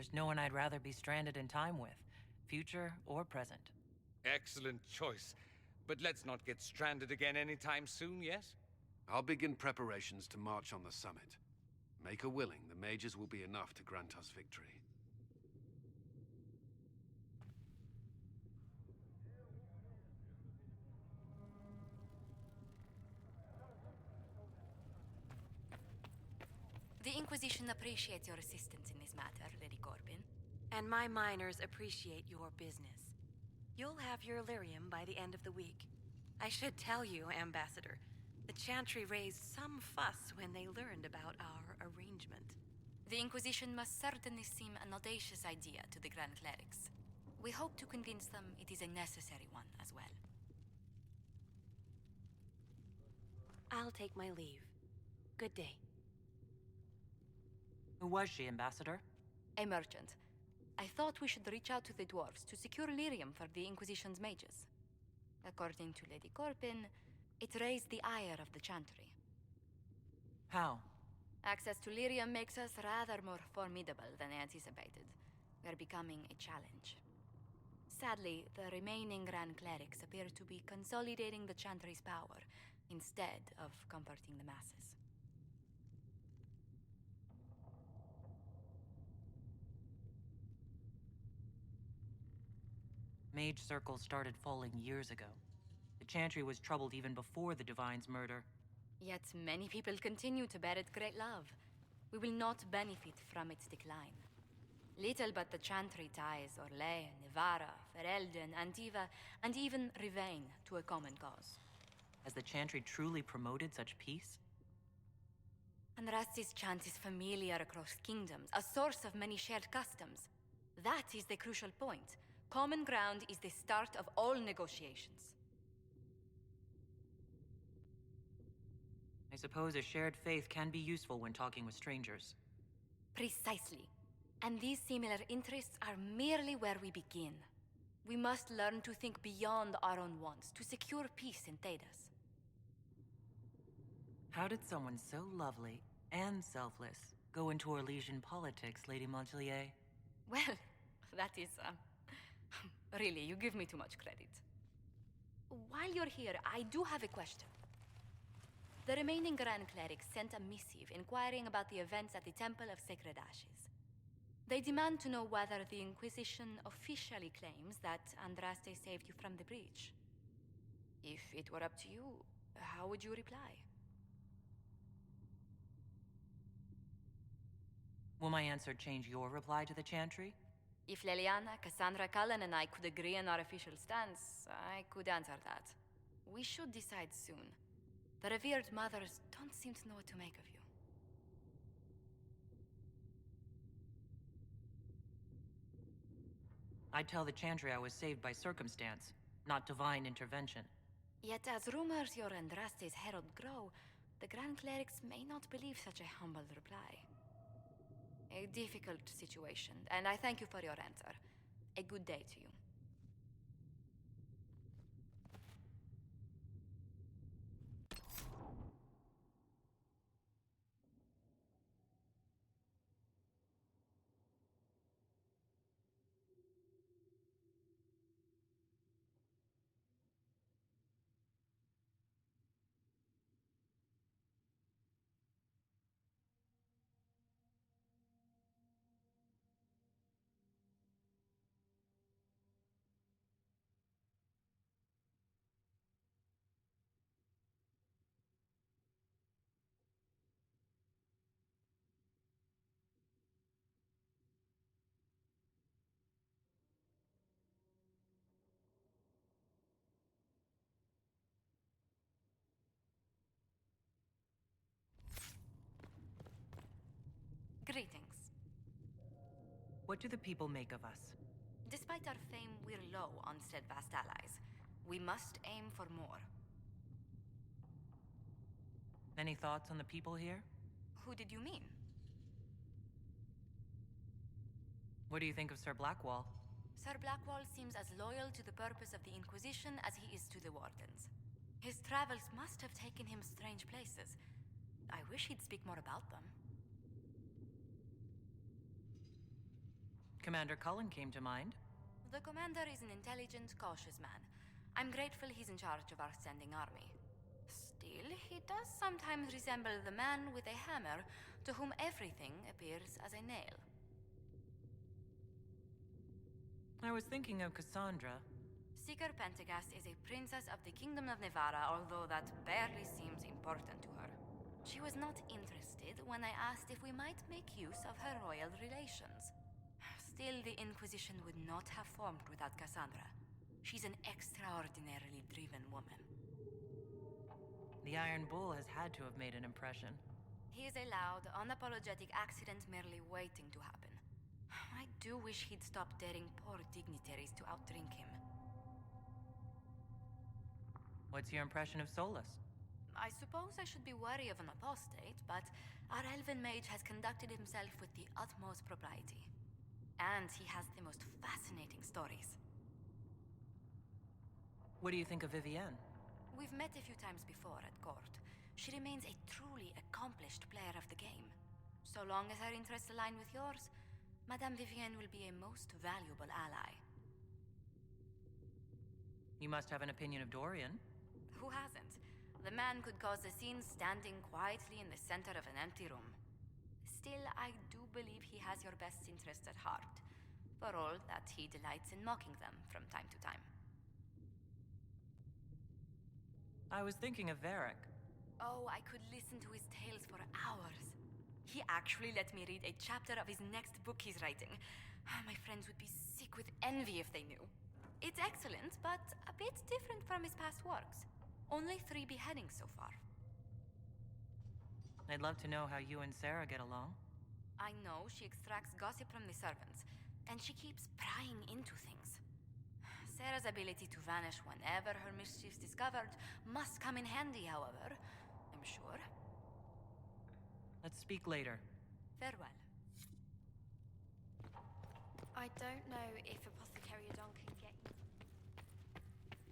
There's no one I'd rather be stranded in time with, future or present. Excellent choice. But let's not get stranded again anytime soon, yes? I'll begin preparations to march on the summit. Maker willing, the mages will be enough to grant us victory. The Inquisition appreciates your assistance in this matter, Lady Corbin. And my miners appreciate your business. You'll have your lyrium by the end of the week. I should tell you, Ambassador, the Chantry raised some fuss when they learned about our arrangement. The Inquisition must certainly seem an audacious idea to the Grand Clerics. We hope to convince them it is a necessary one as well. I'll take my leave. Good day. Who was she, Ambassador? A merchant. I thought we should reach out to the dwarves to secure lyrium for the Inquisition's mages. According to Lady Corbin, it raised the ire of the Chantry. How? Access to lyrium makes us rather more formidable than anticipated. We're becoming a challenge. Sadly, the remaining Grand Clerics appear to be consolidating the Chantry's power, instead of comforting the masses. Mage circles started falling years ago. The Chantry was troubled even before the Divine's murder. Yet many people continue to bear it great love. We will not benefit from its decline. Little but the Chantry ties Orlais, Nevarra, Ferelden, Antiva, and even Rivain to a common cause. Has the Chantry truly promoted such peace? Andraste's chant is familiar across kingdoms, a source of many shared customs. That is the crucial point. Common ground is the start of all negotiations. I suppose a shared faith can be useful when talking with strangers. Precisely. And these similar interests are merely where we begin. We must learn to think beyond our own wants to secure peace in Thedas. How did someone so lovely and selfless go into Orlesian politics, Lady Montelier? Well, that is, really, you give me too much credit. While you're here, I do have a question. The remaining Grand Clerics sent a missive inquiring about the events at the Temple of Sacred Ashes. They demand to know whether the Inquisition officially claims that Andraste saved you from the breach. If it were up to you, how would you reply? Will my answer change your reply to the Chantry? If Leliana, Cassandra Cullen, and I could agree on our official stance, I could answer that. We should decide soon. The revered mothers don't seem to know what to make of you. I'd tell the Chantry I was saved by circumstance, not divine intervention. Yet as rumors your Andraste's herald grow, the Grand Clerics may not believe such a humble reply. A difficult situation, and I thank you for your answer. A good day to you. Greetings. What do the people make of us? Despite our fame, we're low on steadfast allies. We must aim for more. Any thoughts on the people here? Who did you mean? What do you think of Sir Blackwall? Sir Blackwall seems as loyal to the purpose of the Inquisition as he is to the Wardens. His travels must have taken him strange places. I wish he'd speak more about them. Commander Cullen came to mind. The commander is an intelligent, cautious man. I'm grateful he's in charge of our standing army. Still, he does sometimes resemble the man with a hammer to whom everything appears as a nail. I was thinking of Cassandra. Seeker Pentagast is a princess of the Kingdom of Nevarra, although that barely seems important to her. She was not interested when I asked if we might make use of her royal relations. Still, the Inquisition would not have formed without Cassandra. She's an extraordinarily driven woman. The Iron Bull has had to have made an impression. He is a loud, unapologetic accident merely waiting to happen. I do wish he'd stop daring poor dignitaries to outdrink him. What's your impression of Solus? I suppose I should be wary of an apostate, but our elven mage has conducted himself with the utmost propriety. And he has the most fascinating stories. What do you think of Vivienne? We've met a few times before at court. She remains a truly accomplished player of the game. So long as her interests align with yours, Madame Vivienne will be a most valuable ally. You must have an opinion of Dorian. Who hasn't? The man could cause a scene standing quietly in the center of an empty room. Still, I do believe he has your best interests at heart, for all that he delights in mocking them from time to time. I was thinking of Varric. Oh, I could listen to his tales for hours. He actually let me read a chapter of his next book he's writing. My friends would be sick with envy if they knew. It's excellent, but a bit different from his past works. Only 3 beheadings so far. I'd love to know how you and Sarah get along. I know she extracts gossip from the servants, and she keeps prying into things. Sarah's ability to vanish whenever her mischief's discovered must come in handy, however, I'm sure. Let's speak later. Farewell. I don't know if Apothecary Adon can get...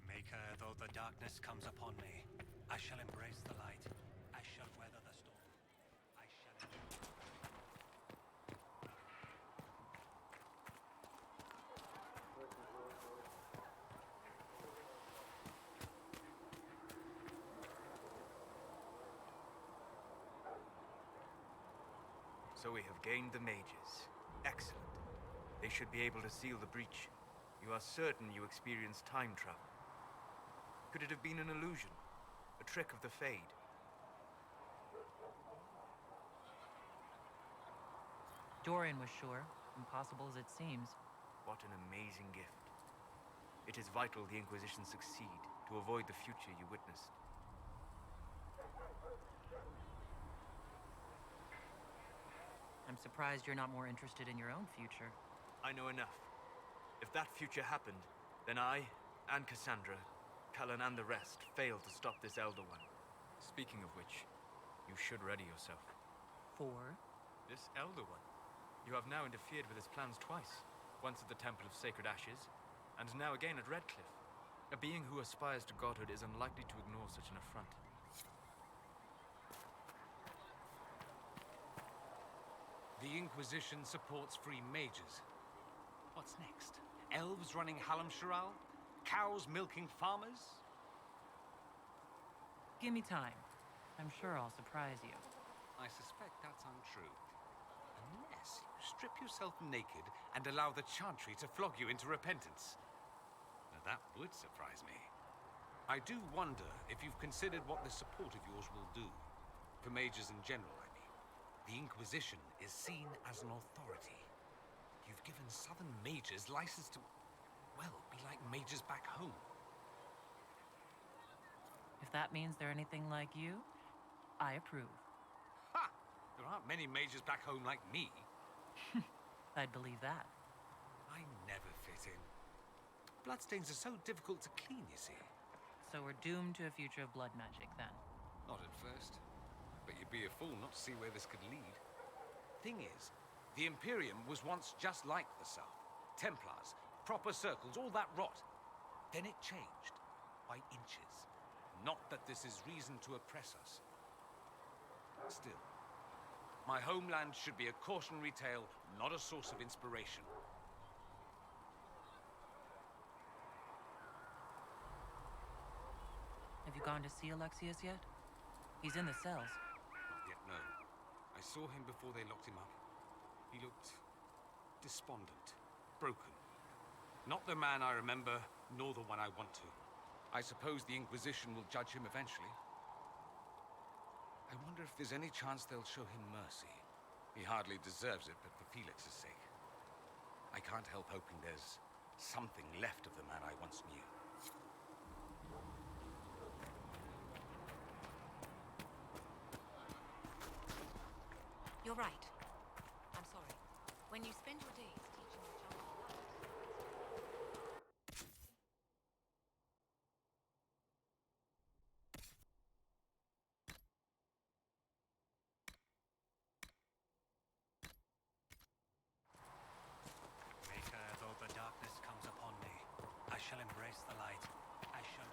Maker, though the darkness comes upon me, I shall embrace the light. I shall weather the storm. I shall... So we have gained the mages. Excellent. They should be able to seal the breach. You are certain you experienced time travel? Could it have been an illusion? A trick of the Fade? Dorian was sure, impossible as it seems. What an amazing gift. It is vital the Inquisition succeed to avoid the future you witnessed. I'm surprised you're not more interested in your own future. I know enough. If that future happened, then I, and Cassandra, Cullen and the rest, failed to stop this Elder One. Speaking of which, you should ready yourself. For? This Elder One. You have now interfered with his plans twice. Once at the Temple of Sacred Ashes, and now again at Redcliffe. A being who aspires to godhood is unlikely to ignore such an affront. The Inquisition supports free mages. What's next? Elves running Hallamsharal? Cows milking farmers? Give me time. I'm sure I'll surprise you. I suspect that's untrue. Unless you strip yourself naked and allow the Chantry to flog you into repentance. Now that would surprise me. I do wonder if you've considered what this support of yours will do. For mages in general, I mean. The Inquisition is seen as an authority. You've given Southern mages license to, well, be like mages back home. If that means they're anything like you, I approve. Ha! There aren't many mages back home like me. I'd believe that. I never fit in. Bloodstains are so difficult to clean, you see. So we're doomed to a future of blood magic, then. Not at first. But you'd be a fool not to see where this could lead. Thing is, the Imperium was once just like the South. Templars, proper circles, all that rot. Then it changed. By inches. Not that this is reason to oppress us. Still, my homeland should be a cautionary tale, not a source of inspiration. gone to see Alexius yet? He's in the cells. Not yet, no. I saw him before they locked him up. He looked despondent, broken. Not the man I remember, nor the one I want to. I suppose the Inquisition will judge him eventually. I wonder if there's any chance they'll show him mercy. He hardly deserves it, but for Felix's sake. I can't help hoping there's something left of the man I once knew. You're right. I'm sorry. When you spend your days teaching the jungle Maker, though the darkness comes upon me, I shall embrace the light. I shall...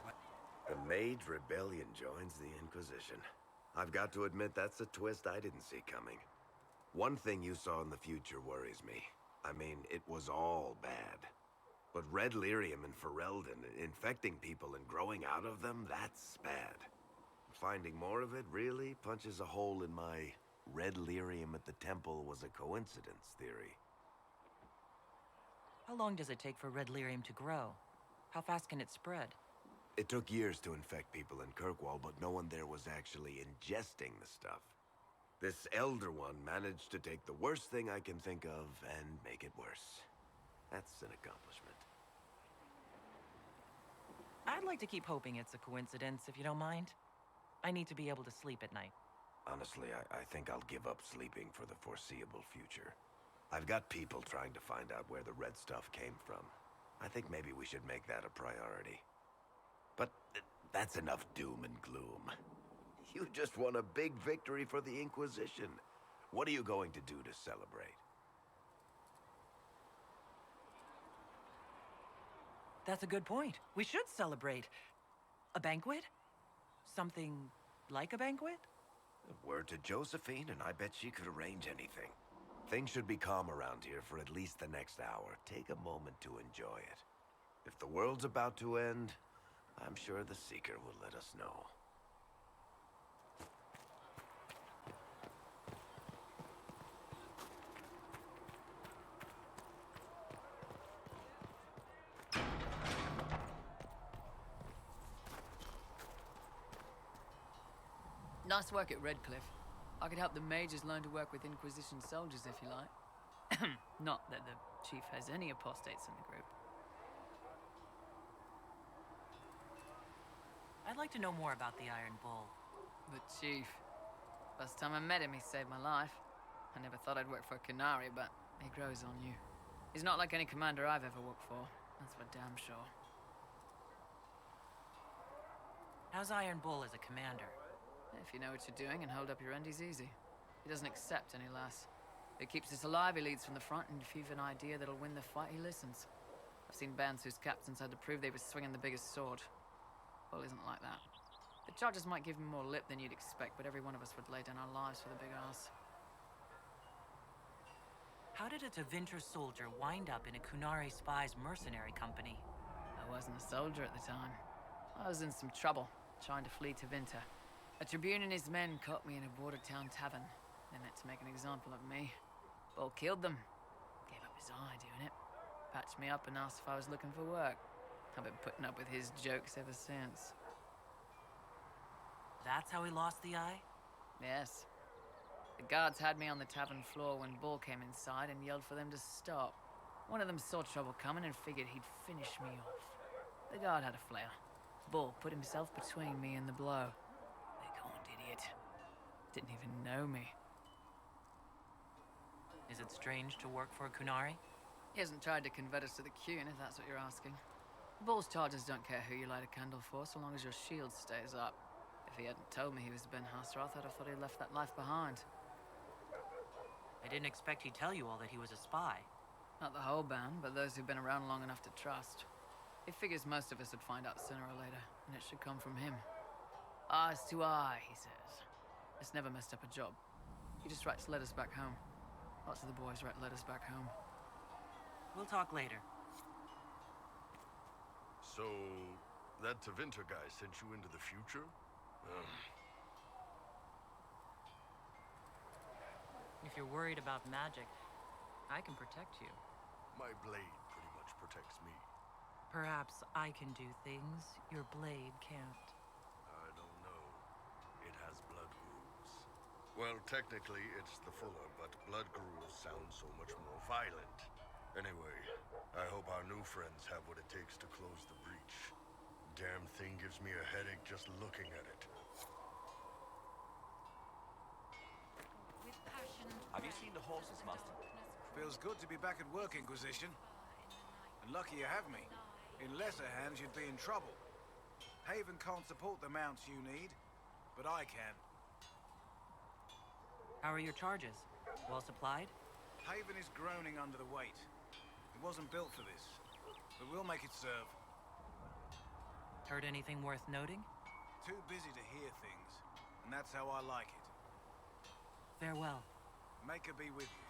The Mage Rebellion joins the Inquisition. I've got to admit that's a twist I didn't see coming. One thing you saw in the future worries me. I mean, it was all bad. But Red Lyrium and Ferelden, infecting people and growing out of them, that's bad. Finding more of it really punches a hole in my Red Lyrium at the temple was a coincidence theory. How long does it take for red lyrium to grow? How fast can it spread? It took years to infect people in Kirkwall, but no one there was actually ingesting the stuff. This Elder One managed to take the worst thing I can think of and make it worse. That's an accomplishment. I'd like to keep hoping it's a coincidence, if you don't mind. I need to be able to sleep at night. Honestly, I think I'll give up sleeping for the foreseeable future. I've got people trying to find out where the red stuff came from. I think maybe we should make that a priority. But that's enough doom and gloom. You just won a big victory for the Inquisition. What are you going to do to celebrate? That's a good point. We should celebrate. A banquet? Something like a banquet? Word to Josephine, and I bet she could arrange anything. Things should be calm around here for at least the next hour. Take a moment to enjoy it. If the world's about to end, I'm sure the Seeker will let us know. Nice work at Redcliffe. I could help the mages learn to work with Inquisition soldiers if you like. Not that the chief has any apostates in the group. I'd like to know more about the Iron Bull. The chief. Last time I met him, he saved my life. I never thought I'd work for Qunari, but he grows on you. He's not like any commander I've ever worked for. That's for damn sure. How's Iron Bull as a commander? If you know what you're doing and hold up your end, he's easy. He doesn't accept any less. If he keeps us alive, he leads from the front, and if you've an idea that'll win the fight, he listens. I've seen bands whose captains had to prove they were swinging the biggest sword. Bull isn't like that. The charges might give him more lip than you'd expect, but every one of us would lay down our lives for the big ass. How did a Tevinter soldier wind up in a Qunari spy's mercenary company? I wasn't a soldier at the time. I was in some trouble, trying to flee Tevinter. A Tribune and his men caught me in a border town tavern. They meant to make an example of me. Bull killed them. Gave up his eye doing it. Patched me up and asked if I was looking for work. I've been putting up with his jokes ever since. That's how he lost the eye? Yes. The guards had me on the tavern floor when Bull came inside and yelled for them to stop. One of them saw trouble coming and figured he'd finish me off. The guard had a flare. Bull put himself between me and the blow. Big-horned idiot. Didn't even know me. Is it strange to work for a Qunari? He hasn't tried to convert us to the Qun, if that's what you're asking. Bull's charges don't care who you light a candle for, so long as your shield stays up. If he hadn't told me he was Ben Hasroth, I'd have thought he'd left that life behind. I didn't expect he'd tell you all that he was a spy. Not the whole band, but those who've been around long enough to trust. He figures most of us would find out sooner or later, and it should come from him. Eyes to eye, he says. It's never messed up a job. He just writes letters back home. Lots of the boys write letters back home. We'll talk later. So, That Tevinter guy sent you into the future? If you're worried about magic, I can protect you. My blade pretty much protects me. Perhaps I can do things your blade can't. I don't know. It has blood grooves. Well, technically, it's the Fuller, but blood grooves sound so much more violent. Anyway, I hope our new friends have what it takes to close the breach. Damn thing gives me a headache just looking at it. With passion. Have you seen the horses, Master? Feels good to be back at work, Inquisition. And lucky you have me. In lesser hands, you'd be in trouble. Haven can't support the mounts you need, but I can. How are your charges? Well supplied? Haven is groaning under the weight. It wasn't built for this, but we'll make it serve. Heard anything worth noting? Too busy to hear things, and that's how I like it. Farewell. Make her be with you.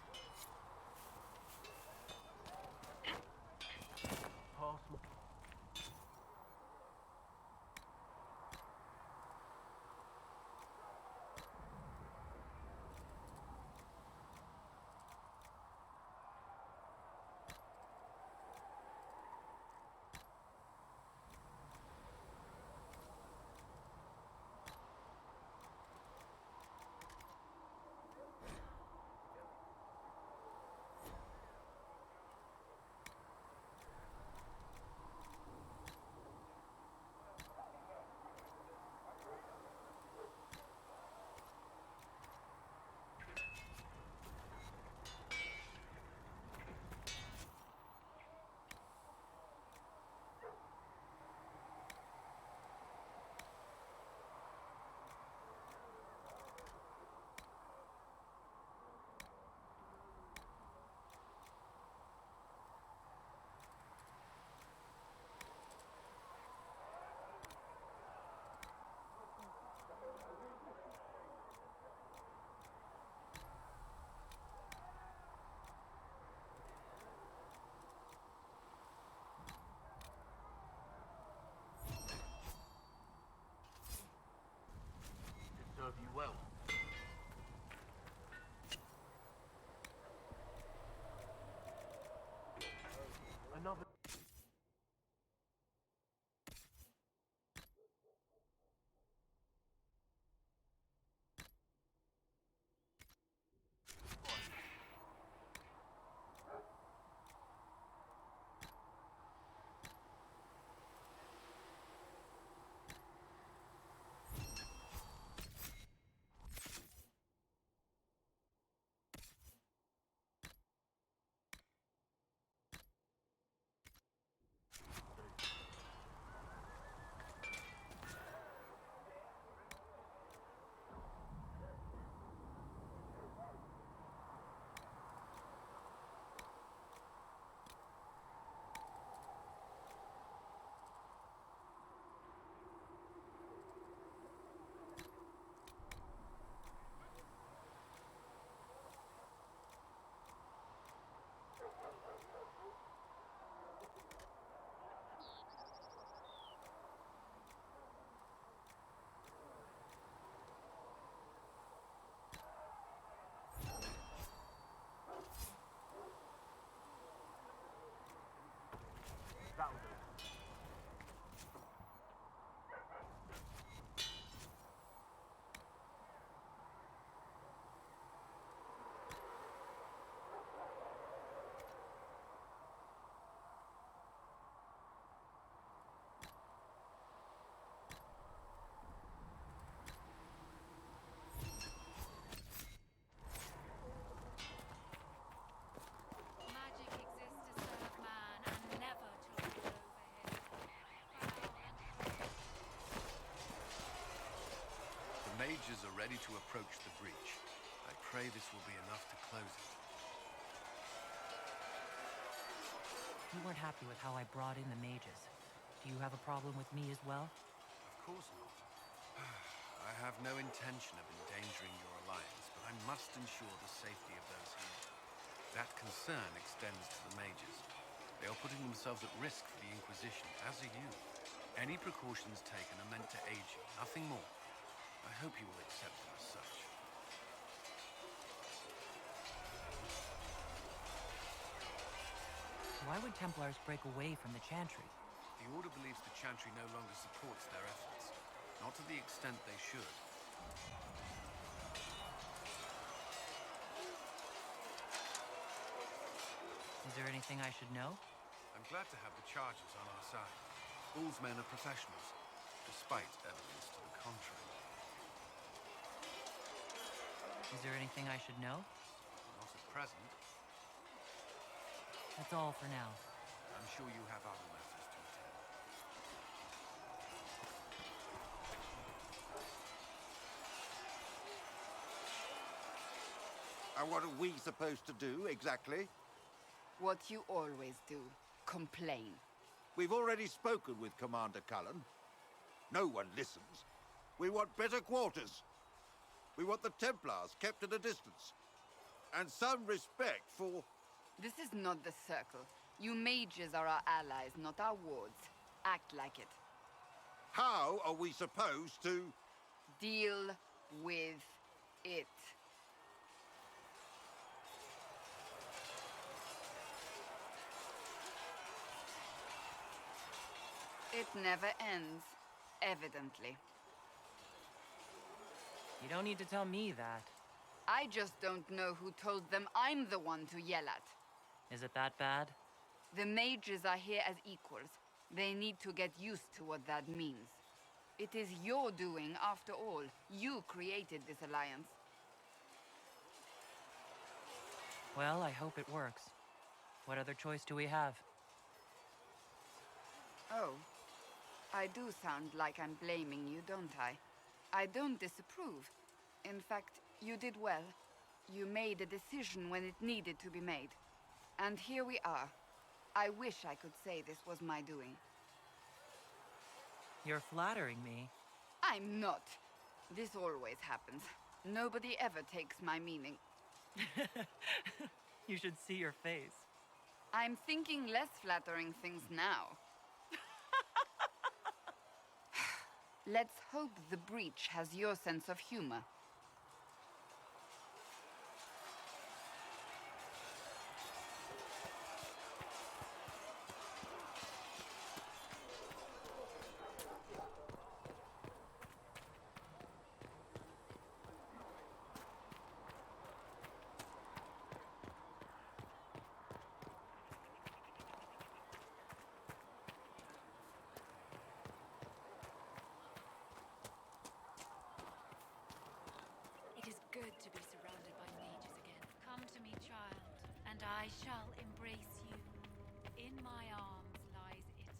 Serve you well. Another. Mages are ready to approach the breach. I pray this will be enough to close it. You weren't happy with how I brought in the mages. Do you have a problem with me as well? Of course not. I have no intention of endangering your alliance, but I must ensure the safety of those here. That concern extends to the mages. They are putting themselves at risk for the Inquisition, as are you. Any precautions taken are meant to aid you, nothing more. I hope you will accept them as such. Why would Templars break away from the Chantry? The Order believes the Chantry no longer supports their efforts. Not to the extent they should. Is there anything I should know? I'm glad to have the charges on our side. All's men are professionals, despite evidence to the contrary. Is there anything I should know? Not at present. That's all for now. I'm sure you have other matters to attend. And what are we supposed to do, exactly? What you always do. Complain. We've already spoken with Commander Cullen. No one listens. We want better quarters. We want the Templars kept at a distance. And some respect for... This is not the Circle. You mages are our allies, not our wards. Act like it. How are we supposed to... Deal with it. It never ends, evidently. You don't need to tell me that. I just don't know who told them I'm the one to yell at. Is it that bad? The mages are here as equals. They need to get used to what that means. It is your doing, after all. You created this alliance. Well, I hope it works. What other choice do we have? Oh. I do sound like I'm blaming you, don't I? I don't disapprove. In fact, you did well. You made a decision when it needed to be made. And here we are. I wish I could say this was my doing. You're flattering me. I'm not. This always happens. Nobody ever takes my meaning. You should see your face. I'm thinking less flattering things now. Let's hope the breach has your sense of humor. It is good to be surrounded by mages again. Come to me, child, and I shall embrace you. In my arms lies eternity.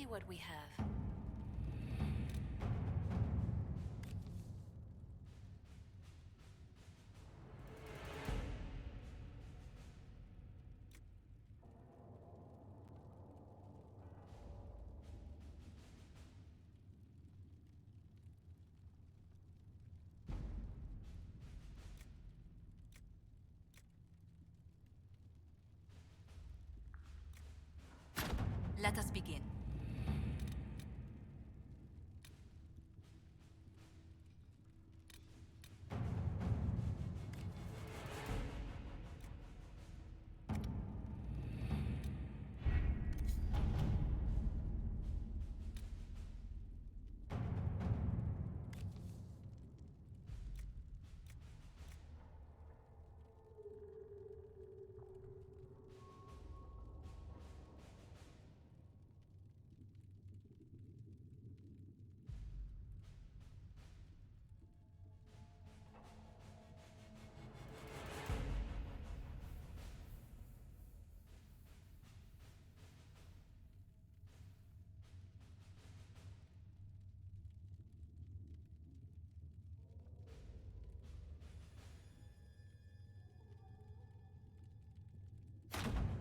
see what we have. Let us begin.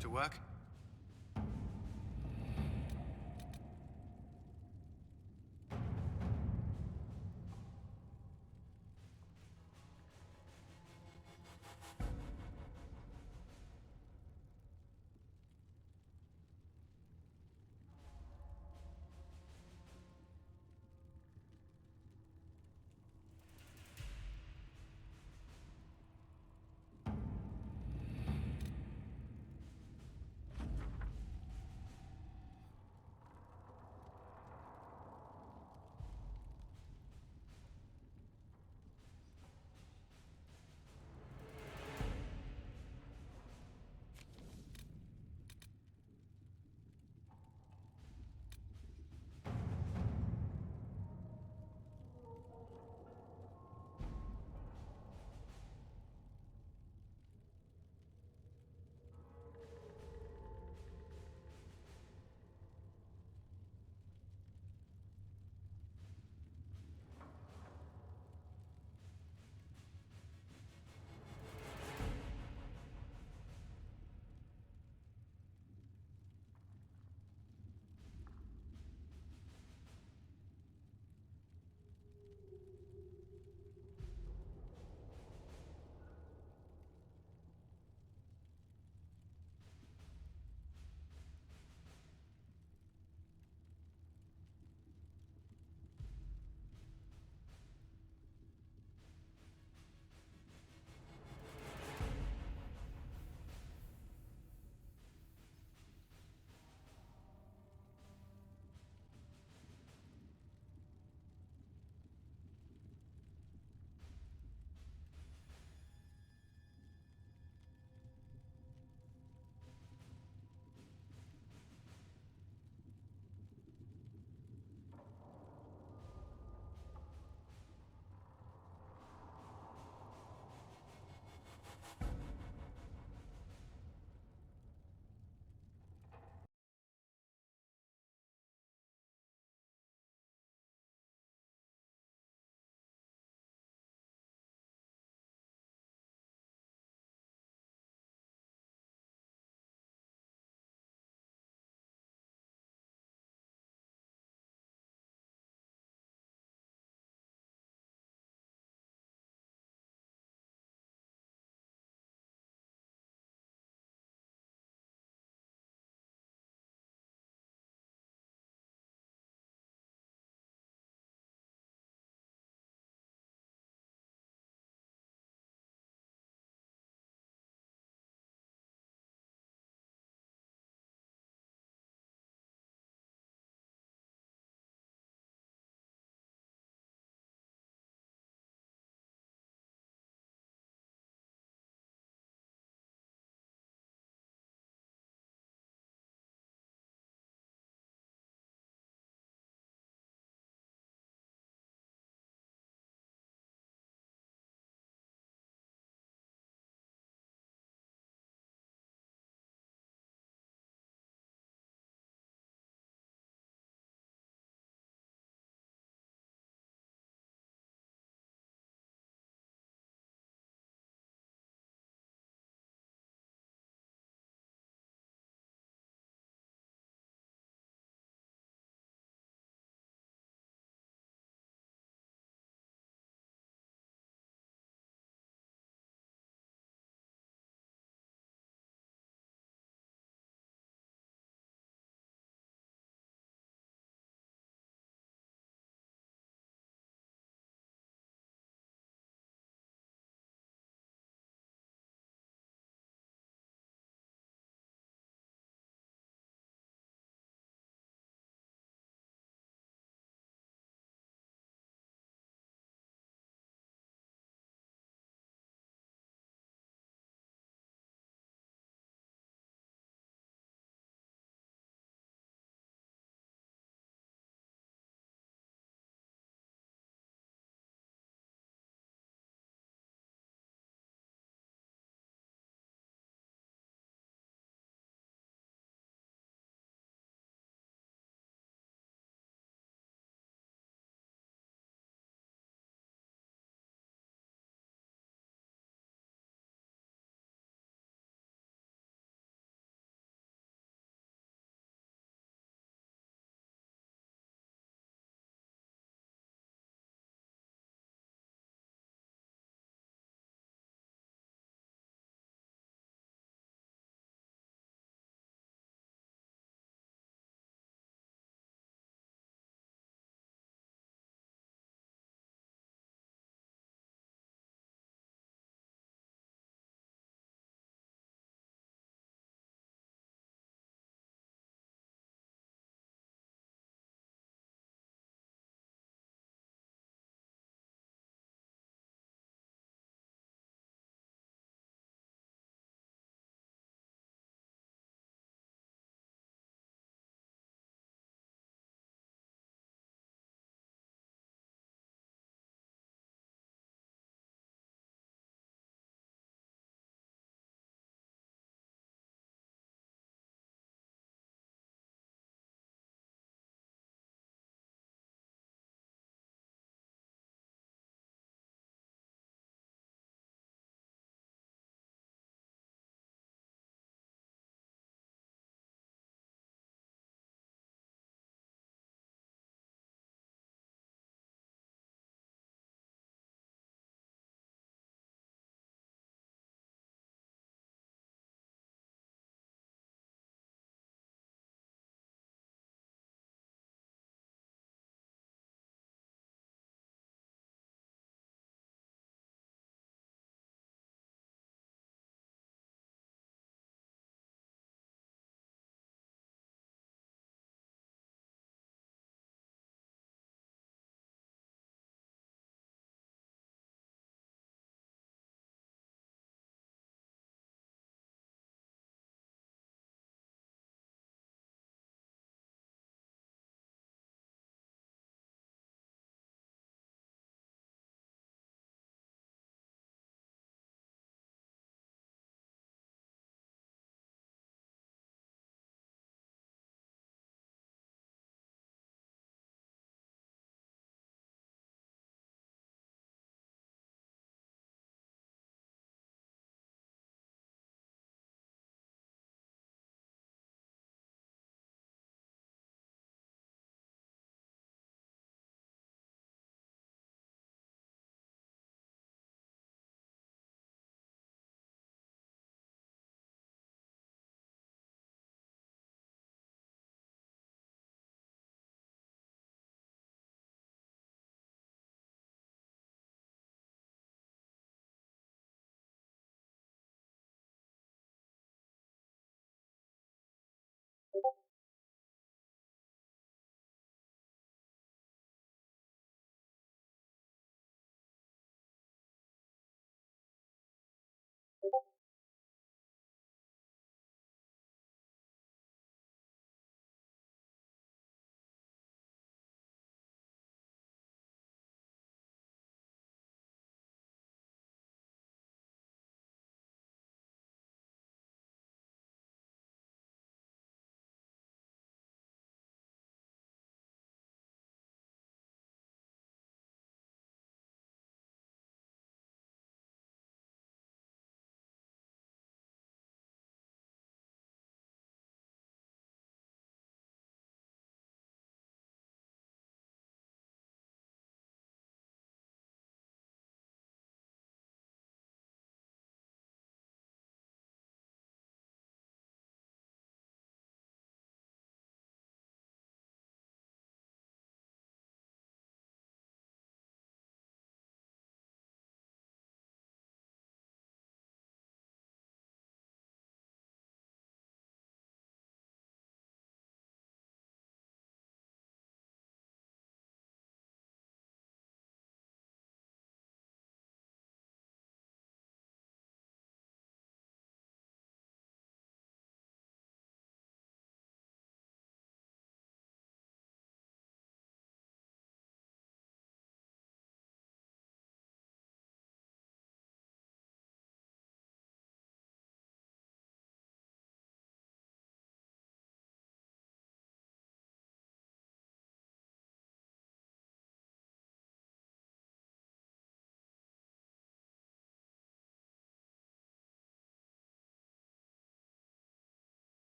To work?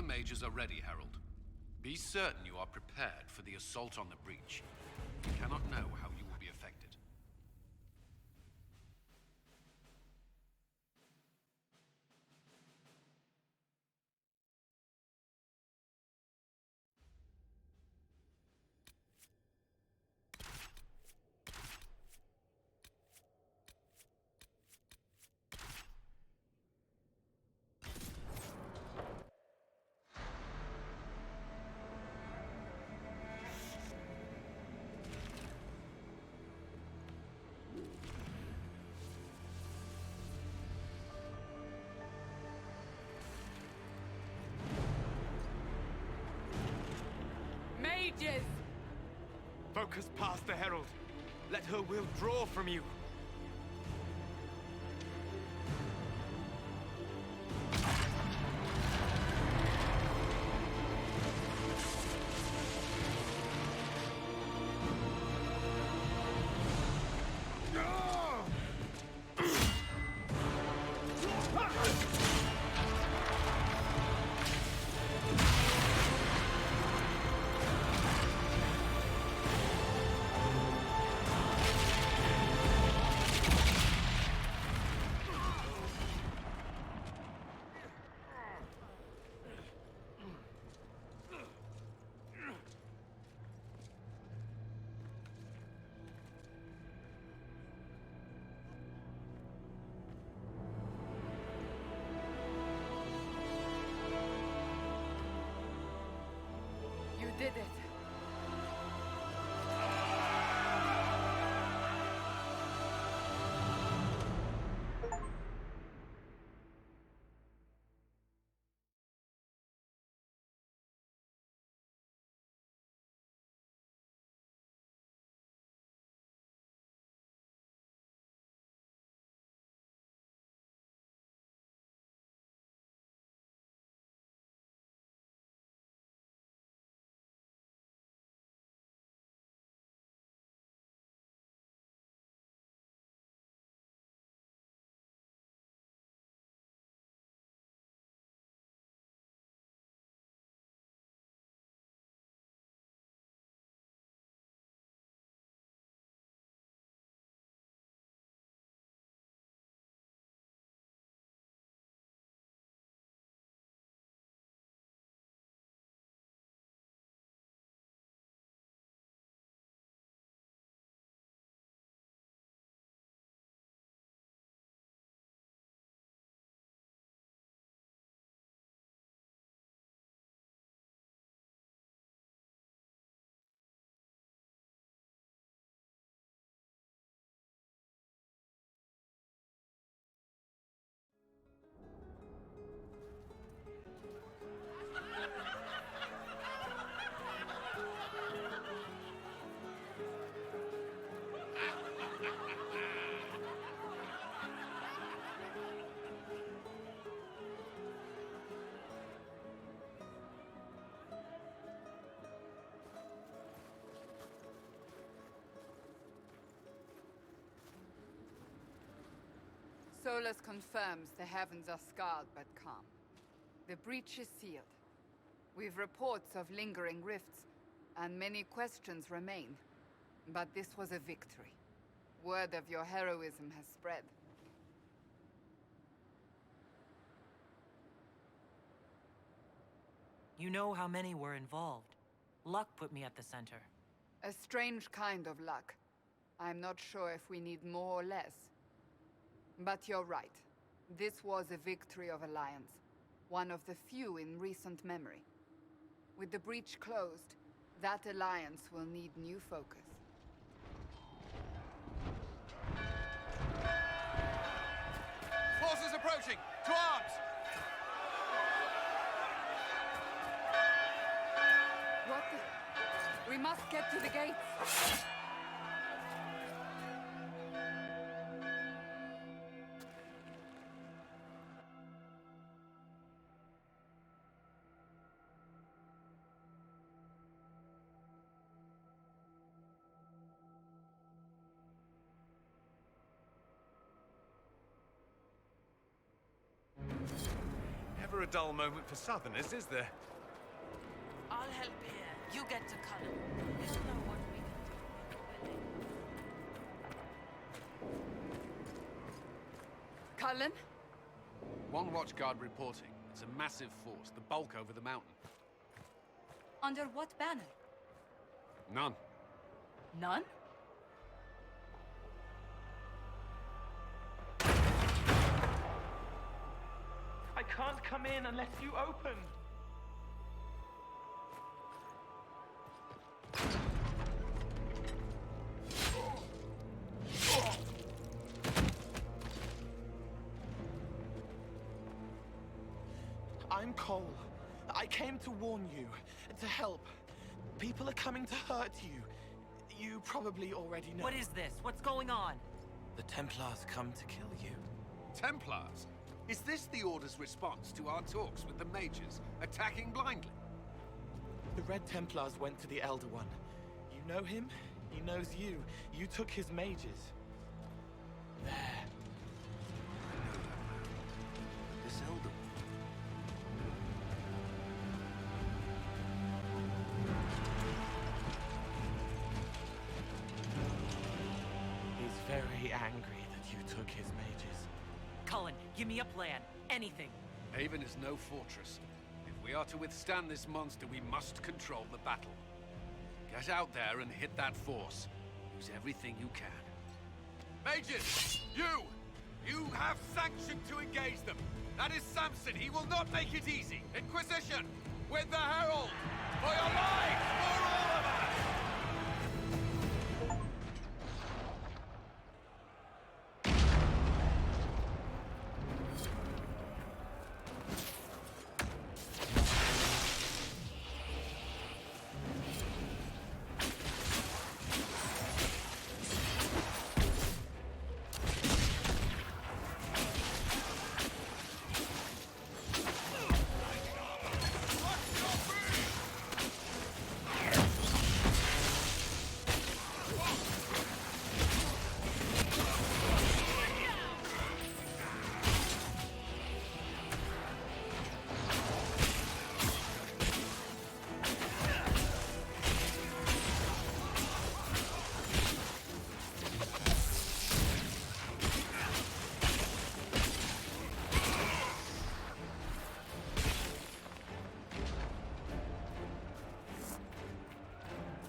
mages are ready, Herald. Be certain you are prepared for the assault on the breach. You cannot know how you will be affected. Mages! Focus past the Herald. Let her will draw from you. You did it. Solus confirms the heavens are scarred but calm. The breach is sealed. We've reports of lingering rifts, and many questions remain. But this was a victory. Word of your heroism has spread. You know how many were involved. Luck put me at the center. A strange kind of luck. I'm not sure if we need more or less. But you're right. This was a victory of Alliance. One of the few in recent memory. With the breach closed, that alliance will need new focus. Forces approaching! To arms! What the... We must get to the gates! never a dull moment for Southerners, is there? I'll help here. You get to Cullen. He'll know what we can do. Cullen? One watchguard reporting. It's a massive force, the bulk over the mountain. Under what banner? None. None? I can't come in unless you open. I'm Cole. I came to warn you, to help. People are coming to hurt you. You probably already know. What is this? What's going on? The Templars come to kill you. Templars? Is this the Order's response to our talks with the mages, attacking blindly? The Red Templars went to the Elder One. You know him? He knows you. You took his mages. There. This Elder He's very angry that you took his mages. Cullen, give me a plan. Anything. Haven is no fortress. If we are to withstand this monster, we must control the battle. Get out there and hit that force. Use everything you can. Mages! You have sanction to engage them. That is Samson. He will not make it easy. Inquisition! With the Herald! For your lives! For all of us!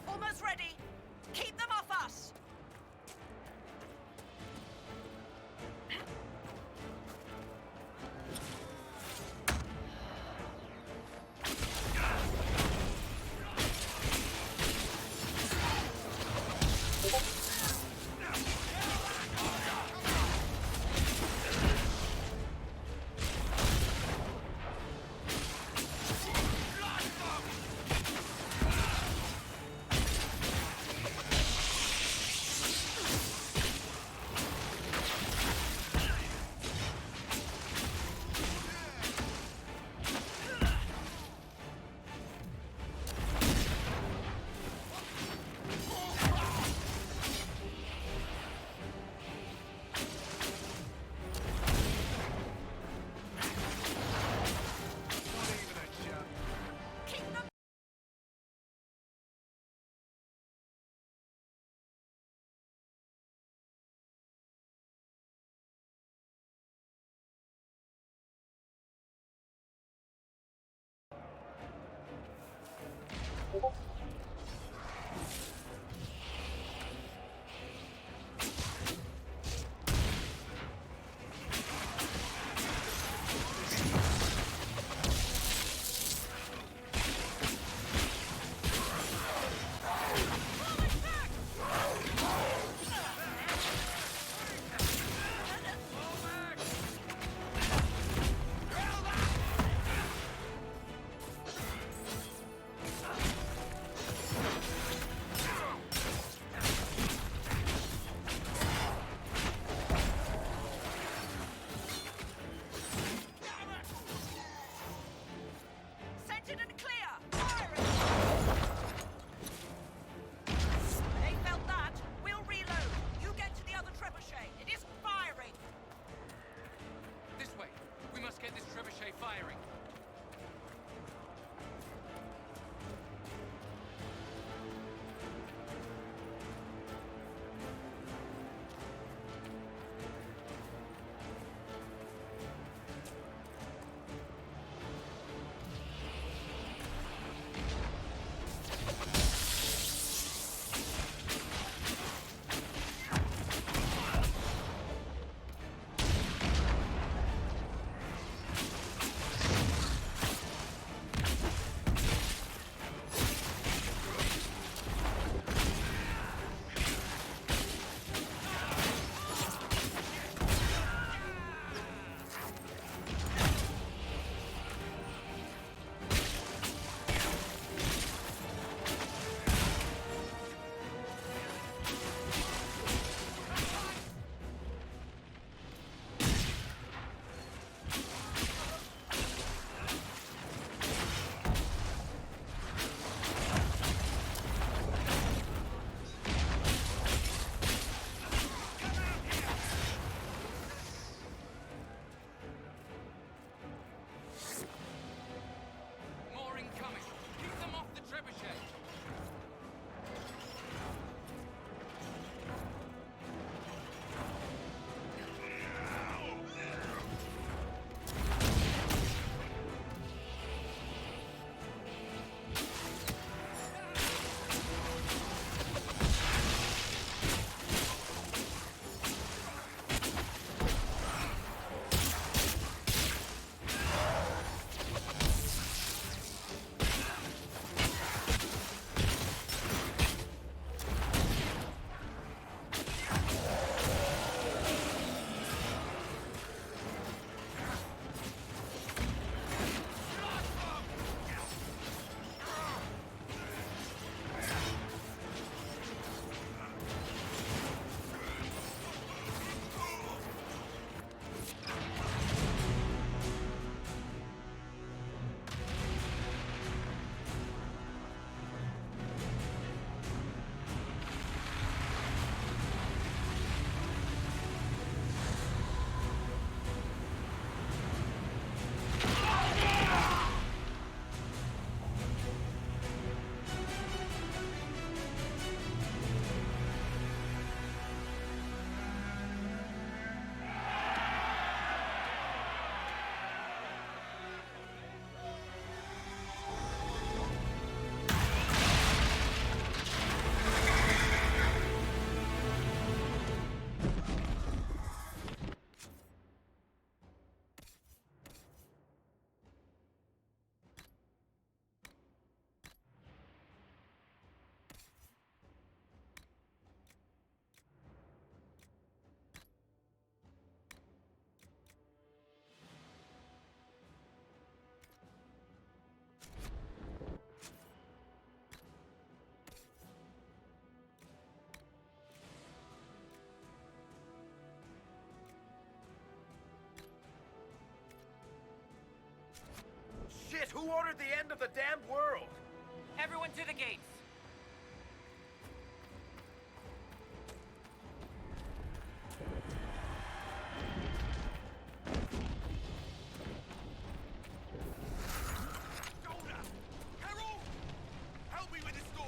Almost ready. Keep them off us. ordered the end of the damned world? Everyone to the gates. Jonah! Harold! Help me with this door!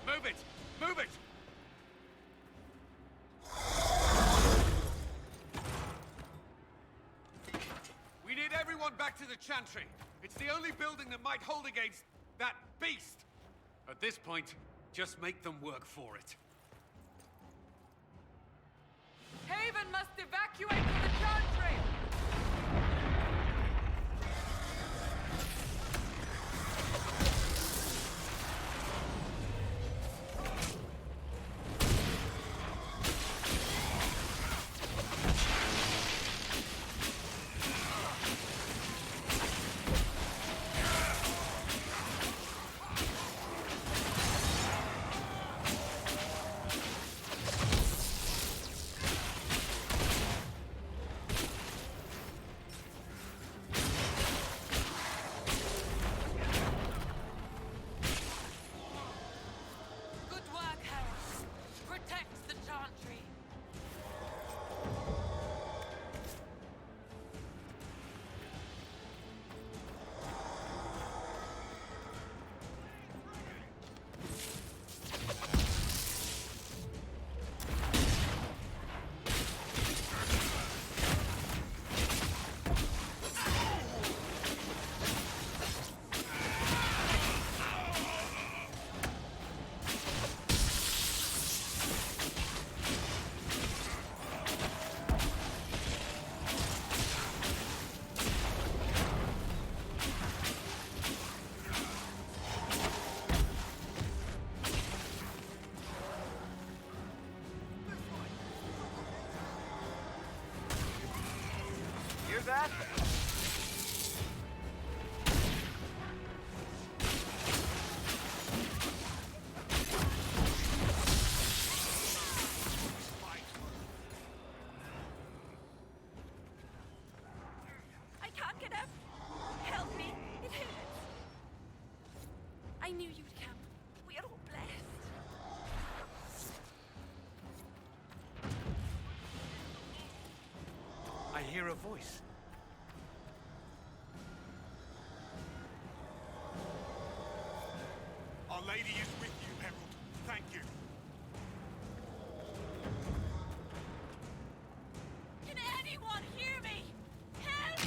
Move it! Move it! We need everyone back to the Chantry. It's the only building that might hold against that beast. At this point, just make them work for it. Haven must evacuate to the Chantry! That? I can't get up. Help me. It hurts. I knew you'd come. We're all blessed. I hear a voice. Our Lady is with you, Herald. Thank you. Can anyone hear me? Help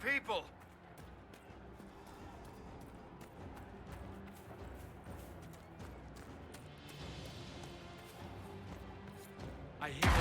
people! I hear it.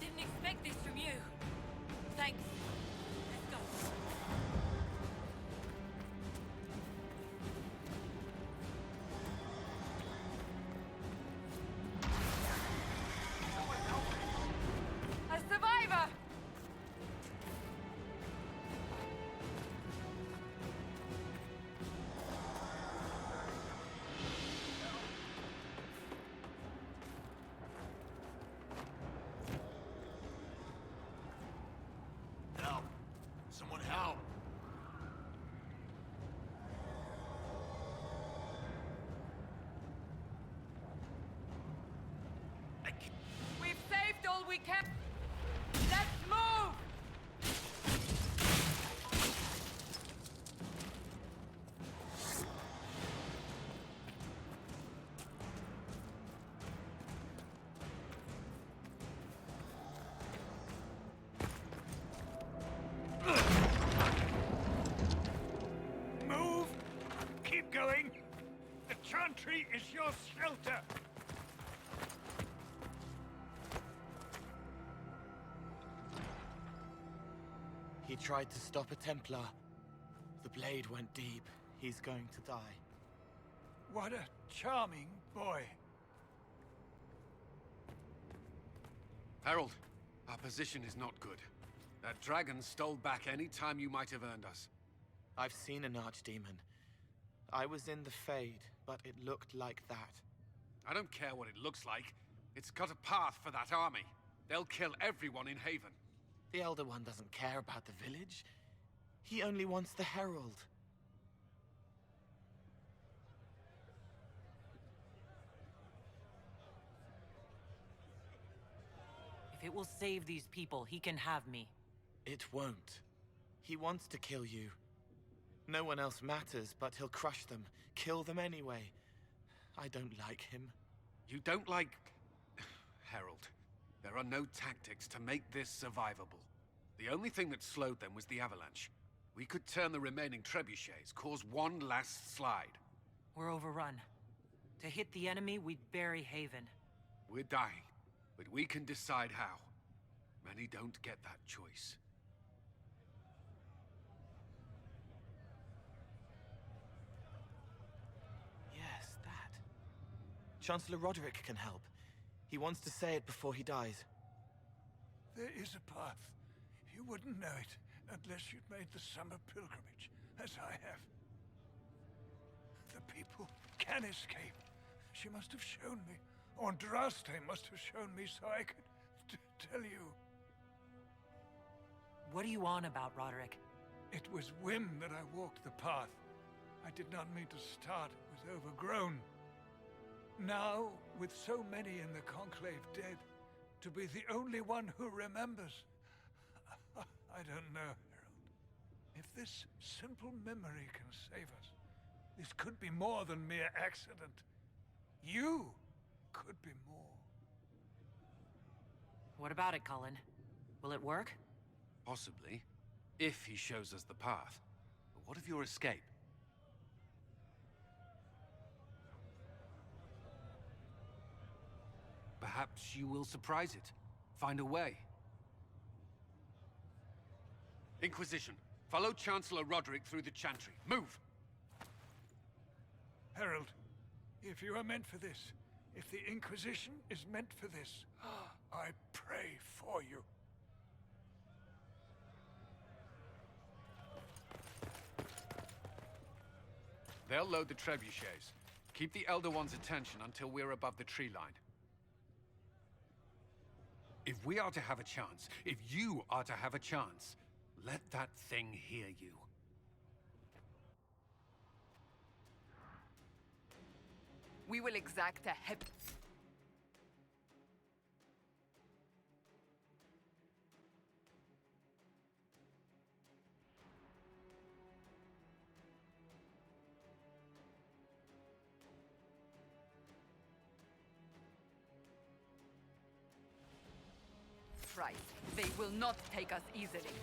Didn't expect this from you. Thanks. Let's go. A survivor! Help! Someone help! We've saved all we can. Let's move! Move! Keep going! The Chantry is your shelter! He tried to stop a Templar. The blade went deep. He's going to die. What a charming boy. Harold, our position is not good. That dragon stole back any time you might have earned us. I've seen an archdemon. I was in the Fade, but it looked like that. I don't care what it looks like. It's got a path for that army. They'll kill everyone in Haven. The Elder One doesn't care about the village. He only wants the Herald. If it will save these people, he can have me. It won't. He wants to kill you. No one else matters, but he'll crush them, kill them anyway. I don't like him. You don't like... Harold, there are no tactics to make this survivable. The only thing that slowed them was the avalanche. We could turn the remaining trebuchets, cause one last slide. We're overrun. To hit the enemy, we'd bury Haven. We're dying, but we can decide how. Many don't get that choice. Yes, that. Chancellor Roderick can help. He wants to say it before he dies. There is a path. You wouldn't know it unless you'd made the summer pilgrimage, as I have. The people can escape. She must have shown me. Andraste must have shown me so I could tell you. What are you on about, Roderick? It was whim that I walked the path. I did not mean to start. It was overgrown. Now, with so many in the Conclave dead, to be the only one who remembers. I don't know, Harold. If this simple memory can save us, this could be more than mere accident. You could be more. What about it, Cullen? Will it work? Possibly, if he shows us the path. But what of your escape? Perhaps you will surprise it. Find a way. Inquisition, follow Chancellor Roderick through the Chantry. Move! Harold, if you are meant for this, if the Inquisition is meant for this, I pray for you. They'll load the trebuchets. Keep the Elder One's attention until we're above the tree line. If we are to have a chance, if you are to have a chance, let that thing hear you. We will exact a heavy... price. They will not take us easily.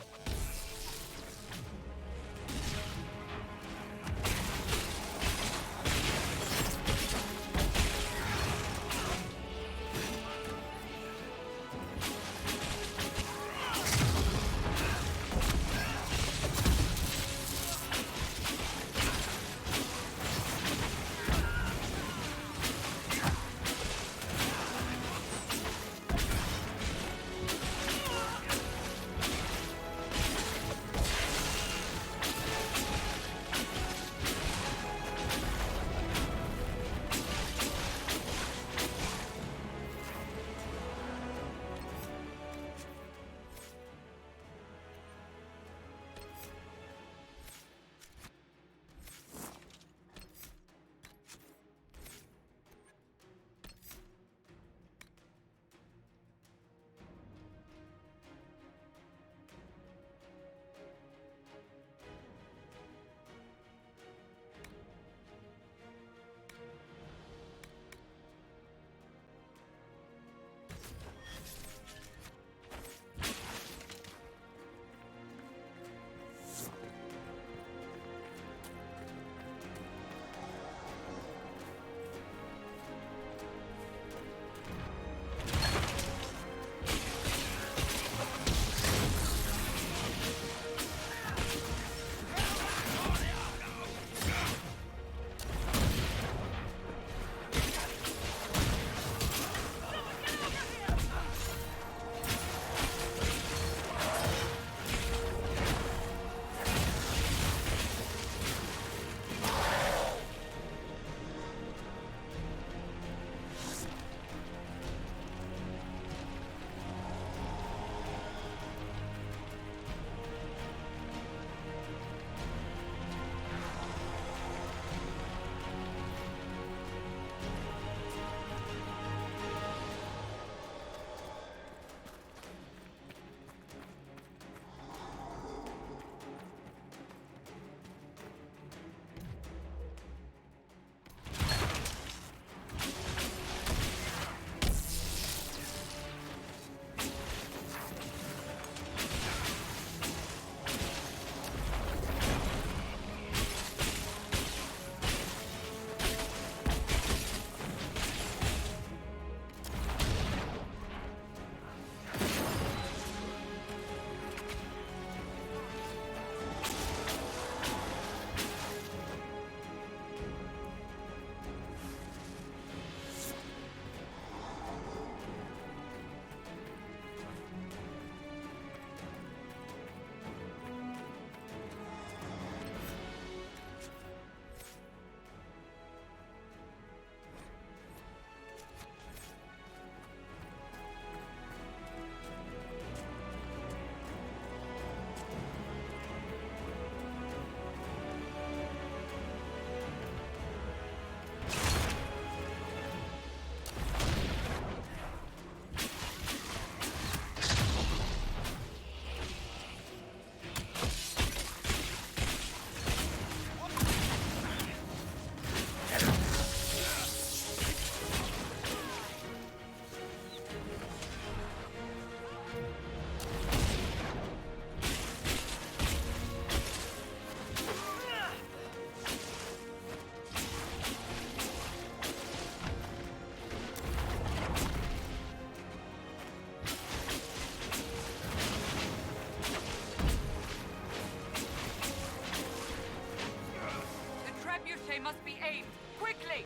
must be aimed. Quickly!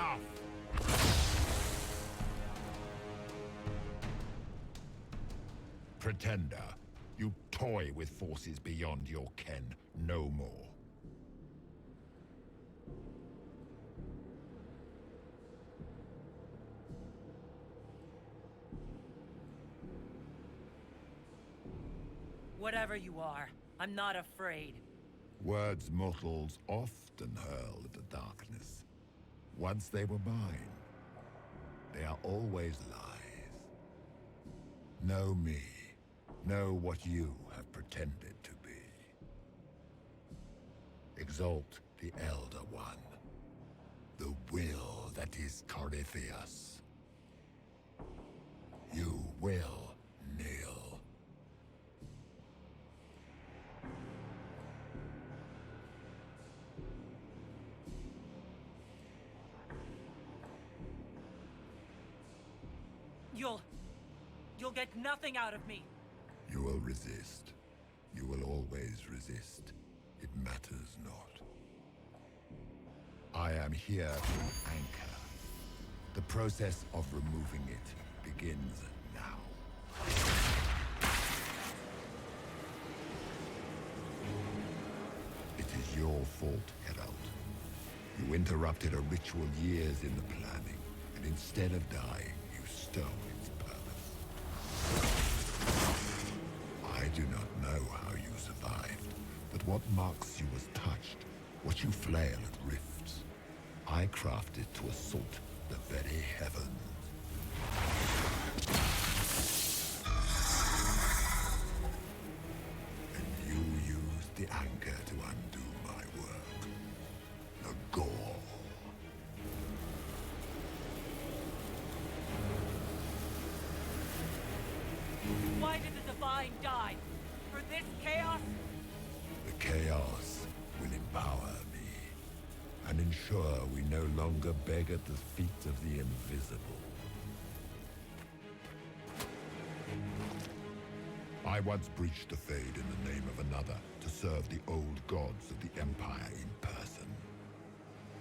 enough! Pretender, you toy with forces beyond your ken no more. Whatever you are, I'm not afraid. Words mortals often hurl at the darkness. Once they were mine, they are always lies. Know me. Know what you have pretended to be. Exalt the Elder One. The will that is Corypheus. You will kneel. You'll get nothing out of me. You will resist. You will always resist. It matters not. I am here to anchor. The process of removing it begins now. It is your fault, Herald. You interrupted a ritual years in the planning, and instead of dying, you stole its purpose. I do not know how you survived, but what marks you as touched, what you flail at rifts, I crafted to assault the very heavens. And you used the anchor to undo my work. The gall. Why did the Divine die? For this chaos? The chaos will empower me and ensure we no longer beg at the feet of the invisible. I once breached the Fade in the name of another to serve the old gods of the Empire in person.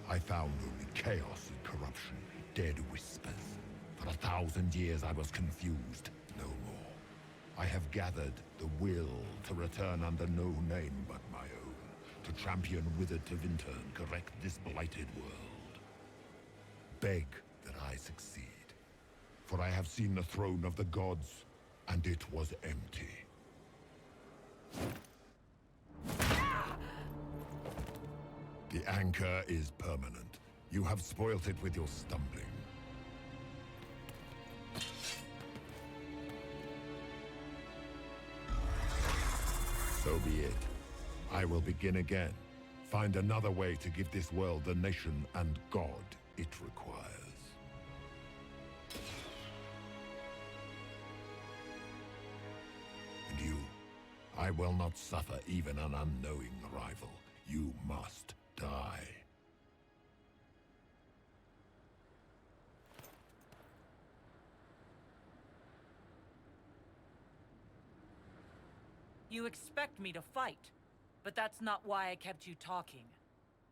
I found only chaos and corruption, dead whispers. For 1,000 years I was confused, no more. I have gathered the will to return under no name but my own, to champion Withered to Vintern, correct this blighted world. Beg that I succeed, for I have seen the throne of the gods, and it was empty. The anchor is permanent. You have spoilt it with your stumbling. So be it. I will begin again. Find another way to give this world the nation and God it requires. And you, I will not suffer even an unknowing rival. You must die. You expect me to fight, but that's not why I kept you talking.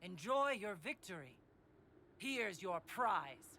Enjoy your victory. Here's your prize.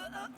There.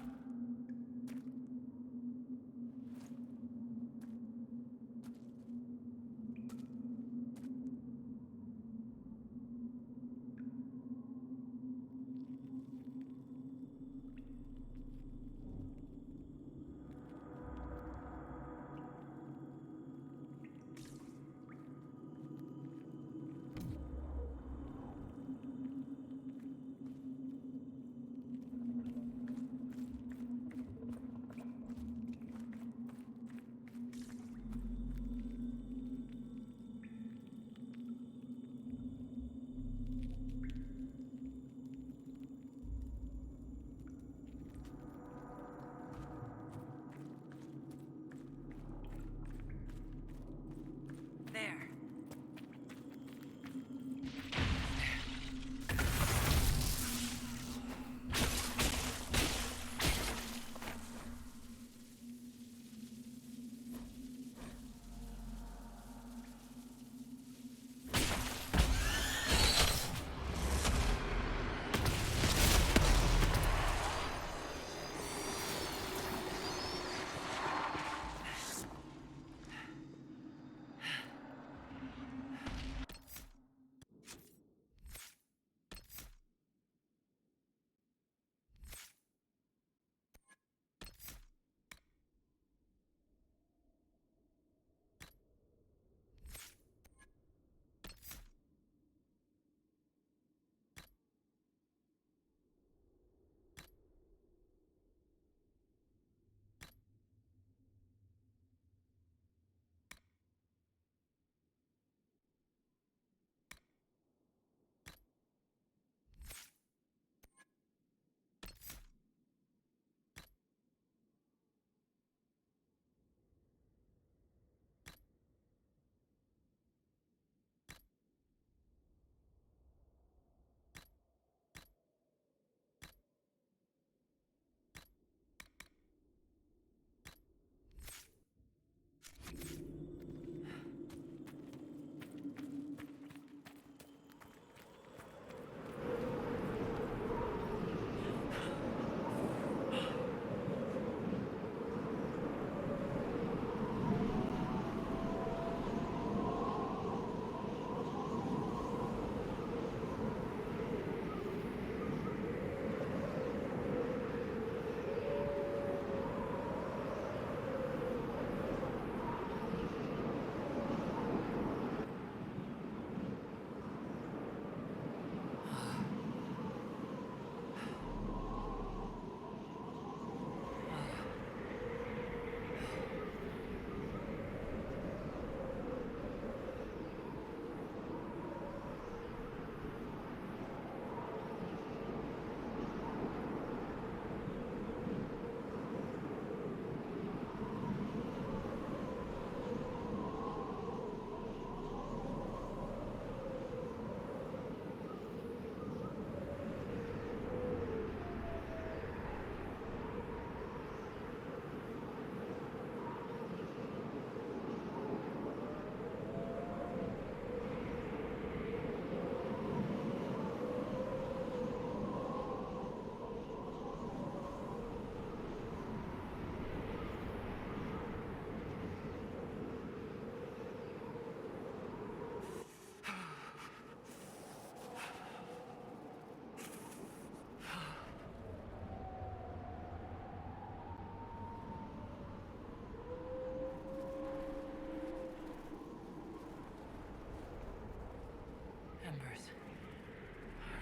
Embers.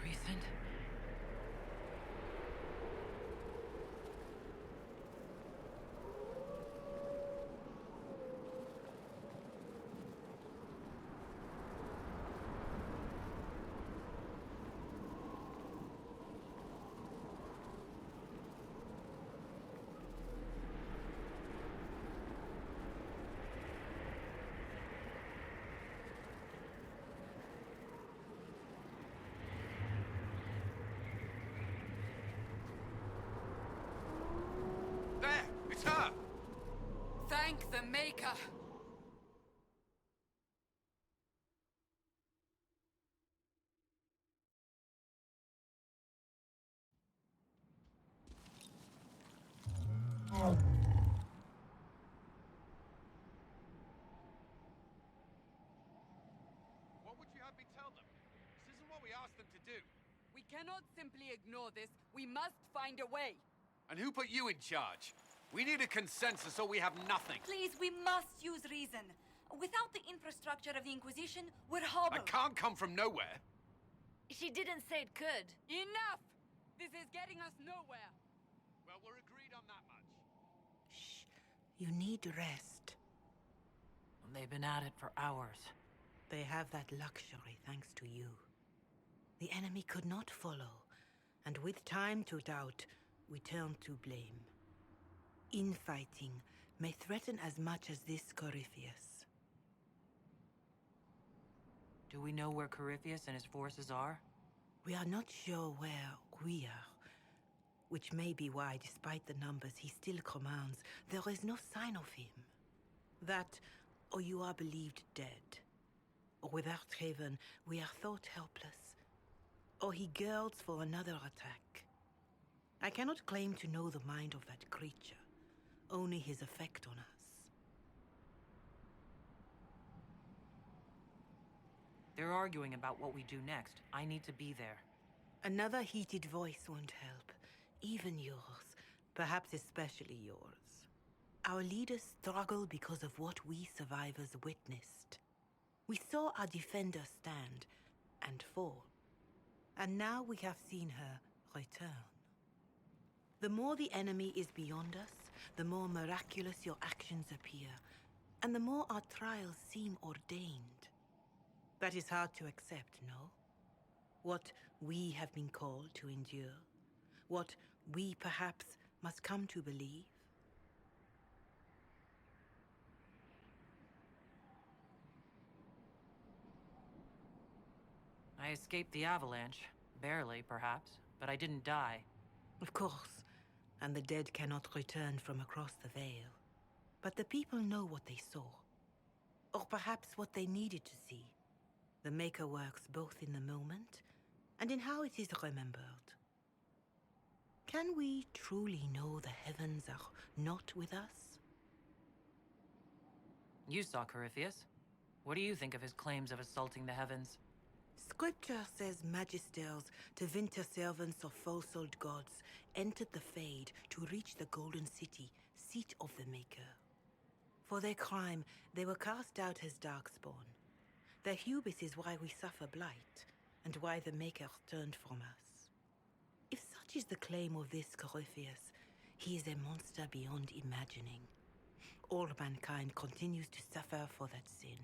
Recent? It's her! Thank the Maker! cannot simply ignore this. We must find a way. And who put you in charge? We need a consensus or we have nothing. Please, we must use reason. Without the infrastructure of the Inquisition, we're hobbled. I can't come from nowhere. She didn't say it could. Enough! This is getting us nowhere. Well, we're agreed on that much. You need rest. They've been at it for hours. They have that luxury thanks to you. The enemy could not follow, and with time to doubt, we turn to blame. Infighting may threaten as much as this Corypheus. Do we know where Corypheus and his forces are? We are not sure where we are. Which may be why, despite the numbers he still commands, there is no sign of him. That, or you are believed dead. Or without Haven, we are thought helpless. Or he girds for another attack. I cannot claim to know the mind of that creature, only his effect on us. They're arguing about what we do next. I need to be there. Another heated voice won't help. Even yours. Perhaps especially yours. Our leaders struggle because of what we survivors witnessed. We saw our defender stand and fall. And now we have seen her return. The more the enemy is beyond us, the more miraculous your actions appear, and the more our trials seem ordained. That is hard to accept, no? What we have been called to endure, what we perhaps must come to believe. I escaped the avalanche. Barely, perhaps, but I didn't die. Of course, and the dead cannot return from across the veil. But the people know what they saw. Or perhaps what they needed to see. The Maker works both in the moment and in how it is remembered. Can we truly know the heavens are not with us? You saw Corypheus. What do you think of his claims of assaulting the heavens? Scripture says magisters, divinity servants of false-souled gods, entered the Fade to reach the Golden City, seat of the Maker. For their crime, they were cast out as Darkspawn. Their hubris is why we suffer blight, and why the Maker turned from us. If such is the claim of this Corypheus, he is a monster beyond imagining. All mankind continues to suffer for that sin.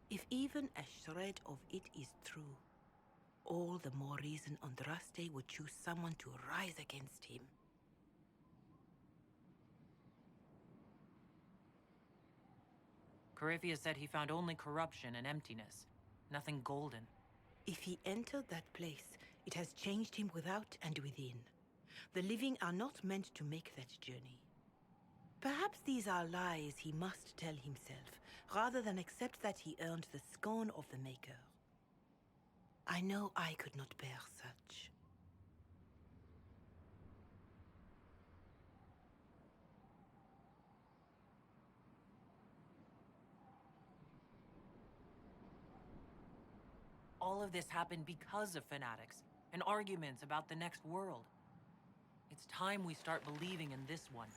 If even a shred of it is true, all the more reason Andraste would choose someone to rise against him. Corypheus said he found only corruption and emptiness, nothing golden. If he entered that place, it has changed him without and within. The living are not meant to make that journey. Perhaps these are lies he must tell himself, rather than accept that he earned the scorn of the Maker. I know I could not bear such. All of this happened because of fanatics and arguments about the next world. It's time we start believing in this one.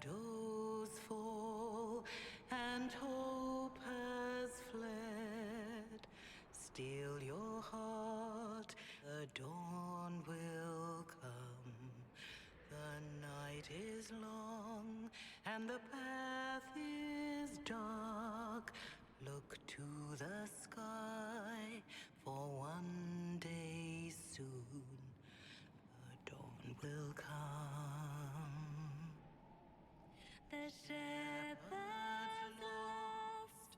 Shadows fall and hope has fled. Still your heart, the dawn will come. The night is long and the path is dark. Look to the sky, for one day soon the dawn will come. The shepherd's lost,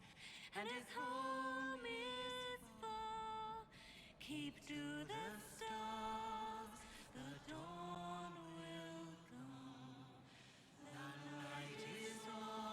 and his home is far. Keep to the stars, the dawn will come. The night is long.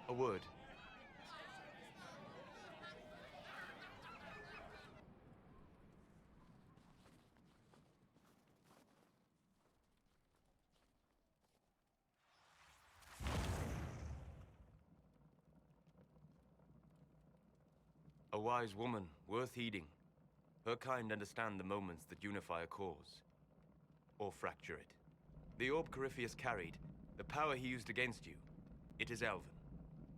A word. A wise woman, worth heeding. Her kind understand the moments that unify a cause. Or fracture it. The orb Corypheus carried, the power he used against you, it is Elven.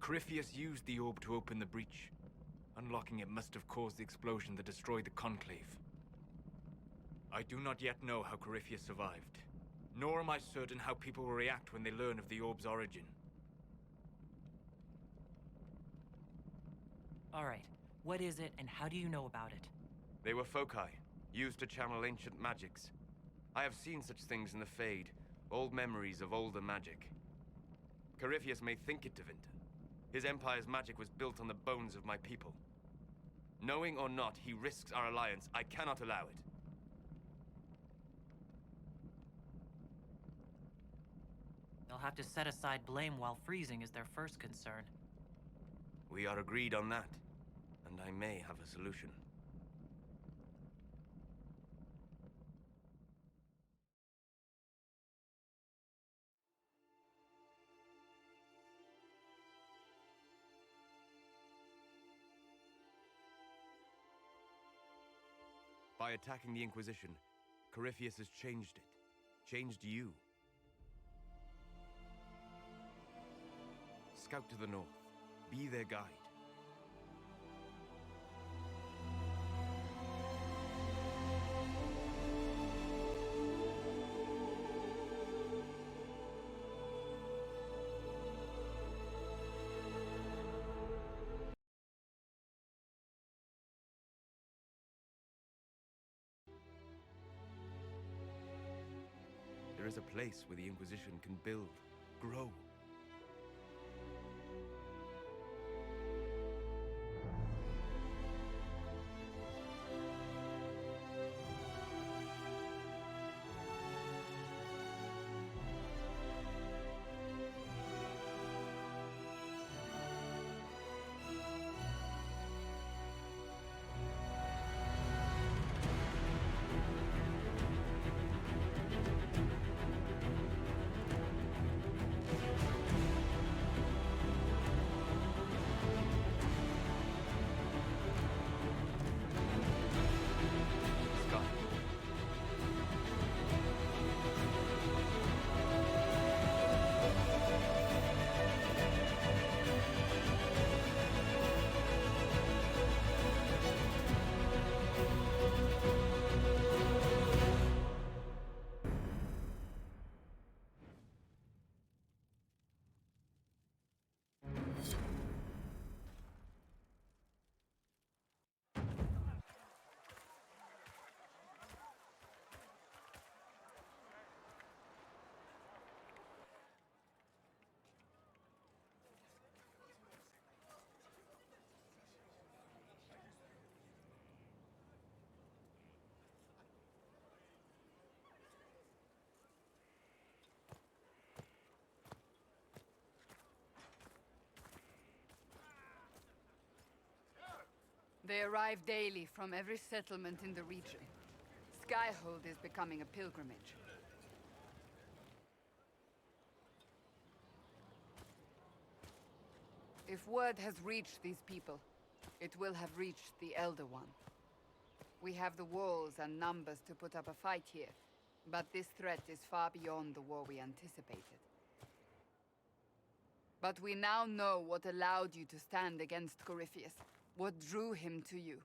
Corypheus used the orb to open the breach. Unlocking it must have caused the explosion that destroyed the Conclave. I do not yet know how Corypheus survived, nor am I certain how people will react when they learn of the orb's origin. All right. What is it, and how do you know about it? They were foci, used to channel ancient magics. I have seen such things in the Fade, old memories of older magic. Corypheus may think it Tevinter. His empire's magic was built on the bones of my people. Knowing or not, he risks our alliance. I cannot allow it. They'll have to set aside blame while freezing is their first concern. We are agreed on that, and I may have a solution. By attacking the Inquisition, Corypheus has changed it. Changed you. Scout to the north. Be their guide. There is a place where the Inquisition can build, grow. They arrive daily from every settlement in the region. Skyhold is becoming a pilgrimage. If word has reached these people, it will have reached the Elder One. We have the walls and numbers to put up a fight here, but this threat is far beyond the war we anticipated. But we now know what allowed you to stand against Corypheus, what drew him to you.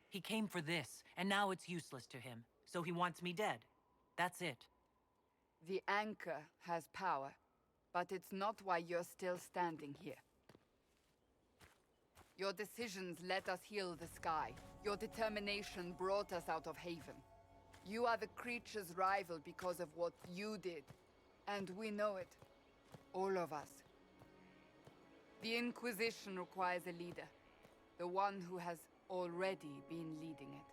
He came for this, and now it's useless to him, so he wants me dead. That's it. The Anchor has power, but it's not why you're still standing here. Your decisions let us heal the sky. Your determination brought us out of Haven. You are the creature's rival because of what you did, and we know it. All of us. The Inquisition requires a leader, the one who has already been leading it.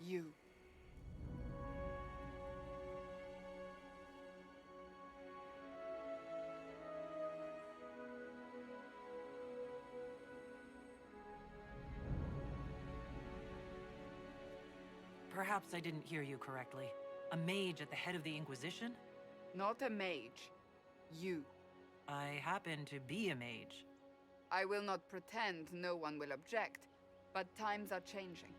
You. Perhaps I didn't hear you correctly. A mage at the head of the Inquisition? Not a mage. You. I happen to be a mage. I will not pretend no one will object, but times are changing.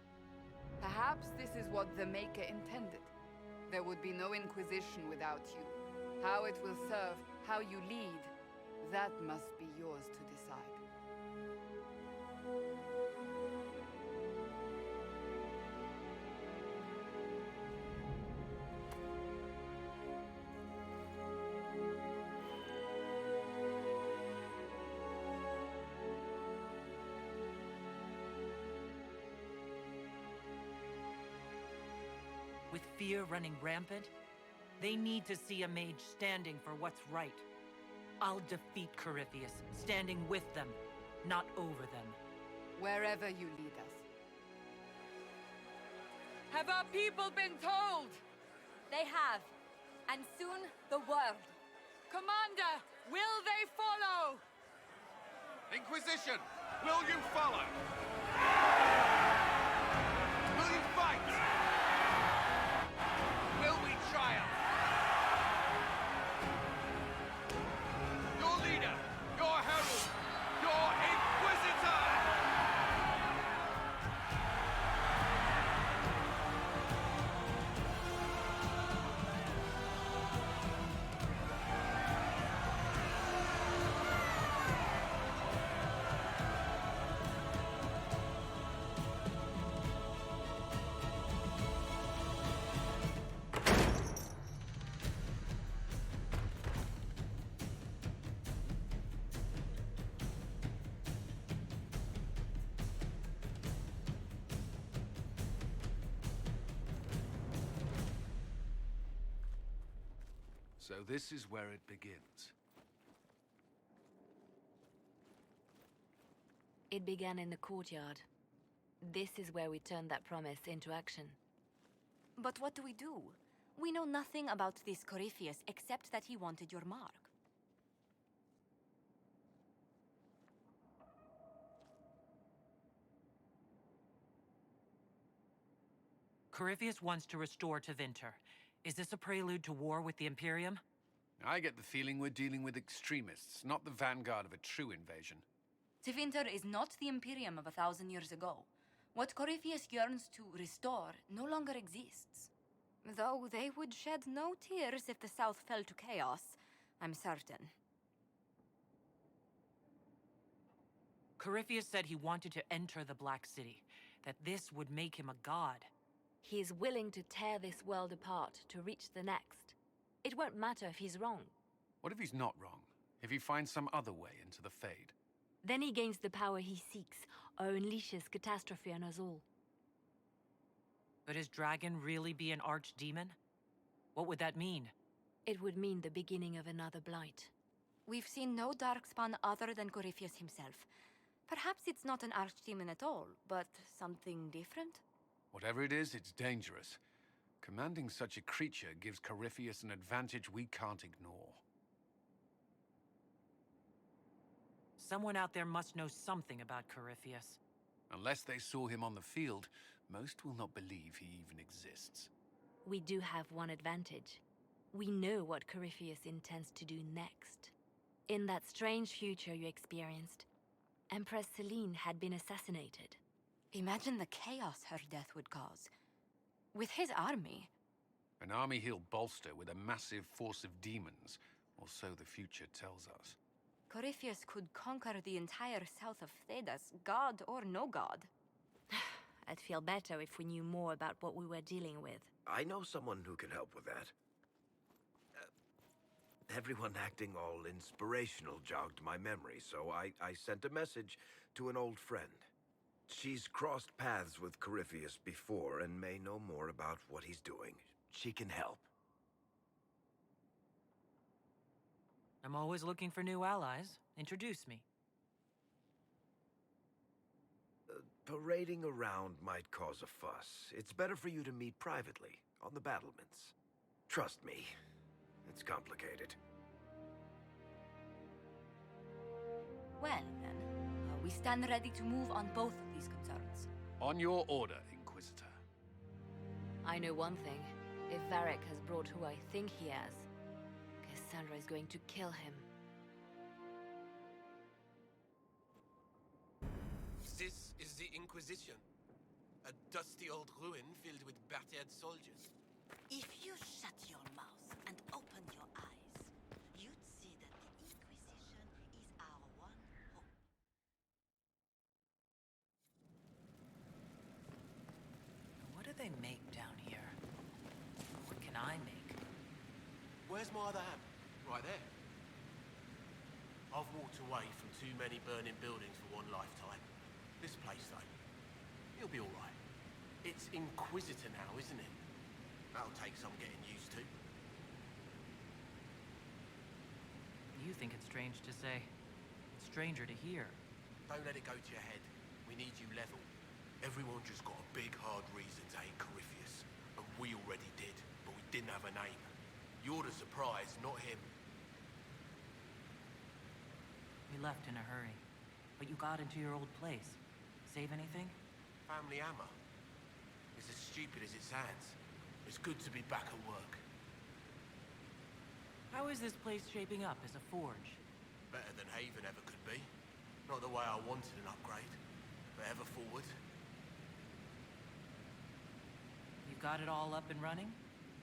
Perhaps this is what the Maker intended. There would be no Inquisition without you. How it will serve, how you lead, that must be yours to decide. With fear running rampant, they need to see a mage standing for what's right. I'll defeat Corypheus, standing with them, not over them. Wherever you lead us. Have our people been told? They have. And soon, the world. Commander, will they follow? Inquisition, will you follow? Will you fight? Will we triumph? Your leader, your herald, your Inquisitor! So this is where it begins. It began in the courtyard. This is where we turned that promise into action. But what do? We know nothing about this Corypheus except that he wanted your mark. Corypheus wants to restore Tevinter. Is this a prelude to war with the Imperium? I get the feeling we're dealing with extremists, not the vanguard of a true invasion. Tevinter is not the Imperium of 1,000 years ago. What Corypheus yearns to restore no longer exists. Though they would shed no tears if the South fell to chaos, I'm certain. Corypheus said he wanted to enter the Black City, that this would make him a god. He is willing to tear this world apart to reach the next. It won't matter if he's wrong. What if he's not wrong? If he finds some other way into the Fade? Then he gains the power he seeks, or unleashes catastrophe on us all. Could his dragon really be an archdemon? What would that mean? It would mean the beginning of another Blight. We've seen no Darkspawn other than Corypheus himself. Perhaps it's not an archdemon at all, but something different? Whatever it is, it's dangerous. Commanding such a creature gives Corypheus an advantage we can't ignore. Someone out there must know something about Corypheus. Unless they saw him on the field, most will not believe he even exists. We do have one advantage. We know what Corypheus intends to do next. In that strange future you experienced, Empress Celine had been assassinated. Imagine the chaos her death would cause. With his army. An army he'll bolster with a massive force of demons, or so the future tells us. Corypheus could conquer the entire south of Thedas, god or no god. I'd feel better if we knew more about what we were dealing with. I know someone who can help with that. Everyone acting all inspirational jogged my memory, so I sent a message to an old friend. She's crossed paths with Corypheus before and may know more about what he's doing. She can help. I'm always looking for new allies. Introduce me. Parading around might cause a fuss. It's better for you to meet privately, on the battlements. Trust me, it's complicated. Well, then, we stand ready to move on both of these concerns. On your order, Inquisitor. I know one thing. If Varric has brought who I think he has, Cassandra is going to kill him. This is the Inquisition. A dusty old ruin filled with battered soldiers. If you shut your mouth and open your eyes, you'd see that the Inquisition is our one hope. What do they make down here? What can I make? Where's my other hand? Right there. I've walked away from too many burning buildings for one lifetime. This place, though, it'll be all right. It's Inquisitor now, isn't it? That'll take some getting used to. You think it's strange to say. It's stranger to hear. Don't let it go to your head. We need you level. Everyone just got a big, hard reason to hate Corypheus. And we already did, but we didn't have a name. You're the surprise, not him. We left in a hurry, but you got into your old place. Save anything? Family Hammer. It's as stupid as it sounds. It's good to be back at work. How is this place shaping up as a forge? Better than Haven ever could be. Not the way I wanted an upgrade, but ever forward. You got it all up and running?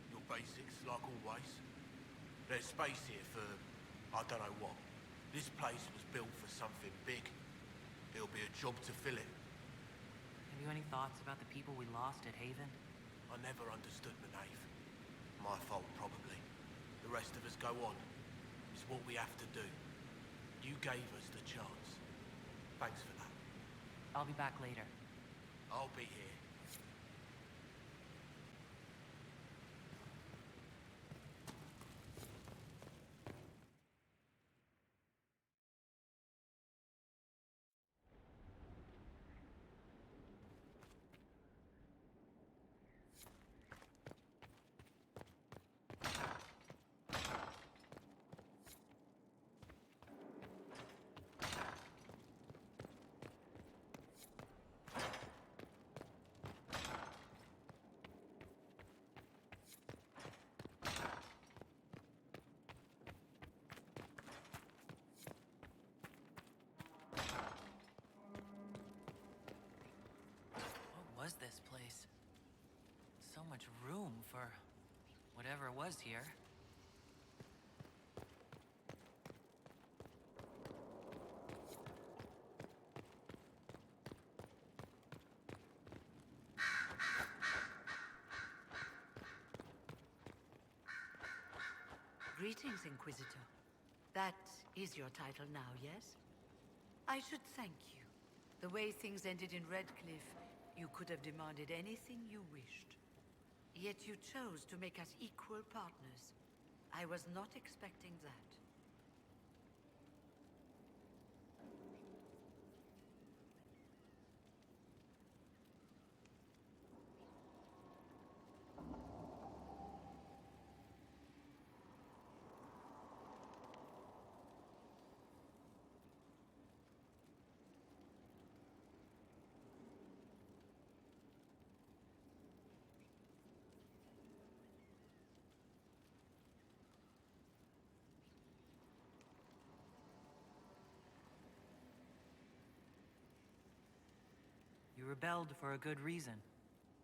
Your basics, like always. There's space here for, I don't know what. This place was built for something big. It'll be a job to fill it. Have you any thoughts about the people we lost at Haven? I never understood Manave. My fault, probably. The rest of us go on. It's what we have to do. You gave us the chance. Thanks for that. I'll be back later. I'll be here. What was this place? So much room for whatever was here. Greetings, Inquisitor. That is your title now, yes? I should thank you. The way things ended in Redcliffe, you could have demanded anything you wished. Yet you chose to make us equal partners. I was not expecting that. You rebelled for a good reason.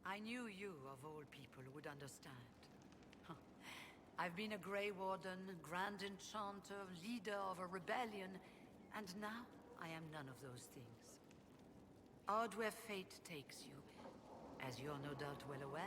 I knew you, of all people, would understand. Huh. I've been a Grey Warden, Grand Enchanter, leader of a rebellion, and now I am none of those things. Odd where fate takes you, as you're no doubt well aware.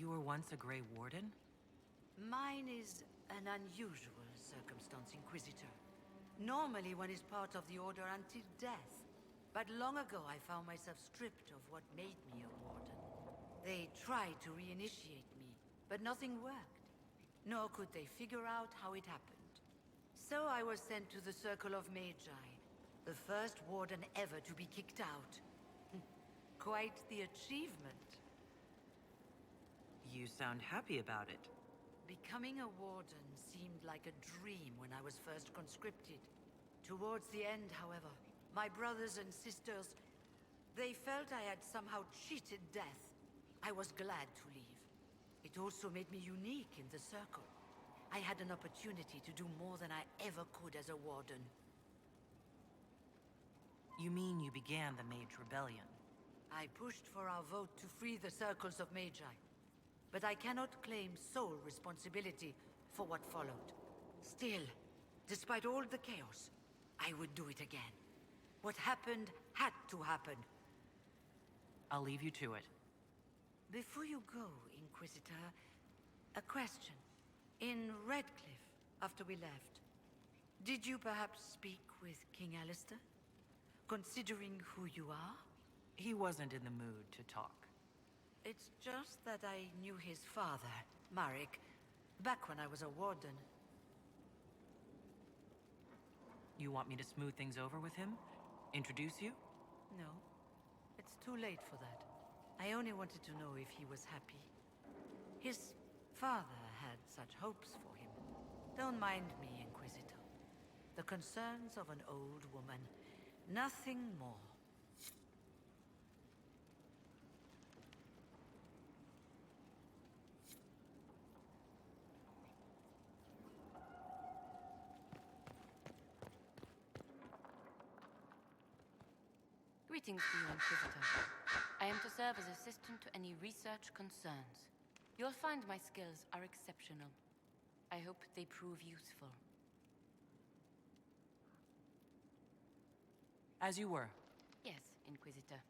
You were once a Grey Warden? Mine is an unusual circumstance, Inquisitor. Normally one is part of the Order until death. But long ago I found myself stripped of what made me a Warden. They tried to reinitiate me, but nothing worked. Nor could they figure out how it happened. So I was sent to the Circle of Magi, the first Warden ever to be kicked out. Quite the achievement. You sound happy about it. Becoming a Warden seemed like a dream when I was first conscripted. Towards the end, however, my brothers and sisters, they felt I had somehow cheated death. I was glad to leave. It also made me unique in the Circle. I had an opportunity to do more than I ever could as a Warden. You mean you began the Mage Rebellion? I pushed for our vote to free the Circles of Magi. But I cannot claim sole responsibility for what followed. Still, despite all the chaos, I would do it again. What happened had to happen. I'll leave you to it. Before you go, Inquisitor, a question. In Redcliffe, after we left, did you perhaps speak with King Alistair? Considering who you are? He wasn't in the mood to talk. It's just that I knew his father, Marek, back when I was a Warden. You want me to smooth things over with him? Introduce you? No. It's too late for that. I only wanted to know if he was happy. His father had such hopes for him. Don't mind me, Inquisitor. The concerns of an old woman. Nothing more. Greetings to you, Inquisitor. I am to serve as assistant to any research concerns. You'll find my skills are exceptional. I hope they prove useful. As you were. Yes, Inquisitor.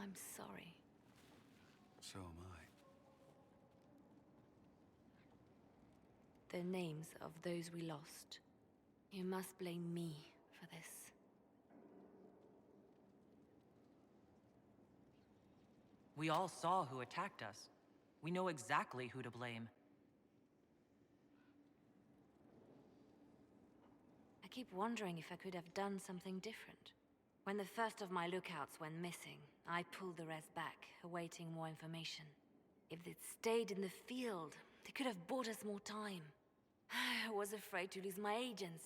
I'm sorry. So am I. The names of those we lost. You must blame me for this. We all saw who attacked us. We know exactly who to blame. I keep wondering if I could have done something different. When the first of my lookouts went missing, I pulled the rest back, awaiting more information. If they'd stayed in the field, they could have bought us more time. I was afraid to lose my agents.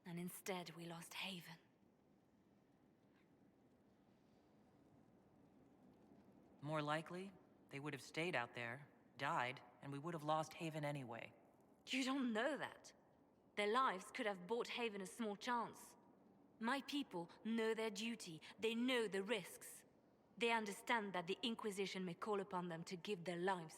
And instead, we lost Haven. More likely, they would have stayed out there, died, and we would have lost Haven anyway. You don't know that. Their lives could have bought Haven a small chance. My people know their duty. They know the risks. They understand that the Inquisition may call upon them to give their lives.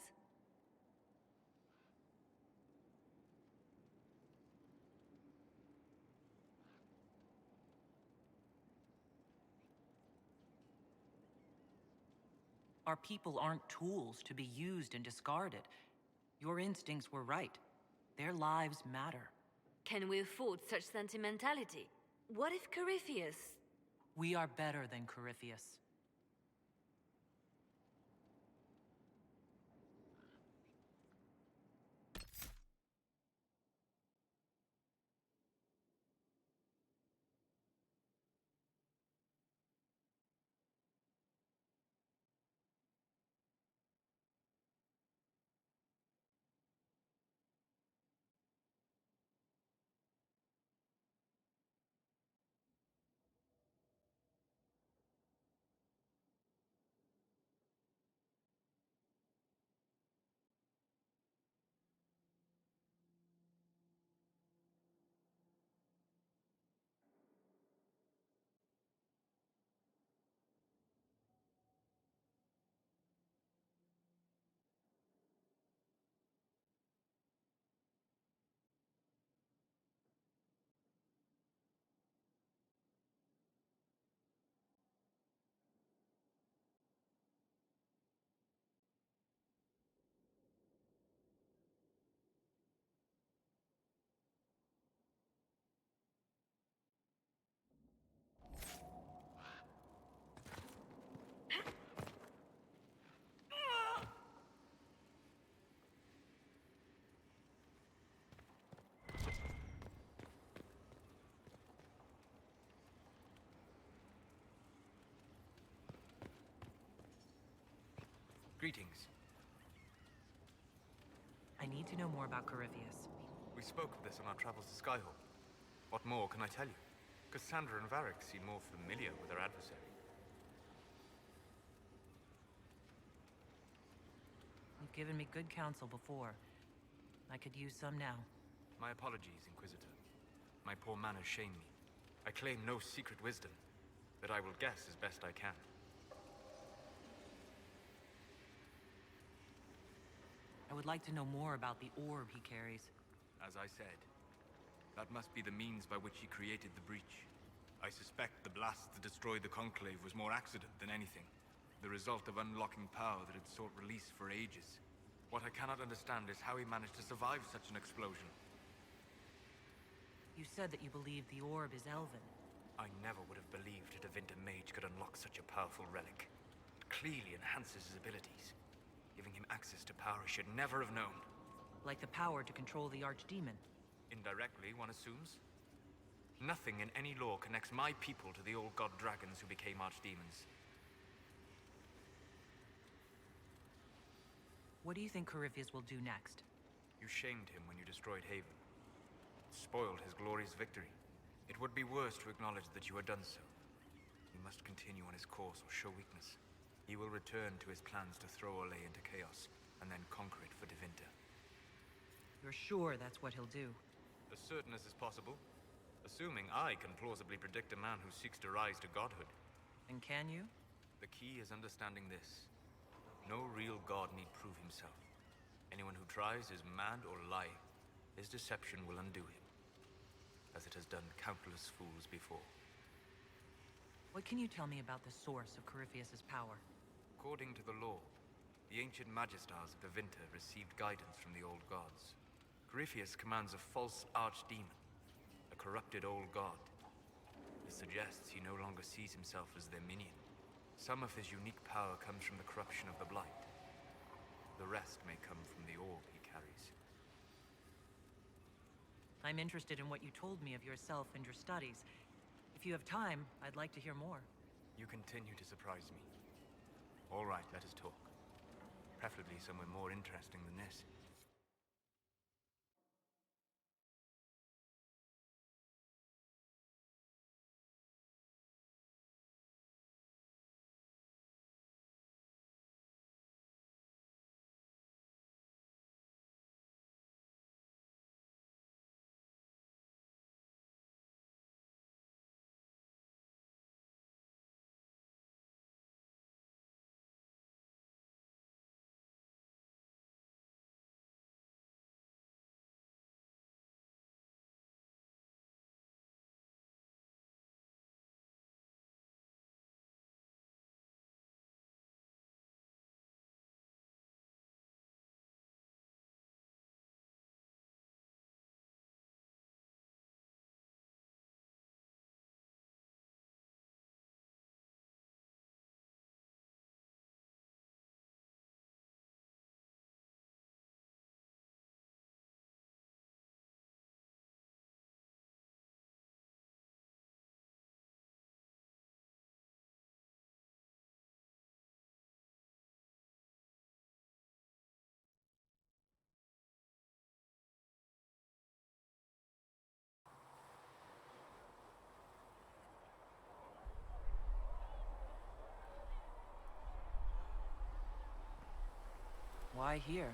Our people aren't tools to be used and discarded. Your instincts were right. Their lives matter. Can we afford such sentimentality? What if Corypheus... We are better than Corypheus. Greetings. I need to know more about Corypheus. We spoke of this on our travels to Skyhawk. What more can I tell you? Cassandra and Varric seem more familiar with their adversary. You've given me good counsel before. I could use some now. My apologies, Inquisitor. My poor manners shame me. I claim no secret wisdom, but I will guess as best I can. I would like to know more about the orb he carries. As I said, that must be the means by which he created the breach. I suspect the blast that destroyed the Conclave was more accident than anything. The result of unlocking power that had sought release for ages. What I cannot understand is how he managed to survive such an explosion. You said that you believe the orb is Elven. I never would have believed a Tevinter mage could unlock such a powerful relic. It clearly enhances his abilities, giving him access to power he should never have known. Like the power to control the Archdemon. Indirectly, one assumes. Nothing in any law connects my people to the old god dragons who became archdemons. What do you think Corypheus will do next? You shamed him when you destroyed Haven. Spoiled his glorious victory. It would be worse to acknowledge that you had done so. He must continue on his course or show weakness. He will return to his plans to throw Olay into chaos, and then conquer it for Tevinter. You're sure that's what he'll do? As certain as is possible. Assuming I can plausibly predict a man who seeks to rise to godhood. And can you? The key is understanding this. No real god need prove himself. Anyone who tries is mad or lying. His deception will undo him, as it has done countless fools before. What can you tell me about the source of Corypheus's power? According to the law, the ancient Magistars of Tevinter received guidance from the old gods. Corypheus commands a false archdemon, a corrupted old god. This suggests he no longer sees himself as their minion. Some of his unique power comes from the corruption of the Blight. The rest may come from the orb he carries. I'm interested in what you told me of yourself and your studies. If you have time, I'd like to hear more. You continue to surprise me. All right, let us talk. Preferably somewhere more interesting than this. Why here?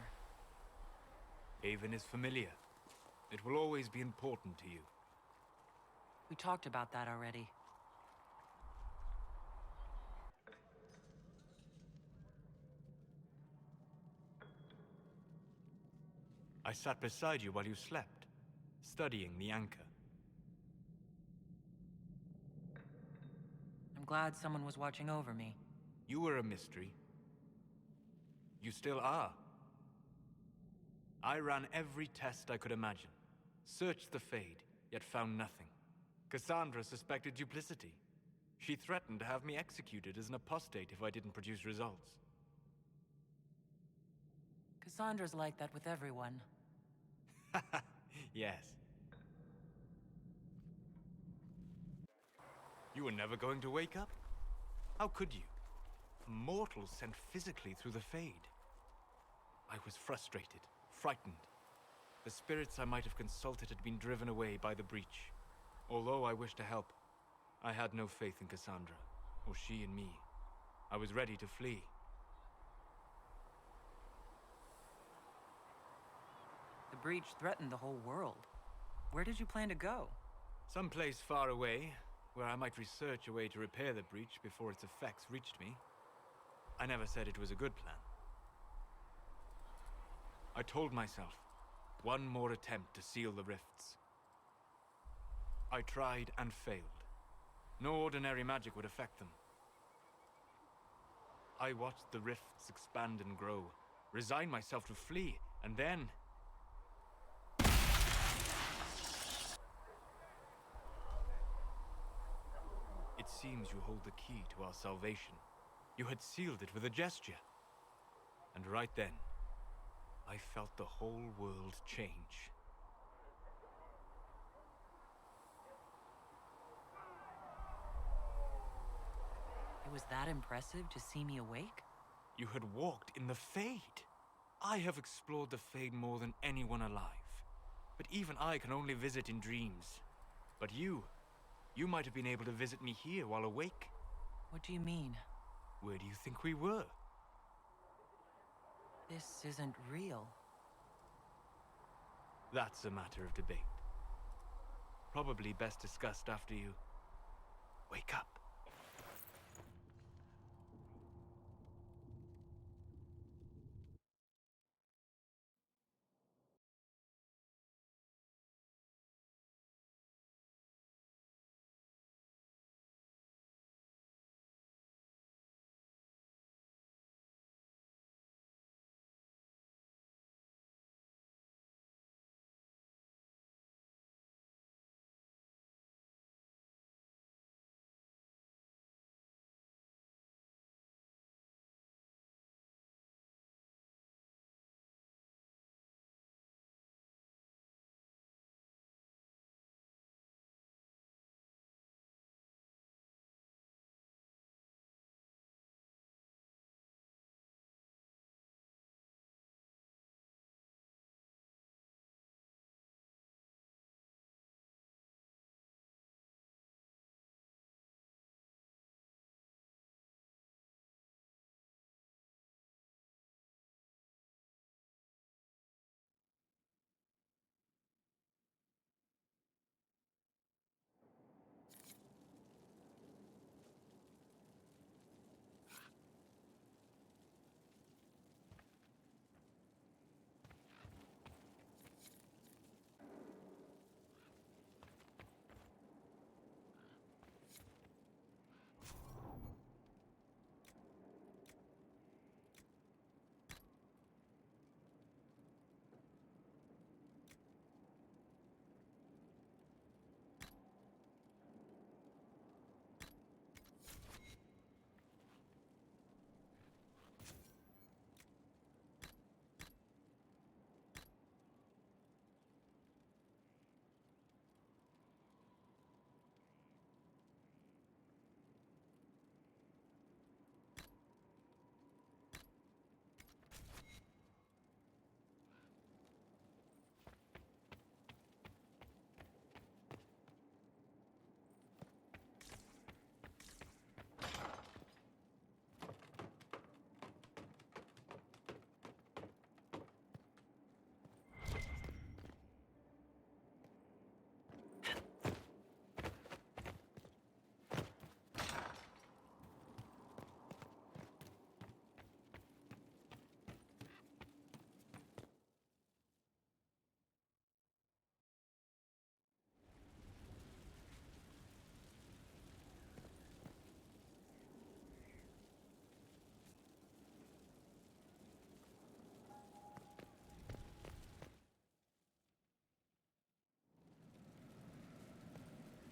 Haven is familiar. It will always be important to you. We talked about that already. I sat beside you while you slept, studying the anchor. I'm glad someone was watching over me. You were a mystery. You still are. I ran every test I could imagine. Searched the Fade, yet found nothing. Cassandra suspected duplicity. She threatened to have me executed as an apostate if I didn't produce results. Cassandra's like that with everyone. Yes. You were never going to wake up? How could you? mortals sent physically through the Fade. I was frustrated, frightened. The spirits I might have consulted had been driven away by the breach. Although I wished to help, I had no faith in Cassandra, or she in me. I was ready to flee. The breach threatened the whole world. Where did you plan to go? Someplace far away, where I might research a way to repair the breach before its effects reached me. I never said it was a good plan. I told myself, one more attempt to seal the rifts. I tried and failed. No ordinary magic would affect them. I watched the rifts expand and grow, resigned myself to flee, and then... It seems you hold the key to our salvation. You had sealed it with a gesture. And right then, I felt the whole world change. It was that impressive to see me awake? You had walked in the Fade. I have explored the Fade more than anyone alive. But even I can only visit in dreams. But you might have been able to visit me here while awake. What do you mean? Where do you think we were? This isn't real. That's a matter of debate. Probably best discussed after you wake up.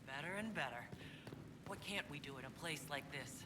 Better and better. What can't we do in a place like this?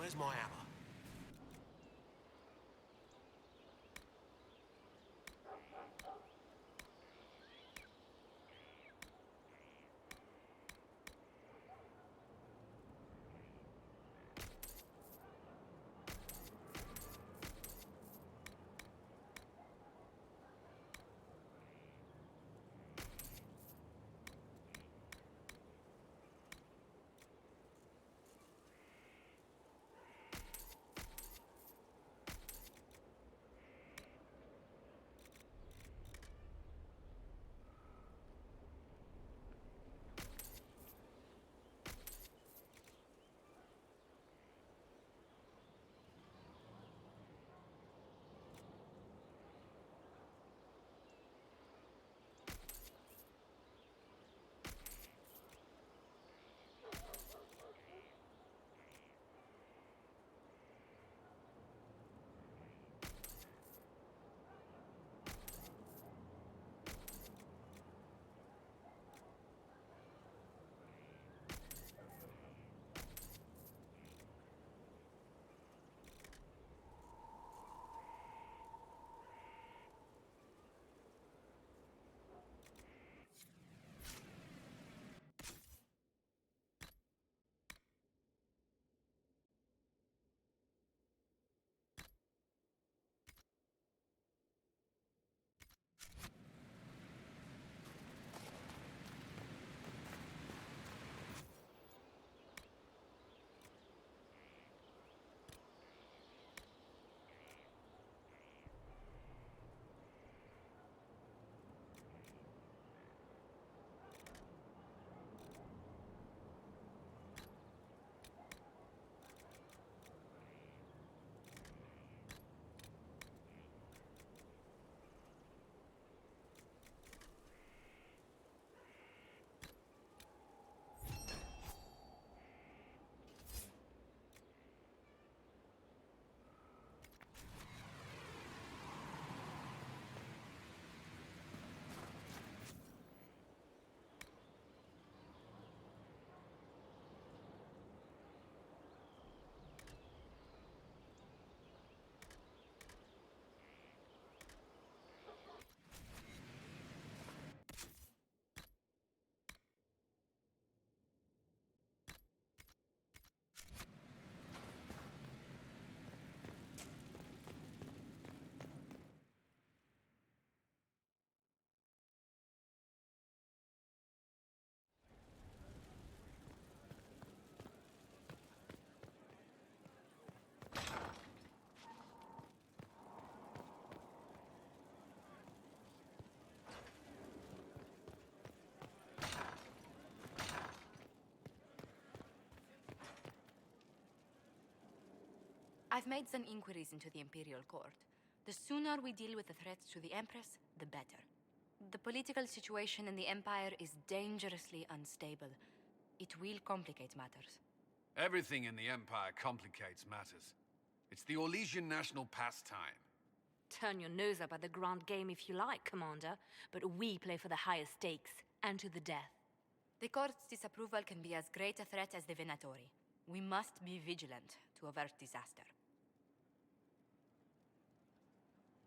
Where's my hammer? I've made some inquiries into the Imperial Court. The sooner we deal with the threats to the Empress, the better. The political situation in the Empire is dangerously unstable. It will complicate matters. Everything in the Empire complicates matters. It's the Orlesian national pastime. Turn your nose up at the grand game if you like, Commander, but we play for the highest stakes, and to the death. The Court's disapproval can be as great a threat as the Venatori. We must be vigilant to avert disaster.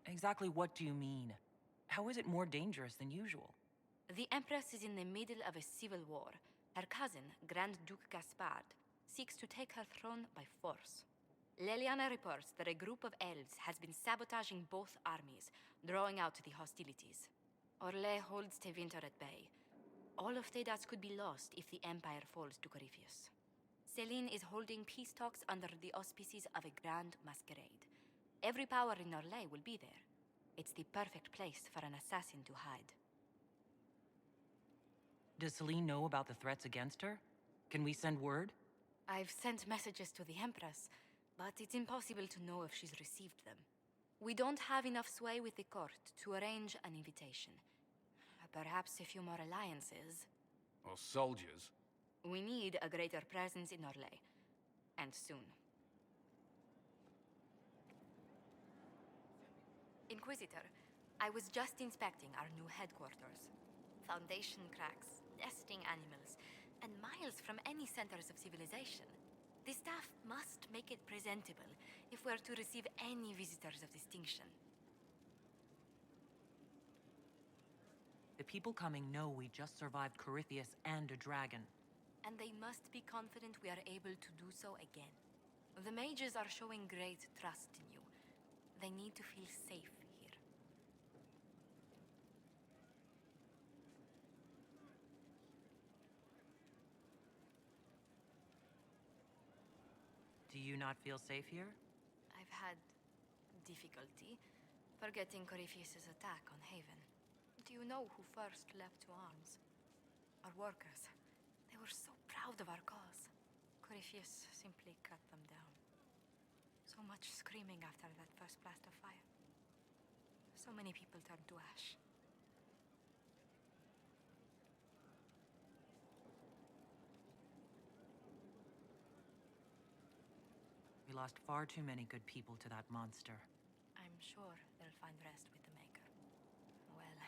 Exactly what do you mean? How is it more dangerous than usual? The Empress is in the middle of a civil war. Her cousin, Grand Duke Gaspard, seeks to take her throne by force. Leliana reports that a group of elves has been sabotaging both armies, drawing out the hostilities. Orlais holds Tevinter at bay. All of Thedas could be lost if the Empire falls to Corypheus. Celine is holding peace talks under the auspices of a grand masquerade. Every power in Orlais will be there. It's the perfect place for an assassin to hide. Does Celine know about the threats against her? Can we send word? I've sent messages to the Empress, but it's impossible to know if she's received them. We don't have enough sway with the court to arrange an invitation. Perhaps a few more alliances. Or soldiers. We need a greater presence in Orlais. And soon. Inquisitor, I was just inspecting our new headquarters. Foundation cracks, nesting animals, and miles from any centers of civilization. The staff must make it presentable if we're to receive any visitors of distinction. The people coming know we just survived Corypheus and a dragon. And they must be confident we are able to do so again. The mages are showing great trust in you. They need to feel safe here. Do you not feel safe here? I've had difficulty forgetting Corypheus' attack on Haven. Do you know who first leapt to arms? Our workers. They were so proud of our cause. Corypheus simply cut them down. So much screaming after that first blast of fire. So many people turned to ash. We lost far too many good people to that monster. I'm sure they'll find rest with the Maker. Well,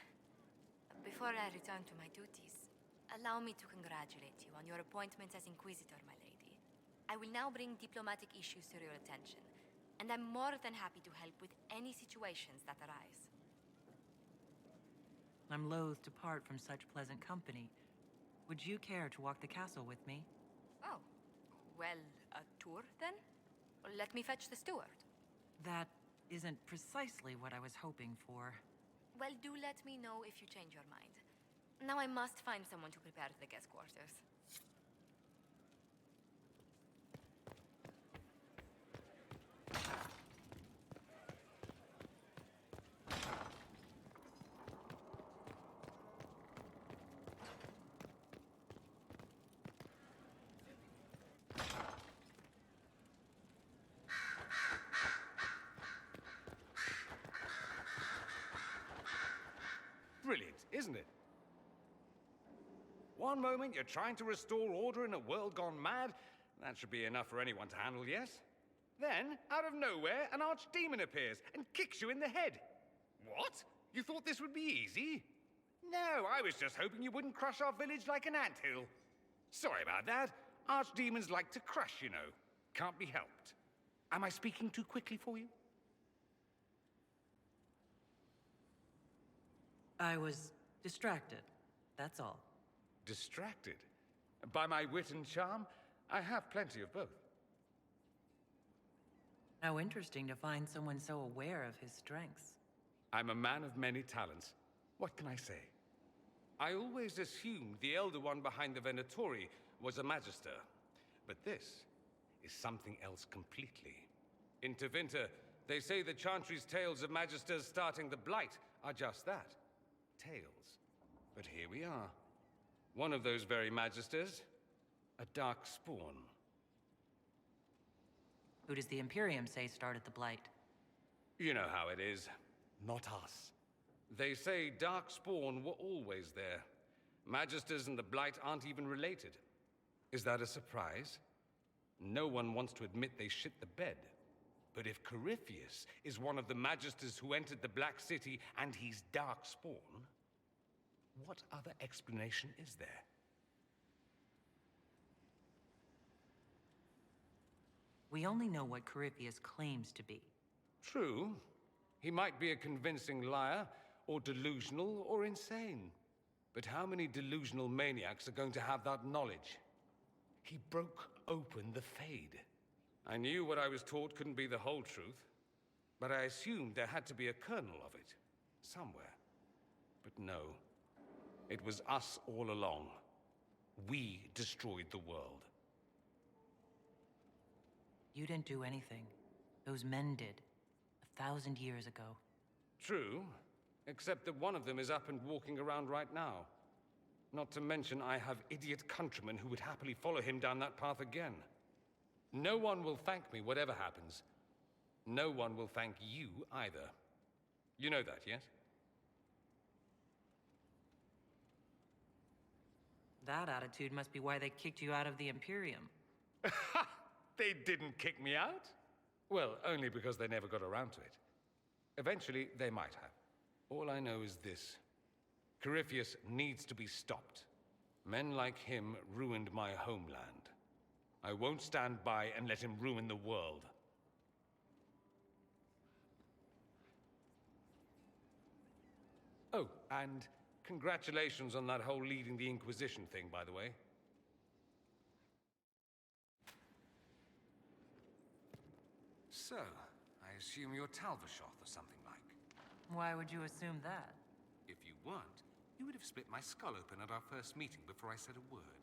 before I return to my duties, allow me to congratulate you on your appointment as Inquisitor, my lady. I will now bring diplomatic issues to your attention, and I'm more than happy to help with any situations that arise. I'm loath to part from such pleasant company. Would you care to walk the castle with me? Oh, well, a tour then? Let me fetch the steward. That isn't precisely what I was hoping for. Well, do let me know if you change your mind. Now I must find someone to prepare the guest quarters. Brilliant, isn't it? One moment you're trying to restore order in a world gone mad. That should be enough for anyone to handle, yes? Then, out of nowhere, an archdemon appears and kicks you in the head. What? You thought this would be easy? No, I was just hoping you wouldn't crush our village like an anthill. Sorry about that. Archdemons like to crush, you know. Can't be helped. Am I speaking too quickly for you? I was distracted, that's all. Distracted? By my wit and charm? I have plenty of both. How interesting to find someone so aware of his strengths. I'm a man of many talents. What can I say? I always assumed the Elder One behind the Venatori was a Magister. But this is something else completely. In Tevinter, they say the Chantry's tales of Magisters starting the Blight are just that. Tales. But here we are. One of those very Magisters, a dark spawn. Who does the Imperium say started the Blight? You know how it is. Not us. They say Darkspawn were always there. Magisters and the Blight aren't even related. Is that a surprise? No one wants to admit they shit the bed. But if Corypheus is one of the Magisters who entered the Black City and he's Darkspawn, what other explanation is there? We only know what Corypheus claims to be. True. He might be a convincing liar, or delusional, or insane. But how many delusional maniacs are going to have that knowledge? He broke open the Fade. I knew what I was taught couldn't be the whole truth, but I assumed there had to be a kernel of it, somewhere. But no, it was us all along. We destroyed the world. You didn't do anything. Those men did. 1,000 years ago. True, except that one of them is up and walking around right now. Not to mention I have idiot countrymen who would happily follow him down that path again. No one will thank me, whatever happens. No one will thank you either. You know that, yes? That attitude must be why they kicked you out of the Imperium. They didn't kick me out? Well, only because they never got around to it. Eventually, they might have. All I know is this. Corypheus needs to be stopped. Men like him ruined my homeland. I won't stand by and let him ruin the world. Oh, and congratulations on that whole leading the Inquisition thing, by the way. So, I assume you're Talvashoth or something like. Why would you assume that? If you weren't, you would have split my skull open at our first meeting before I said a word.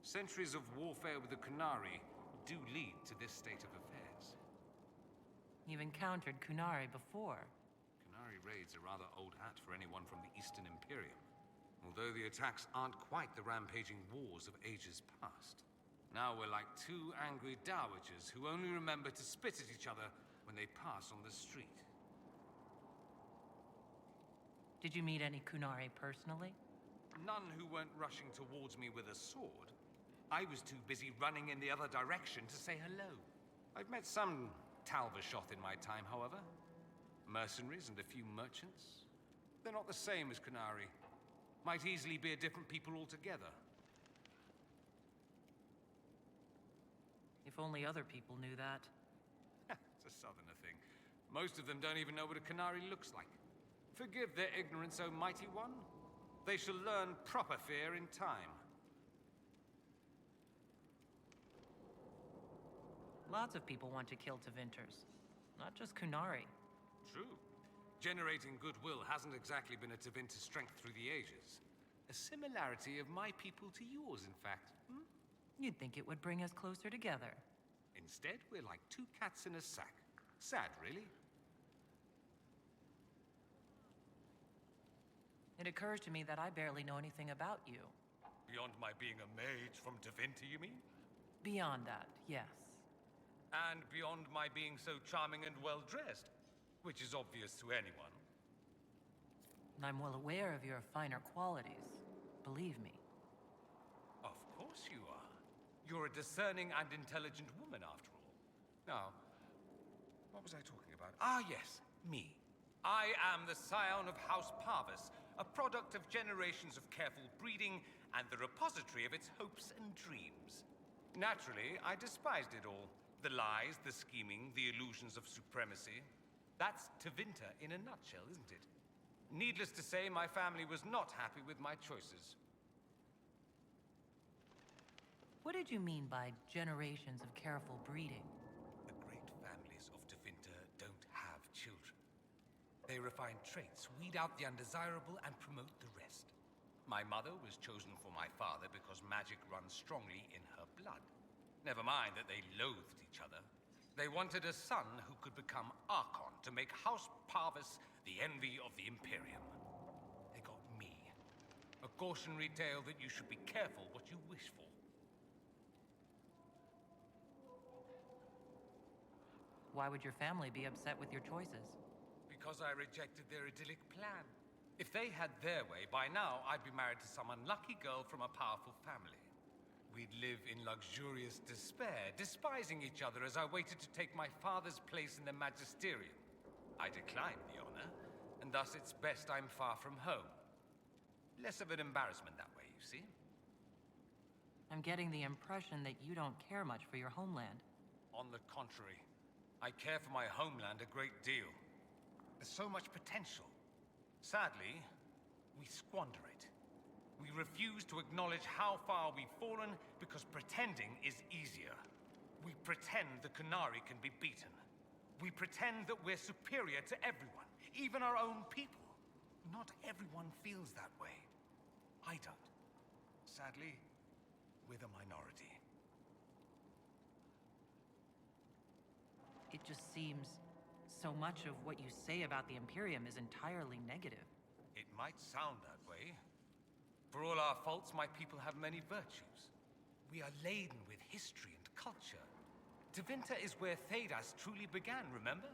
Centuries of warfare with the Qunari do lead to this state of affairs. You've encountered Qunari before. Qunari raids are rather old hat for anyone from the Eastern Imperium, although the attacks aren't quite the rampaging wars of ages past. Now we're like two angry dowagers who only remember to spit at each other when they pass on the street. Did you meet any Qunari personally? None who weren't rushing towards me with a sword. I was too busy running in the other direction to say hello. I've met some Talvashoth in my time, however. Mercenaries and a few merchants. They're not the same as Qunari. Might easily be a different people altogether. If only other people knew that. It's a southerner thing. Most of them don't even know what a Qunari looks like. Forgive their ignorance, O mighty one. They shall learn proper fear in time. Lots of people want to kill Tevinters. Not just Qunari. True. Generating goodwill hasn't exactly been a Tevinter strength through the ages. A similarity of my people to yours, in fact. You'd think it would bring us closer together. Instead, we're like two cats in a sack. Sad, really. It occurs to me that I barely know anything about you. Beyond my being a mage from Tevinter, you mean? Beyond that, yes. And beyond my being so charming and well-dressed, which is obvious to anyone. I'm well aware of your finer qualities. Believe me. Of course you are. You're a discerning and intelligent woman, after all. Now, what was I talking about? Ah, yes, me. I am the scion of House Parvis, a product of generations of careful breeding and the repository of its hopes and dreams. Naturally, I despised it all. The lies, the scheming, the illusions of supremacy. That's Tevinter in a nutshell, isn't it? Needless to say, my family was not happy with my choices. What did you mean by generations of careful breeding? The great families of Tevinter don't have children. They refine traits, weed out the undesirable, and promote the rest. My mother was chosen for my father because magic runs strongly in her blood. Never mind that they loathed each other. They wanted a son who could become Archon to make House Parvis the envy of the Imperium. They got me. A cautionary tale that you should be careful what you wish for. Why would your family be upset with your choices? Because I rejected their idyllic plan. If they had their way, by now I'd be married to some unlucky girl from a powerful family. We'd live in luxurious despair, despising each other as I waited to take my father's place in the Magisterium. I declined the honor, and thus it's best I'm far from home. Less of an embarrassment that way, you see? I'm getting the impression that you don't care much for your homeland. On the contrary, I care for my homeland a great deal. There's so much potential. Sadly, we squander it. We refuse to acknowledge how far we've fallen because pretending is easier. We pretend the Qunari can be beaten. We pretend that we're superior to everyone, even our own people. Not everyone feels that way. I don't. Sadly, we're the minority. It just seems so much of what you say about the Imperium is entirely negative. It might sound that way. For all our faults, my people have many virtues. We are laden with history and culture. Tevinter is where Thedas truly began, remember?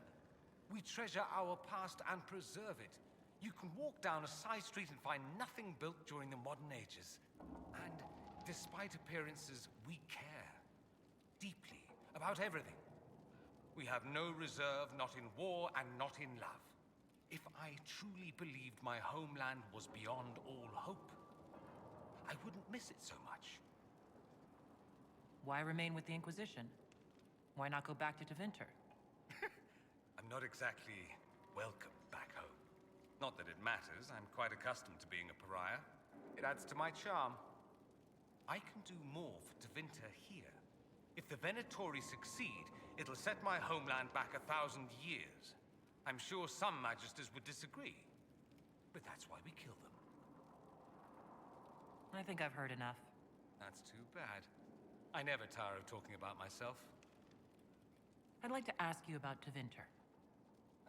We treasure our past and preserve it. You can walk down a side street and find nothing built during the modern ages. And despite appearances, we care. Deeply. About everything. We have no reserve, not in war and not in love. If I truly believed my homeland was beyond all hope, I wouldn't miss it so much. Why remain with the Inquisition? Why not go back to Tevinter? I'm not exactly welcome back home. Not that it matters, I'm quite accustomed to being a pariah. It adds to my charm. I can do more for Tevinter here. If the Venatori succeed, it'll set my homeland back 1,000 years. I'm sure some Magisters would disagree, but that's why we kill them. I think I've heard enough. That's too bad. I never tire of talking about myself. I'd like to ask you about Tevinter.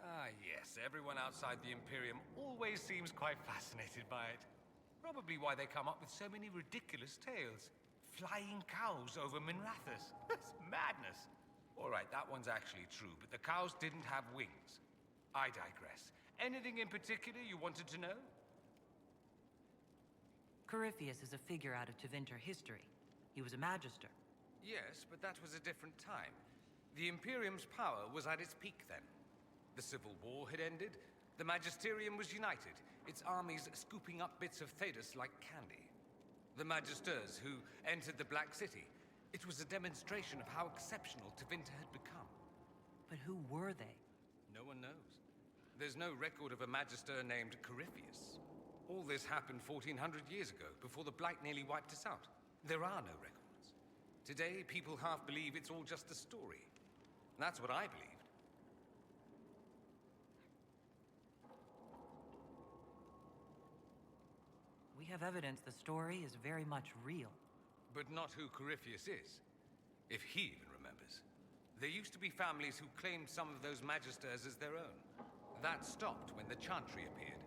Ah, yes. Everyone outside the Imperium always seems quite fascinated by it. Probably why they come up with so many ridiculous tales. Flying cows over Minrathous. It's madness. All right, that one's actually true, but the cows didn't have wings. I digress. Anything in particular you wanted to know? Corypheus is a figure out of Tevinter history. He was a Magister. Yes, but that was a different time. The Imperium's power was at its peak then. The Civil War had ended. The Magisterium was united, its armies scooping up bits of Thedas like candy. The Magisters who entered the Black City. It was a demonstration of how exceptional Tevinter had become. But who were they? No one knows. There's no record of a Magister named Corypheus. All this happened 1,400 years ago, before the Blight nearly wiped us out. There are no records. Today, people half believe it's all just a story. That's what I believed. We have evidence the story is very much real. But not who Corypheus is. If he even remembers. There used to be families who claimed some of those Magisters as their own. That stopped when the Chantry appeared.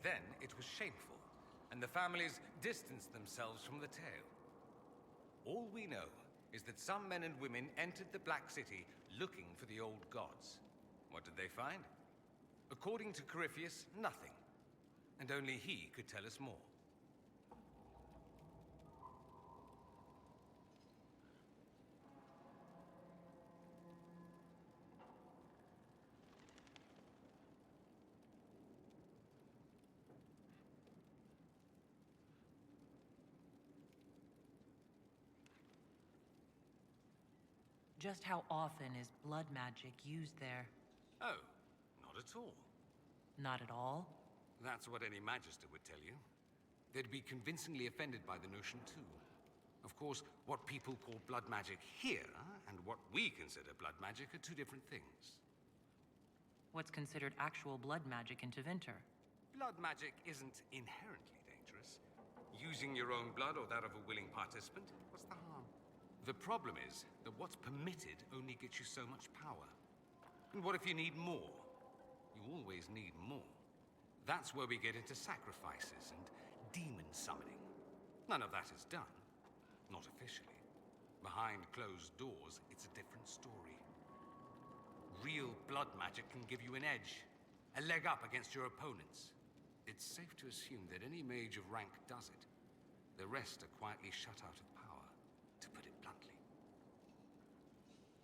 Then it was shameful, and the families distanced themselves from the tale. All we know is that some men and women entered the Black City looking for the old gods. What did they find? According to Corypheus, nothing. And only he could tell us more. Just how often is blood magic used there? Oh, not at all. Not at all? That's what any Magister would tell you. They'd be convincingly offended by the notion, too. Of course, what people call blood magic here, and what we consider blood magic, are two different things. What's considered actual blood magic in Tevinter? Blood magic isn't inherently dangerous. Using your own blood or that of a willing participant, what's the harm? The problem is that what's permitted only gets you so much power. And what if you need more? You always need more. That's where we get into sacrifices and demon summoning. None of that is done. Not officially. Behind closed doors, it's a different story. Real blood magic can give you an edge, a leg up against your opponents. It's safe to assume that any mage of rank does it. The rest are quietly shut out of power, to put it bluntly.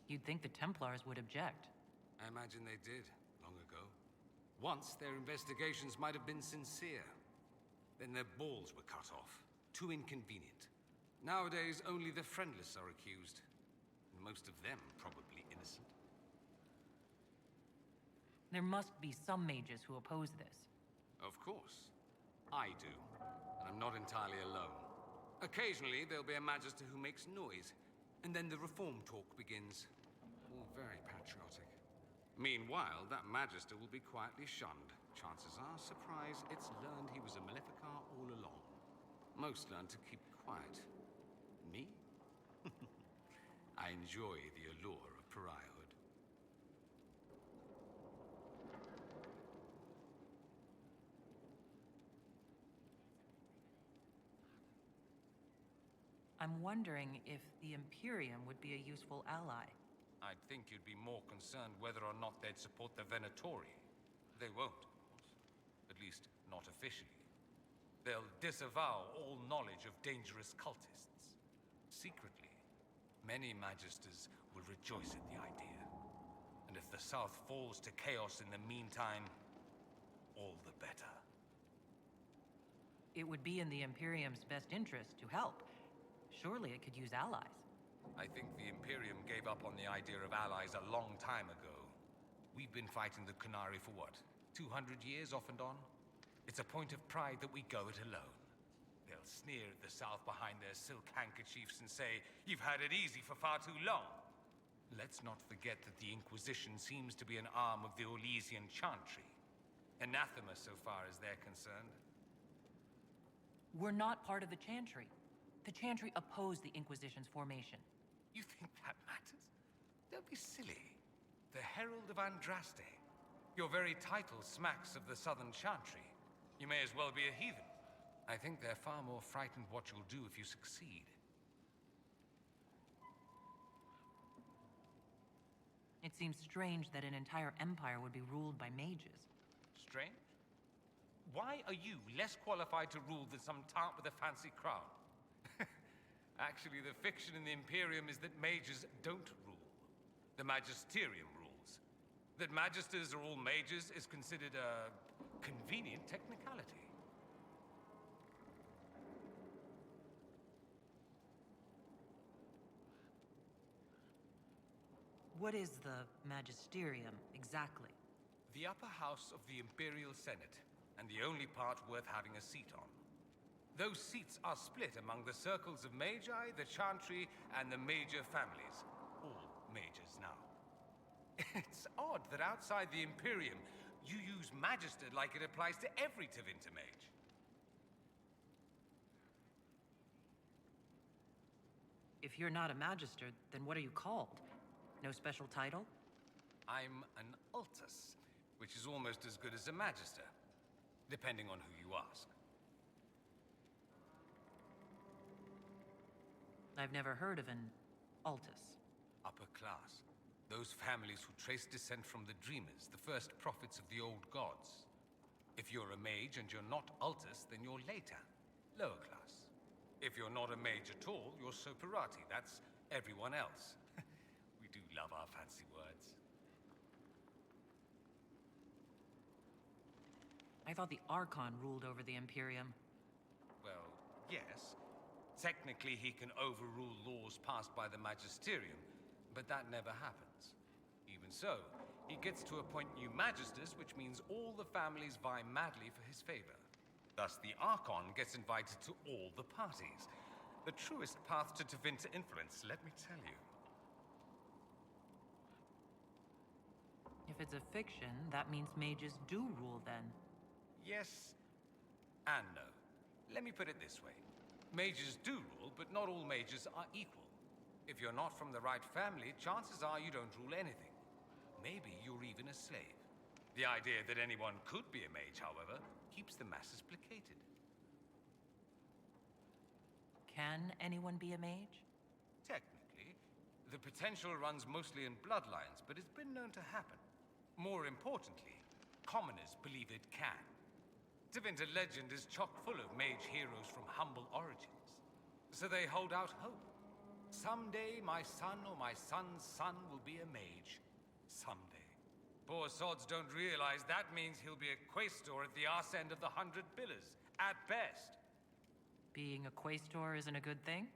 You'd think the Templars would object. I imagine they did, long ago. Once, their investigations might have been sincere. Then their balls were cut off. Too inconvenient. Nowadays, only the friendless are accused. And most of them probably innocent. There must be some mages who oppose this. Of course. I do. And I'm not entirely alone. Occasionally, there'll be a Magister who makes noise. And then the reform talk begins. All very patriotic. Meanwhile, that Magister will be quietly shunned. Chances are, surprise, it's learned he was a Maleficar all along. Most learn to keep quiet. Me? I enjoy the allure of pariahhood. I'm wondering if the Imperium would be a useful ally. I'd think you'd be more concerned whether or not they'd support the Venatori. They won't, of course. At least, not officially. They'll disavow all knowledge of dangerous cultists. Secretly, many Magisters will rejoice at the idea. And if the South falls to chaos in the meantime, all the better. It would be in the Imperium's best interest to help. Surely it could use allies. I think the Imperium gave up on the idea of allies a long time ago. We've been fighting the Qunari for what? 200 years off and on? It's a point of pride that we go it alone. They'll sneer at the South behind their silk handkerchiefs and say, "You've had it easy for far too long." Let's not forget that the Inquisition seems to be an arm of the Orlesian Chantry. Anathema so far as they're concerned. We're not part of the Chantry. The Chantry opposed the Inquisition's formation. You think that matters? Don't be silly. The Herald of Andraste. Your very title smacks of the Southern Chantry. You may as well be a heathen. I think they're far more frightened what you'll do if you succeed. It seems strange that an entire empire would be ruled by mages. Strange? Why are you less qualified to rule than some tart with a fancy crown? Actually, the fiction in the Imperium is that mages don't rule. The Magisterium rules. That magisters are all mages is considered a convenient technicality. What is the Magisterium, exactly? The upper house of the Imperial Senate, and the only part worth having a seat on. Those seats are split among the circles of Magi, the Chantry, and the major families. All mages now. It's odd that outside the Imperium, you use Magister like it applies to every Tevinter mage. If you're not a Magister, then what are you called? No special title? I'm an Altus, which is almost as good as a Magister, depending on who you ask. I've never heard of an Altus. Upper class. Those families who trace descent from the Dreamers, the first prophets of the old gods. If you're a mage and you're not Altus, then you're later. Lower class. If you're not a mage at all, you're Soperati. That's everyone else. We do love our fancy words. I thought the Archon ruled over the Imperium. Well, yes. Technically, he can overrule laws passed by the Magisterium, but that never happens. Even so, he gets to appoint new Magisters, which means all the families vie madly for his favor. Thus, the Archon gets invited to all the parties. The truest path to Tevinter influence, let me tell you. If it's a fiction, that means mages do rule then. Yes and no. Let me put it this way. Mages do rule, but not all mages are equal. If you're not from the right family, chances are you don't rule anything. Maybe you're even a slave. The idea that anyone could be a mage, however, keeps the masses placated. Can anyone be a mage? Technically. The potential runs mostly in bloodlines, but it's been known to happen. More importantly, commoners believe it can. Tevinter legend is chock full of mage heroes from humble origins. So they hold out hope. Someday my son or my son's son will be a mage. Someday. Poor sods don't realize that means he'll be a quaestor at the arse end of the 100 Pillars, at best. Being a quaestor isn't a good thing?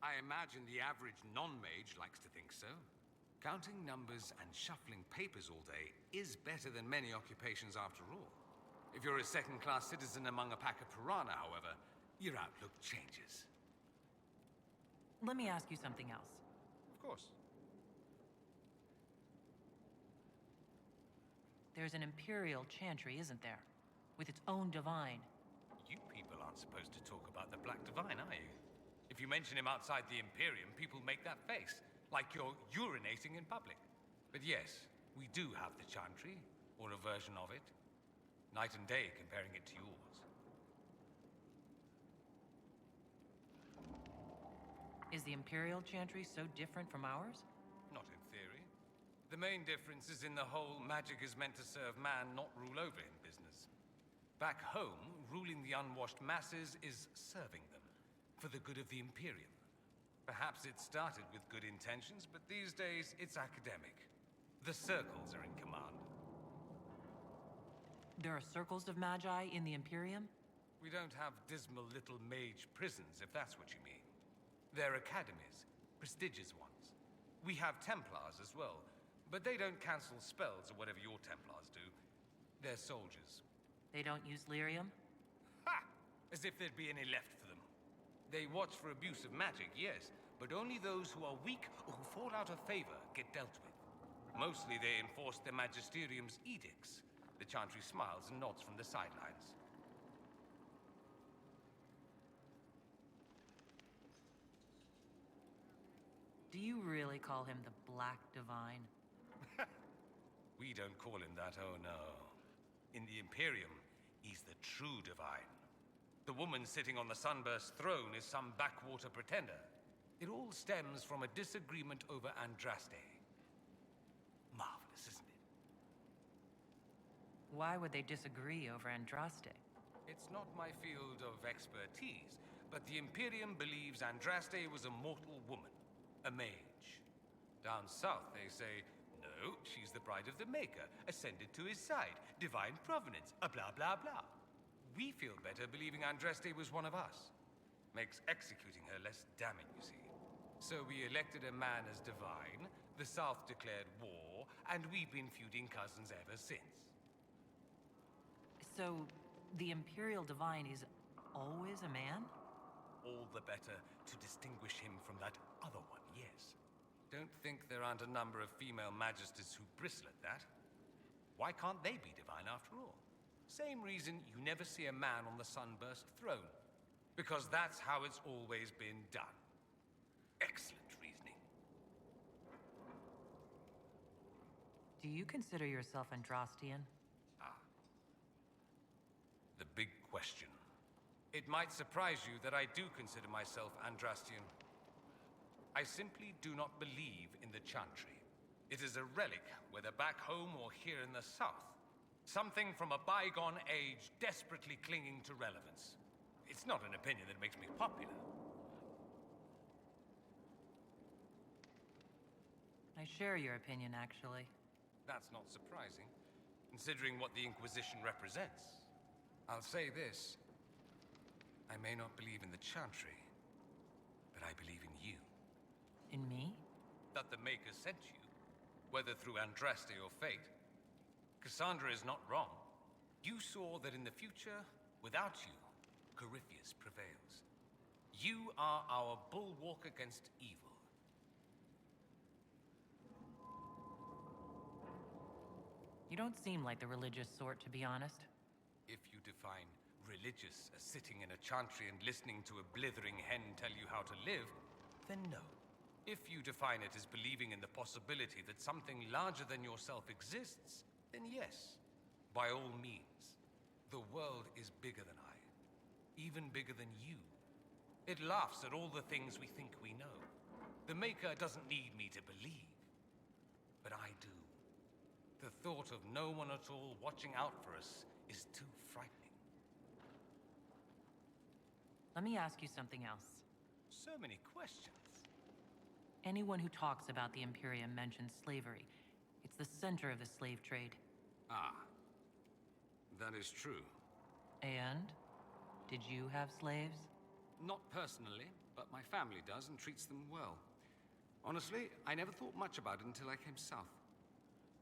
I imagine the average non-mage likes to think so. Counting numbers and shuffling papers all day is better than many occupations after all. If you're a second-class citizen among a pack of piranha, however, your outlook changes. Let me ask you something else. Of course. There's an Imperial Chantry, isn't there? With its own divine. You people aren't supposed to talk about the Black Divine, are you? If you mention him outside the Imperium, people make that face, like you're urinating in public. But yes, we do have the Chantry, or a version of it. Night and day comparing it to yours. Is the Imperial Chantry so different from ours? Not in theory. The main difference is in the whole magic is meant to serve man, not rule over him business. Back home, ruling the unwashed masses is serving them, for the good of the Imperium. Perhaps it started with good intentions, but these days it's academic. The circles are in command. There are circles of magi in the Imperium? We don't have dismal little mage prisons, if that's what you mean. They're academies, prestigious ones. We have Templars as well, but they don't cancel spells or whatever your Templars do. They're soldiers. They don't use lyrium? Ha! As if there'd be any left for them. They watch for abuse of magic, yes, but only those who are weak or who fall out of favor get dealt with. Mostly they enforce their Magisterium's edicts. The Chantry smiles and nods from the sidelines. Do you really call him the Black Divine? We don't call him that, oh no. In the Imperium, he's the true Divine. The woman sitting on the Sunburst throne is some backwater pretender. It all stems from a disagreement over Andraste. Marvelous, isn't it? Why would they disagree over Andraste? It's not my field of expertise, but the Imperium believes Andraste was a mortal woman, a mage. Down south, they say, no, she's the bride of the Maker, ascended to his side, divine provenance, a blah blah blah. We feel better believing Andraste was one of us. Makes executing her less damning, you see. So we elected a man as divine, the South declared war, and we've been feuding cousins ever since. So, the Imperial Divine is always a man? All the better to distinguish him from that other one, yes. Don't think there aren't a number of female magisters who bristle at that. Why can't they be divine after all? Same reason you never see a man on the Sunburst throne. Because that's how it's always been done. Excellent reasoning. Do you consider yourself Andrastian? The big question. It might surprise you that I do consider myself Andrastian. I simply do not believe in the Chantry. It is a relic, whether back home or here in the south. Something from a bygone age desperately clinging to relevance. It's not an opinion that makes me popular. I share your opinion, actually. That's not surprising, considering what the Inquisition represents. I'll say this. I may not believe in the Chantry, but I believe in you. In me? That the Maker sent you, whether through Andraste or fate. Cassandra is not wrong. You saw that in the future, without you, Corypheus prevails. You are our bulwark against evil. You don't seem like the religious sort, to be honest. If you define religious as sitting in a chantry and listening to a blithering hen tell you how to live, then no. If you define it as believing in the possibility that something larger than yourself exists, then yes, by all means. The world is bigger than I, even bigger than you. It laughs at all the things we think we know. The Maker doesn't need me to believe, but I do. The thought of no one at all watching out for us is too frightening. Let me ask you something else. So many questions. Anyone who talks about the Imperium mentions slavery. It's the center of the slave trade. Ah, that is true. And? Did you have slaves? Not personally, but my family does and treats them well. Honestly, I never thought much about it until I came south.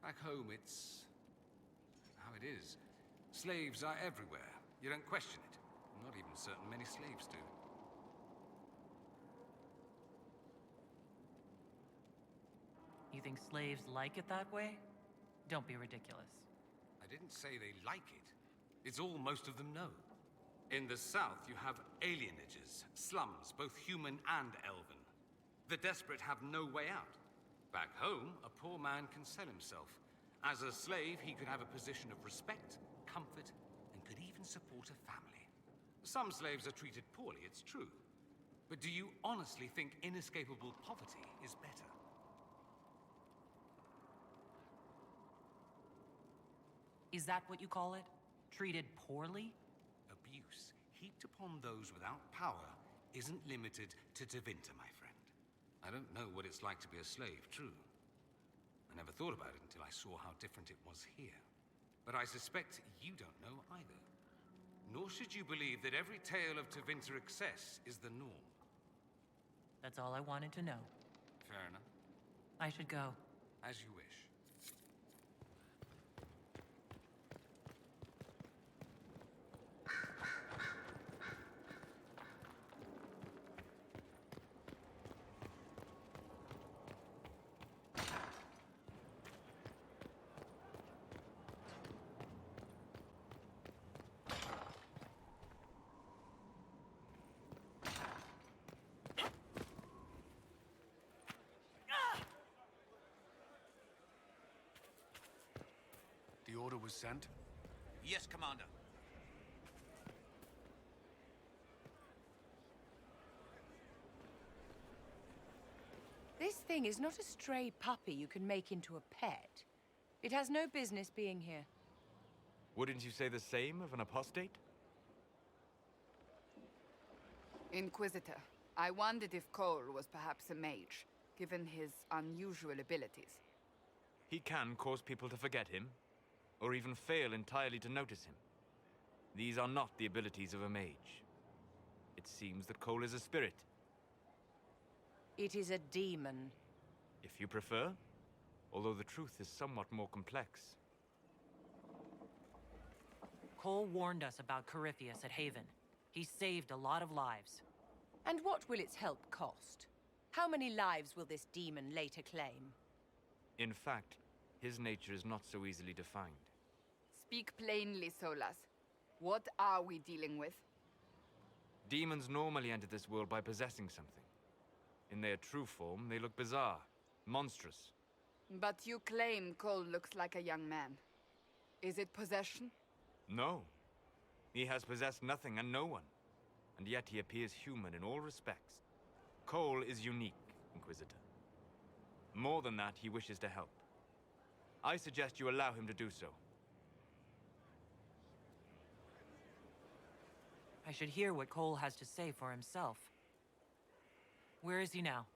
Back home, it's how it is. Slaves are everywhere. You don't question it. I'm not even certain many slaves do. You think slaves like it that way? Don't be ridiculous. I didn't say they like it. It's all most of them know. In the south, you have alienages, slums, both human and elven. The desperate have no way out. Back home, a poor man can sell himself. As a slave, he could have a position of respect, comfort, and could even support a family. Some slaves are treated poorly, it's true. But do you honestly think inescapable poverty is better? Is that what you call it? Treated poorly? Abuse heaped upon those without power isn't limited to Tevinter, my friend. I don't know what it's like to be a slave, true. I never thought about it until I saw how different it was here. But I suspect you don't know either. Nor should you believe that every tale of Tevinter excess is the norm. That's all I wanted to know. Fair enough. I should go. As you wish. The order was sent? Yes, Commander. This thing is not a stray puppy you can make into a pet. It has no business being here. Wouldn't you say the same of an apostate? Inquisitor, I wondered if Cole was perhaps a mage, given his unusual abilities. He can cause people to forget him, or even fail entirely to notice him. These are not the abilities of a mage. It seems that Cole is a spirit. It is a demon. If you prefer, although the truth is somewhat more complex. Cole warned us about Corypheus at Haven. He saved a lot of lives. And what will its help cost? How many lives will this demon later claim? In fact, his nature is not so easily defined. Speak plainly, Solas. What are we dealing with? Demons normally enter this world by possessing something. In their true form, they look bizarre, monstrous. But you claim Cole looks like a young man. Is it possession? No. He has possessed nothing and no one. And yet he appears human in all respects. Cole is unique, Inquisitor. More than that, he wishes to help. I suggest you allow him to do so. I should hear what Cole has to say for himself. Where is he now?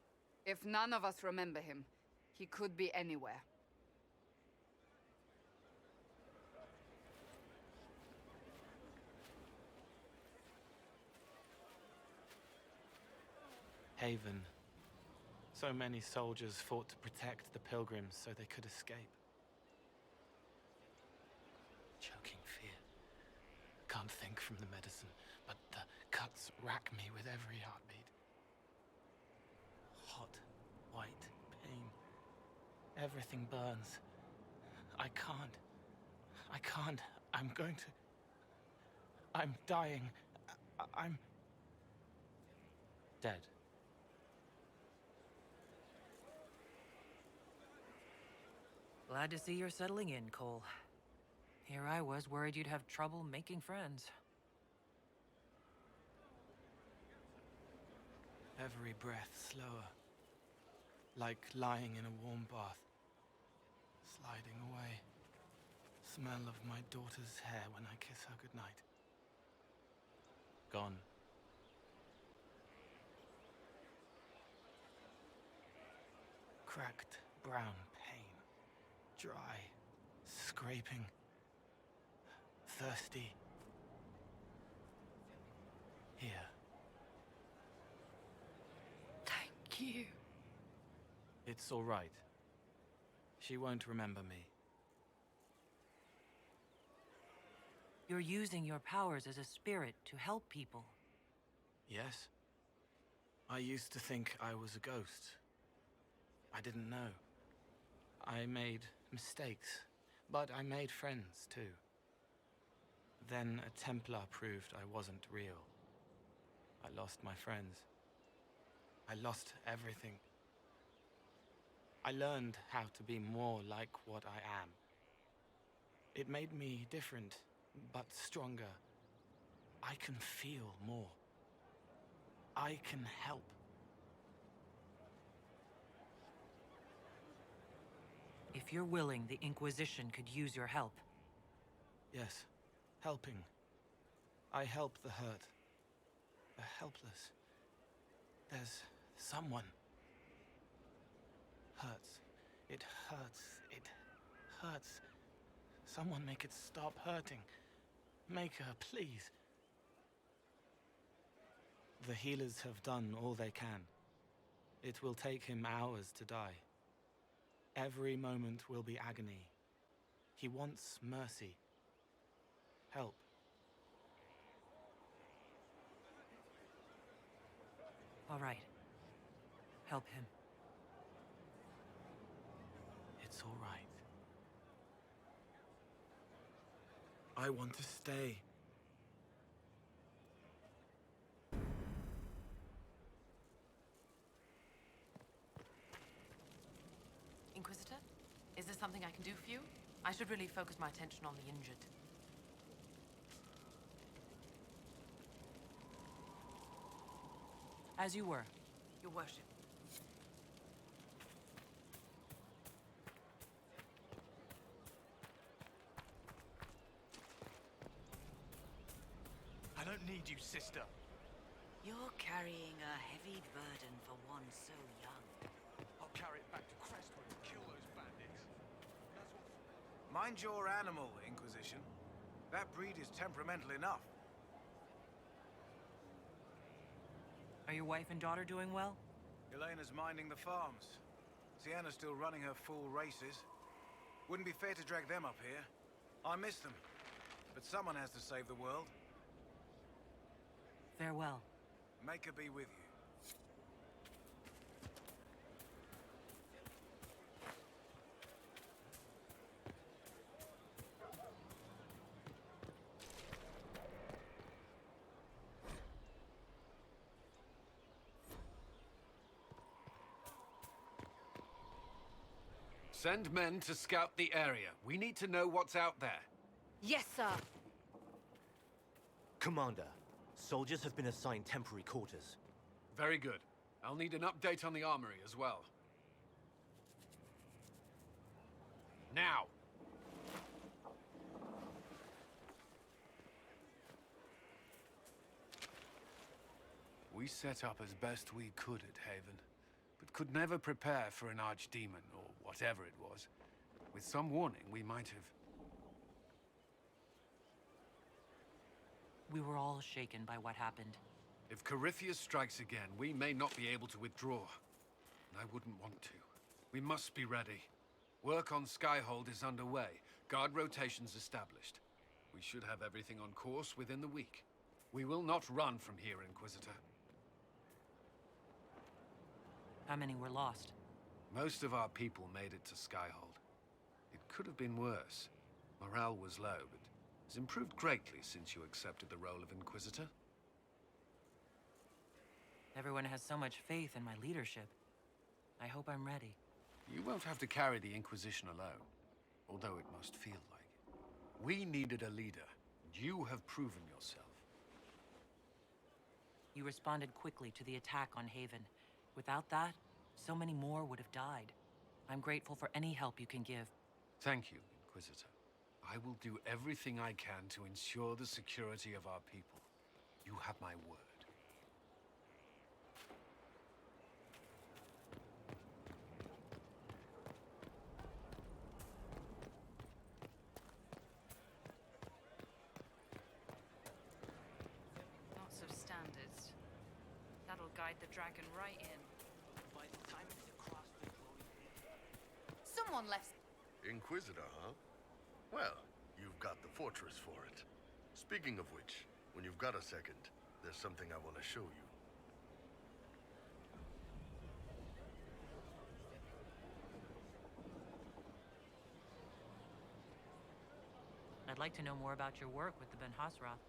If none of us remember him, he could be anywhere. Haven. So many soldiers fought to protect the pilgrims so they could escape. Choking fear. Can't think from the medicine, but the cuts rack me with every heartbeat. Hot, white pain. Everything burns. I can't. I'm going to... I'm dying. I'm... dead. Glad to see you're settling in, Cole. Here I was worried you'd have trouble making friends. Every breath slower. Like lying in a warm bath. Sliding away. Smell of my daughter's hair when I kiss her goodnight. Gone. Cracked brown pain. Dry. Scraping. Thirsty. Here. Thank you. It's all right. She won't remember me. You're using your powers as a spirit to help people. Yes? I used to think I was a ghost. I didn't know. I made mistakes, but I made friends too. Then a Templar proved I wasn't real. I lost my friends. I lost everything. I learned how to be more like what I am. It made me different, but stronger. I can feel more. I can help. If you're willing, the Inquisition could use your help. Yes, helping. I help the hurt. The helpless. There's someone. Hurts. It hurts. It hurts. Someone make it stop hurting. Make her, please. The healers have done all they can. It will take him hours to die. Every moment will be agony. He wants mercy. Help. All right. Help him. It's all right. I want to stay. Inquisitor? Is there something I can do for you? I should really focus my attention on the injured. As you were. Your worship. I don't need you, sister. You're carrying a heavy burden for one so young. I'll carry it back to Crestwood and kill those bandits. Mind your animal, Inquisition. That breed is temperamental enough. Are your wife and daughter doing well? Elena's minding the farms. Sienna's still running her full races. Wouldn't be fair to drag them up here. I miss them. But someone has to save the world. Farewell. Make her be with you. Send men to scout the area. We need to know what's out there. Yes, sir. Commander, soldiers have been assigned temporary quarters. Very good. I'll need an update on the armory as well. Now! We set up as best we could at Haven, but could never prepare for an archdemon, or whatever it was. With some warning, we might have... We were all shaken by what happened. If Corypheus strikes again, we may not be able to withdraw. And I wouldn't want to. We must be ready. Work on Skyhold is underway. Guard rotations established. We should have everything on course within the week. We will not run from here, Inquisitor. How many were lost? Most of our people made it to Skyhold. It could have been worse. Morale was low, but has improved greatly since you accepted the role of Inquisitor. Everyone has so much faith in my leadership. I hope I'm ready. You won't have to carry the Inquisition alone, although it must feel like it. We needed a leader, and you have proven yourself. You responded quickly to the attack on Haven. Without that, so many more would have died. I'm grateful for any help you can give. Thank you, Inquisitor. I will do everything I can to ensure the security of our people. You have my word. Lots of standards. That'll guide the dragon right in. By the time it's across the Someone left. Inquisitor, huh? Well, you've got the fortress for it. Speaking of which, when you've got a second, there's something I want to show you. I'd like to know more about your work with the Ben Hasrath.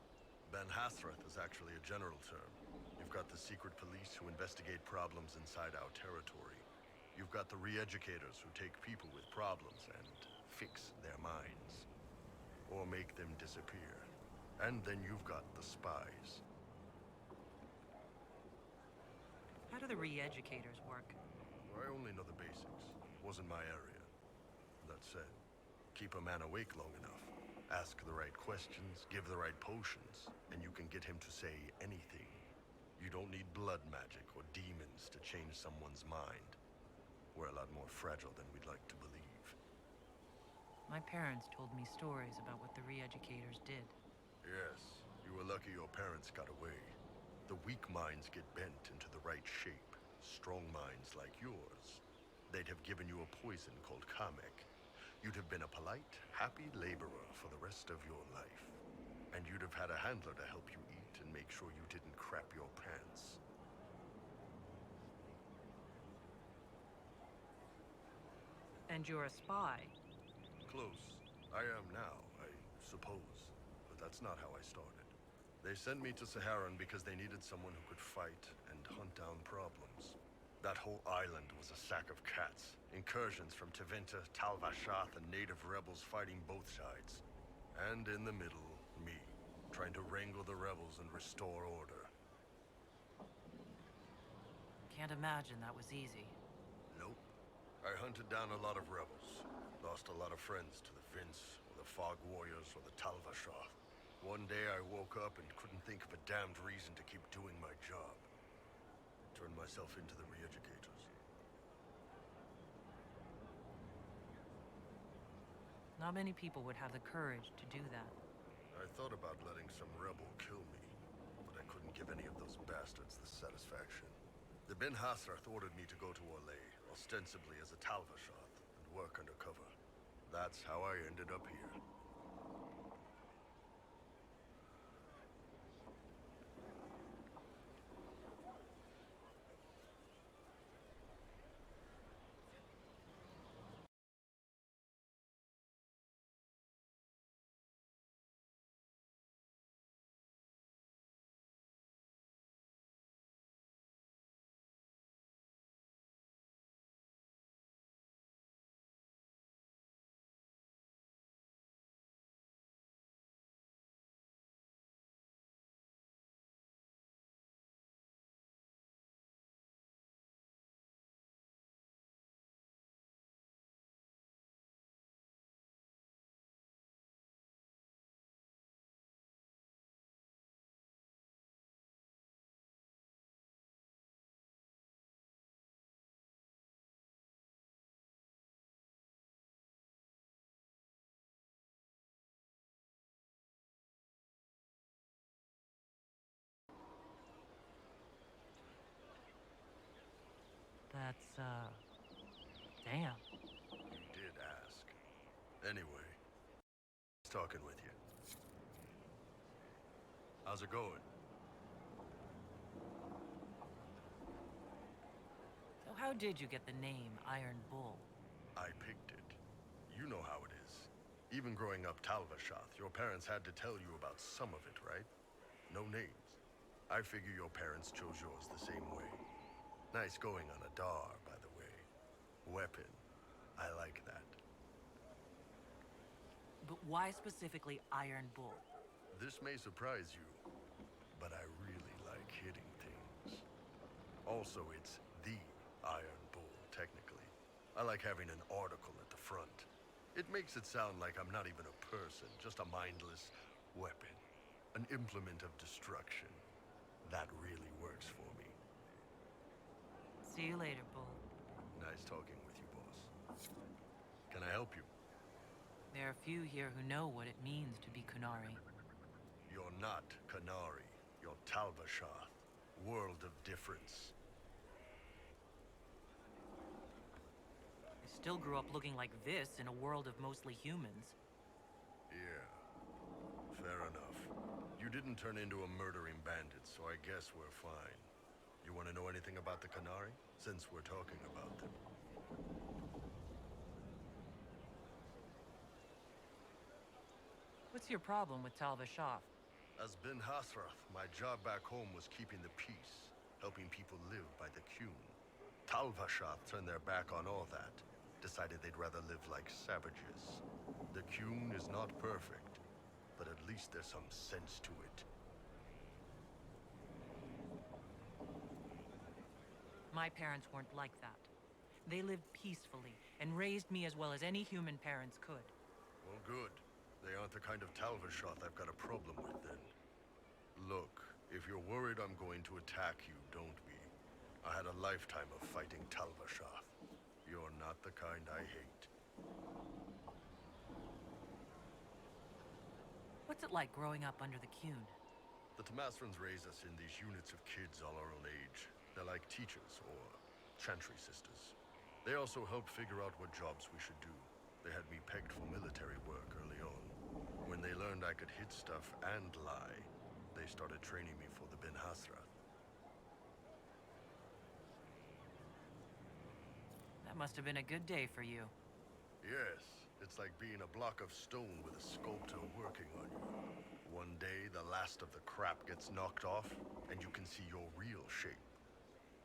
Ben Hasrath is actually a general term. You've got the secret police who investigate problems inside our territory. You've got the re-educators who take people with problems and fix their minds. Or make them disappear. And then you've got the spies. How do the re-educators work? I only know the basics. Wasn't my area. That said, keep a man awake long enough. Ask the right questions, give the right potions, and you can get him to say anything. You don't need blood magic or demons to change someone's mind. We're a lot more fragile than we'd like to believe. My parents told me stories about what the re-educators did. Yes, you were lucky your parents got away. The weak minds get bent into the right shape, strong minds like yours, they'd have given you a poison called Kamek. You'd have been a polite, happy laborer for the rest of your life. And you'd have had a handler to help you eat and make sure you didn't crap your pants. And you're a spy. Close. I am now, I suppose. But that's not how I started. They sent me to Saharan because they needed someone who could fight and hunt down problems. That whole island was a sack of cats. Incursions from Tevinter, Tal Vashath, and native rebels fighting both sides. And in the middle, me, trying to wrangle the rebels and restore order. Can't imagine that was easy. Nope. I hunted down a lot of rebels. Lost a lot of friends to the Vince, or the Fog Warriors, or the Tal Vashath. One day I woke up and couldn't think of a damned reason to keep doing my job. Turned myself into the re-educators. Not many people would have the courage to do that. I thought about letting some rebel kill me, but I couldn't give any of those bastards the satisfaction. The Ben Hasrath ordered me to go to Orlais, ostensibly as a Tal Vashath, and work undercover. That's how I ended up here. That's, damn. You did ask. Anyway, nice talking with you. How's it going? So how did you get the name Iron Bull? I picked it. You know how it is. Even growing up Tal Vashath, your parents had to tell you about some of it, right? No names. I figure your parents chose yours the same way. Nice going on a Dar, by the way. Weapon. I like that. But why specifically Iron Bull? This may surprise you, but I really like hitting things. Also, it's the Iron Bull, technically. I like having an article at the front. It makes it sound like I'm not even a person, just a mindless weapon. An implement of destruction. That really works for me. See you later, Bull. Nice talking with you, boss. Can I help you? There are few here who know what it means to be Qunari. You're not Qunari. You're Tal Vashath. World of difference. I still grew up looking like this in a world of mostly humans. Yeah. Fair enough. You didn't turn into a murdering bandit, so I guess we're fine. You want to know anything about the Qunari? Since we're talking about them. What's your problem with Tal Vashath? As Ben Hasrath, my job back home was keeping the peace, helping people live by the Qun. Tal Vashath turned their back on all that, decided they'd rather live like savages. The Qun is not perfect, but at least there's some sense to it. My parents weren't like that. They lived peacefully and raised me as well as any human parents could. Well, good. They aren't the kind of Tal Vashath I've got a problem with, then. Look, if you're worried I'm going to attack you, don't be. I had a lifetime of fighting Tal Vashath. You're not the kind I hate. What's it like growing up under the Qun? The Tamasrans raise us in these units of kids all our own age. They're like teachers or chantry sisters. They also help figure out what jobs we should do. They had me pegged for military work early on. When they learned I could hit stuff and lie, they started training me for the Ben Hasrath. That must have been a good day for you. Yes, it's like being a block of stone with a sculptor working on you. One day, the last of the crap gets knocked off, and you can see your real shape.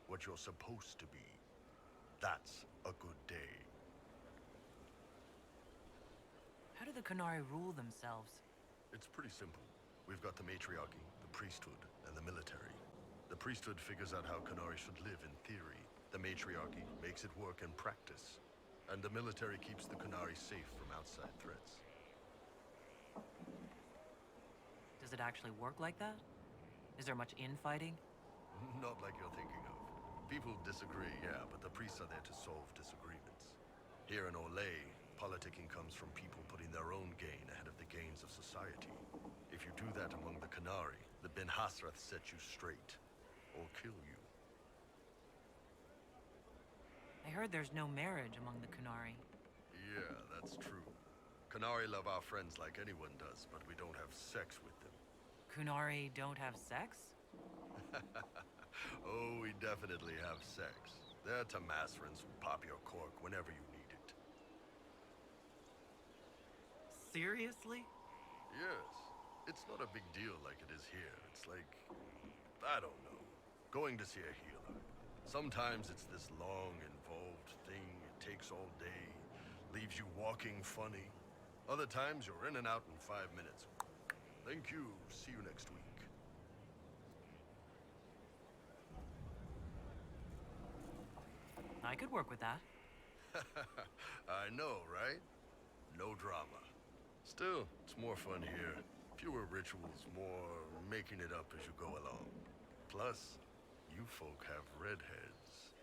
What you're supposed to be. That's a good day. How do the Qunari rule themselves? It's pretty simple. We've got the matriarchy, the priesthood, and the military. The priesthood figures out how Qunari should live in theory. The matriarchy makes it work in practice. And the military keeps the Qunari safe from outside threats. Does it actually work like that? Is there much infighting? Not like you're thinking of. People disagree, yeah, but the priests are there to solve disagreements. Here in Olay, politicking comes from people putting their own gain ahead of the gains of society. If you do that among the Qunari, the Ben Hasrath set you straight. Or kill you. I heard there's no marriage among the Qunari. Yeah, that's true. Qunari love our friends like anyone does, but we don't have sex with them. Qunari don't have sex? Oh, we definitely have sex. They're Tamasrans who pop your cork whenever you need it. Seriously? Yes. It's not a big deal like it is here. It's like, I don't know, going to see a healer. Sometimes it's this long, involved thing. It takes all day, leaves you walking funny. Other times you're in and out in 5 minutes. Thank you. See you next week. I could work with that. I know, right? No drama. Still, it's more fun here. Fewer rituals, more making it up as you go along. Plus, you folk have redheads.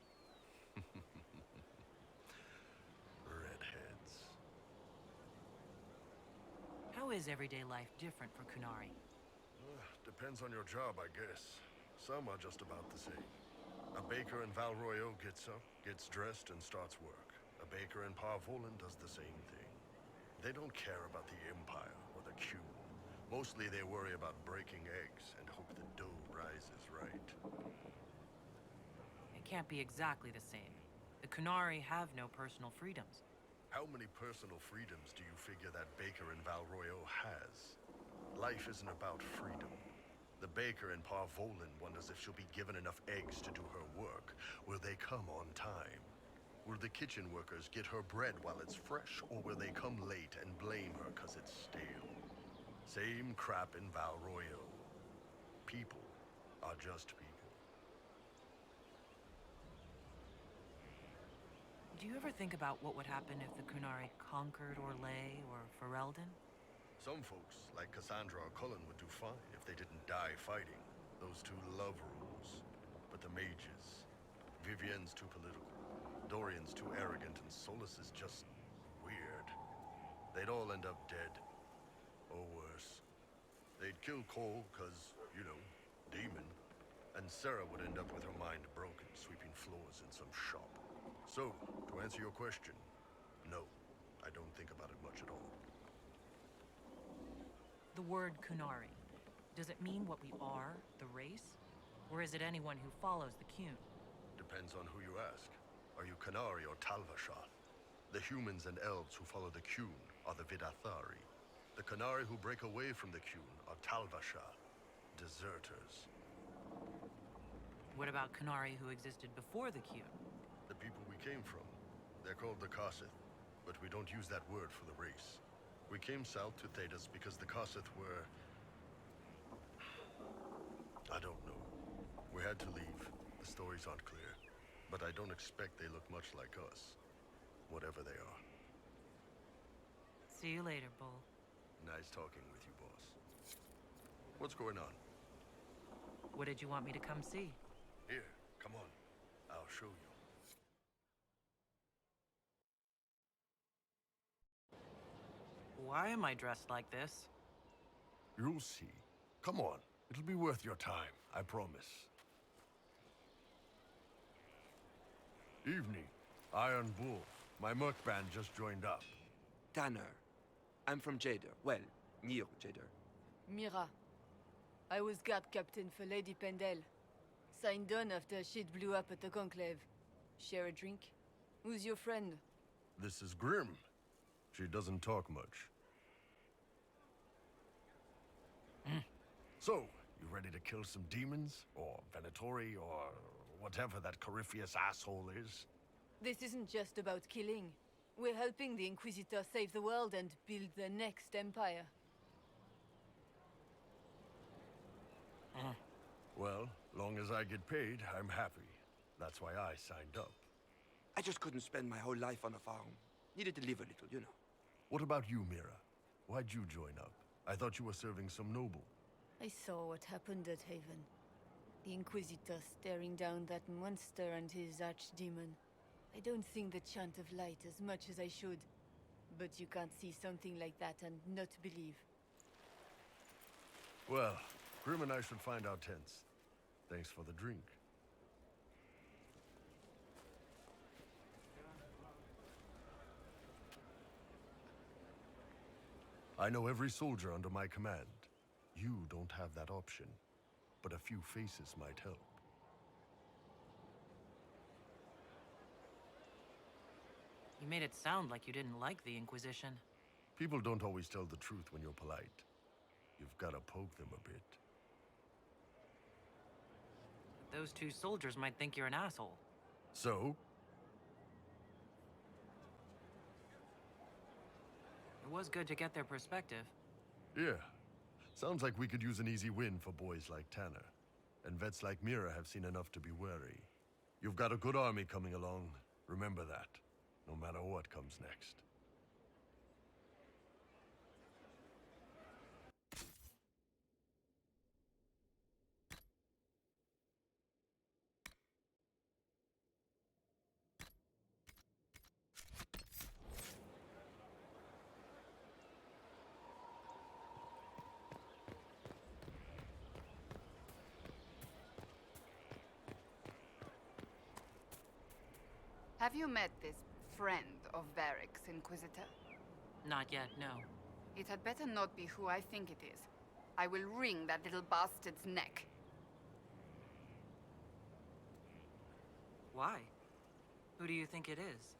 Redheads. How is everyday life different for Qunari? Depends on your job, I guess. Some are just about the same. A baker in Val Royeaux gets up, gets dressed, and starts work. A baker in Parvolan does the same thing. They don't care about the Empire or the Q. Mostly they worry about breaking eggs and hope the dough rises right. It can't be exactly the same. The Qunari have no personal freedoms. How many personal freedoms do you figure that baker in Val Royeaux has? Life isn't about freedom. The baker in Parvolan wonders if she'll be given enough eggs to do her work. Will they come on time? Will the kitchen workers get her bread while it's fresh, or will they come late and blame her because it's stale? Same crap in Val Royeaux. People are just people. Do you ever think about what would happen if the Qunari conquered Orlais or Ferelden? Some folks, like Cassandra or Cullen, would do fine if they didn't die fighting. Those two love rules. But the mages... Vivienne's too political. Dorian's too arrogant, and Solus is just... weird. They'd all end up dead. Or worse. They'd kill Cole, cause, you know, demon. And Sarah would end up with her mind broken, sweeping floors in some shop. So, to answer your question, no. I don't think about it much at all. The word Qunari, does it mean what we are, the race? Or is it anyone who follows the Qun? Depends on who you ask. Are you Qunari or Tal-Vashoth? The humans and elves who follow the Qun are the Vidathari. The Qunari who break away from the Qun are Tal-Vashoth, deserters. What about Qunari who existed before the Qun? The people we came from. They're called the Kossith, but we don't use that word for the race. We came south to Thedas because the Kossith were... I don't know. We had to leave. The stories aren't clear. But I don't expect they look much like us. Whatever they are. See you later, Bull. Nice talking with you, boss. What's going on? What did you want me to come see? Here, come on. I'll show you. Why am I dressed like this? You'll see. Come on. It'll be worth your time, I promise. Evening. Iron Bull. My merc band just joined up. Tanner. I'm from Jader. Well, near Jader. Mira. I was guard captain for Lady Pendel. Signed on after shit blew up at the Conclave. Share a drink? Who's your friend? This is Grim. She doesn't talk much. So, you ready to kill some demons? Or Venatori, or whatever that Corypheus asshole is? This isn't just about killing. We're helping the Inquisitor save the world and build the next empire. Well, long as I get paid, I'm happy. That's why I signed up. I just couldn't spend my whole life on a farm. Needed to live a little, you know. What about you, Mira? Why'd you join up? I thought you were serving some noble. I saw what happened at Haven. The Inquisitor staring down that monster and his archdemon. I don't think the chant of light as much as I should. But you can't see something like that and not believe. Well, Grim and I should find our tents. Thanks for the drink. I know every soldier under my command. You don't have that option, but a few faces might help. You made it sound like you didn't like the Inquisition. People don't always tell the truth when you're polite. You've got to poke them a bit. Those two soldiers might think you're an asshole. So? It was good to get their perspective. Yeah. Sounds like we could use an easy win for boys like Tanner. And vets like Mira have seen enough to be wary. You've got a good army coming along. Remember that. No matter what comes next. Have you met this friend of Varric's, Inquisitor? Not yet, no. It had better not be who I think it is. I will wring that little bastard's neck. Why? Who do you think it is?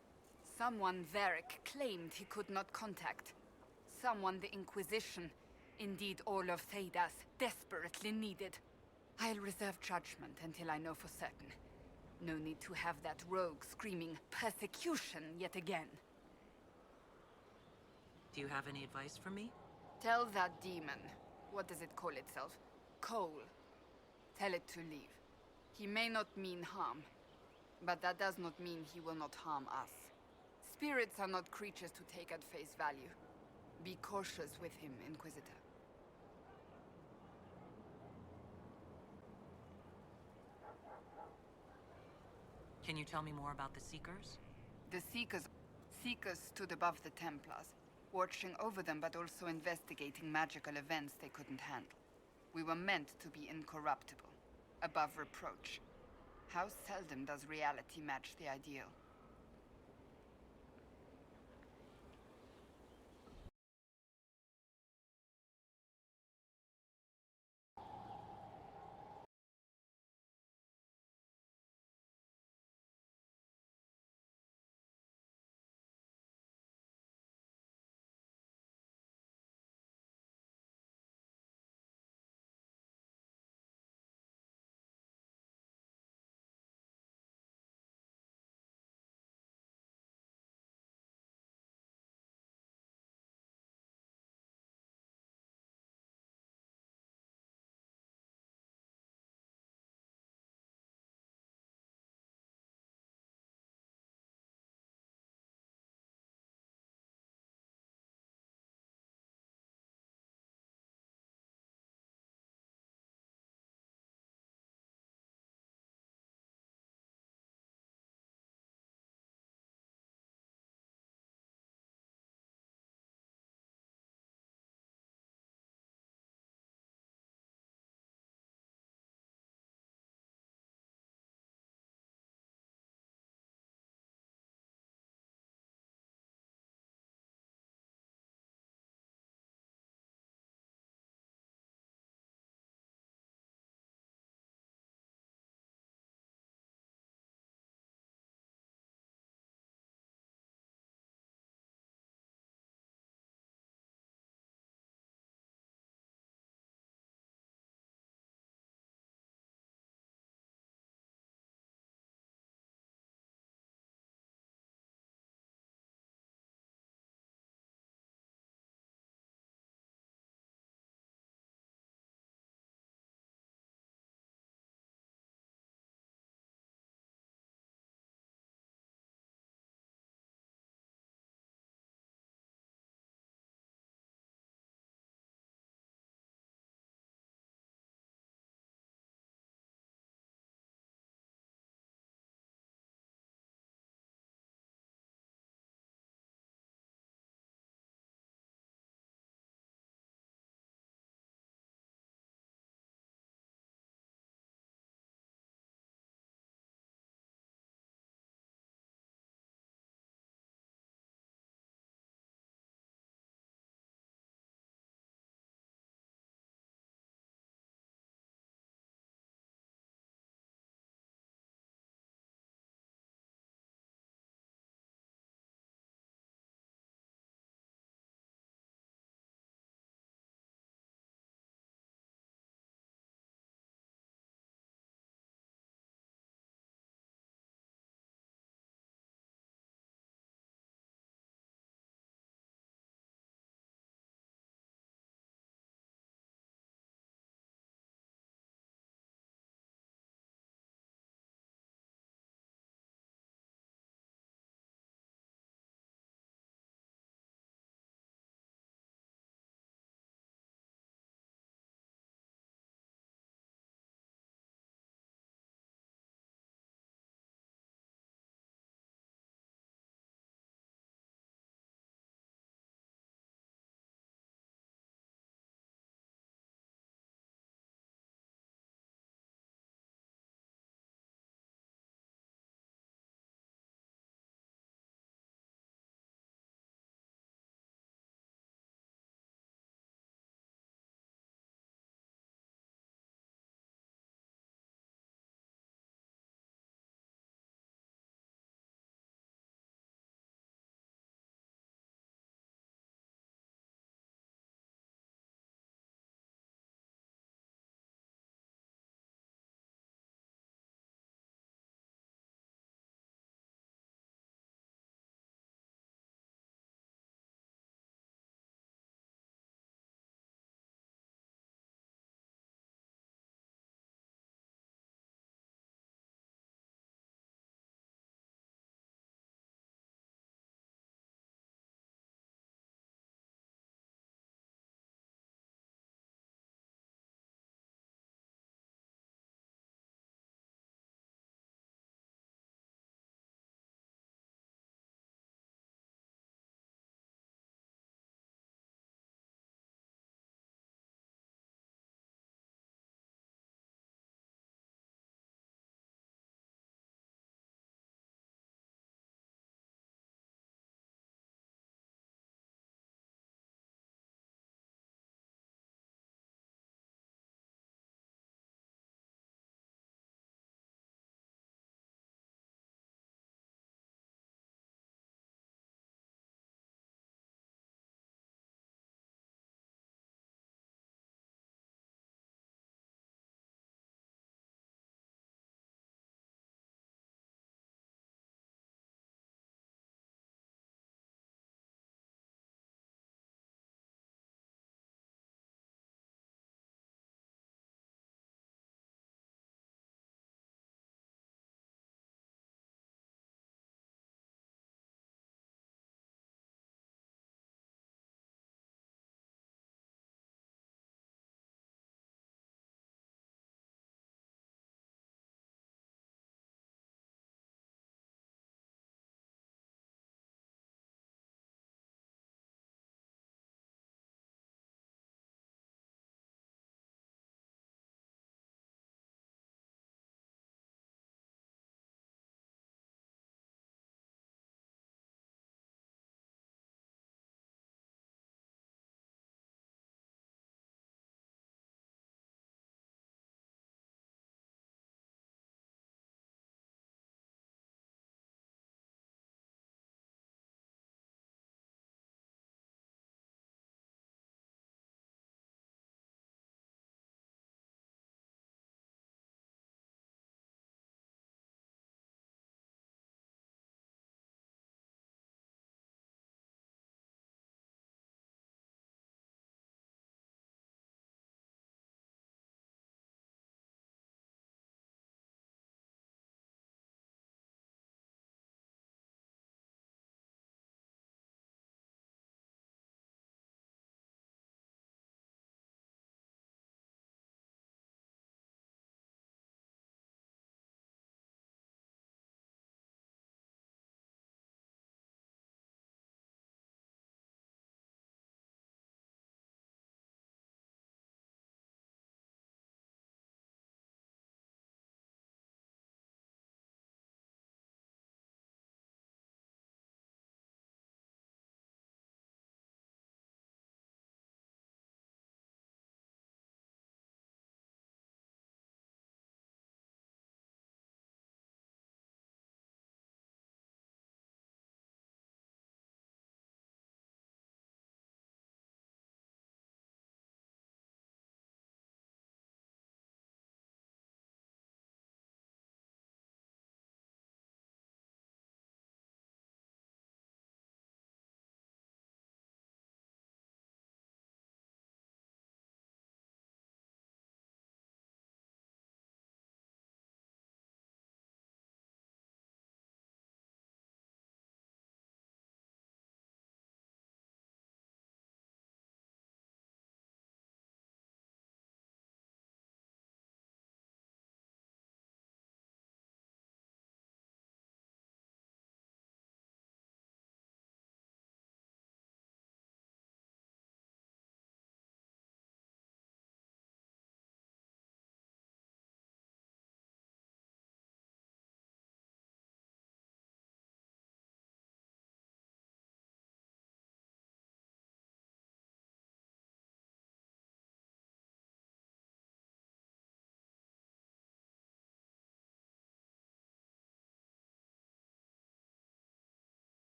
Someone Varric claimed he could not contact. Someone the Inquisition, indeed all of Thedas, desperately needed. I'll reserve judgment until I know for certain. No need to have that rogue screaming persecution yet again. Do you have any advice for me? Tell that demon, what does it call itself? Cole. Tell it to leave. He may not mean harm, but that does not mean he will not harm us. Spirits are not creatures to take at face value. Be cautious with him, Inquisitor. Can you tell me more about the Seekers? The Seekers stood above the Templars, watching over them but also investigating magical events they couldn't handle. We were meant to be incorruptible, above reproach. How seldom does reality match the ideal?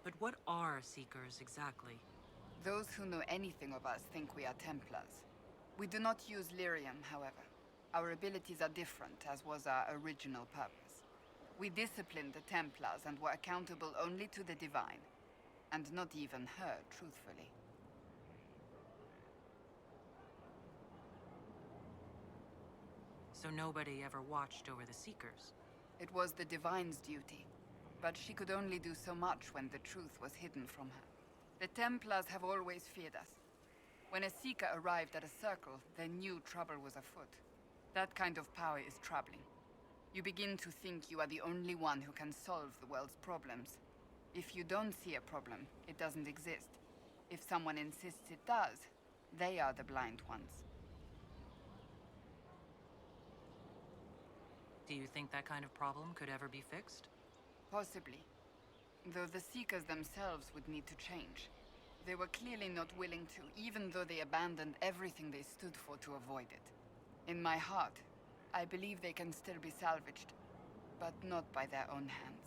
But what are Seekers exactly? Those who know anything of us think we are Templars. We do not use lyrium, however. Our abilities are different, as was our original purpose. We disciplined the Templars and were accountable only to the Divine. And not even her, truthfully. So nobody ever watched over the Seekers? It was the Divine's duty. But she could only do so much when the truth was hidden from her. The Templars have always feared us. When a Seeker arrived at a circle, they knew trouble was afoot. That kind of power is troubling. You begin to think you are the only one who can solve the world's problems. If you don't see a problem, it doesn't exist. If someone insists it does, they are the blind ones. Do you think that kind of problem could ever be fixed? Possibly. Though the Seekers themselves would need to change. They were clearly not willing to, even though they abandoned everything they stood for to avoid it. In my heart, I believe they can still be salvaged, but not by their own hands.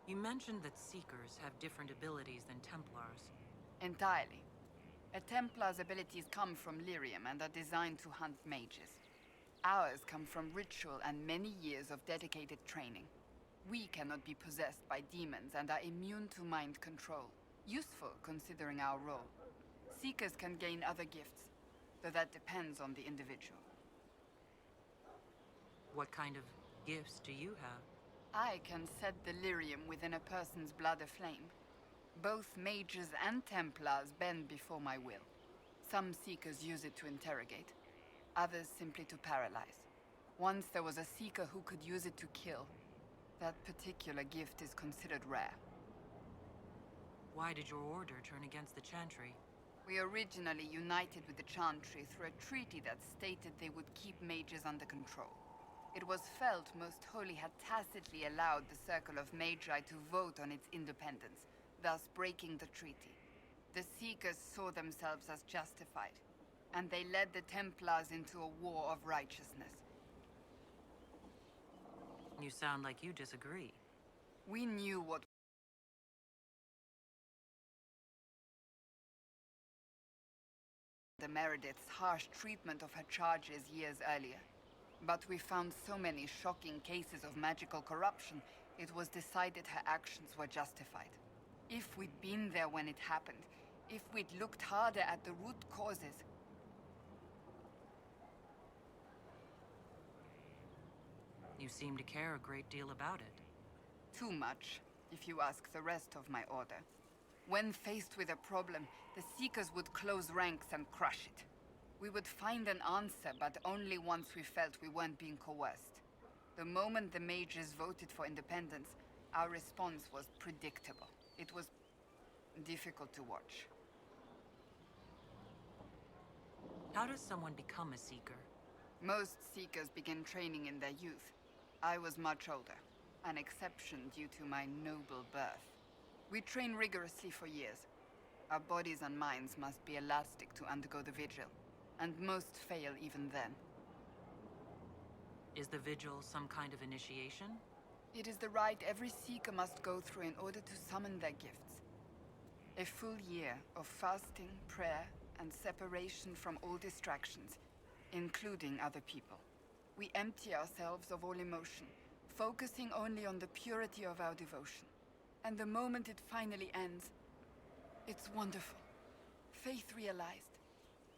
You mentioned that Seekers have different abilities than Templars. Entirely. A Templar's abilities come from lyrium and are designed to hunt mages. Ours come from ritual and many years of dedicated training. We cannot be possessed by demons and are immune to mind control. Useful, considering our role. Seekers can gain other gifts, though that depends on the individual. What kind of gifts do you have? I can set the lyrium within a person's blood aflame. Both mages and Templars bend before my will. Some Seekers use it to interrogate, others simply to paralyze. Once there was a Seeker who could use it to kill. That particular gift is considered rare. Why did your order turn against the Chantry? We originally united with the Chantry through a treaty that stated they would keep mages under control. It was felt Most Holy had tacitly allowed the Circle of Magi to vote on its independence, thus breaking the treaty. The Seekers saw themselves as justified, and they led the Templars into a war of righteousness. You sound like you disagree. We knew what the Meredith's harsh treatment of her charges years earlier. But we found so many shocking cases of magical corruption, it was decided her actions were justified. If we'd been there when it happened, if we'd looked harder at the root causes... You seem to care a great deal about it. Too much, if you ask the rest of my order. When faced with a problem, the Seekers would close ranks and crush it. We would find an answer, but only once we felt we weren't being coerced. The moment the mages voted for independence, our response was predictable. It was difficult to watch. How does someone become a Seeker? Most Seekers begin training in their youth. I was much older, an exception due to my noble birth. We train rigorously for years. Our bodies and minds must be elastic to undergo the vigil, and most fail even then. Is the vigil some kind of initiation? It is the rite every Seeker must go through in order to summon their gifts. A full year of fasting, prayer, and separation from all distractions, including other people. We empty ourselves of all emotion, focusing only on the purity of our devotion. And the moment it finally ends, it's wonderful. Faith realized.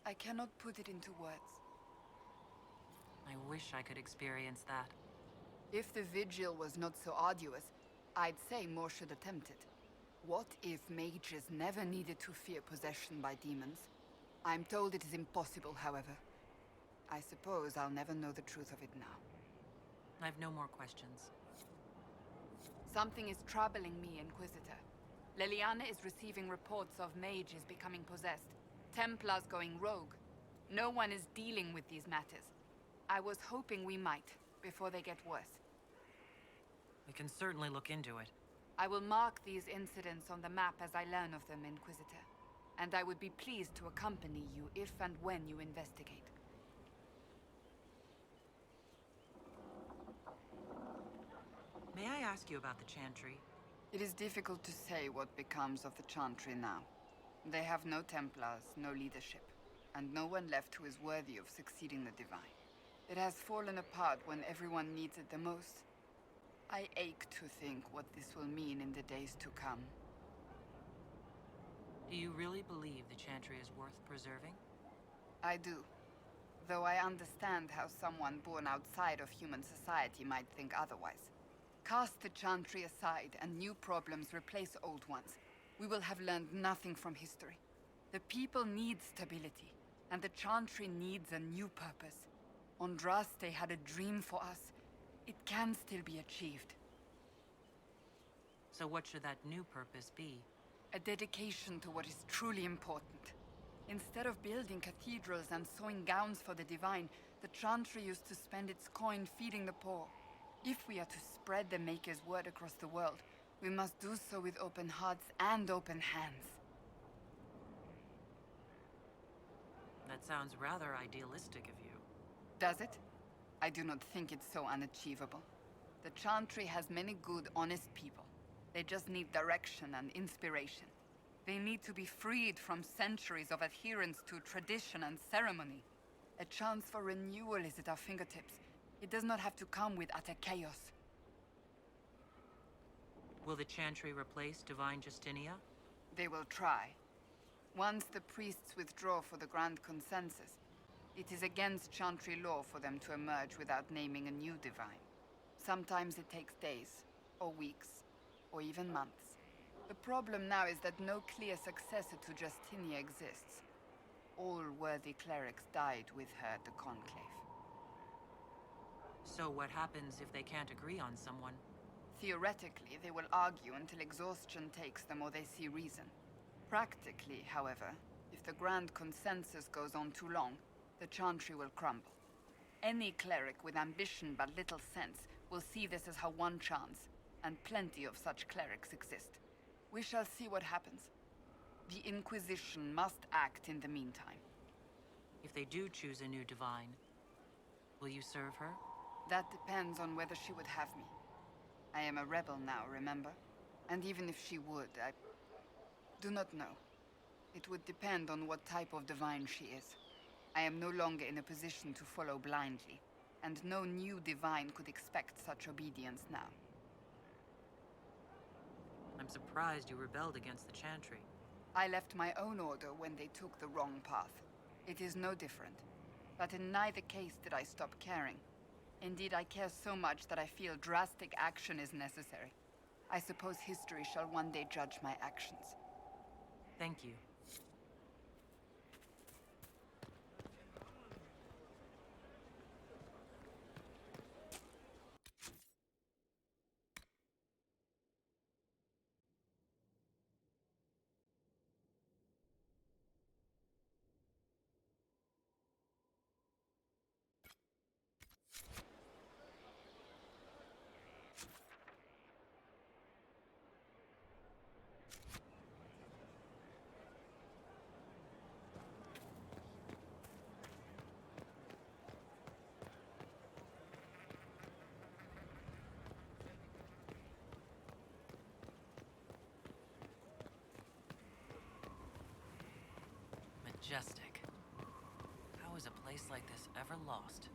I cannot put it into words. I wish I could experience that. If the vigil was not so arduous, I'd say more should attempt it. What if mages never needed to fear possession by demons? I'm told it is impossible, however. I suppose I'll never know the truth of it now. I've no more questions. Something is troubling me, Inquisitor. Leliana is receiving reports of mages becoming possessed, Templars going rogue. No one is dealing with these matters. I was hoping we might, before they get worse. We can certainly look into it. I will mark these incidents on the map as I learn of them, Inquisitor. And I would be pleased to accompany you if and when you investigate. May I ask you about the Chantry? It is difficult to say what becomes of the Chantry now. They have no Templars, no leadership, and no one left who is worthy of succeeding the Divine. It has fallen apart when everyone needs it the most. I ache to think what this will mean in the days to come. Do you really believe the Chantry is worth preserving? I do. Though I understand how someone born outside of human society might think otherwise. Cast the Chantry aside and new problems replace old ones. We will have learned nothing from history. The people need stability, and the Chantry needs a new purpose. Andraste had a dream for us. It can still be achieved. So what should that new purpose be? A dedication to what is truly important. Instead of building cathedrals and sewing gowns for the Divine, the Chantry used to spend its coin feeding the poor. If we are to spread the Maker's word across the world, we must do so with open hearts and open hands. That sounds rather idealistic of you. Does it? I do not think it's so unachievable. The Chantry has many good, honest people. They just need direction and inspiration. They need to be freed from centuries of adherence to tradition and ceremony. A chance for renewal is at our fingertips. It does not have to come with utter chaos. Will the Chantry replace Divine Justinia? They will try. Once the priests withdraw for the Grand Consensus, it is against Chantry law for them to emerge without naming a new Divine. Sometimes it takes days, or weeks, or even months. The problem now is that no clear successor to Justinia exists. All worthy clerics died with her at the Conclave. So what happens if they can't agree on someone? Theoretically, they will argue until exhaustion takes them or they see reason. Practically, however, if the Grand Consensus goes on too long, the Chantry will crumble. Any cleric with ambition but little sense will see this as her one chance, and plenty of such clerics exist. We shall see what happens. The Inquisition must act in the meantime. If they do choose a new Divine, will you serve her? That depends on whether she would have me. I am a rebel now, remember? And even if she would, I do not know. It would depend on what type of Divine she is. I am no longer in a position to follow blindly, and no new Divine could expect such obedience now. I'm surprised you rebelled against the Chantry. I left my own order when they took the wrong path. It is no different. But in neither case did I stop caring. Indeed, I care so much that I feel drastic action is necessary. I suppose history shall one day judge my actions. Thank you. Majestic. How is a place like this ever lost?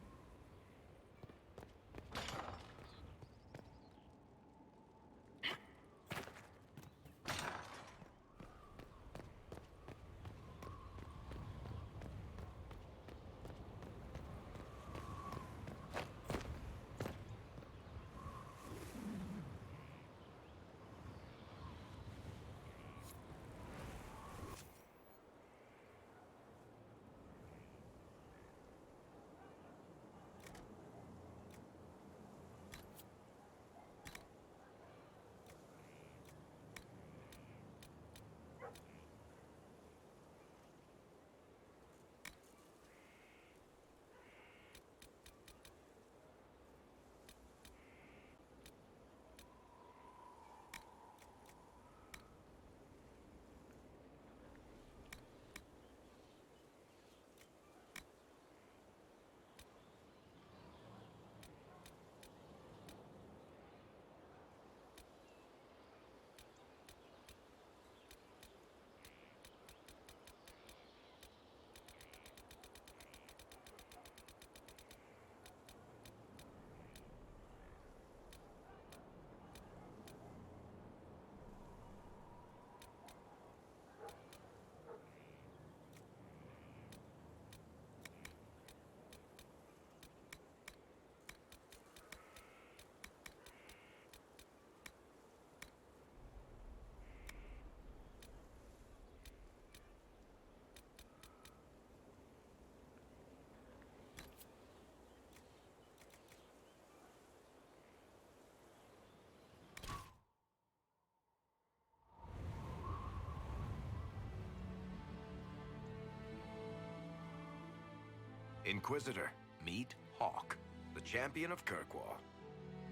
Inquisitor, meet Hawke, the champion of Kirkwall.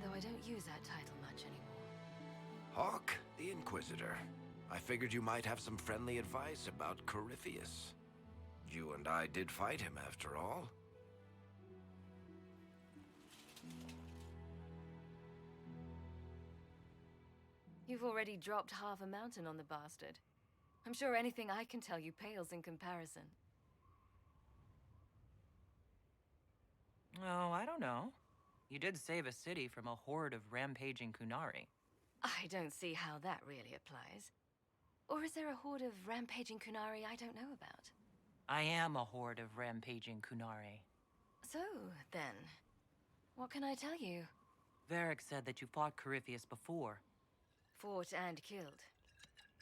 Though I don't use that title much anymore. Hawke, the Inquisitor. I figured you might have some friendly advice about Corypheus. You and I did fight him, after all. You've already dropped half a mountain on the bastard. I'm sure anything I can tell you pales in comparison. Oh, I don't know. You did save a city from a horde of rampaging Kunari. I don't see how that really applies. Or is there a horde of rampaging Kunari I don't know about? I am a horde of rampaging Kunari. So, then, what can I tell you? Varric said that you fought Corypheus before. Fought and killed.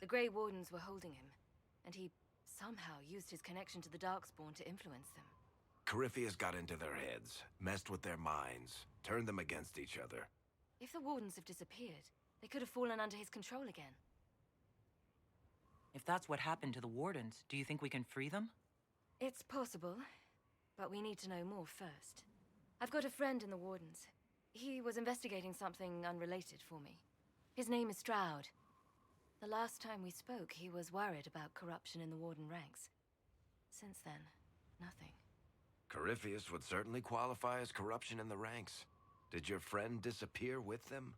The Grey Wardens were holding him, and he somehow used his connection to the Darkspawn to influence them. Corypheus got into their heads, messed with their minds, turned them against each other. If the Wardens have disappeared, they could have fallen under his control again. If that's what happened to the Wardens, do you think we can free them? It's possible, but we need to know more first. I've got a friend in the Wardens. He was investigating something unrelated for me. His name is Stroud. The last time we spoke, he was worried about corruption in the Warden ranks. Since then, nothing. Corypheus would certainly qualify as corruption in the ranks. Did your friend disappear with them?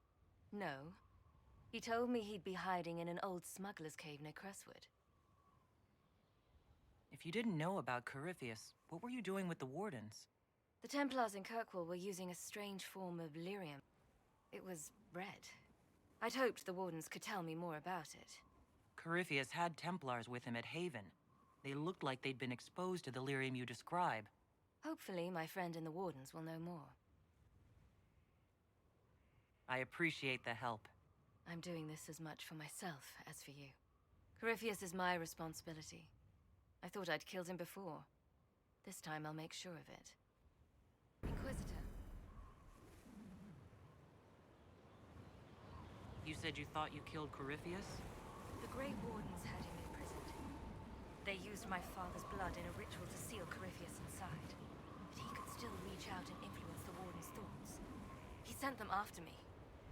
No. He told me he'd be hiding in an old smuggler's cave near Crestwood. If you didn't know about Corypheus, what were you doing with the Wardens? The Templars in Kirkwall were using a strange form of lyrium. It was red. I'd hoped the Wardens could tell me more about it. Corypheus had Templars with him at Haven. They looked like they'd been exposed to the lyrium you describe. Hopefully, my friend in the Wardens will know more. I appreciate the help. I'm doing this as much for myself as for you. Corypheus is my responsibility. I thought I'd killed him before. This time I'll make sure of it. Inquisitor. You said you thought you killed Corypheus? The Grey Wardens had him imprisoned. They used my father's blood in a ritual to seal Corypheus inside. But he could still reach out and influence the Warden's thoughts. He sent them after me.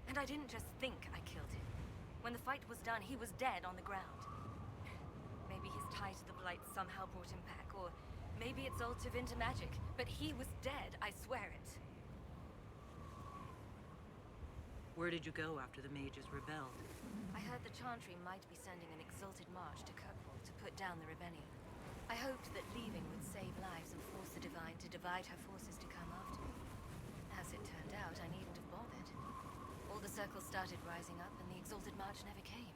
And I didn't just think I killed him. When the fight was done, he was dead on the ground. Maybe his tie to the Blight somehow brought him back, or maybe it's all Tevinter magic. But he was dead, I swear it. Where did you go after the mages rebelled? I heard the Chantry might be sending an exalted march to Kirkwall to put down the rebellion. I hoped that leaving would save lives and force the Divine to divide her forces to come after me. As it turned out, I needn't have bothered. All the circles started rising up, and the exalted march never came.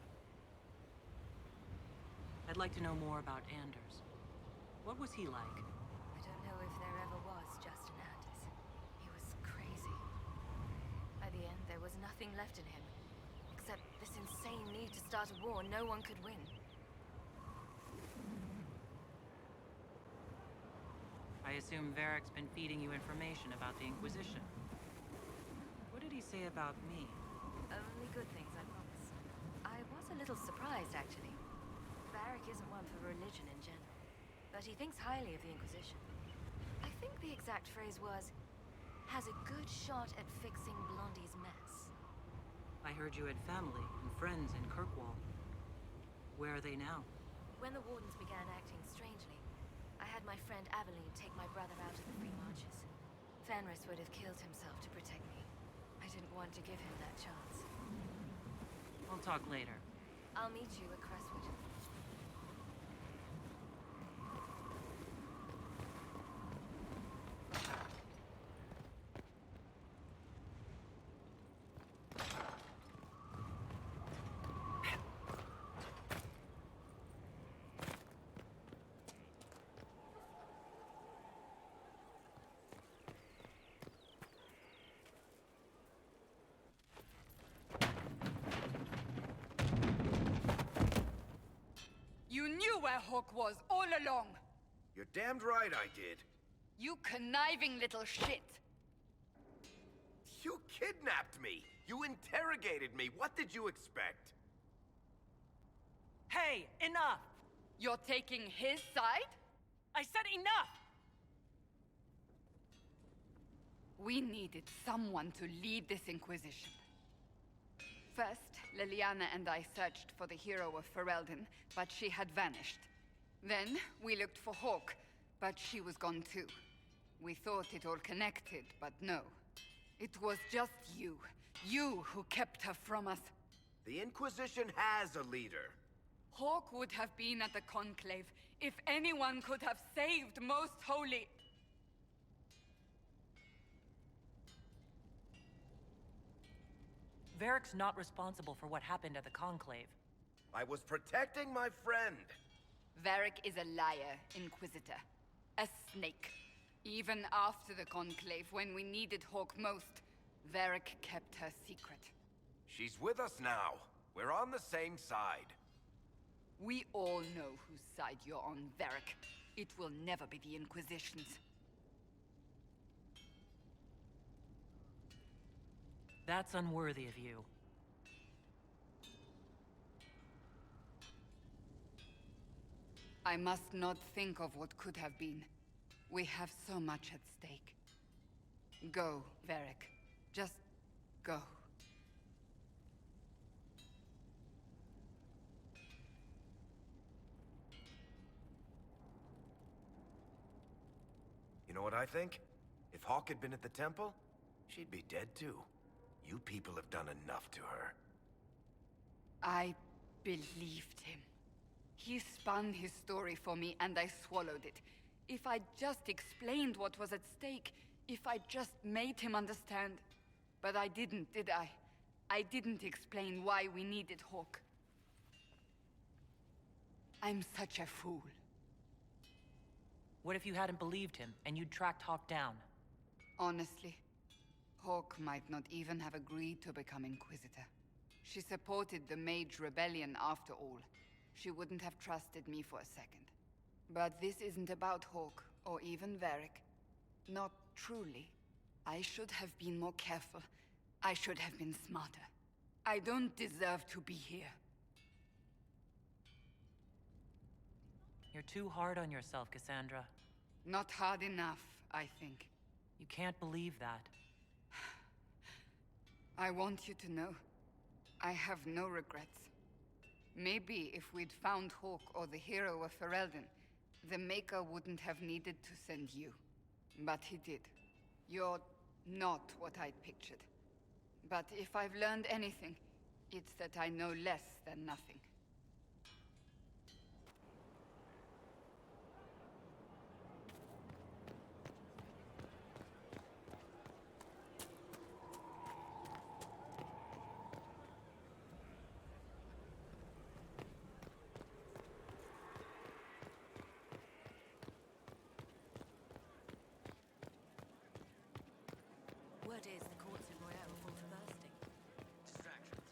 I'd like to know more about Anders. What was he like? I don't know if there ever was Justin Anders. He was crazy. By the end, there was nothing left in him. Except this insane need to start a war no one could win. I assume Varric's been feeding you information about the Inquisition. What did he say about me? Only good things, I promise. I was a little surprised, actually. Varric isn't one for religion in general, but he thinks highly of the Inquisition. I think the exact phrase was, has a good shot at fixing Blondie's mess. I heard you had family and friends in Kirkwall. Where are they now? When the Wardens began acting strangely, I had my friend Aveline take my brother out of the Free Marches. Fenris would have killed himself to protect me. I didn't want to give him that chance. We'll talk later. I'll meet you at Crestwood. You knew where Hawke was all along! You're damned right I did. You conniving little shit! You kidnapped me! You interrogated me! What did you expect? Hey, enough! You're taking his side? I said enough! We needed someone to lead this Inquisition. First, Liliana and I searched for the hero of Ferelden, but she had vanished. Then, we looked for Hawke, but she was gone too. We thought it all connected, but no. It was just you. You who kept her from us. The Inquisition has a leader. Hawke would have been at the Conclave if anyone could have saved Most Holy. Varric's not responsible for what happened at the Conclave. I was protecting my friend. Varric is a liar, Inquisitor. A snake. Even after the Conclave, when we needed Hawke most, Varric kept her secret. She's with us now. We're on the same side. We all know whose side you're on, Varric. It will never be the Inquisition's. That's unworthy of you. I must not think of what could have been. We have so much at stake. Go, Varric. Just go. You know what I think? If Hawke had been at the temple, she'd be dead too. You people have done enough to her. I believed him. He spun his story for me, and I swallowed it. If I just explained what was at stake, if I just made him understand. But I didn't, did I? I didn't explain why we needed Hawke. I'm such a fool. What if you hadn't believed him, and you'd tracked Hawke down? Honestly, Hawke might not even have agreed to become Inquisitor. She supported the Mage Rebellion after all. She wouldn't have trusted me for a second. But this isn't about Hawke, or even Varric. Not truly. I should have been more careful. I should have been smarter. I don't deserve to be here. You're too hard on yourself, Cassandra. Not hard enough, I think. You can't believe that. I want you to know, I have no regrets. Maybe if we'd found Hawke or the hero of Ferelden, the Maker wouldn't have needed to send you. But he did. You're not what I'd pictured. But if I've learned anything, it's that I know less than nothing. Word is the courts in Royale are full to bursting. Distractions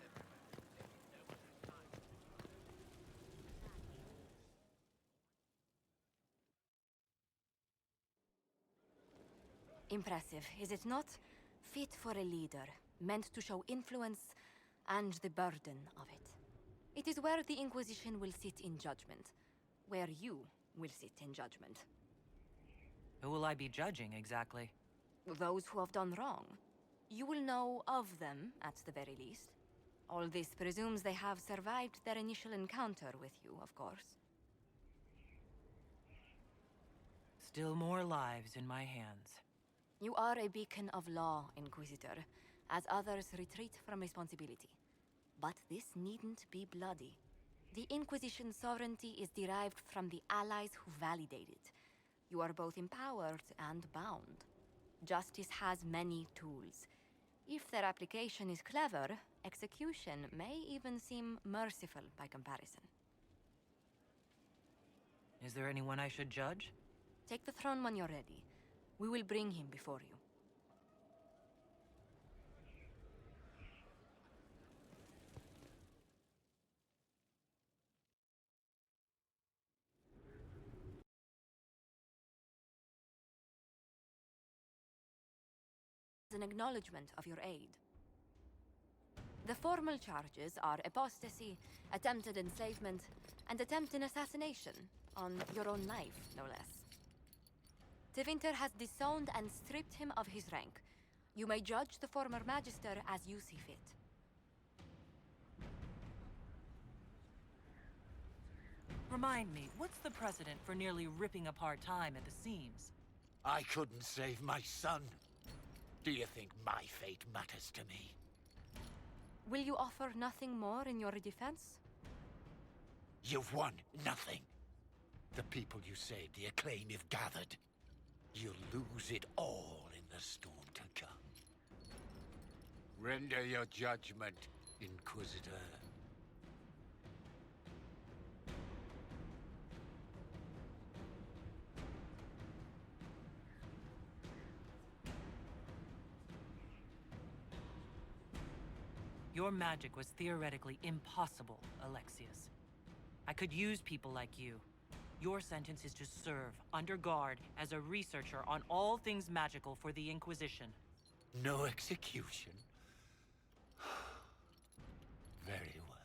Impressive, is it not? Fit for a leader, meant to show influence and the burden of it. It is where the Inquisition will sit in judgment. Where you will sit in judgment. Who will I be judging, exactly? Those who have done wrong. You will know of them, at the very least. All this presumes they have survived their initial encounter with you, of course. Still more lives in my hands. You are a beacon of law, Inquisitor, as others retreat from responsibility. But this needn't be bloody. The Inquisition's sovereignty is derived from the allies who validate it. You are both empowered and bound. Justice has many tools. If their application is clever, execution may even seem merciful by comparison. Is there anyone I should judge? Take the throne when you're ready. We will bring him before you. As an acknowledgement of your aid. The formal charges are apostasy, attempted enslavement, and attempted assassination on your own life, no less. Tevinter has disowned and stripped him of his rank, You may judge the former Magister as you see fit. Remind me, what's the precedent for nearly ripping apart time at the seams? I couldn't save my son. Do you think my fate matters to me? Will you offer nothing more in your defense? You've won nothing. The people you saved, the acclaim you've gathered. You'll lose it all in the storm to come. Render your judgment, Inquisitor. Your magic was theoretically impossible, Alexius. I could use people like you. Your sentence is to serve, under guard, as a researcher on all things magical for the Inquisition. No execution? Very well.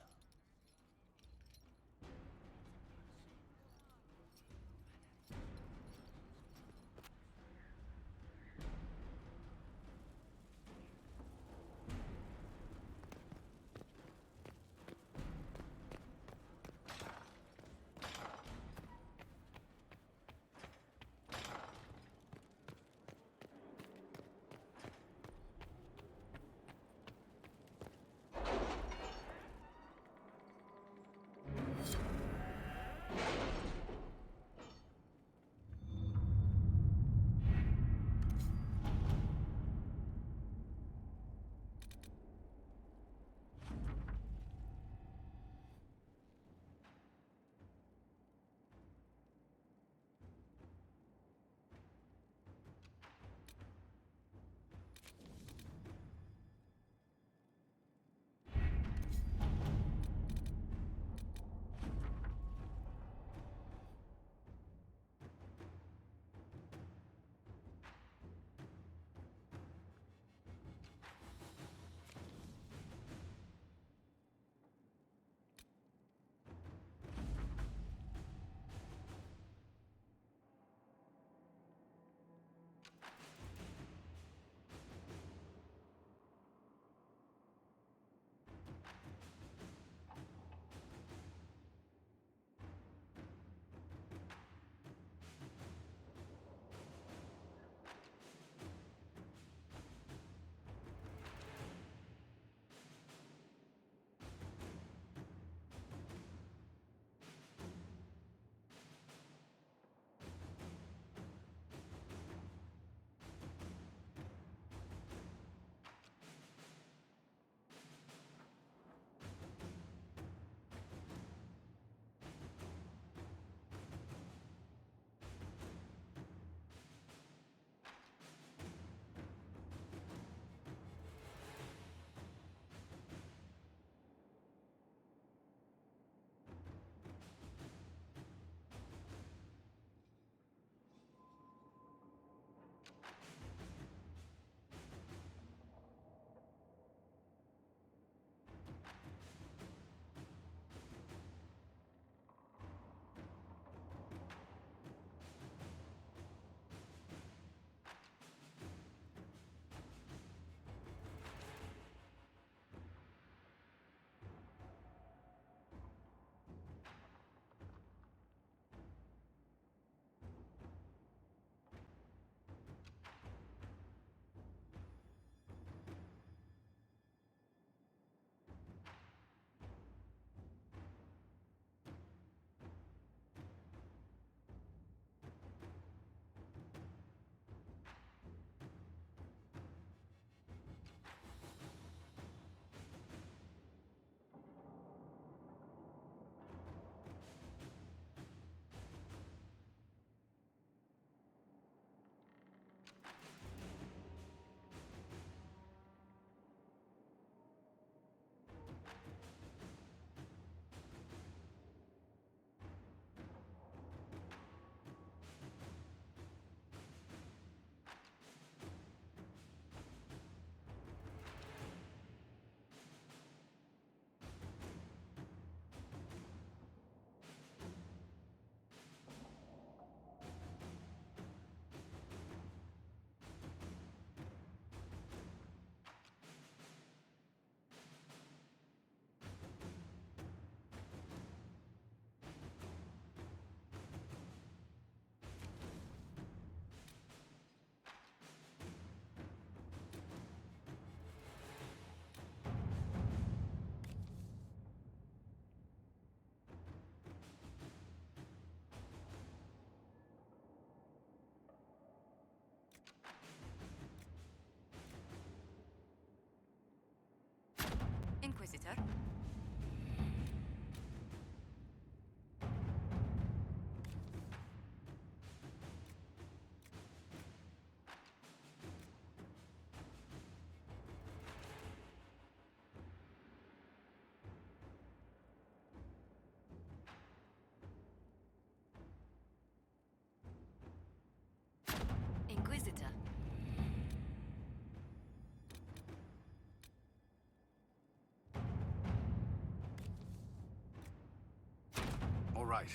Inquisitor. Inquisitor. All right.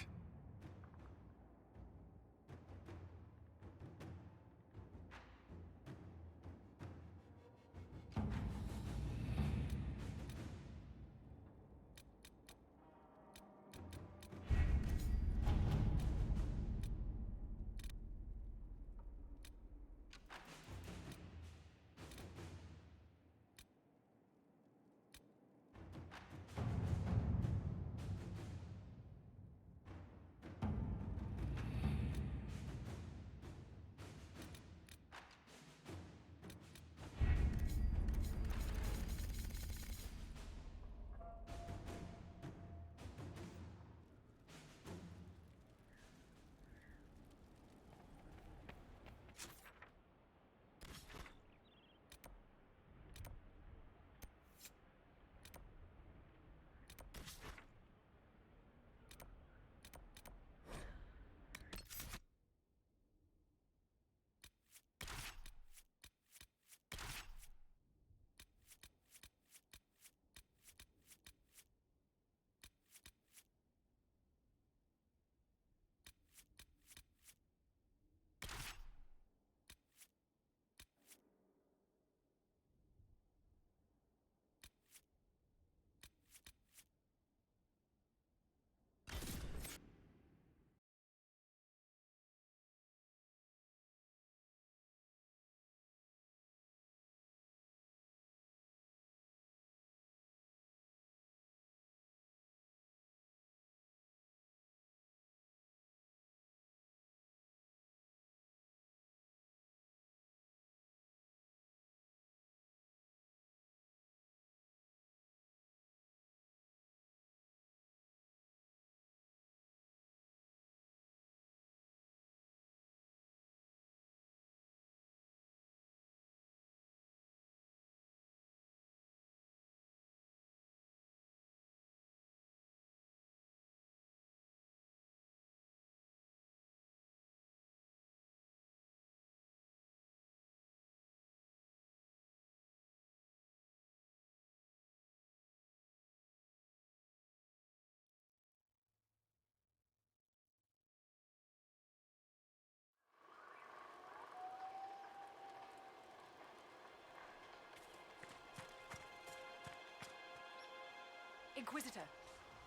Inquisitor,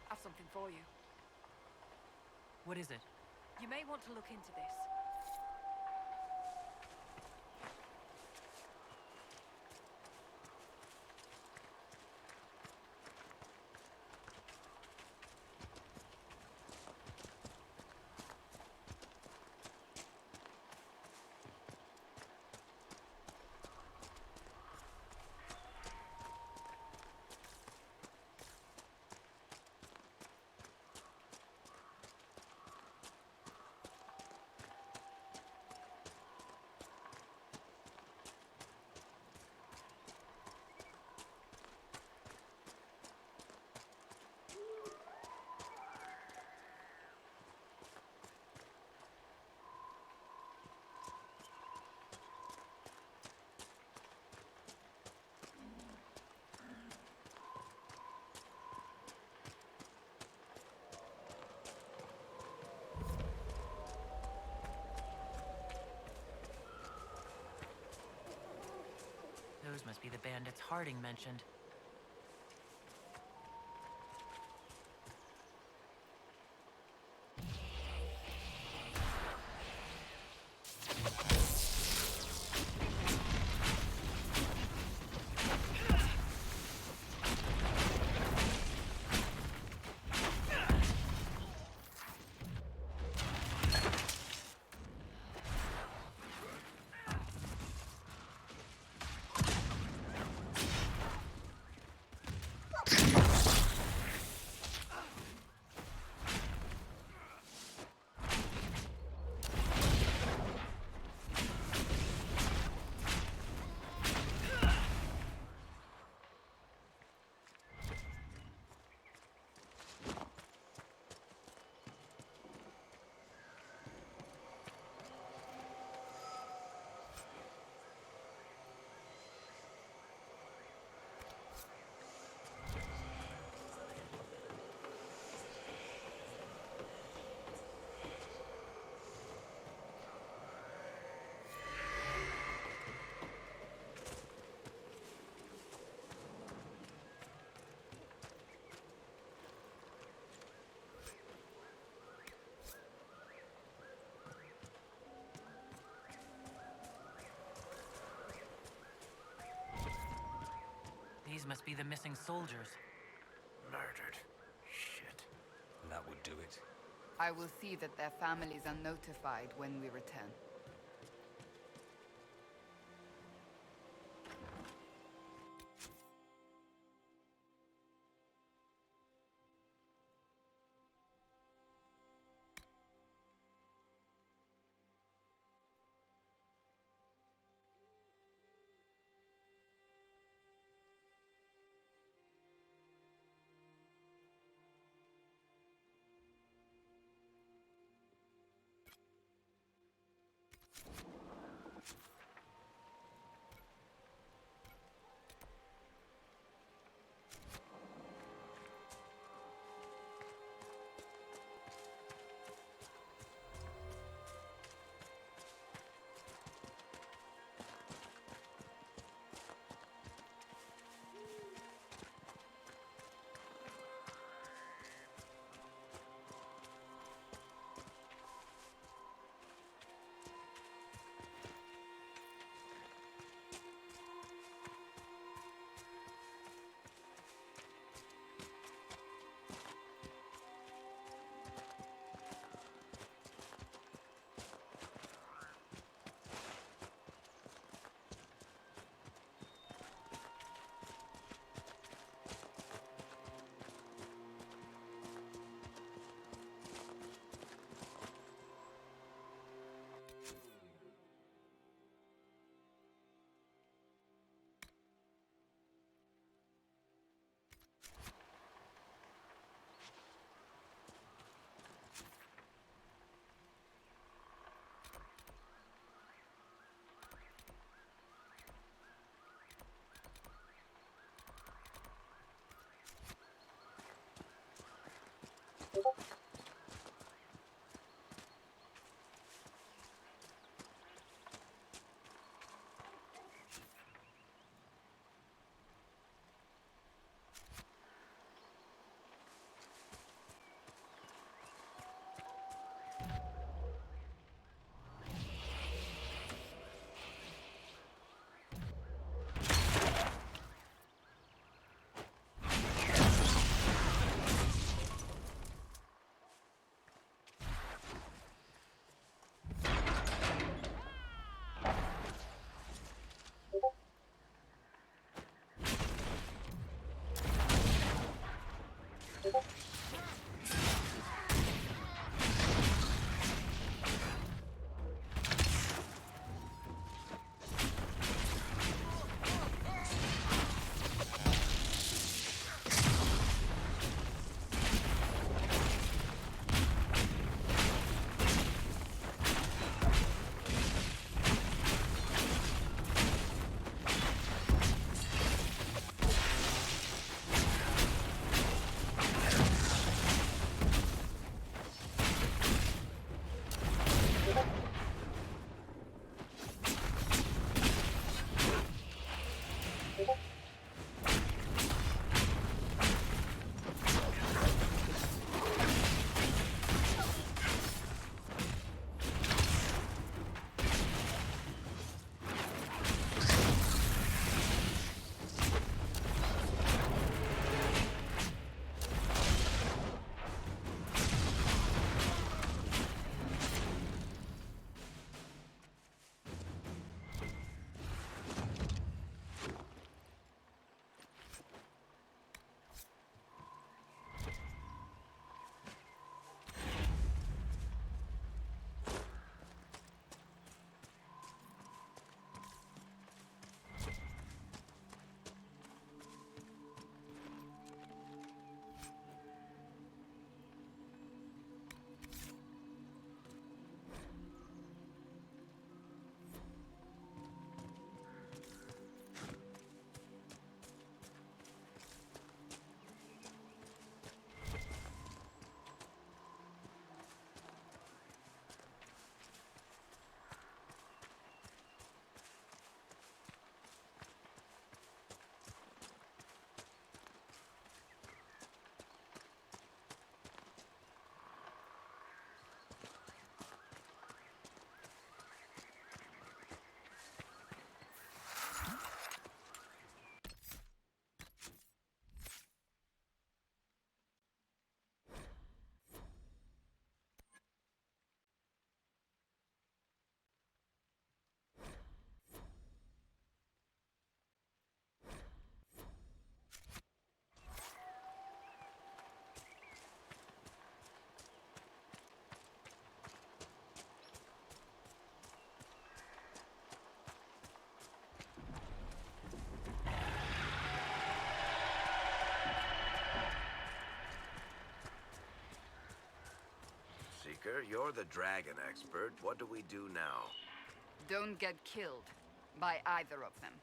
I've something for you. What is it? You may want to look into this. Those must be the bandits Harding mentioned. must be the missing soldiers. Murdered. Shit. That would do it. I will see that their families are notified when we return. Inquisitor. You're the dragon expert. What do we do now? Don't get killed by either of them.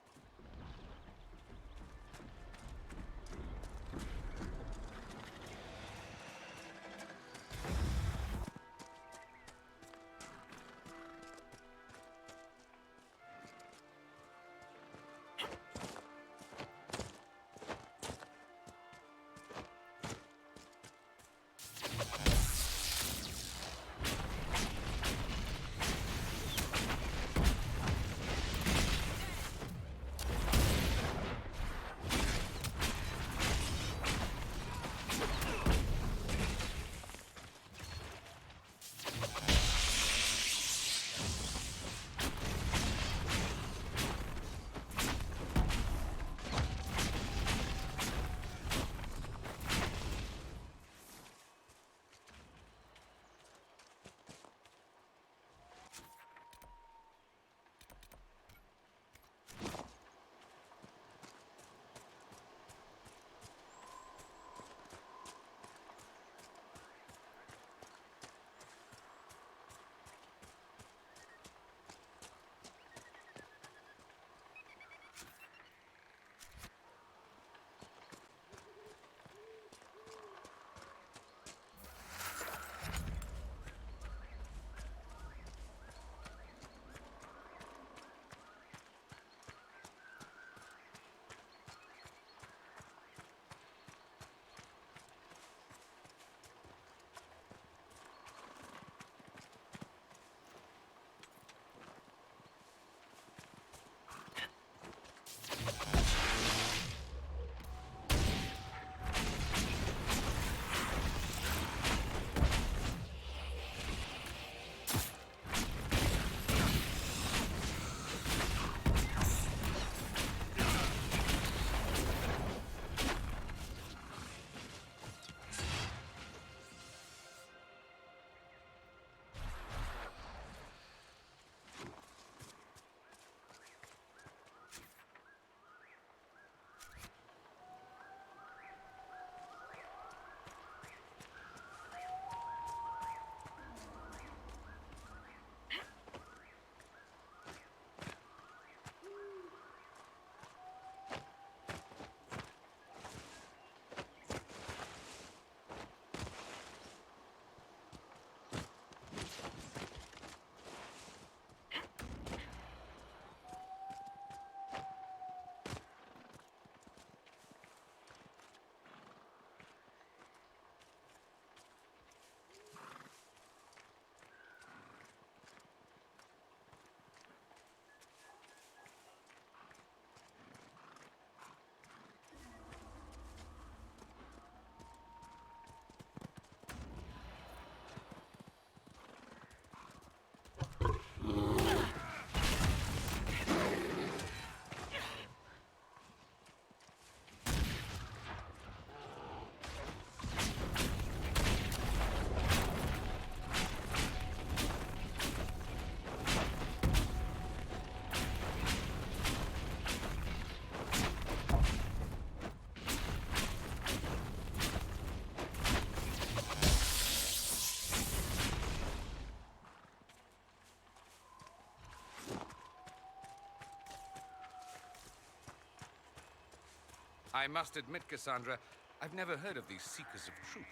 I must admit, Cassandra, I've never heard of these Seekers of Truth.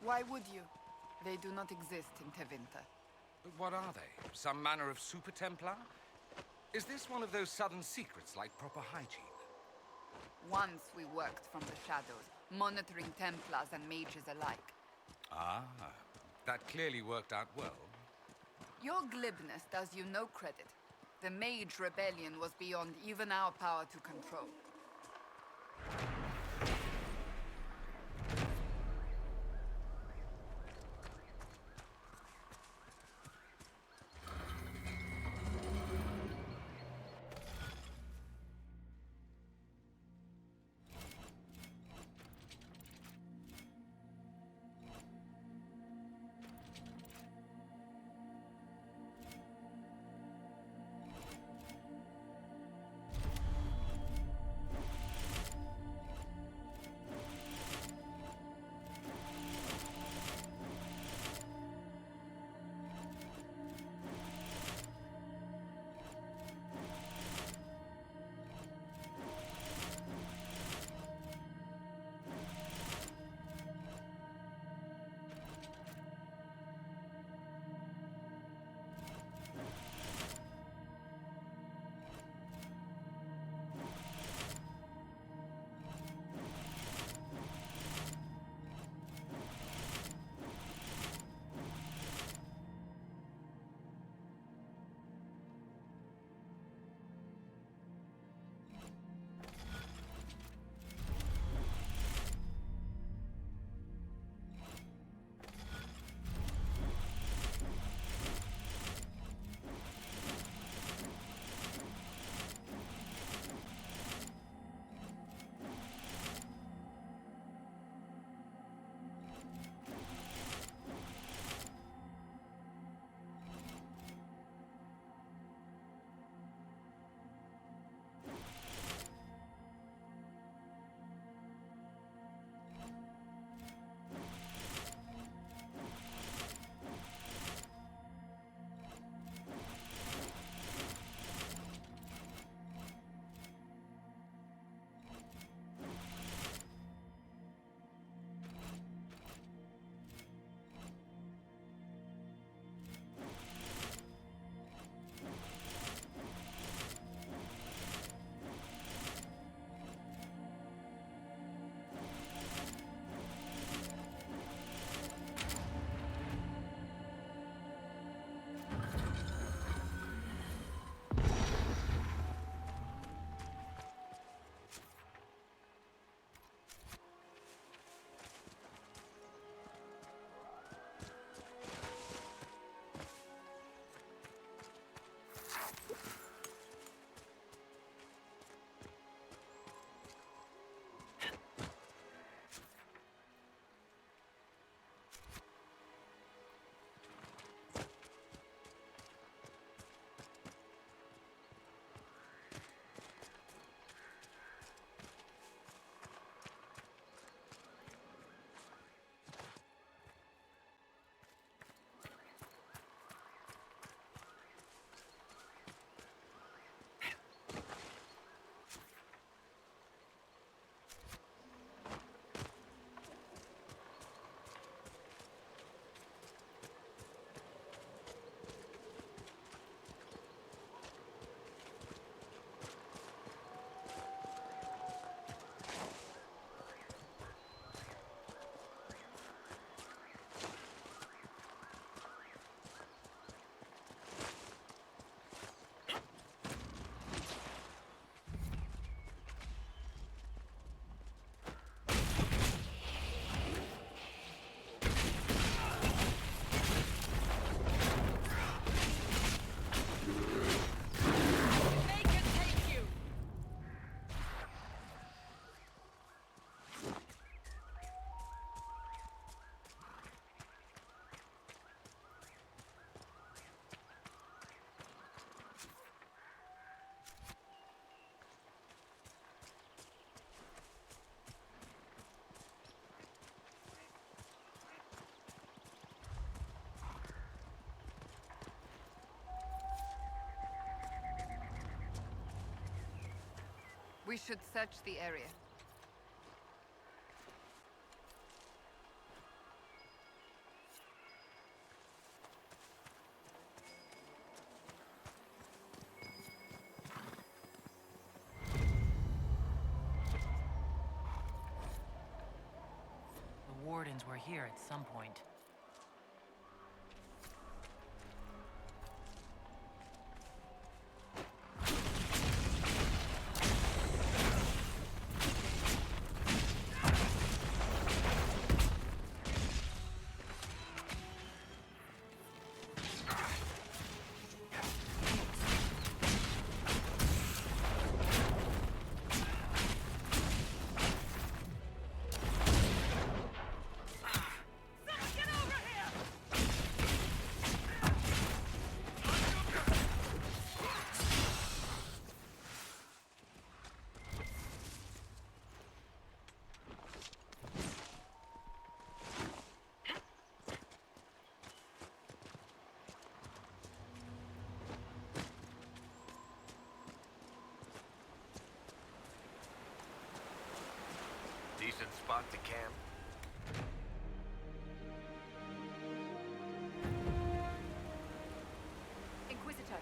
Why would you? They do not exist in Tevinter. But what are they? Some manner of Super Templar? Is this one of those sudden secrets like proper hygiene? Once we worked from the shadows, monitoring Templars and mages alike. Ah, that clearly worked out well. Your glibness does you no credit. The Mage Rebellion was beyond even our power to control. We should search the area. The Wardens were here at some point. Decent spot to camp. Inquisitor.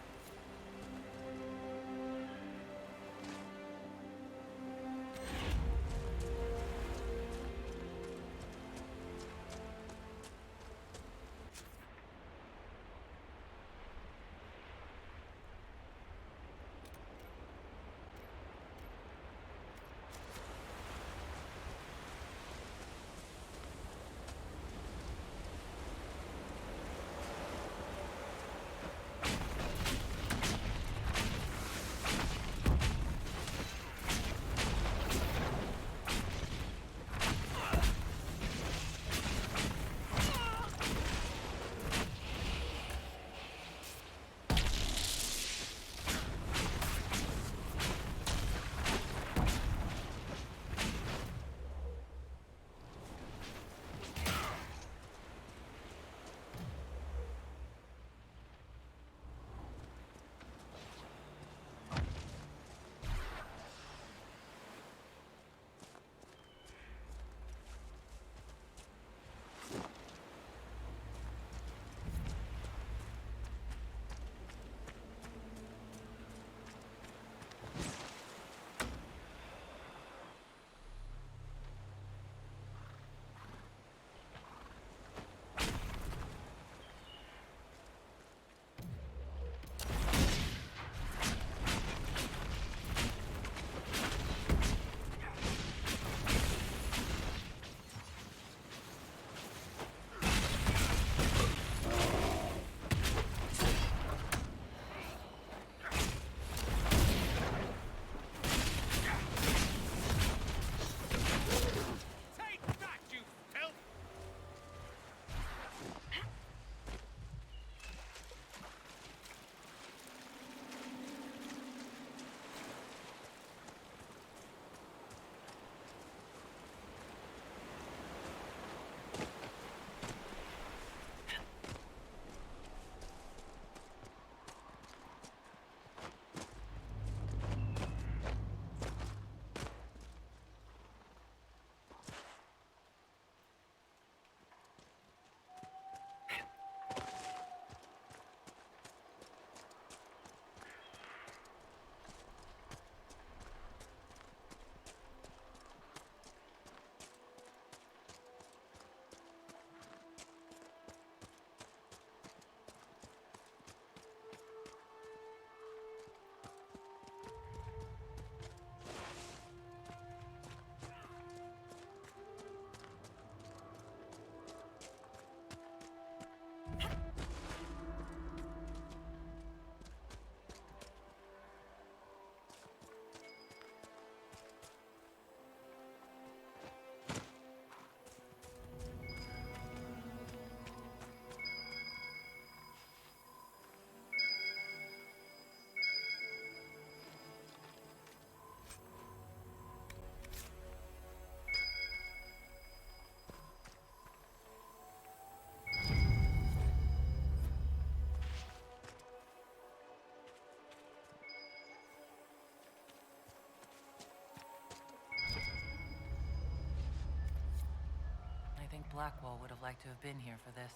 Blackwall would have liked to have been here for this.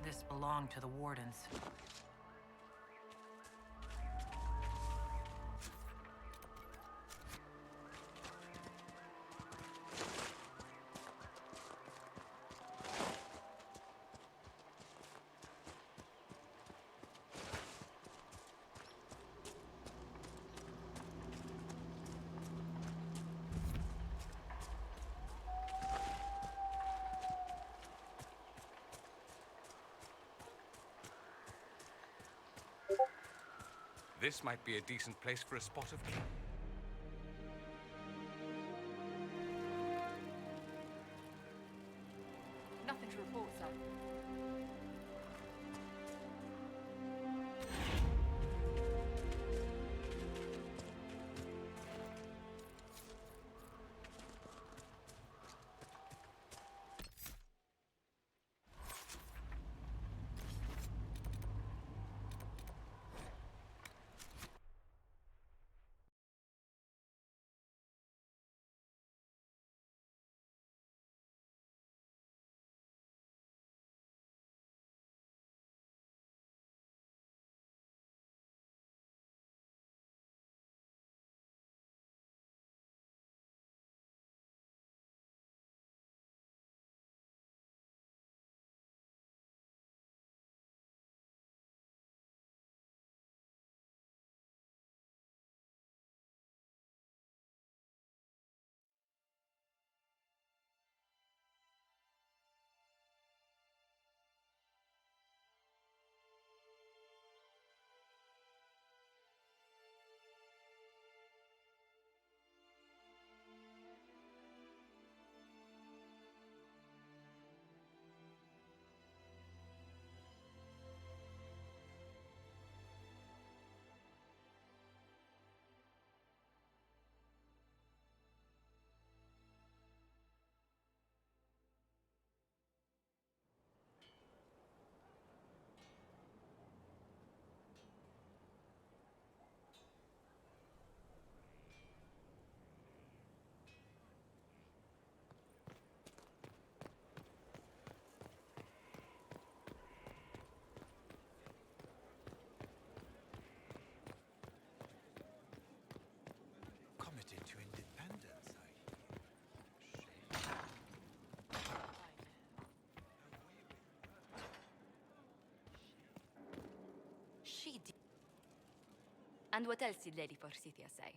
This belonged to the Wardens. This might be a decent place for a spot of... Nothing to report, sir. Committed to independence, She did. And what else did Lady Forsythia say?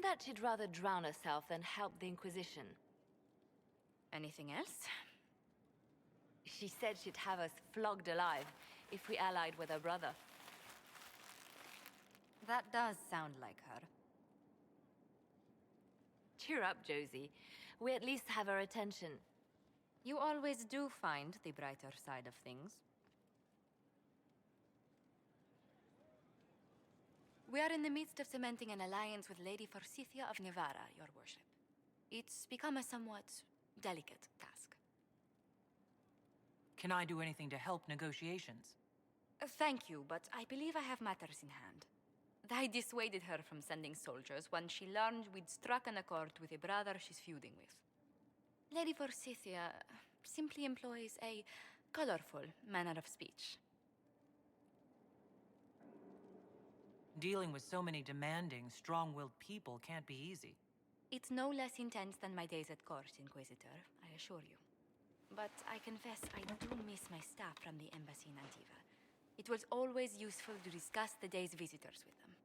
That she'd rather drown herself than help the Inquisition. Anything else? She said she'd have us flogged alive if we allied with her brother. That does sound like her. Cheer up, Josie. We at least have her attention. You always do find the brighter side of things. We are in the midst of cementing an alliance with Lady Forsythia of Nevarra, your worship. It's become a somewhat delicate task. Can I do anything to help negotiations? Thank you, but I believe I have matters in hand. I dissuaded her from sending soldiers when she learned we'd struck an accord with a brother she's feuding with. Lady Forsythia simply employs a colorful manner of speech. Dealing with so many demanding, strong-willed people can't be easy. It's no less intense than my days at court, Inquisitor, I assure you. But I confess I do miss my staff from the embassy in Antiva. It was always useful to discuss the day's visitors with them.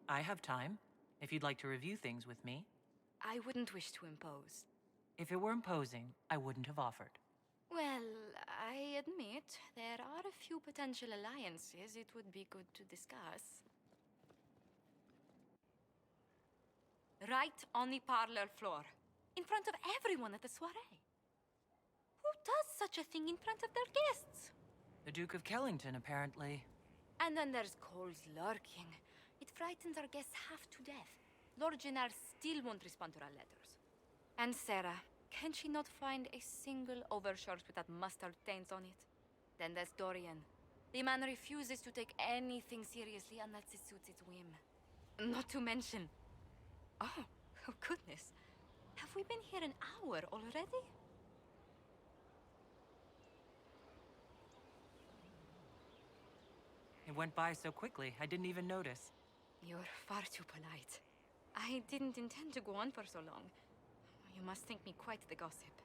I have time, if you'd like to review things with me. I wouldn't wish to impose. If it were imposing, I wouldn't have offered. Well, I admit there are a few potential alliances it would be good to discuss. Right on the parlor floor, in front of everyone at the soiree. Who does such a thing in front of their guests? The Duke of Kellington, apparently. And then there's Cole's lurking. It frightens our guests half to death. Lord Gennard still won't respond to our letters. And Sarah, can she not find a single overshirt with that mustard taint on it? Then there's Dorian. The man refuses to take anything seriously unless it suits its whim. Not to mention... Oh goodness. Have we been here an hour already? It went by so quickly, I didn't even notice. You're far too polite. I didn't intend to go on for so long. You must think me quite the gossip.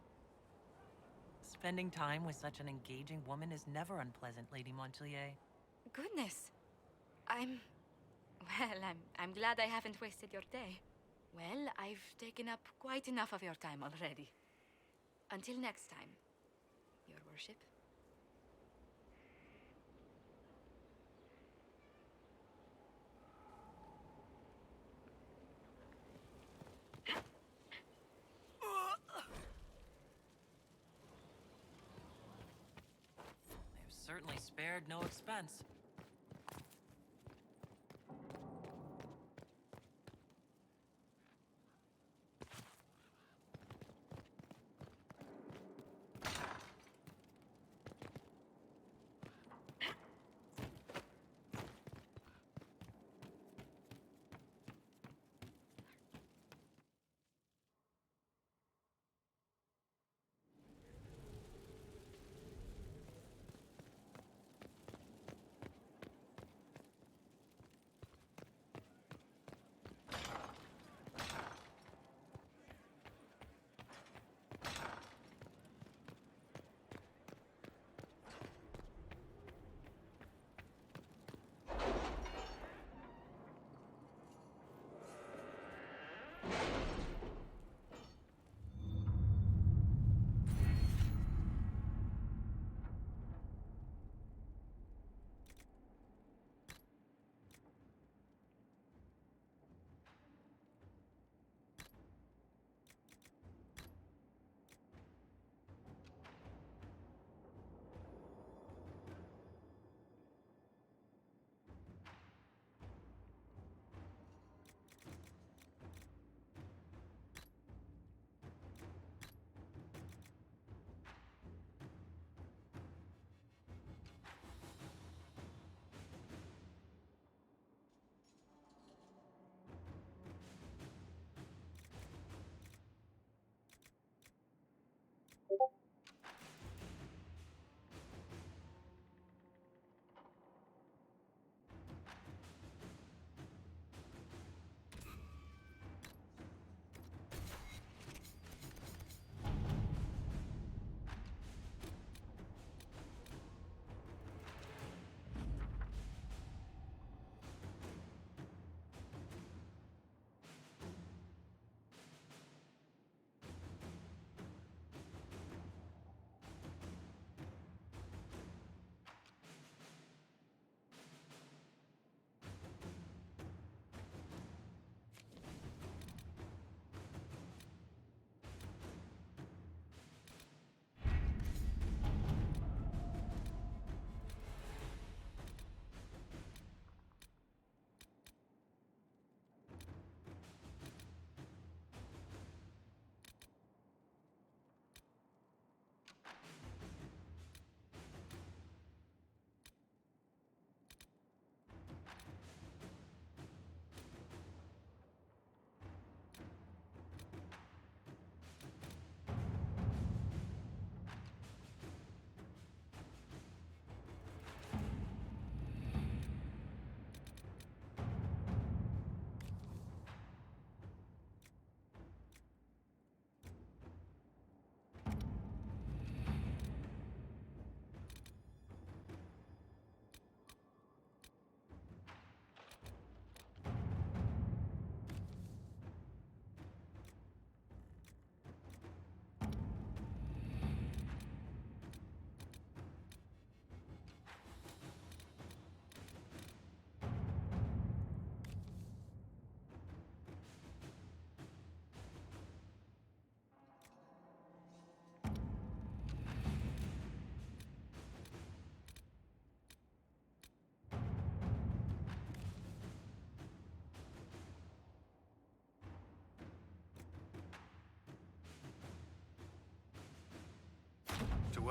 Spending time with such an engaging woman is never unpleasant, Lady Montelier. Goodness. I'm glad I haven't wasted your day. Well, I've taken up quite enough of your time already. Until next time, Your Worship. They've certainly spared no expense.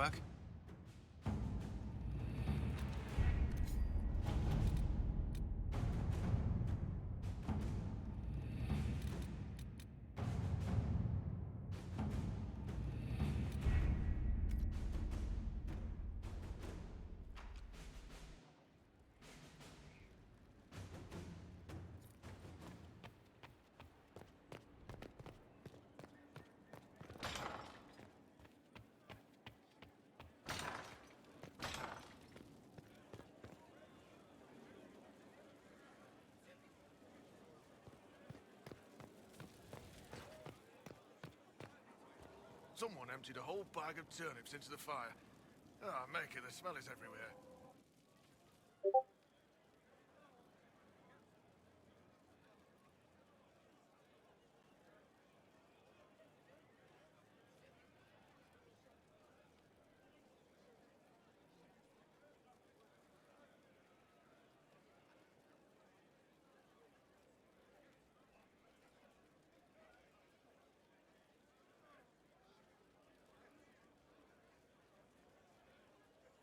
work? Someone emptied a whole bag of turnips into the fire. Ah, make it, the smell is everywhere.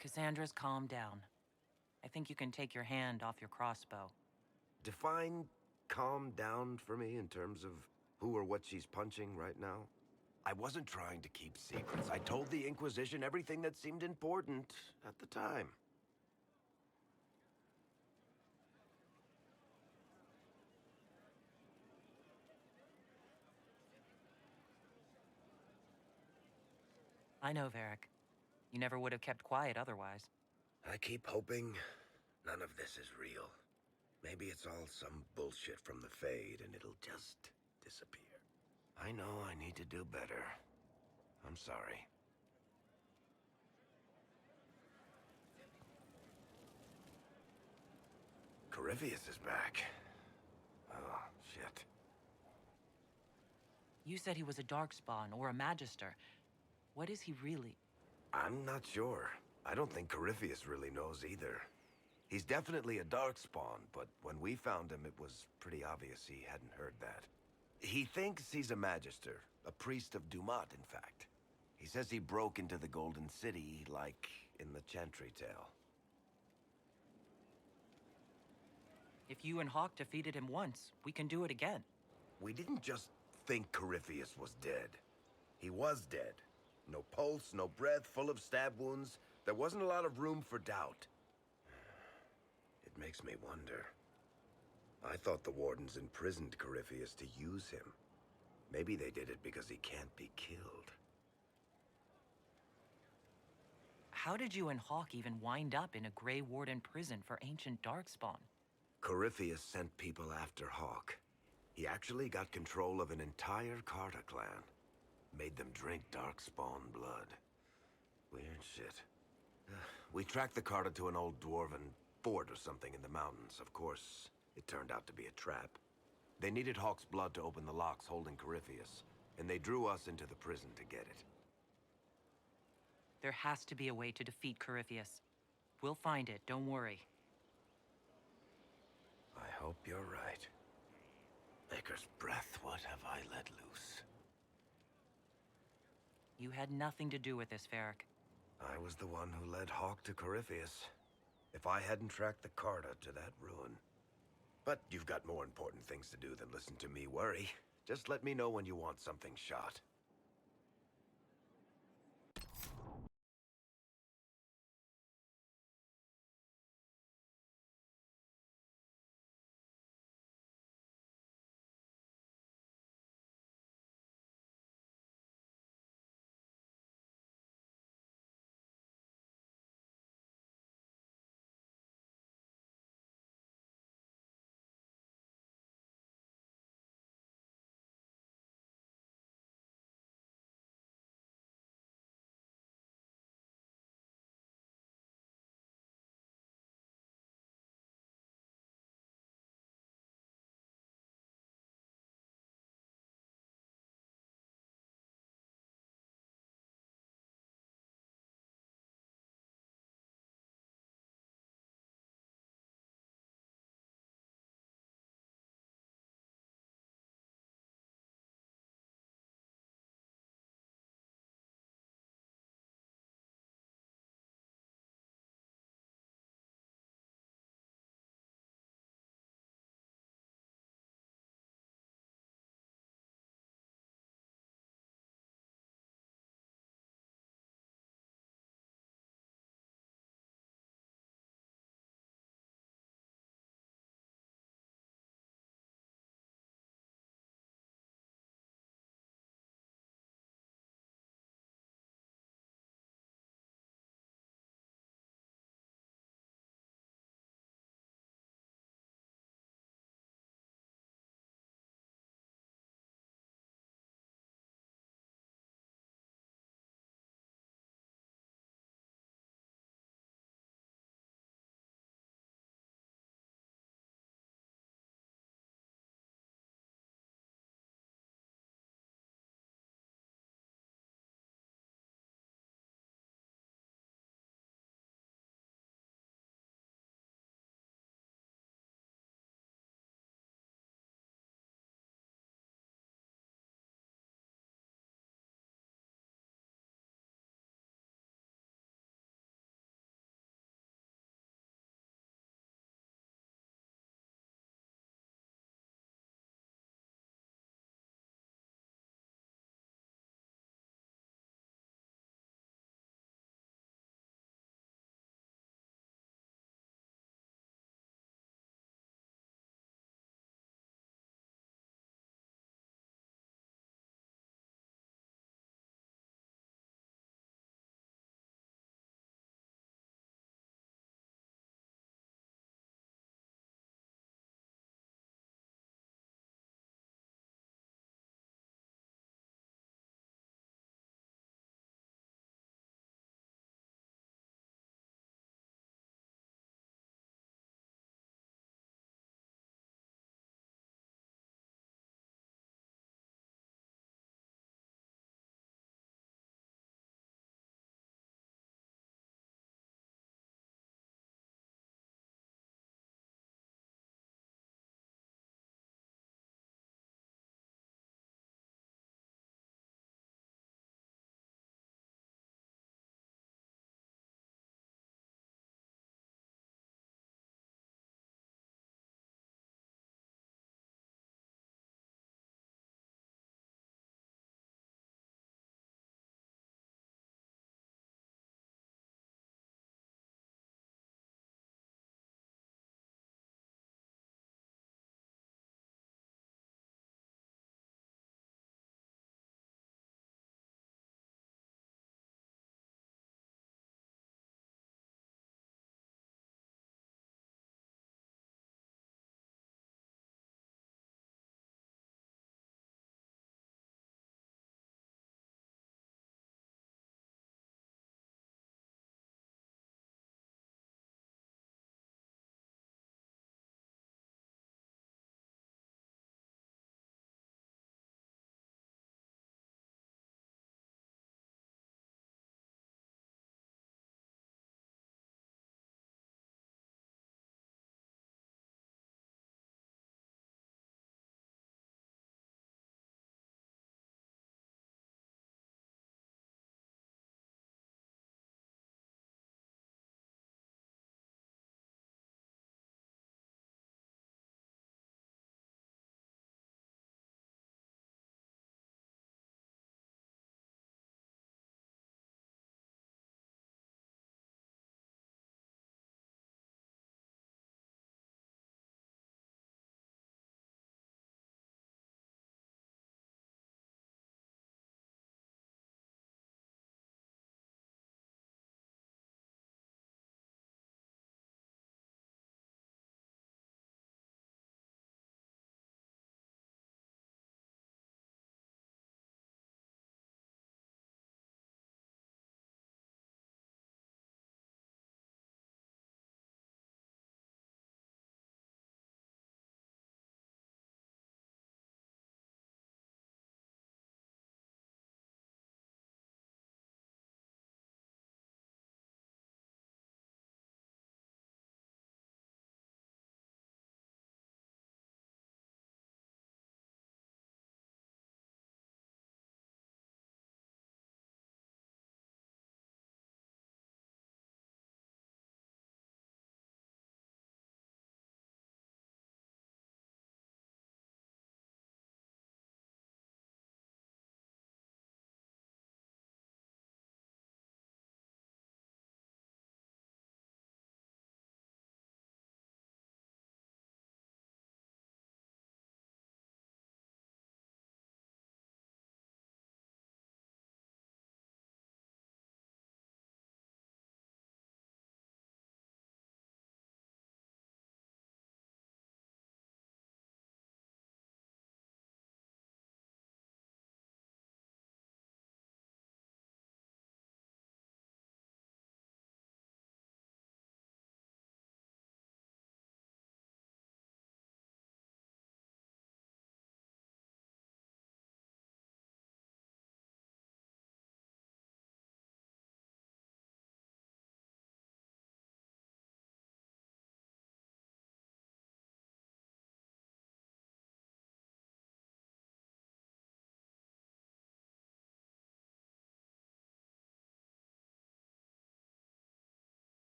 Cassandra's calmed down. I think you can take your hand off your crossbow. Define calm down for me in terms of who or what she's punching right now. I wasn't trying to keep secrets. I told the Inquisition everything that seemed important at the time. I know, Varric. You never would have kept quiet otherwise. I keep hoping none of this is real. Maybe it's all some bullshit from the Fade and it'll just disappear. I know I need to do better. I'm sorry. Corypheus is back. Oh, shit. You said he was a Darkspawn or a Magister. What is he really? I'm not sure. I don't think Corypheus really knows either. He's definitely a Darkspawn, but when we found him, it was pretty obvious he hadn't heard that. He thinks he's a Magister, a priest of Dumat, in fact. He says he broke into the Golden City, like in the Chantry Tale. If you and Hawke defeated him once, we can do it again. We didn't just think Corypheus was dead. He was dead. No pulse, no breath, full of stab wounds. There wasn't a lot of room for doubt. It makes me wonder. I thought the Wardens imprisoned Corypheus to use him. Maybe they did it because he can't be killed. How did you and Hawke even wind up in a Grey Warden prison for ancient Darkspawn? Corypheus sent people after Hawke. He actually got control of an entire Carta clan. Made them drink Darkspawn blood. Weird shit. We tracked the Carta to an old dwarven fort or something in the mountains. Of course, it turned out to be a trap. They needed Hawke's blood to open the locks holding Corypheus, and they drew us into the prison to get it. There has to be a way to defeat Corypheus. We'll find it, don't worry. I hope you're right. Maker's breath, what have I let loose? You had nothing to do with this, Varric. I was the one who led Hawke to Corypheus. If I hadn't tracked the Carta to that ruin. But you've got more important things to do than listen to me worry. Just let me know when you want something shot.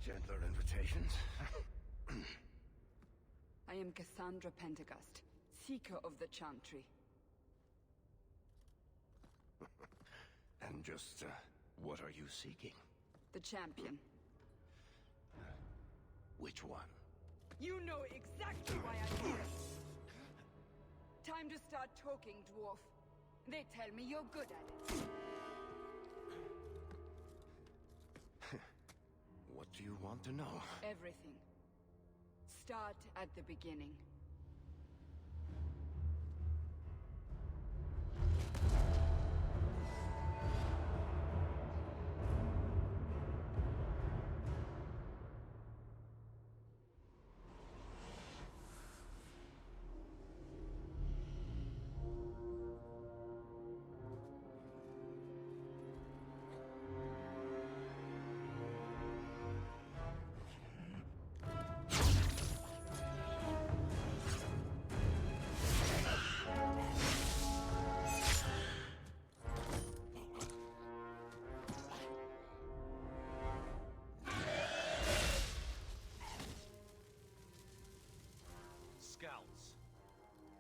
Gentler invitations. I am Cassandra Pentecost, Seeker of the Chantry. And just, what are you seeking? The champion. Which one? You know exactly why I'm here. Time to start talking, dwarf. They tell me you're good at it. What do you want to know? Everything. Start at the beginning. Scouts.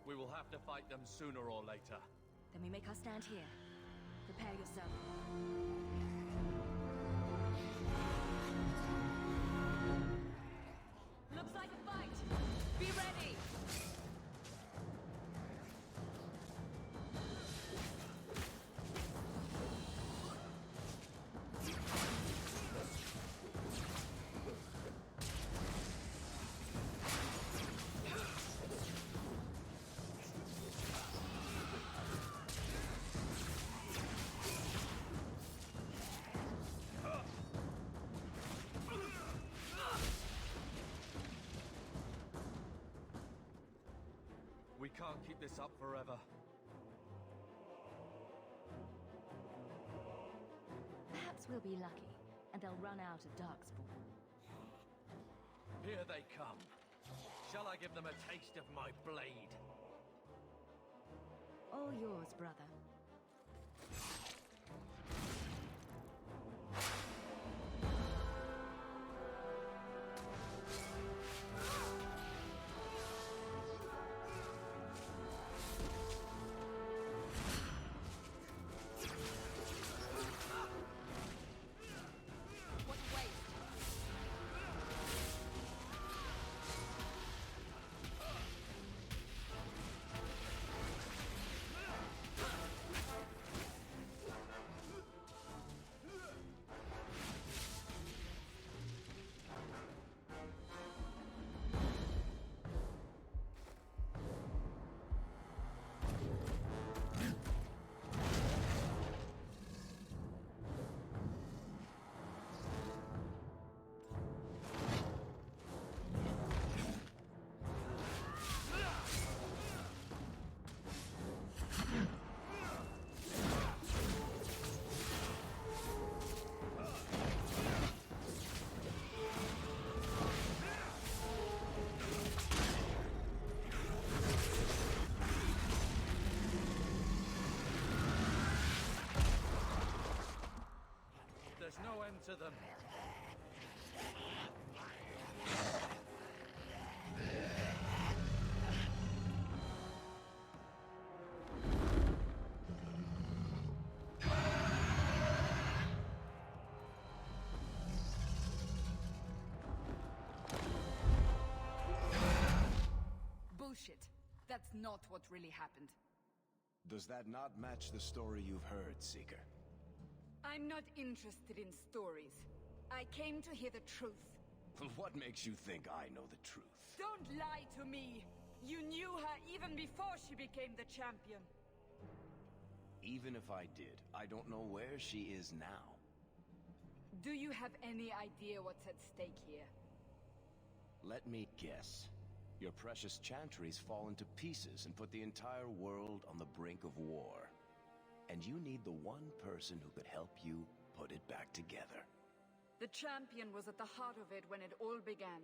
We will have to fight them sooner or later. Then we make our stand here. Prepare yourself. Looks like a fight! Be ready! We can't keep this up forever. Perhaps we'll be lucky, and they'll run out of Darkspawn. Here they come. Shall I give them a taste of my blade? All yours, brother. There's no end to them. Bullshit. That's not what really happened. Does that not match the story you've heard, Seeker? I'm not interested in stories. I came to hear the truth. What makes you think I know the truth? Don't lie to me! You knew her even before she became the champion. Even if I did, I don't know where she is now. Do you have any idea what's at stake here? Let me guess. Your precious chantries fall into pieces and put the entire world on the brink of war. And you need the one person who could help you put it back together. The champion was at the heart of it when it all began.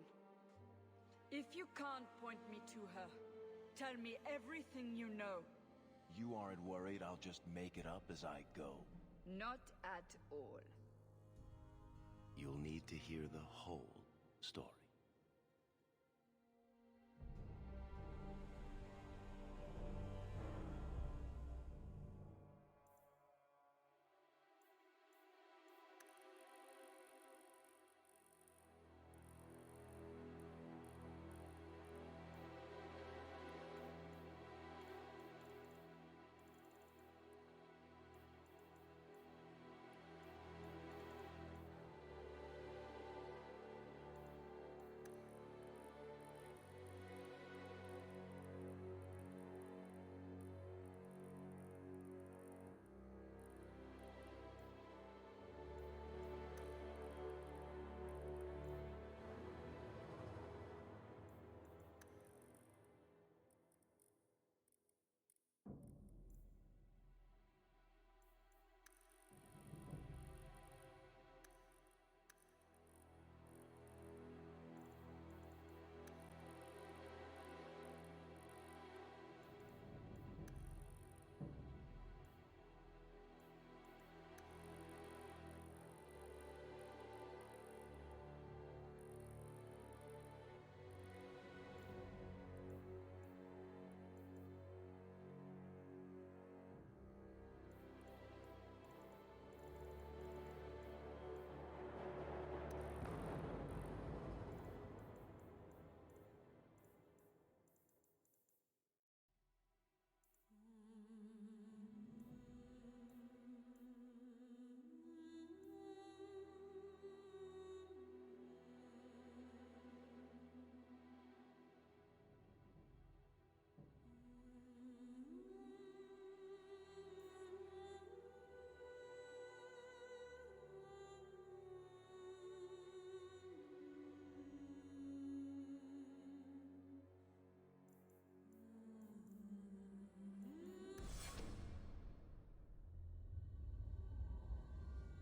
If you can't point me to her, tell me everything you know. You aren't worried I'll just make it up as I go? Not at all. you'll need to hear the whole story.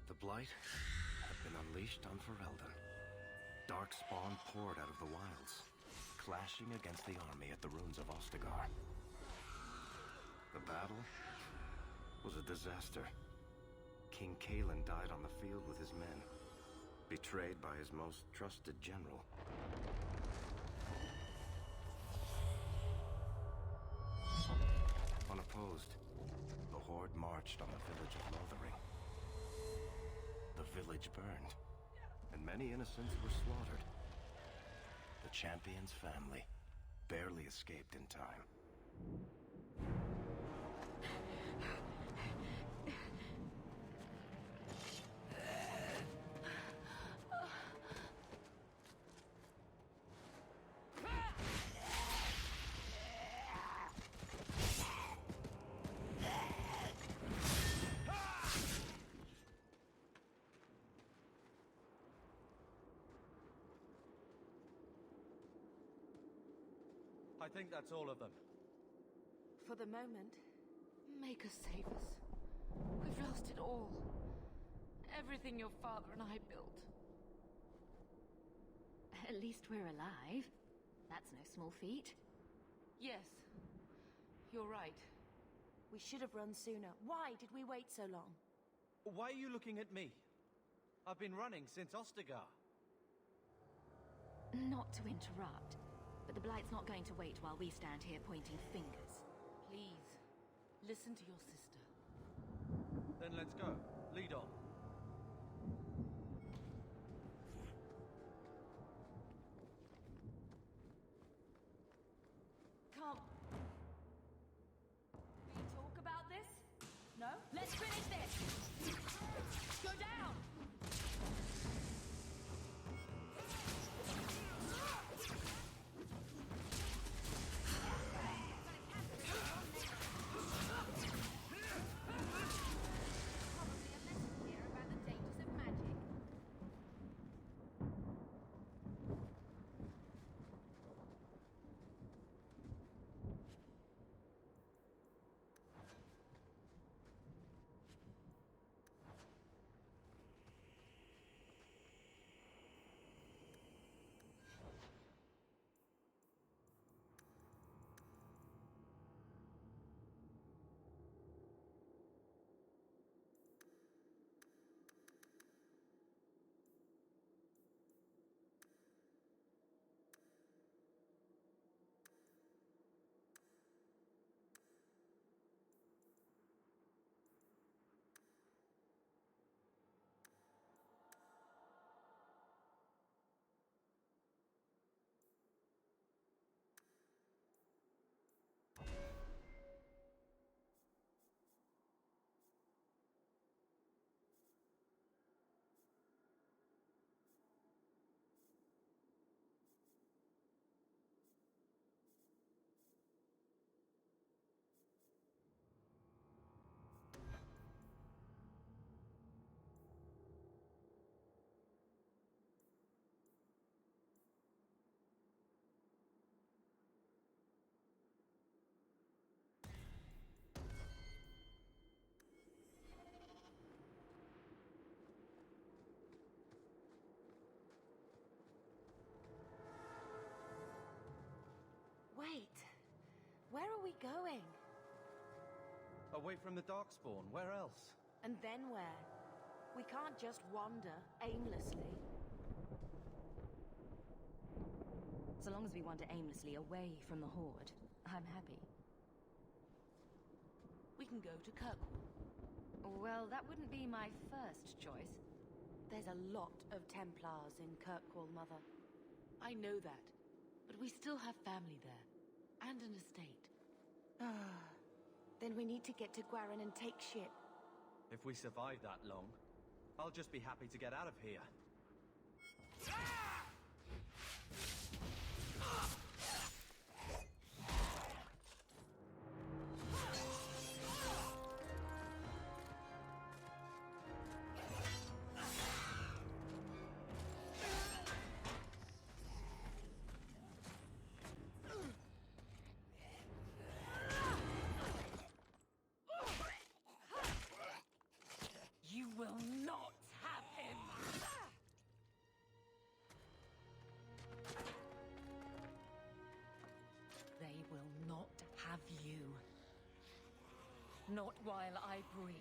The Blight had been unleashed on Ferelden. Darkspawn poured out of the wilds, clashing against the army at the ruins of Ostagar. The battle was a disaster. King Cailan died on the field with his men, betrayed by his most trusted general. Unopposed, the Horde marched on the village of Lothering. The village burned, and many innocents were slaughtered. The champion's family barely escaped in time. I think that's all of them. For the moment, make us save us. We've lost it all. Everything your father and I built. At least we're alive. That's no small feat. Yes, you're right. We should have run sooner. Why did we wait so long? Why are you looking at me? I've been running since Ostagar. Not to interrupt, but the Blight's not going to wait while we stand here pointing fingers. Please, listen to your sister. Then let's go. Lead on. Come. We talk about this? No? Let's finish this! Go down! Where are we going? Away from the Darkspawn, where else? And then where? We can't just wander aimlessly. So long as we wander aimlessly away from the Horde, I'm happy. We can go to Kirkwall. Well, that wouldn't be my first choice. There's a lot of Templars in Kirkwall, Mother. I know that, but we still have family there, and an estate. Then we need to get to Gwarin and take ship. If we survive that long, I'll just be happy to get out of here. You will not have him! They will not have you. Not while I breathe.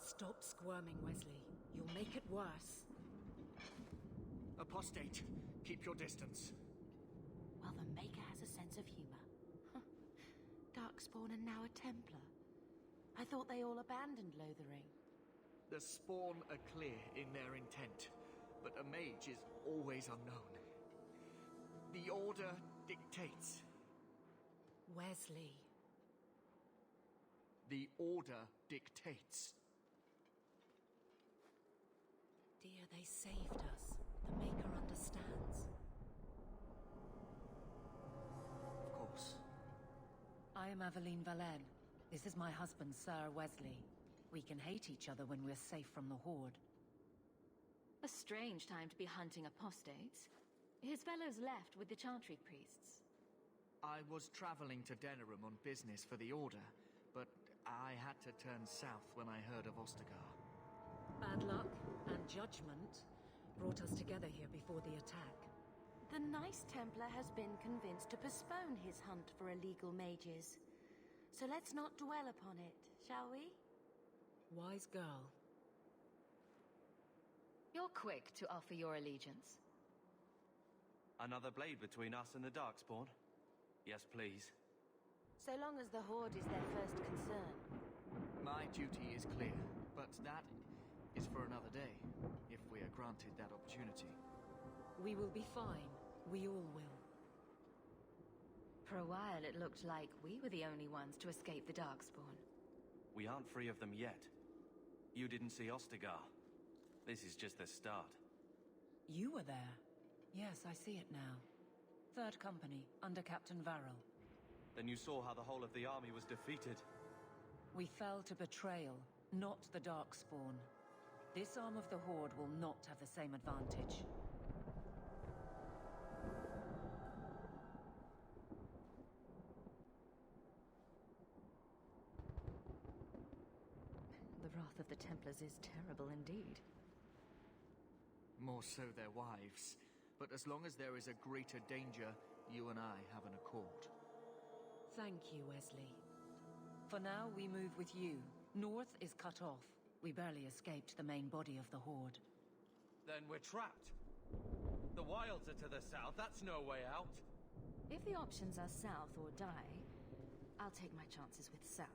Stop squirming, Wesley. You'll make it worse. Apostate, keep your distance. Well, the Maker has a sense of humor. Darkspawn and now a Templar. I thought they all abandoned Lothering. The Spawn are clear in their intent, but a mage is always unknown. The Order dictates. Wesley. The Order dictates. Dear, they saved us. The Maker understands. Of course. I am Aveline Valen. This is my husband, Sir Wesley. We can hate each other when we're safe from the Horde. A strange time to be hunting apostates. His fellows left with the Chantry priests. I was traveling to Denerim on business for the Order, but I had to turn south when I heard of Ostagar. Bad luck and judgment brought us together here before the attack. The Nice Templar has been convinced to postpone his hunt for illegal mages. So let's not dwell upon it, shall we? Wise girl. You're quick to offer your allegiance. Another blade between us and the Darkspawn? Yes, please. So long as the Horde is their first concern. My duty is clear, but that is for another day, if we are granted that opportunity. We will be fine. We all will. For a while, it looked like we were the only ones to escape the Darkspawn. We aren't free of them yet. You didn't see Ostagar. This is just the start. You were there. Yes, I see it now. Third Company, under Captain Varel. Then you saw how the whole of the army was defeated. We fell to betrayal, not the Darkspawn. This arm of the Horde will not have the same advantage. The wrath of the Templars is terrible indeed. More so their wives. But as long as there is a greater danger, you and I have an accord. Thank you, Wesley. For now, we move with you. North is cut off. We barely escaped the main body of the Horde. Then we're trapped. The wilds are to the south. That's no way out. If the options are south or die, I'll take my chances with south.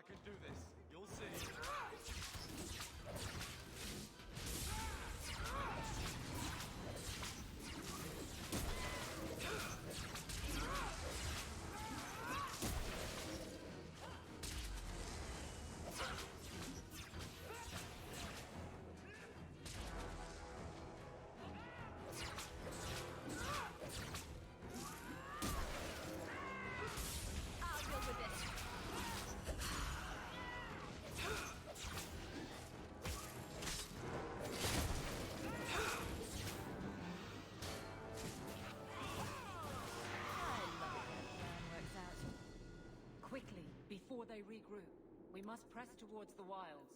can do this. You'll see. Quickly, before they regroup. We must press towards the wilds.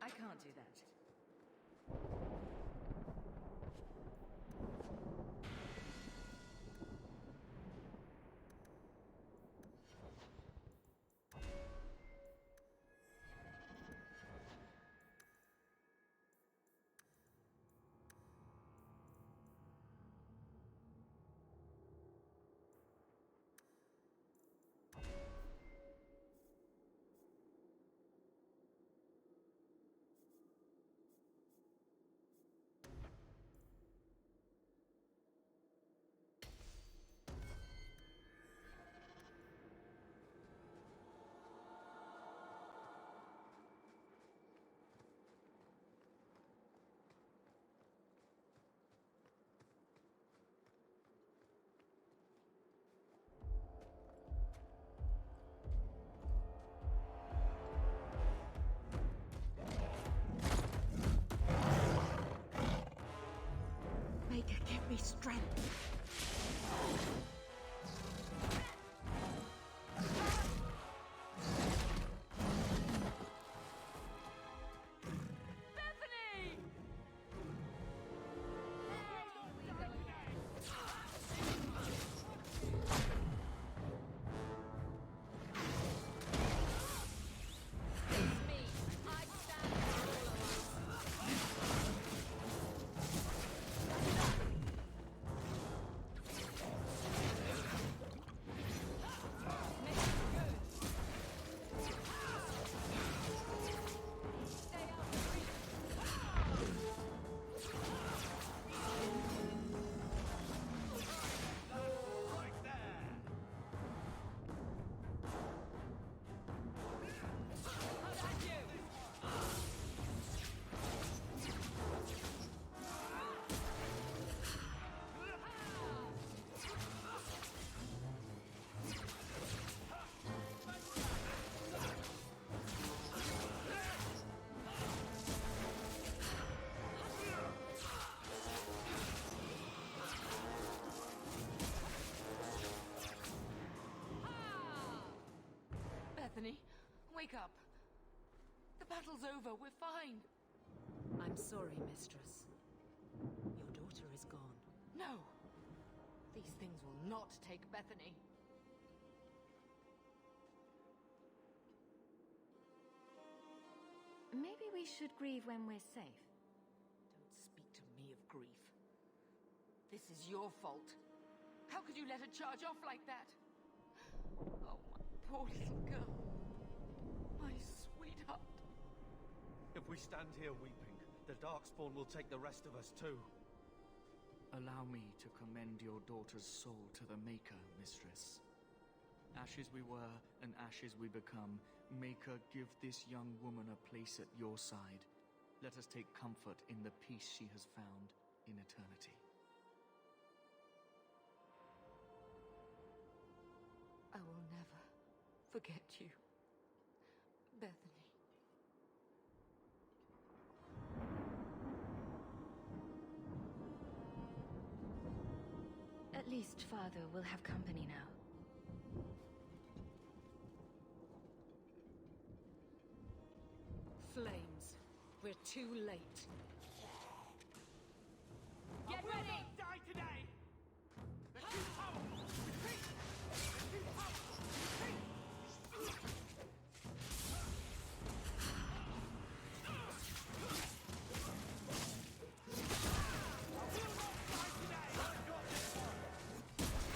I can't do that. Maker, give me strength. Bethany, wake up. The battle's over. We're fine. I'm sorry, mistress. Your daughter is gone. No. These things will not take Bethany. Maybe we should grieve when we're safe. Don't speak to me of grief. This is your fault. How could you let her charge off like that? Oh, my poor little girl. My sweetheart. If we stand here weeping, the Darkspawn will take the rest of us too. Allow me to commend your daughter's soul to the Maker, mistress. Ashes we were, and ashes we become. Maker, give this young woman a place at your side. Let us take comfort in the peace she has found in eternity. I will never forget you, Bethany. At least Father will have company now. Flames. We're too late. Get ready! Die today!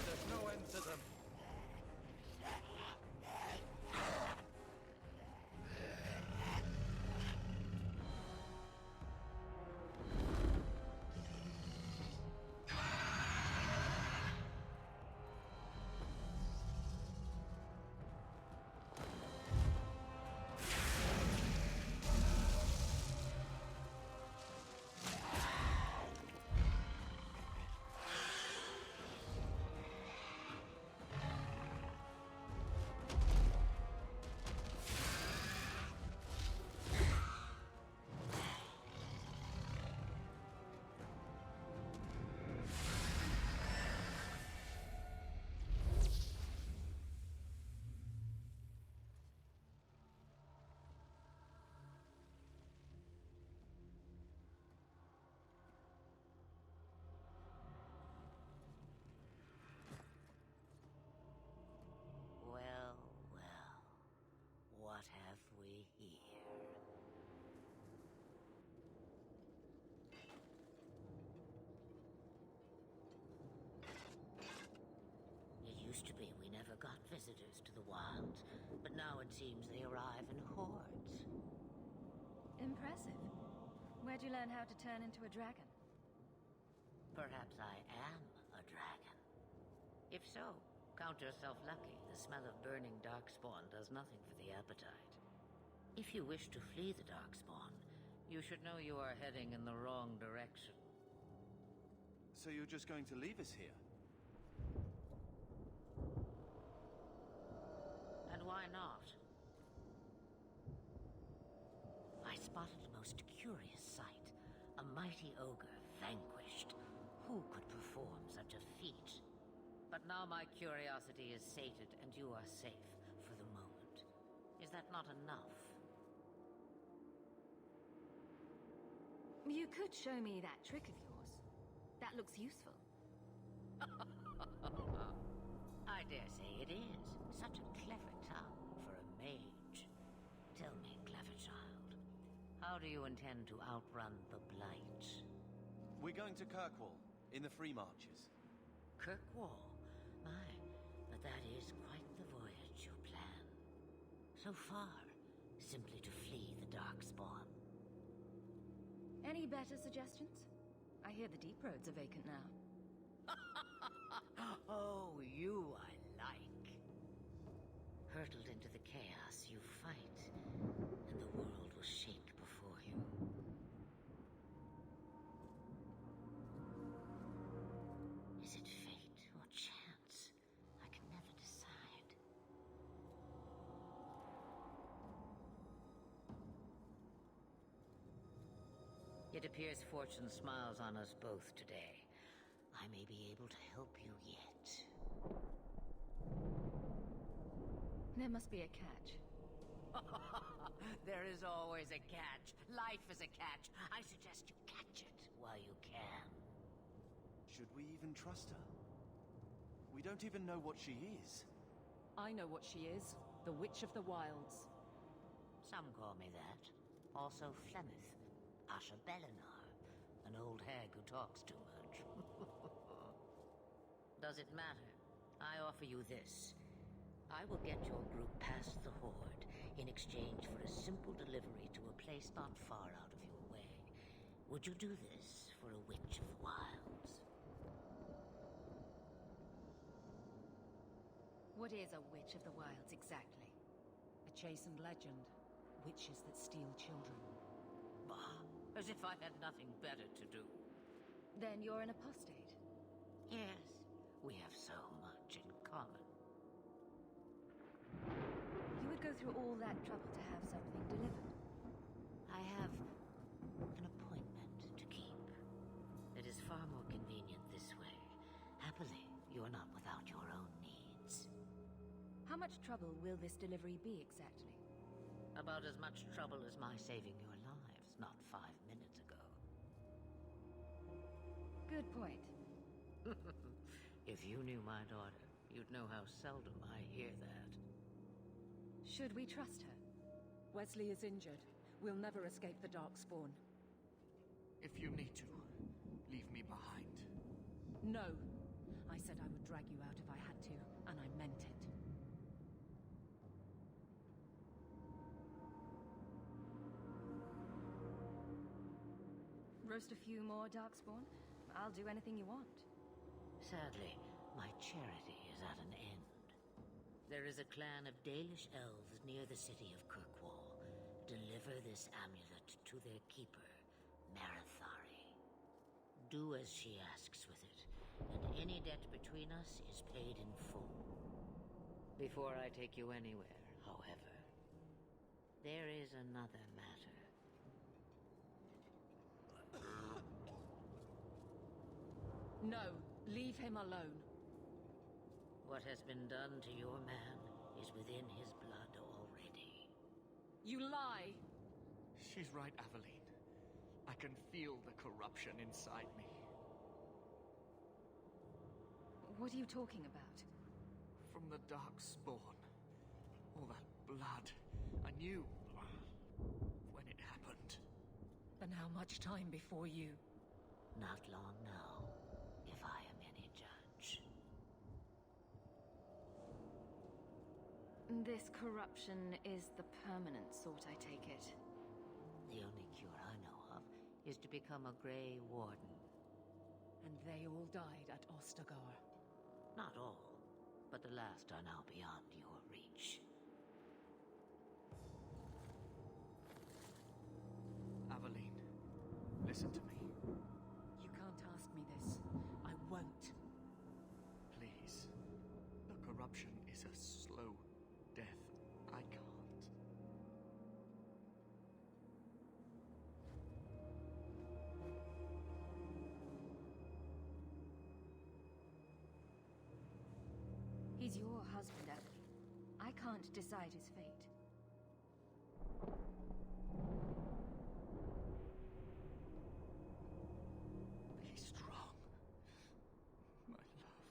There's no end to them. Well, well. What have we here? It used to be we never got visitors to the wilds, but now it seems they arrive in hordes. Impressive. Where'd you learn how to turn into a dragon? Perhaps I am a dragon. If so, count yourself lucky. The smell of burning darkspawn does nothing for the appetite. If you wish to flee the darkspawn, you should know you are heading in the wrong direction. So you're just going to leave us here? And why not? I spotted a most curious sight. A mighty ogre vanquished. Who could perform such a feat? But now my curiosity is sated and you are safe for the moment. Is that not enough? You could show me that trick of yours. That looks useful. I dare say it is. Such a clever tongue for a mage. Tell me, clever child, how do you intend to outrun the Blight? We're going to Kirkwall, in the Free Marches. Kirkwall? My, but that is quite the voyage you plan. So far, simply to flee the Darkspawn. Any better suggestions? I hear the deep roads are vacant now. Oh, you I like. Hurtled into the chaos you fight, and the world will shake before you. Is it fate or chance? I can never decide. It appears fortune smiles on us both today. I may be able to help you yet. There must be a catch. There is always a catch. Life is a catch. I suggest you catch it while you can. Should we even trust her? We don't even know what she is. I know what she is. The Witch of the Wilds. Some call me that. Also Flemeth. Asha Belinar. An old hag who talks too much. Does it matter? I offer you this. I will get your group past the Horde in exchange for a simple delivery to a place not far out of your way. Would you do this for a Witch of the Wilds? What is a Witch of the Wilds exactly? A chastened legend. Witches that steal children. Bah, as if I had nothing better to do. Then you're an apostate? Yes, we have so much in common. You would go through all that trouble to have something delivered? I have an appointment to keep. It is far more convenient this way. Happily, you are not without your own needs. How much trouble will this delivery be exactly? About as much trouble as my saving your lives not 5 minutes ago. Good point. If you knew my daughter, you'd know how seldom I hear that. Should we trust her? Wesley is injured. We'll never escape the Darkspawn. If you need to, leave me behind. No. I said I would drag you out if I had to, and I meant it. Roast a few more Darkspawn? I'll do anything you want. Sadly, my charity is at an end. There is a clan of Dalish elves near the city of Kirkwall. Deliver this amulet to their keeper, Marithari. Do as she asks with it, and any debt between us is paid in full. Before I take you anywhere, however, there is another matter. No, leave him alone. What has been done to your man is within his blood already. You lie! She's right, Aveline. I can feel the corruption inside me. What are you talking about? From the Darkspawn. All that blood. I knew when it happened. And how much time before you? Not long now, if I am any judge. This corruption is the permanent sort, I take it. The only cure I know of is to become a Grey Warden. And they all died at Ostagar. Not all, but the last are now beyond your reach. Aveline, listen to me. You can't ask me this. I won't. Please. The corruption is a slow death. I can't. He's your husband, Aveline. I can't decide his fate. Be strong, my love.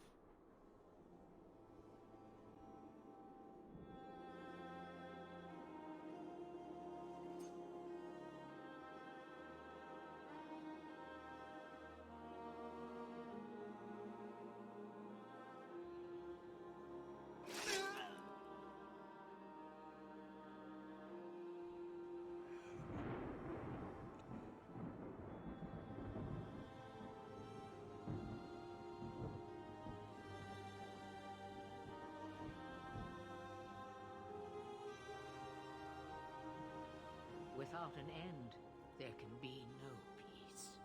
Without an end, there can be no peace.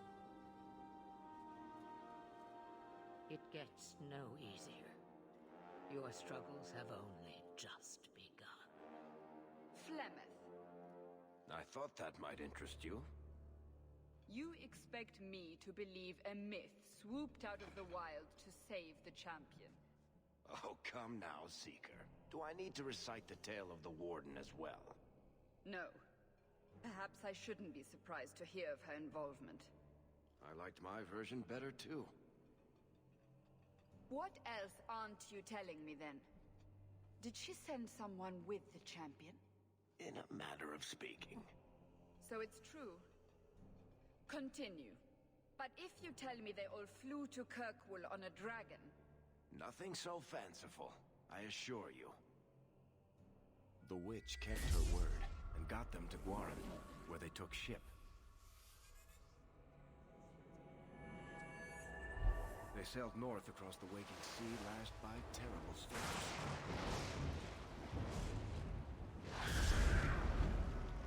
It gets no easier. Your struggles have only just begun. Flemeth, I thought that might interest you. you expect me to believe a myth swooped out of the wild to save the champion? Oh, come now, Seeker. Do I need to recite the tale of the Warden as well? No. Perhaps I shouldn't be surprised to hear of her involvement. I liked my version better, too. What else aren't you telling me, then? Did she send someone with the champion? In a matter of speaking. So it's true. Continue. But if you tell me they all flew to Kirkwall on a dragon... Nothing so fanciful, I assure you. The witch kept her word and got them to Guaran, where they took ship. They They sailed north across the waking sea, lashed by terrible storms.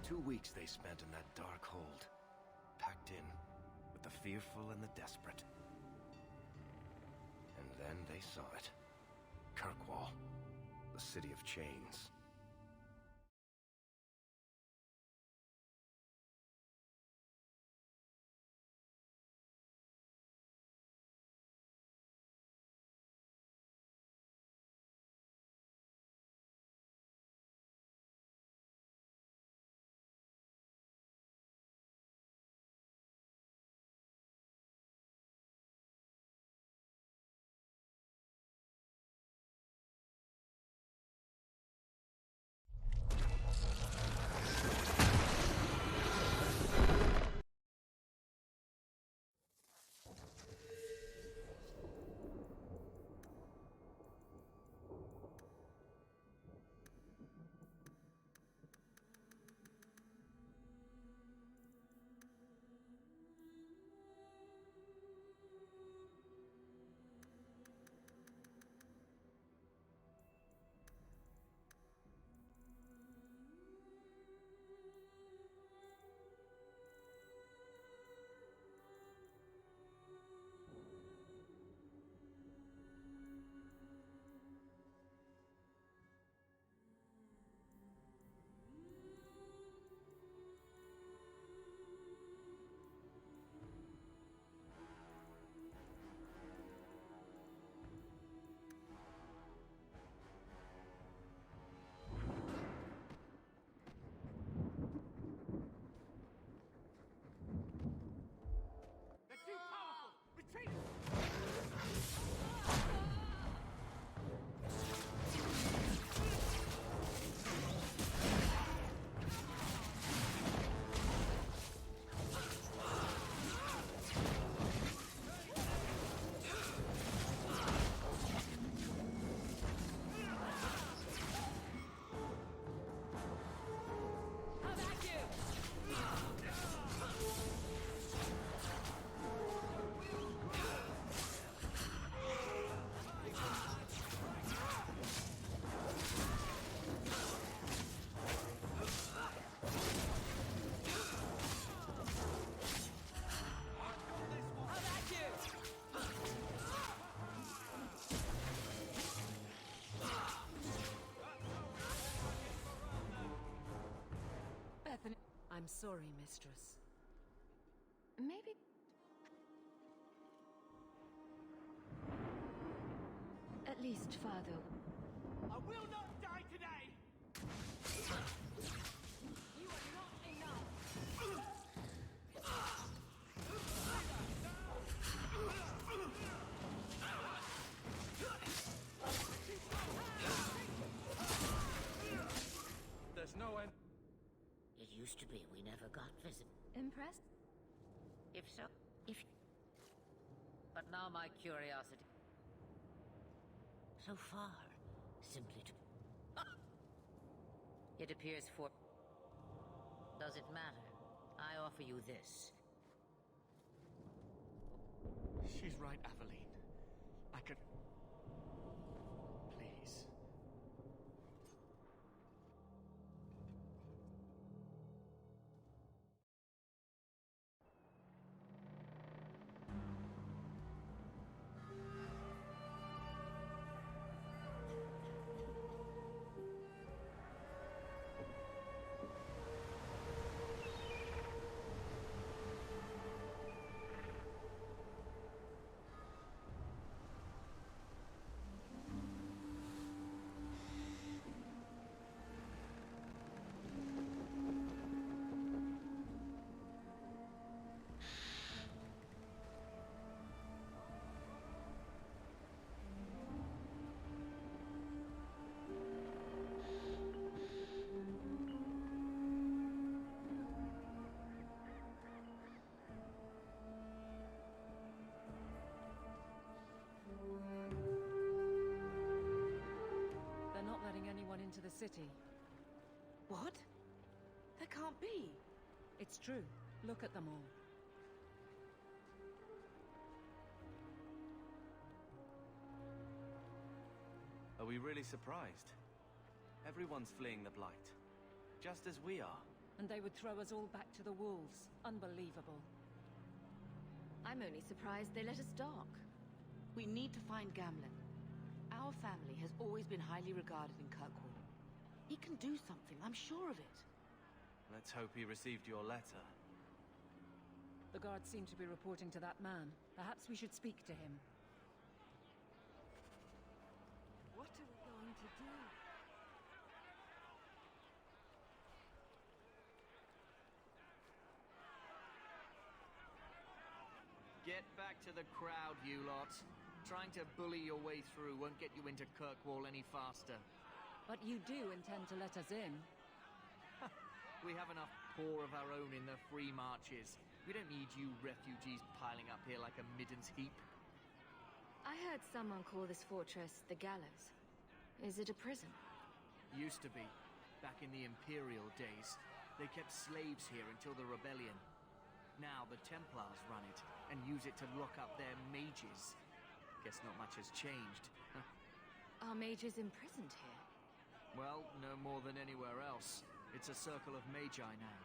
2 weeks they spent in that dark hold, packed in with the fearful and the desperate. And then they saw it. Kirkwall, the city of chains. I'm sorry, mistress. Maybe... At least, Father... I will not die today! You are not enough! There's no end. It used to be we never got visit. Impressed? If so, if... But now my curiosity... So far, simply to... It appears for... Does it matter? I offer you this. She's right, Aveline. I could... Please. Into the city. What? That can't be. It's true. Look at them all. Are we really surprised? Everyone's fleeing the Blight. Just as we are. And they would throw us all back to the wolves. Unbelievable. I'm only surprised they let us dock. We need to find Gamlen. Our family has always been highly regarded in Kirkwall. He can do something, I'm sure of it. Let's hope he received your letter. The guards seem to be reporting to that man. Perhaps we should speak to him. What are we going to do? Get back to the crowd, you lot. Trying to bully your way through won't get you into Kirkwall any faster. But you do intend to let us in. We have enough poor of our own in the free marches. We don't need you refugees piling up here like a middens heap. I heard someone call this fortress the Gallows. Is it a prison? Used to be. Back in the Imperial days. They kept slaves here until the rebellion. Now the Templars run it, and use it to lock up their mages. Guess not much has changed. Are mages imprisoned here? Well, no more than anywhere else. It's a circle of magi now.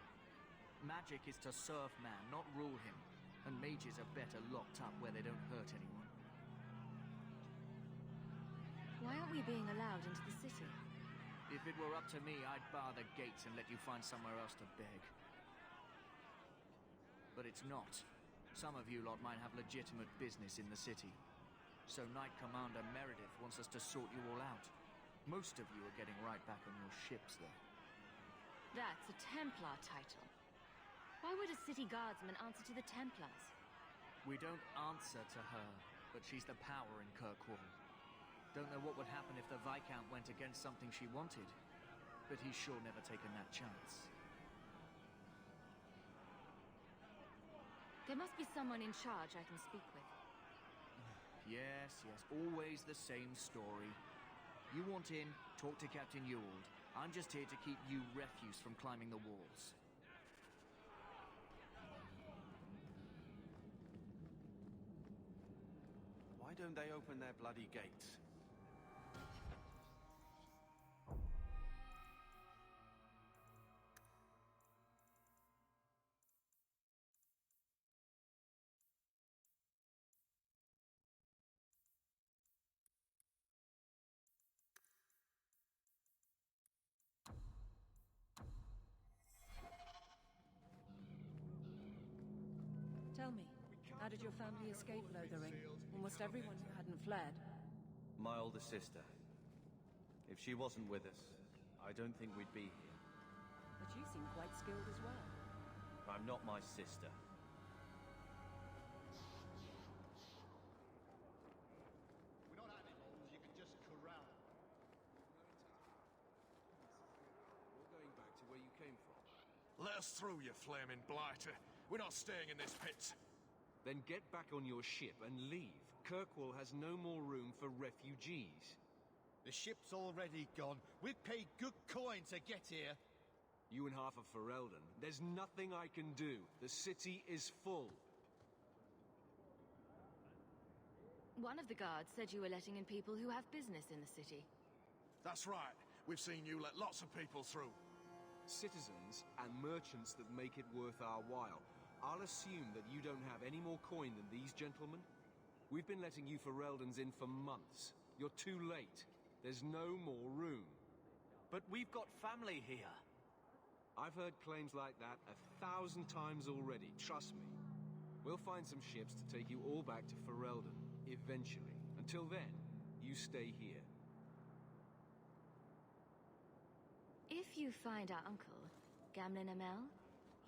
Magic is to serve man, not rule him. And mages are better locked up where they don't hurt anyone. Why aren't we being allowed into the city? If it were up to me, I'd bar the gates and let you find somewhere else to beg. But it's not. Some of you lot might have legitimate business in the city. So Knight Commander Meredith wants us to sort you all out. Most of you are getting right back on your ships, though. That's a Templar title. Why would a city guardsman answer to the Templars? We don't answer to her, but she's the power in Kirkwall. Don't know what would happen if the Viscount went against something she wanted, but he's sure never taken that chance. There must be someone in charge I can speak with. Yes, always the same story. You want in, talk to Captain Ewald. I'm just here to keep you refuse from climbing the walls. Why don't they open their bloody gates? Tell me, how did your family escape Lothering? Almost everyone who hadn't fled. My older sister. If she wasn't with us, I don't think we'd be here. But you seem quite skilled as well. I'm not my sister. We're not animals you can just corral. We're going back to where you came from. Let us through, you flaming blighter. We're not staying in this pit. Then get back on your ship and leave. Kirkwall has no more room for refugees. The ship's already gone. We've paid good coin to get here. You and half of Ferelden. There's nothing I can do. The city is full. One of the guards said you were letting in people who have business in the city. That's right. We've seen you let lots of people through. Citizens and merchants that make it worth our while. I'll assume that you don't have any more coin than these gentlemen. We've been letting you Fereldans in for months. You're too late. There's no more room. But we've got family here. I've heard claims like that 1,000 times already, trust me. We'll find some ships to take you all back to Ferelden, eventually. Until then, you stay here. If you find our uncle, Gamlen Amell,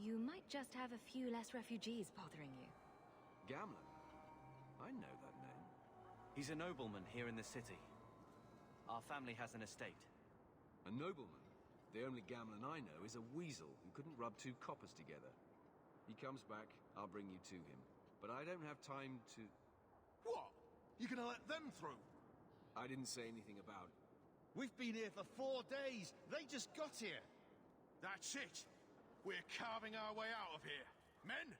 you might just have a few less refugees bothering you. Gamlen? I know that name. He's a nobleman here in the city. Our family has an estate. A nobleman? The only Gamlen I know is a weasel who couldn't rub two coppers together. He comes back, I'll bring you to him. But I don't have time to... What? You're gonna let them through? I didn't say anything about... We've been here for 4 days. They just got here. That's it. We're carving our way out of here. Men!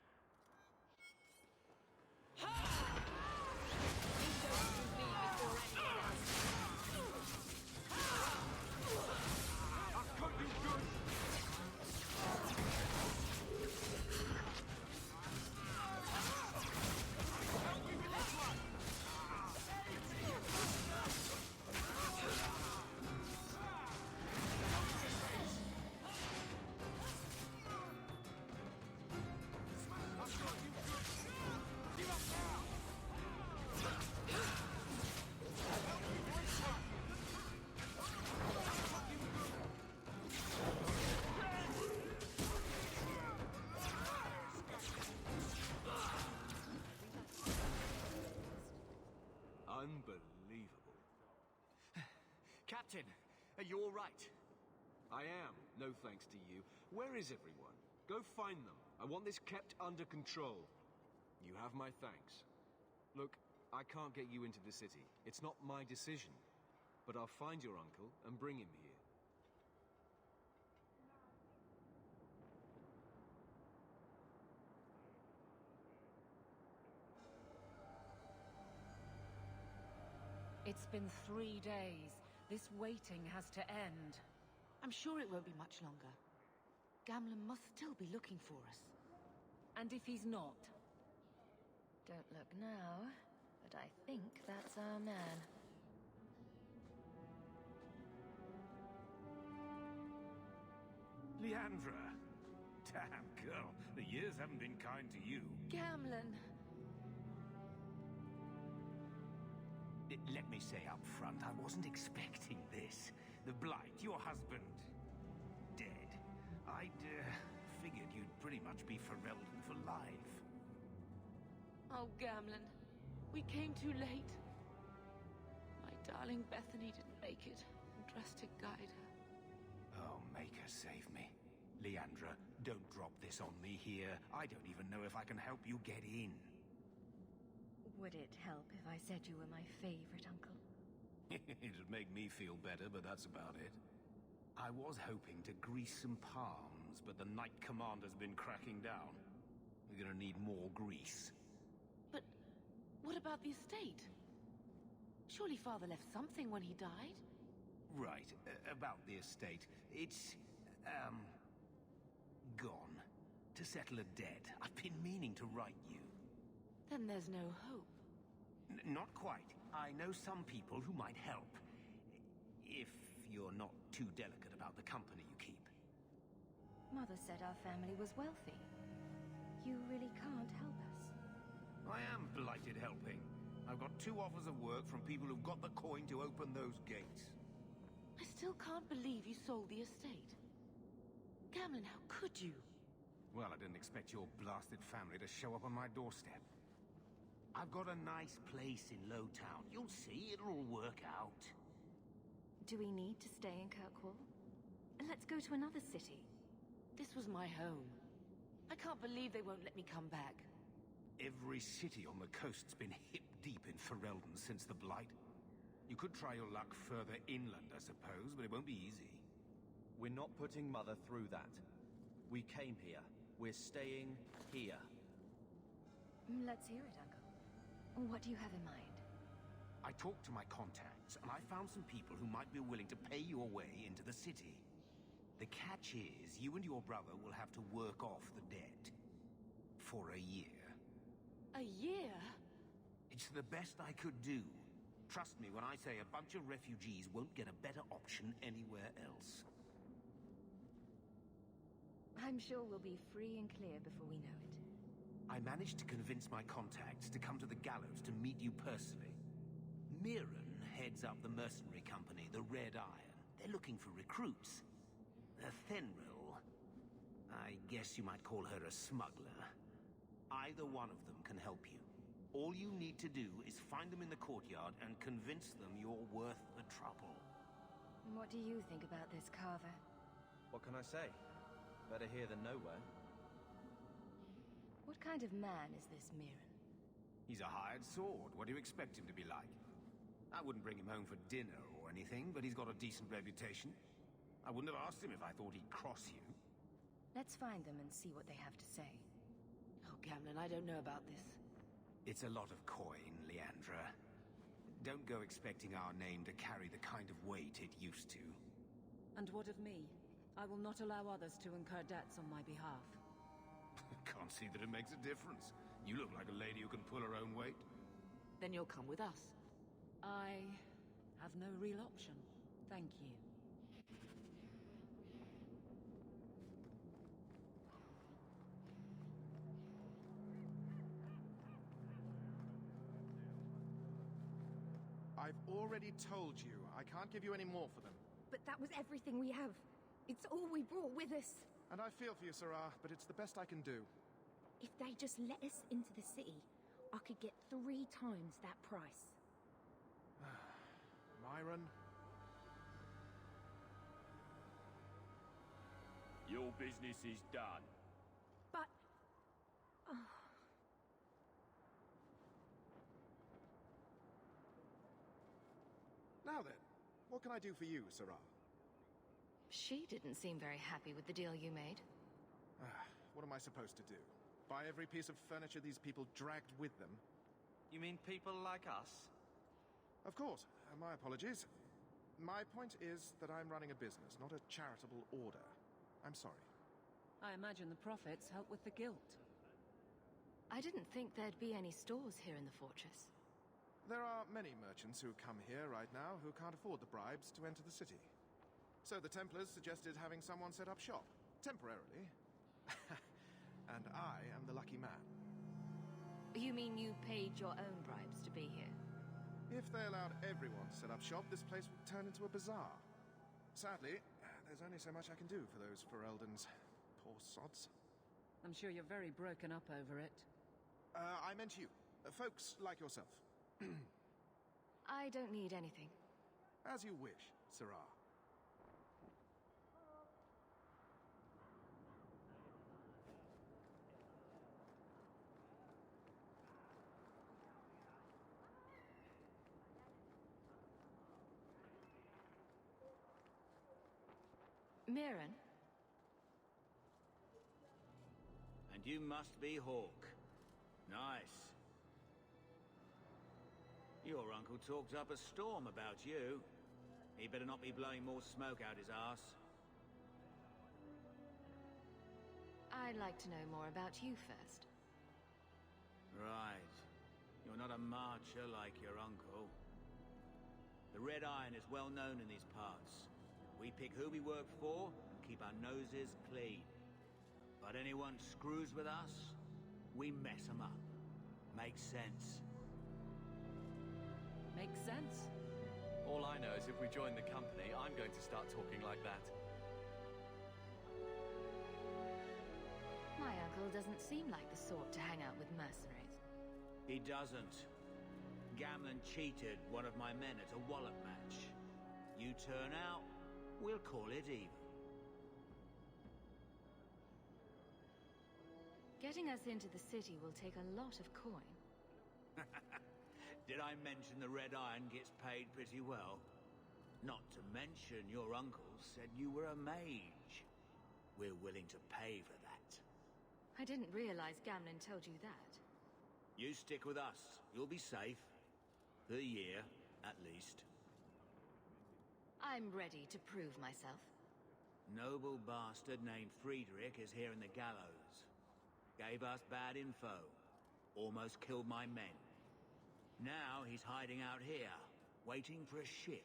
Captain, are you all right? I am, no thanks to you. Where is everyone? Go find them. I want this kept under control. You have my thanks. Look, I can't get you into the city. It's not my decision. But I'll find your uncle and bring him here. It's been 3 days. This waiting has to end. I'm sure it won't be much longer. Gamlen must still be looking for us. And if he's not? Don't look now, but I think that's our man. Leandra! Damn, girl. The years haven't been kind to you. Gamlen! Let me say up front, I wasn't expecting this. The Blight, your husband, dead. I'd figured you'd pretty much be Ferelden for life. Oh, Gamlen. We came too late. My darling Bethany didn't make it, and Drastic guide her. Oh, make her save me. Leandra, don't drop this on me here. I don't even know if I can help you get in. Would it help if I said you were my favorite uncle? It'd make me feel better, but that's about it. I was hoping to grease some palms, but the Knight Commander's been cracking down. We're gonna need more grease. But what about the estate? Surely Father left something when he died? Right, about the estate. It's, gone. To settle a debt. I've been meaning to write you. Then there's no hope. Not quite. I know some people who might help. If you're not too delicate about the company you keep. Mother said our family was wealthy. You really can't help us. I am blighted helping. I've got 2 offers of work from people who've got the coin to open those gates. I still can't believe you sold the estate. Gamlen, how could you? Well, I didn't expect your blasted family to show up on my doorstep. I've got a nice place in Lowtown. You'll see, it'll all work out. Do we need to stay in Kirkwall? Let's go to another city. This was my home. I can't believe they won't let me come back. Every city on the coast's been hip-deep in Ferelden since the Blight. You could try your luck further inland, I suppose, but it won't be easy. We're not putting Mother through that. We came here. We're staying here. Let's hear it, Uncle. What do you have in mind? I talked to my contacts, and I found some people who might be willing to pay your way into the city. The catch is, you and your brother will have to work off the debt. For a year. A year? It's the best I could do. Trust me when I say a bunch of refugees won't get a better option anywhere else. I'm sure we'll be free and clear before we know it. I managed to convince my contacts to come to the gallows to meet you personally. Mirren heads up the mercenary company, the Red Iron. They're looking for recruits. Fenril, I guess you might call her a smuggler. Either one of them can help you. All you need to do is find them in the courtyard and convince them you're worth the trouble. What do you think about this, Carver? What can I say? Better here than nowhere. What kind of man is this Mirren? He's a hired sword. What do you expect him to be like? I wouldn't bring him home for dinner or anything, but he's got a decent reputation. I wouldn't have asked him if I thought he'd cross you. Let's find them and see what they have to say. Oh, Gamlen, I don't know about this. It's a lot of coin, Leandra. Don't go expecting our name to carry the kind of weight it used to. And what of me? I will not allow others to incur debts on my behalf. Can't see that it makes a difference. You look like a lady who can pull her own weight. Then you'll come with us. I have no real option. Thank you. I've already told you, I can't give you any more for them. But that was everything we have. It's all we brought with us. And I feel for you, Sarah, but it's the best I can do. If they just let us into the city, I could get 3 times that price. Myron, Your business is done. But... Now then, what can I do for you, Sarah? She didn't seem very happy with the deal you made. What am I supposed to do? Buy every piece of furniture these people dragged with them? You mean people like us? Of course. My apologies. My point is that I'm running a business, not a charitable order. I'm sorry. I imagine the profits help with the guilt. I didn't think there'd be any stores here in the fortress. There are many merchants who come here right now who can't afford the bribes to enter the city. So the Templars suggested having someone set up shop, temporarily. And I am the lucky man. You mean you paid your own bribes to be here? If they allowed everyone to set up shop, this place would turn into a bazaar. Sadly, there's only so much I can do for those Ferelden's poor sods. I'm sure you're very broken up over it. I meant you. Folks like yourself. I don't need anything. As you wish, Sarah. Mirren? And you must be Hawke. Nice. Your uncle talked up a storm about you. He better not be blowing more smoke out his arse. I'd like to know more about you first. Right. You're not a marcher like your uncle. The Red Iron is well known in these parts. We pick who we work for and keep our noses clean. But anyone screws with us, we mess them up. Makes sense. Makes sense. All I know is if we join the company, I'm going to start talking like that. My uncle doesn't seem like the sort to hang out with mercenaries. He doesn't. Gamlen cheated one of my men at a wallop match. You turn out, we'll call it even. Getting us into the city will take a lot of coin. Did I mention the Red Iron gets paid pretty well? Not to mention your uncle said you were a mage. We're willing to pay for that. I didn't realize Gamlen told you that. You stick with us. You'll be safe. For a year, at least. I'm ready to prove myself. Noble bastard named Friedrich is here in the gallows. Gave us bad info. Almost killed my men. Now he's hiding out here, waiting for a ship.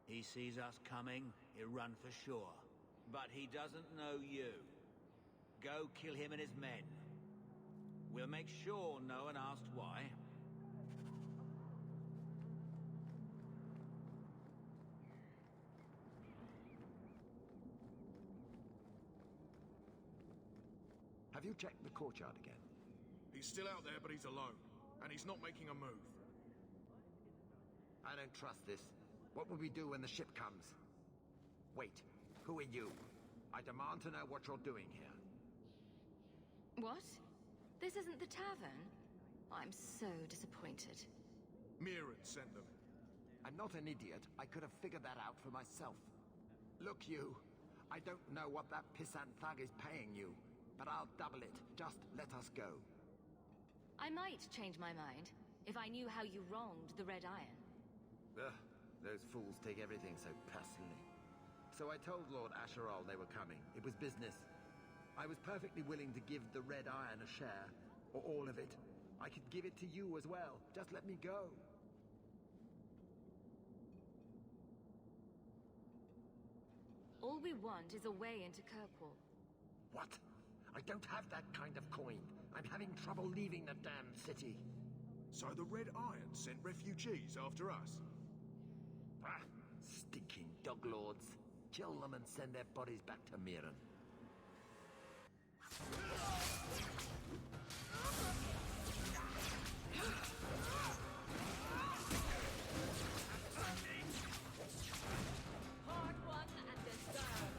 He sees us coming, he'll run for sure. But he doesn't know you. Go kill him and his men. We'll make sure no one asks why. Have you checked the courtyard again? He's still out there, but he's alone. And he's not making a move. I don't trust this. What will we do when the ship comes? Wait, who are you? I demand to know what you're doing here. What? This isn't the tavern? I'm so disappointed. Mirren sent them. I'm not an idiot. I could have figured that out for myself. Look, you. I don't know what that pissant thug is paying you, but I'll double it. Just let us go. I might change my mind if I knew how you wronged the Red Iron. Ugh, those fools take everything so personally. So I told Lord Asheral they were coming. It was business. I was perfectly willing to give the Red Iron a share, or all of it. I could give it to you as well. Just let me go. All we want is a way into Kirkwall. What? I don't have that kind of coin. I'm having trouble leaving the damn city. So the Red Iron sent refugees after us? Ah, stinking dog lords. Kill them and send their bodies back to Mirren. Hard won and deserved.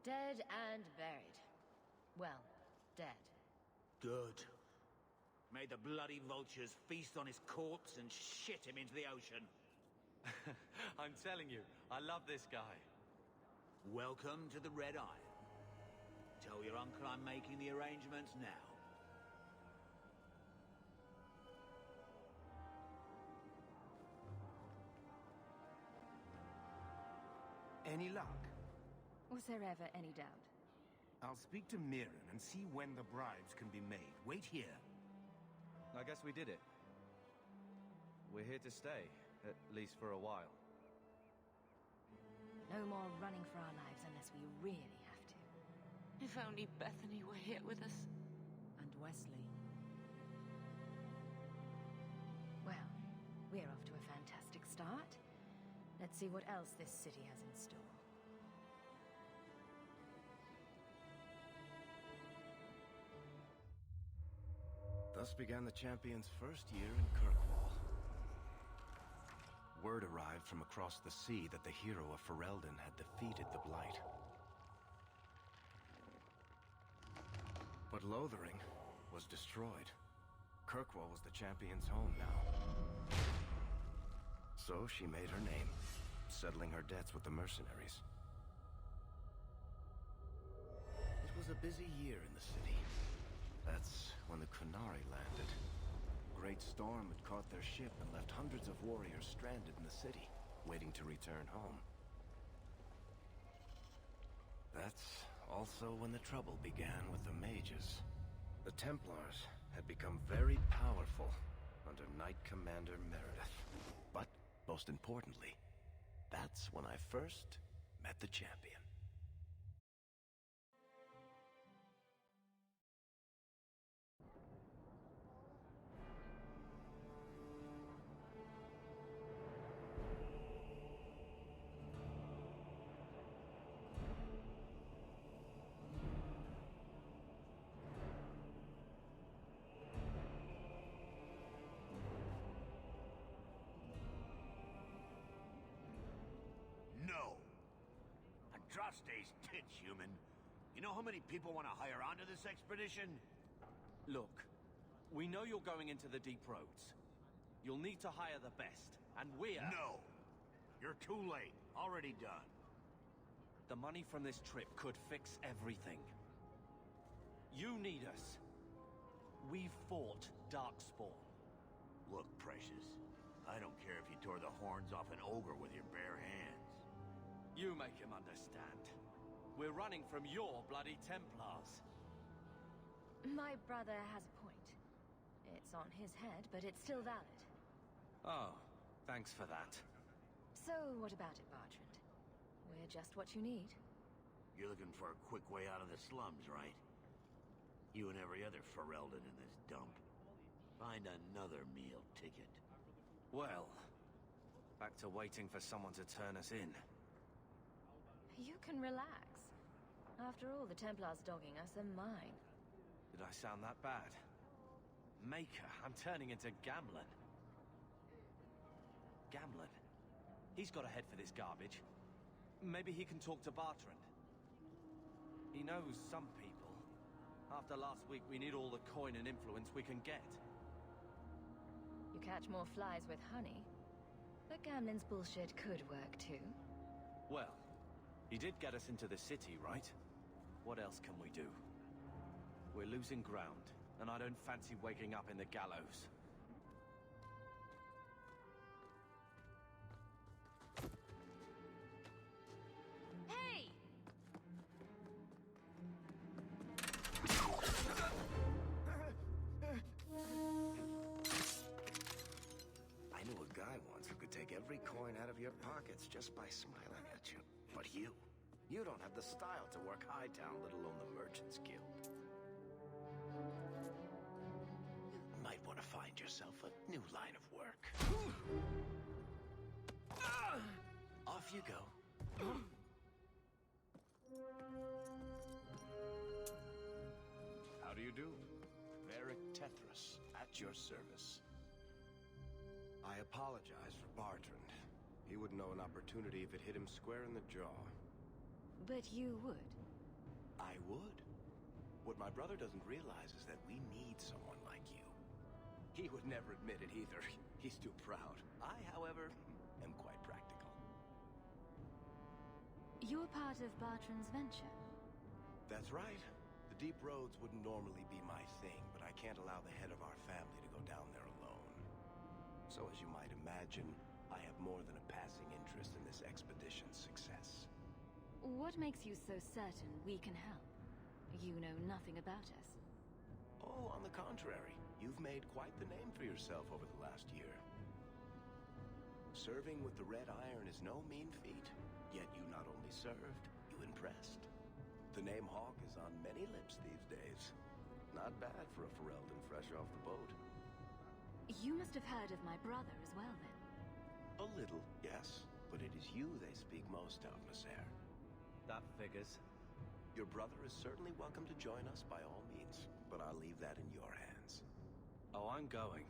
Dead and buried. Well, dead. Good. May the bloody vultures feast on his corpse and shit him into the ocean. I'm telling you, I love this guy. Welcome to the Red Iron. Tell your uncle I'm making the arrangements now. Any luck? Was there ever any doubt? I'll speak to Mirren and see when the bribes can be made. Wait here. I guess we did it. We're here to stay, at least for a while. No more running for our lives unless we really have to. If only Bethany were here with us. And Wesley. Well, we're off to a fantastic start. Let's see what else this city has in store. Thus began the champion's first year in Kirkwall. Word arrived from across the sea that the hero of Ferelden had defeated the Blight. But Lothering was destroyed. Kirkwall was the champion's home now. So she made her name, settling her debts with the mercenaries. It was a busy year in the city. That's when the Qunari landed. A great storm had caught their ship and left hundreds of warriors stranded in the city, waiting to return home. That's also when the trouble began with the mages. The Templars had become very powerful under Knight Commander Meredith. But, most importantly, that's when I first met the champion. No. Andraste's tits, human. You know how many people want to hire onto this expedition? Look, we know you're going into the deep roads. You'll need to hire the best, and we're... No. You're too late. Already done. The money from this trip could fix everything. You need us. We fought Darkspawn. Look, Precious. I don't care if you tore the horns off an ogre with your bare hands. You make him understand. We're running from your bloody Templars. My brother has a point. It's on his head, but it's still valid. Oh, thanks for that. So, what about it, Bartrand? We're just what you need. You're looking for a quick way out of the slums, right? You and every other Ferelden in this dump. Find another meal ticket. Well, back to waiting for someone to turn us in. You can relax. After all, the Templars dogging us are mine. Did I sound that bad? Maker, I'm turning into Gamlen. Gamlen? He's got a head for this garbage. Maybe he can talk to Bartrand. He knows some people. After last week, we need all the coin and influence we can get. You catch more flies with honey. But Gamlen's bullshit could work too. Well, he did get us into the city, right? What else can we do? We're losing ground, and I don't fancy waking up in the gallows. Hey! I knew a guy once who could take every coin out of your pockets just by smiling at you. But you don't have the style to work Hightown, let alone the Merchants Guild. Might want to find yourself a new line of work. Off you go. How do you do? Varric Tethras, at your service. I apologize for Bartrand. He wouldn't know an opportunity if it hit him square in the jaw. But you would. I would. What my brother doesn't realize is that we need someone like you. He would never admit it either. He's too proud. I, however, am quite practical. You're part of Bartran's venture? That's right. The deep roads wouldn't normally be my thing, but I can't allow the head of our family to go down there alone. So as you might imagine, I have more than a passing interest in this expedition's success. What makes you so certain we can help? You know nothing about us. Oh, on the contrary. You've made quite the name for yourself over the last year. Serving with the Red Iron is no mean feat, yet you not only served, you impressed. The name Hawke is on many lips these days. Not bad for a Ferelden fresh off the boat. You must have heard of my brother as well, then. A little, yes. But it is you they speak most of, Maser. That figures. Your brother is certainly welcome to join us by all means, but I'll leave that in your hands. Oh, I'm going.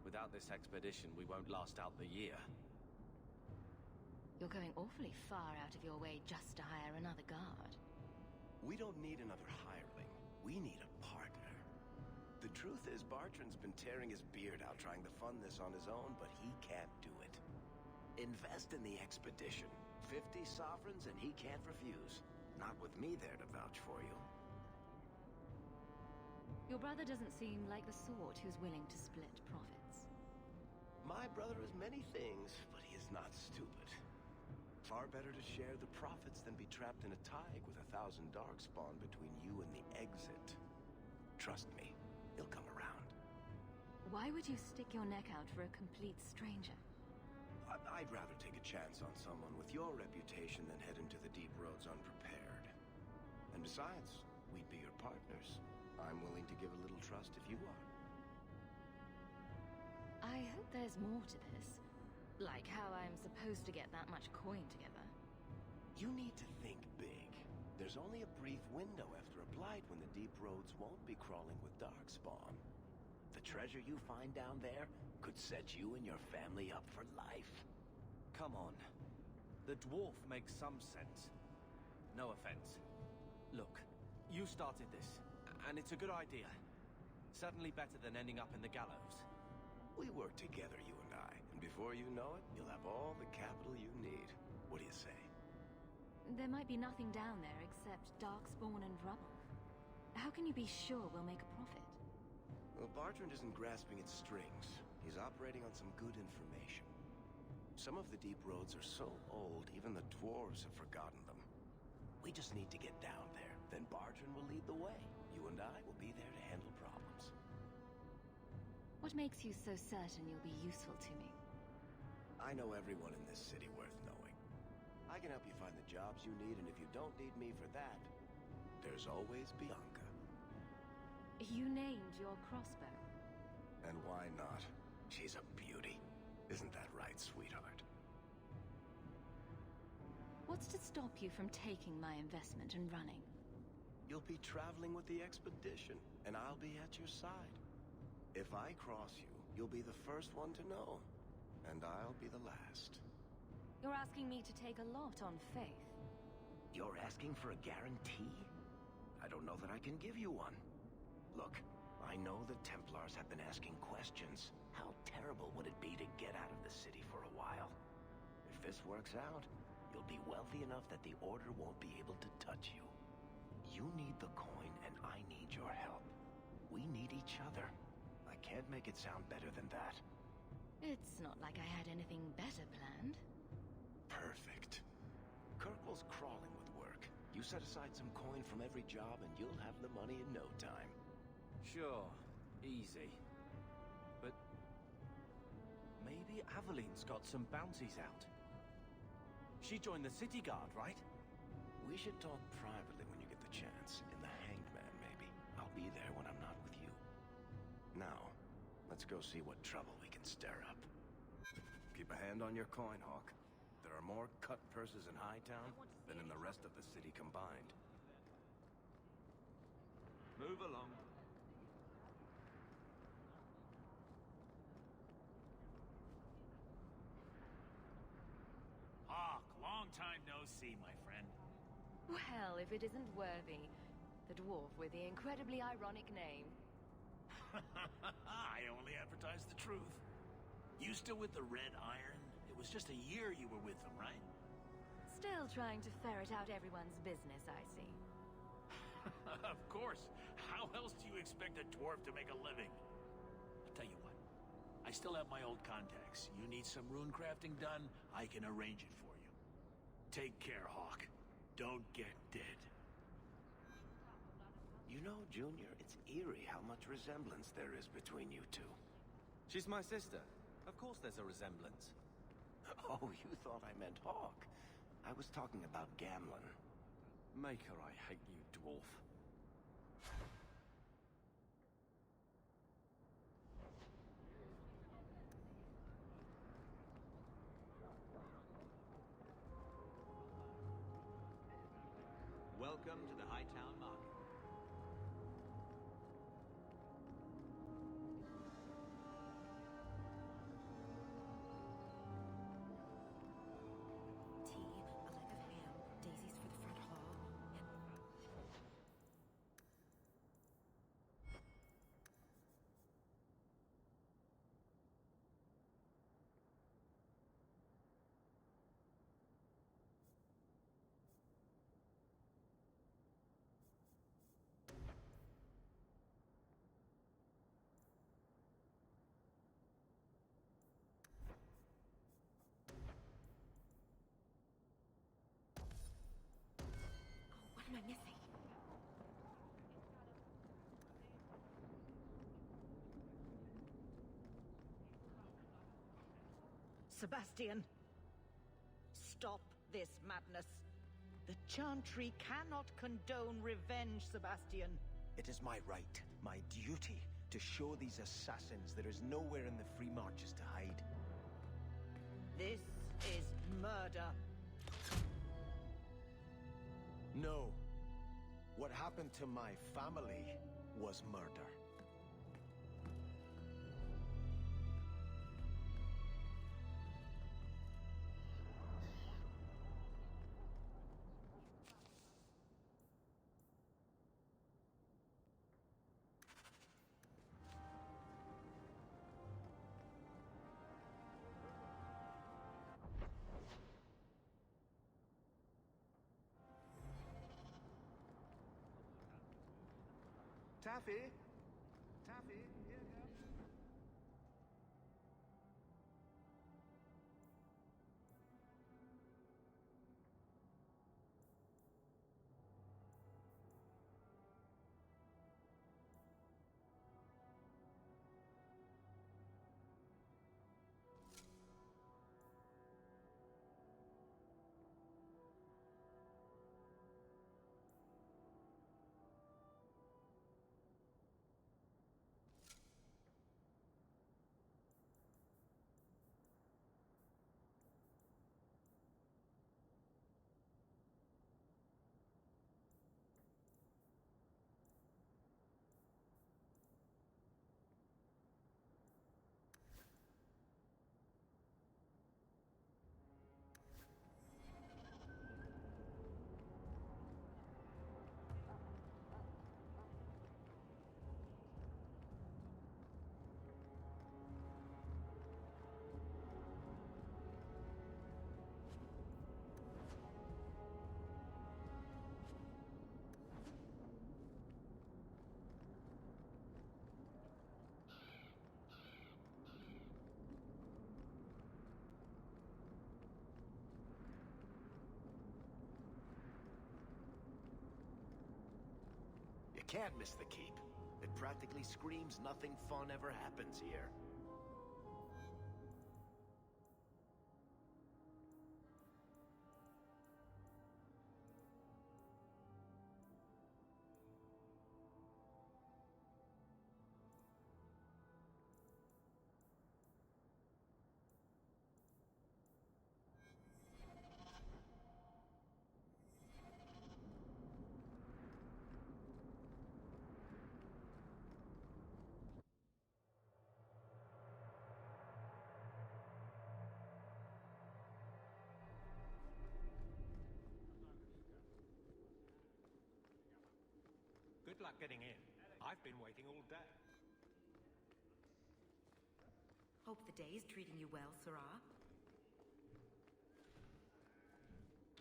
Without this expedition, we won't last out the year. You're going awfully far out of your way just to hire another guard. We don't need another hireling. We need a partner. The truth is, Bartran's been tearing his beard out trying to fund this on his own, but he can't do it. Invest in the expedition. 50 sovereigns and he can't refuse. Not with me there to vouch for you. Your brother doesn't seem like the sort who's willing to split profits. My brother is many things, but he is not stupid. Far better to share the profits than be trapped in a tide with 1,000 Darkspawn between you and the exit. Trust me, he'll come around. Why would you stick your neck out for a complete stranger? I'd rather take a chance on someone with your reputation than head into the deep roads unprepared. And besides, we'd be your partners. I'm willing to give a little trust if you are. I hope there's more to this. Like how I'm supposed to get that much coin together. You need to think big. There's only a brief window after a blight when the deep roads won't be crawling with Darkspawn. The treasure you find down there could set you and your family up for life. Come on. The dwarf makes some sense. No offense. Look, you started this, and it's a good idea. Certainly better than ending up in the gallows. We work together, you and I, and before you know it, you'll have all the capital you need. What do you say? There might be nothing down there except Darkspawn and rubble. How can you be sure we'll make a profit? Well, Bartrand isn't grasping at strings. He's operating on some good information. Some of the deep roads are so old, even the dwarves have forgotten them. We just need to get down there. Then Bartrand will lead the way. You and I will be there to handle problems. What makes you so certain you'll be useful to me? I know everyone in this city worth knowing. I can help you find the jobs you need, and if you don't need me for that, there's always Bianca. You named your crossbow. And why not? She's a beauty. Isn't that right, sweetheart? What's to stop you from taking my investment and running? You'll be traveling with the expedition, and I'll be at your side. If I cross you, you'll be the first one to know, and I'll be the last. You're asking me to take a lot on faith. You're asking for a guarantee? I don't know that I can give you one. Look, I know the Templars have been asking questions. How terrible would it be to get out of the city for a while? If this works out, you'll be wealthy enough that the Order won't be able to touch you. You need the coin, and I need your help. We need each other. I can't make it sound better than that. It's not like I had anything better planned. Perfect. Kirkwall's crawling with work. You set aside some coin from every job, and you'll have the money in no time. Sure. Easy. But maybe Aveline's got some bounties out. She joined the City Guard, right? We should talk privately when you get the chance. In the Hanged Man, maybe. I'll be there when I'm not with you. Now, let's go see what trouble we can stir up. Keep a hand on your coin, Hawke. There are more cut purses in Hightown than in the rest of the city combined. Move along. Hawke, long time no see, my friend. Well, if it isn't Worthy, the dwarf with the incredibly ironic name. I only advertise the truth. You still with the Red Iron? It was just a year you were with them, right? Still trying to ferret out everyone's business, I see. Of course. How else do you expect a dwarf to make a living? I'll tell you what. I still have my old contacts. You need some rune crafting done, I can arrange it for you. Take care, Hawk. Don't get dead. You know, Junior, it's eerie how much resemblance there is between you two. She's my sister. Of course there's a resemblance. Oh, you thought I meant Hawk. I was talking about Gamlen. Maker, I hate you, dwarf. Welcome to the Hightown Market. Tea, a leg of ham, daisies for the front hall, and... What am I missing? Sebastian! Stop this madness. The Chantry cannot condone revenge, Sebastian. It is my right, my duty, to show these assassins there is nowhere in the Free Marches to hide. This is murder. No. What happened to my family was murder. Taffy? Taffy, here, girl. You can't miss the keep. It practically screams nothing fun ever happens here. Good luck getting in. I've been waiting all day. Hope the day is treating you well, Sirrah.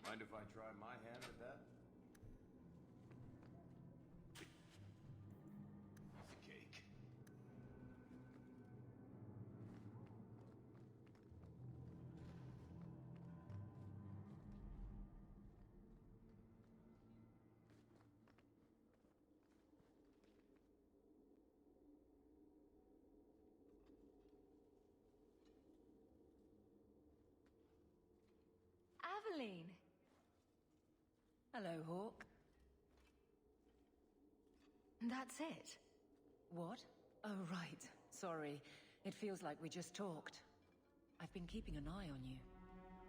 Mind if I try my hand at that? The cake. Aveline! Hello, Hawk. That's it? What? Oh, right. Sorry. It feels like we just talked. I've been keeping an eye on you.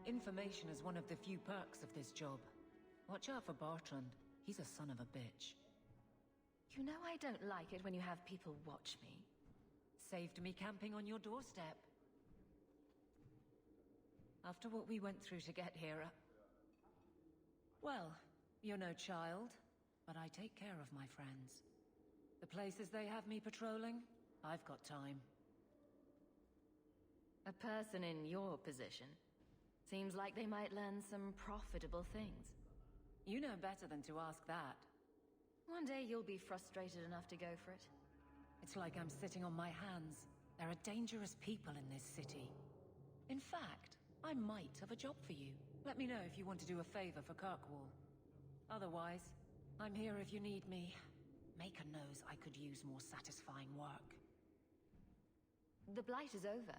Information is one of the few perks of this job. Watch out for Bartrand. He's a son of a bitch. You know I don't like it when you have people watch me. Saved me camping on your doorstep. After what we went through to get here, well, you're no child, but I take care of my friends. The places they have me patrolling, I've got time. A person in your position. Seems like they might learn some profitable things. You know better than to ask that. One day you'll be frustrated enough to go for it. It's like I'm sitting on my hands. There are dangerous people in this city. In fact, I might have a job for you. Let me know if you want to do a favor for Kirkwall. Otherwise, I'm here if you need me. Maker knows I could use more satisfying work. The Blight is over.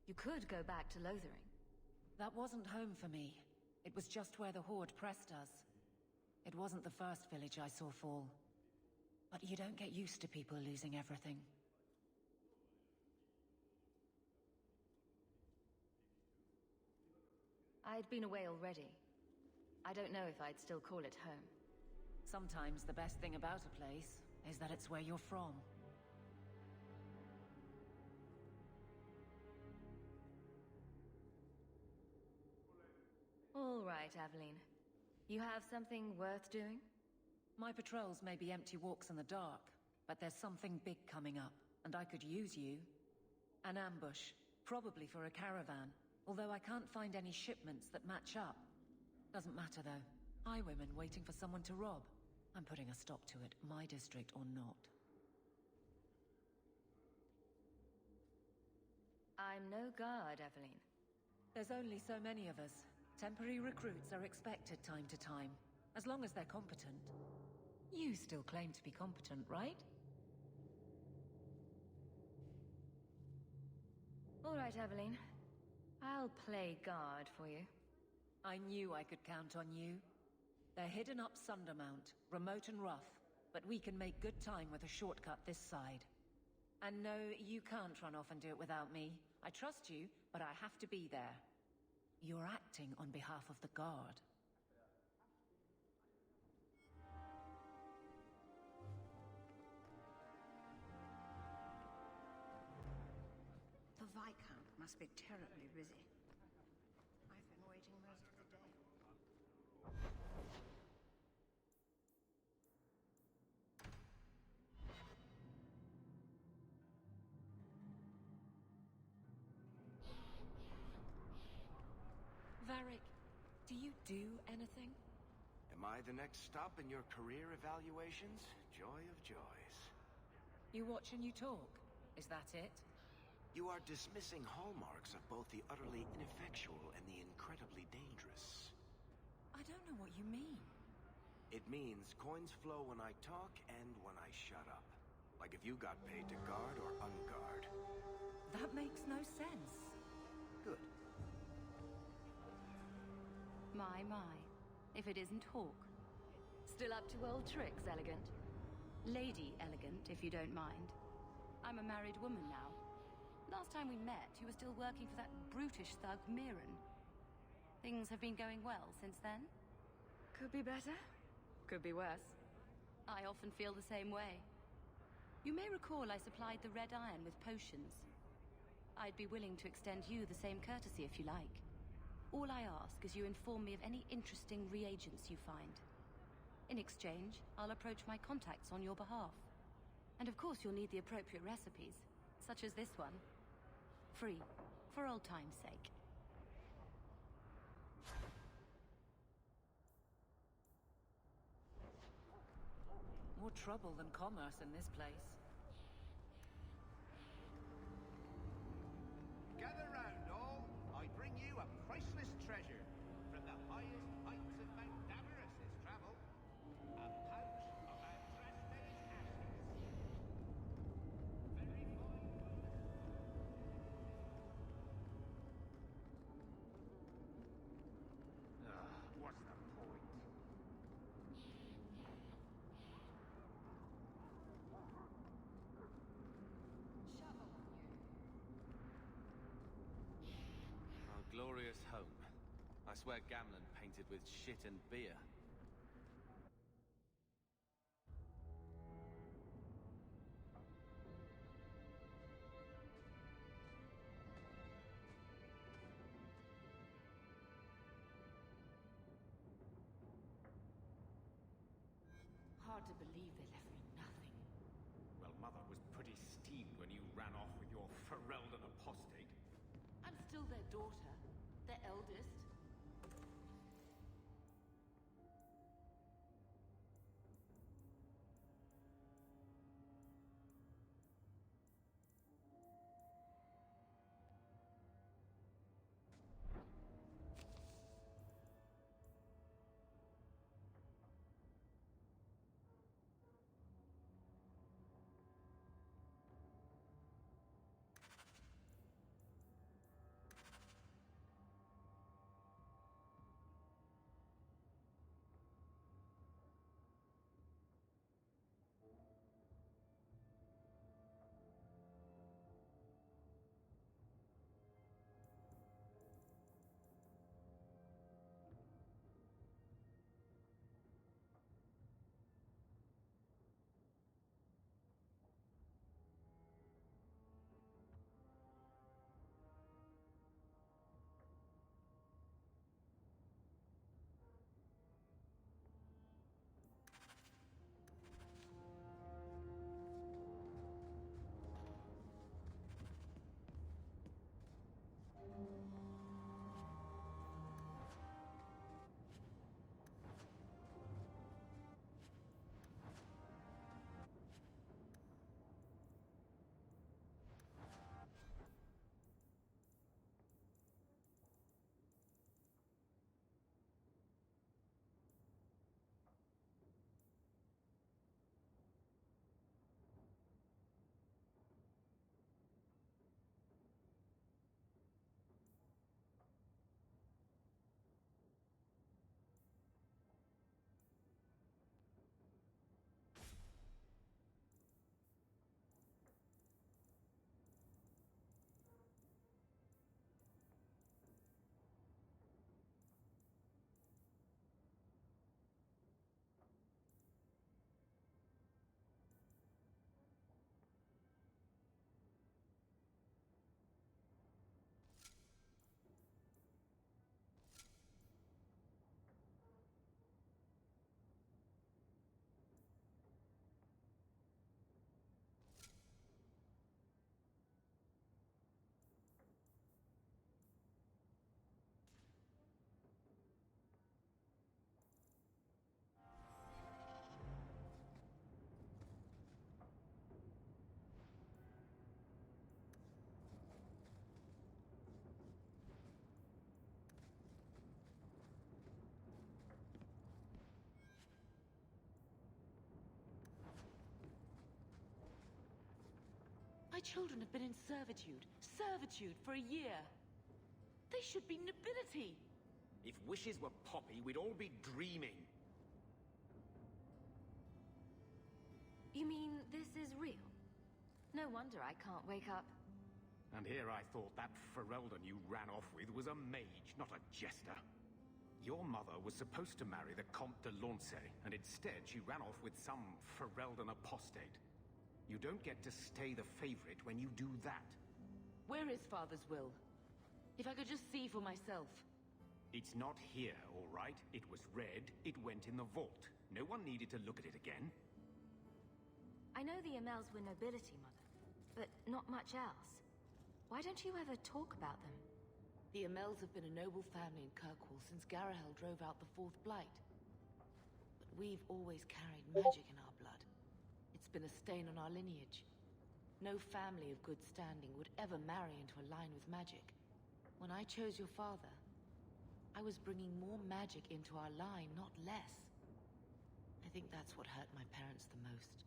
You could go back to Lothering. That wasn't home for me. It was just where the Horde pressed us. It wasn't the first village I saw fall. But you don't get used to people losing everything. I'd been away already. I don't know if I'd still call it home. Sometimes the best thing about a place is that it's where you're from. All right, Aveline. You have something worth doing? My patrols may be empty walks in the dark, but there's something big coming up, and I could use you. An ambush, probably for a caravan, although I can't find any shipments that match up. Doesn't matter, though. Highwaymen waiting for someone to rob. I'm putting a stop to it, my district or not. I'm no guard, Aveline. There's only so many of us. Temporary recruits are expected time to time, as long as they're competent. You still claim to be competent, right? All right, Aveline. I'll play guard for you. I knew I could count on you. They're hidden up Sundermount, remote and rough, but we can make good time with a shortcut this side. And no, you can't run off and do it without me. I trust you, but I have to be there. You're acting on behalf of the Guard. The Viscount must be terribly busy. I've been waiting most of the day. Varric, do you do anything? Am I the next stop in your career evaluations? Joy of joys. You watch and you talk. Is that it? You are dismissing hallmarks of both the utterly ineffectual and the incredibly dangerous. I don't know what you mean. It means coins flow when I talk and when I shut up. Like if you got paid to guard or unguard. That makes no sense. Good. My. If it isn't Hawk. Still up to old tricks, Elegant? Lady Elegant, if you don't mind. I'm a married woman now. Last time we met, you were still working for that brutish thug, Mirren. Things have been going well since then? Could be better. Could be worse. I often feel the same way. You may recall I supplied the Red Iron with potions. I'd be willing to extend you the same courtesy if you like. All I ask is you inform me of any interesting reagents you find. In exchange, I'll approach my contacts on your behalf. And of course you'll need the appropriate recipes, such as this one. Free, for old time's sake. More trouble than commerce in this place. Gather round, all. I bring you a priceless treasure. From the highest heights of Mount Damarus has travelled. A pouch of Andraste's ashes. Very fine. What's the point? Our glorious home. I swear Gamlen painted with shit and beer. Hard to believe they left me nothing. Well, Mother was pretty steamed when you ran off with your Ferelden apostate. I'm still their daughter, their eldest. My children have been in servitude for a year. They should be nobility. If wishes were poppy, we'd all be dreaming. You mean this is real? No wonder I can't wake up. And here I thought that Ferelden you ran off with was a mage, not a jester. Your mother was supposed to marry the Comte de Launcey, and instead she ran off with some Ferelden apostate. You don't get to stay the favorite when you do that. Where is Father's will? If I could just see for myself. It's not here, all right? It was read, it went in the vault. No one needed to look at it again. I know the Amels were nobility, Mother, but not much else. Why don't you ever talk about them? The Amels have been a noble family in Kirkwall since Garahel drove out the Fourth Blight. But we've always carried magic in our blood. It's been a stain on our lineage. No family of good standing would ever marry into a line with magic. When I chose your father, I was bringing more magic into our line, not less. I think that's what hurt my parents the most.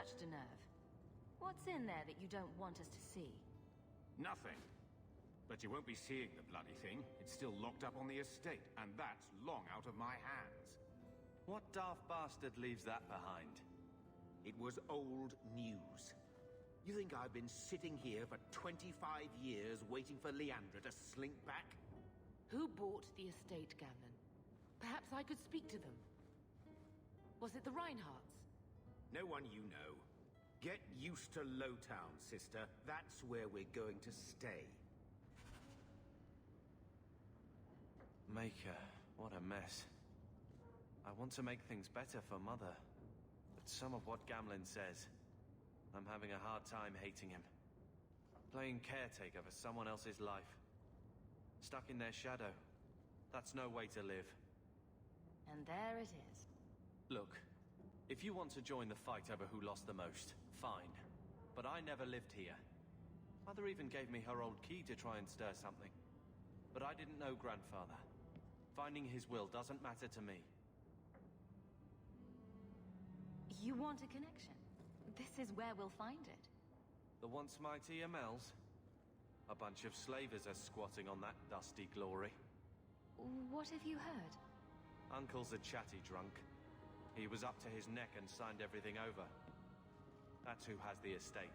touched a nerve. What's in there that you don't want us to see? Nothing. But you won't be seeing the bloody thing. It's still locked up on the estate, and that's long out of my hands. What daft bastard leaves that behind? It was old news. You think I've been sitting here for 25 years waiting for Leandra to slink back? Who bought the estate, Gamlen? Perhaps I could speak to them. Was it the Reinhardts? No one you know. Get used to Lowtown, sister. That's where we're going to stay. Maker, what a mess. I want to make things better for Mother, but some of what Gamlen says, I'm having a hard time hating him. Playing caretaker for someone else's life. Stuck in their shadow. That's no way to live. And there it is. Look, if you want to join the fight over who lost the most, fine. But I never lived here. Mother even gave me her old key to try and stir something. But I didn't know Grandfather. Finding his will doesn't matter to me. You want a connection? This is where we'll find it. The once mighty Amels? A bunch of slavers are squatting on that dusty glory. What have you heard? Uncle's a chatty drunk. He was up to his neck and signed everything over. That's who has the estate.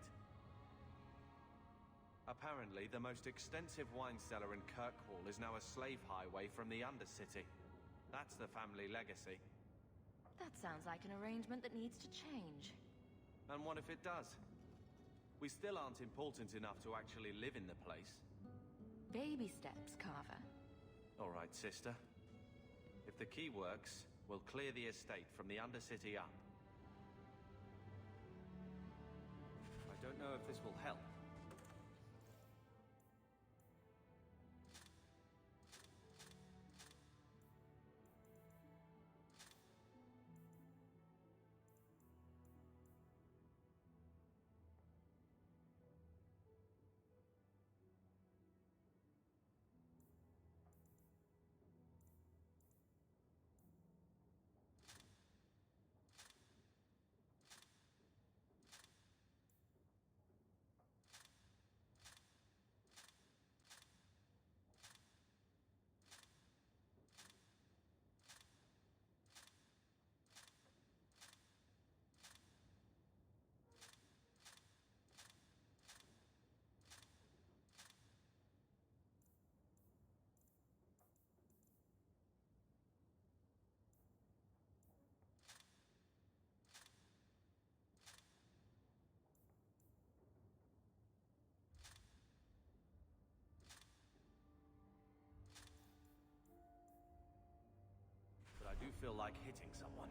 Apparently, the most extensive wine cellar in Kirkwall is now a slave highway from the Undercity. That's the family legacy. That sounds like an arrangement that needs to change. And what if it does? We still aren't important enough to actually live in the place. Baby steps, Carver. All right, sister. If the key works, we'll clear the estate from the Undercity up. I don't know if this will help. I do feel like hitting someone.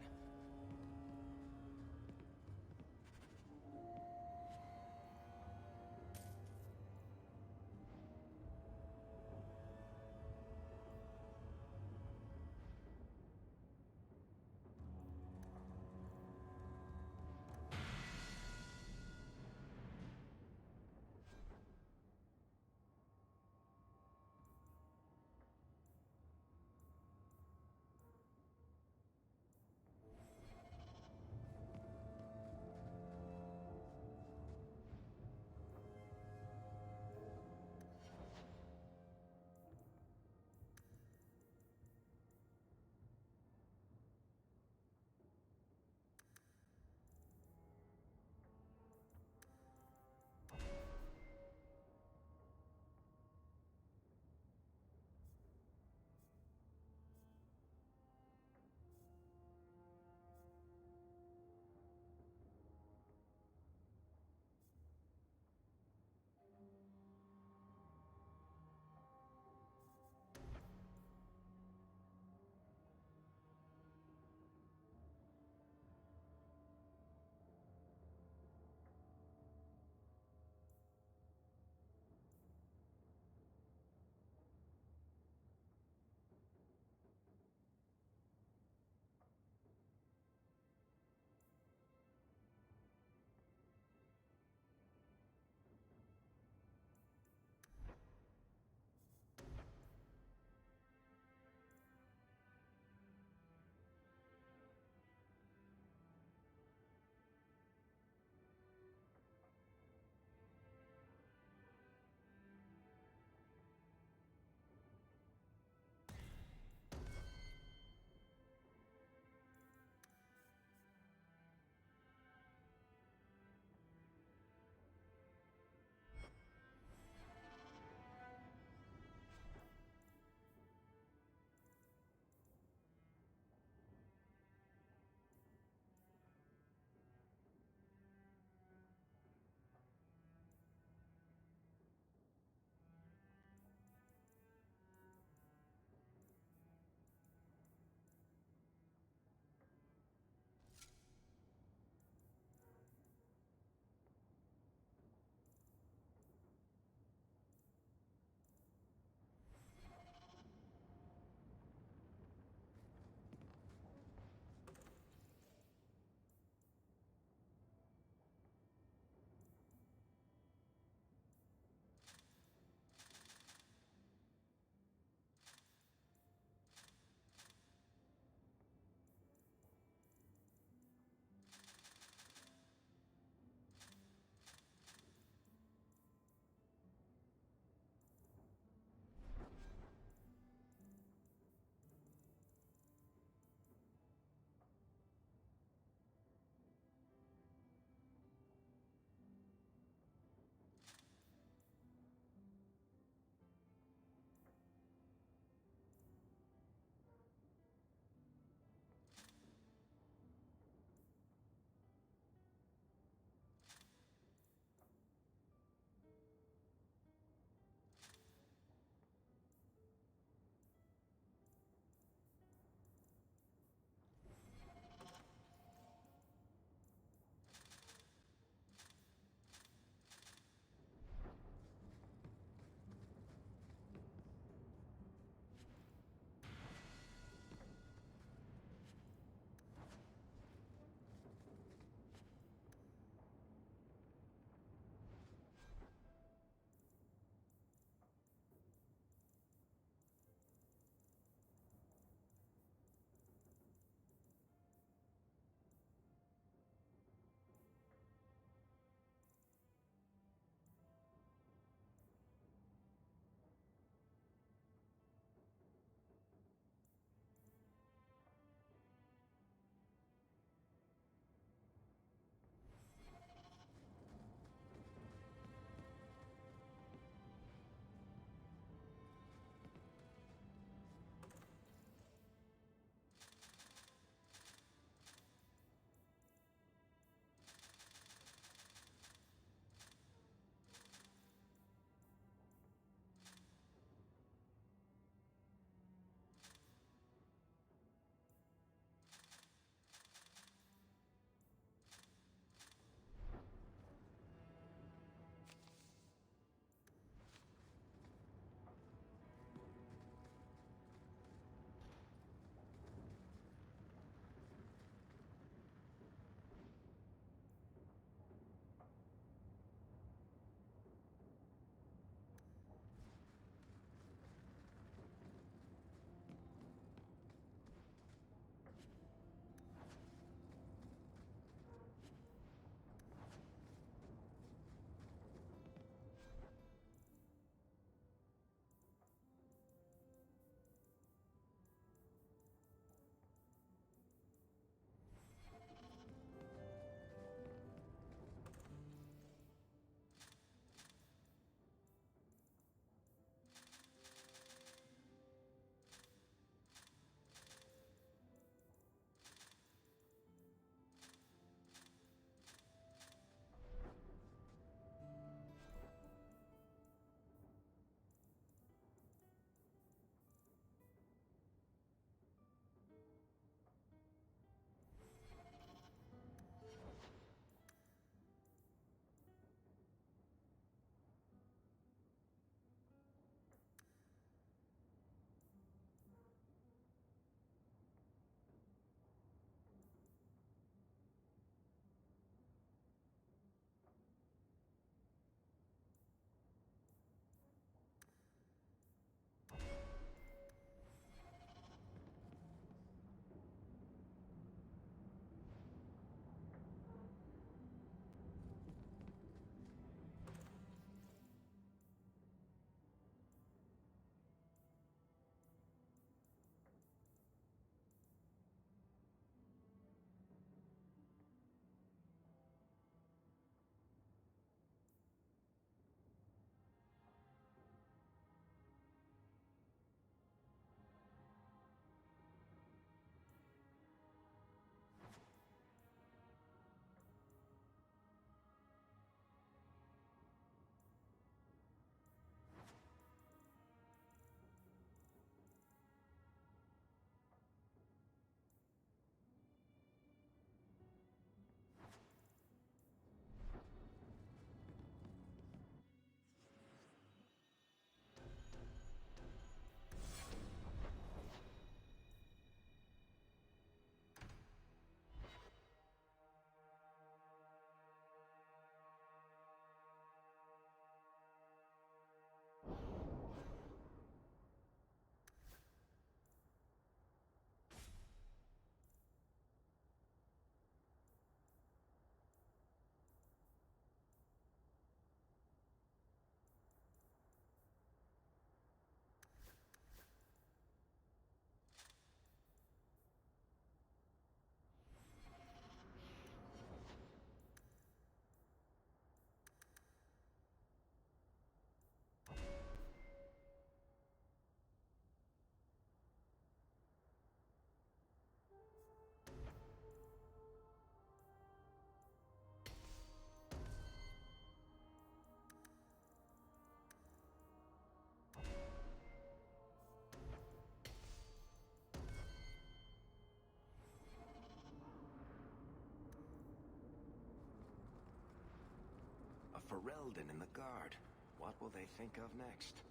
Ferelden in the guard. What will they think of next?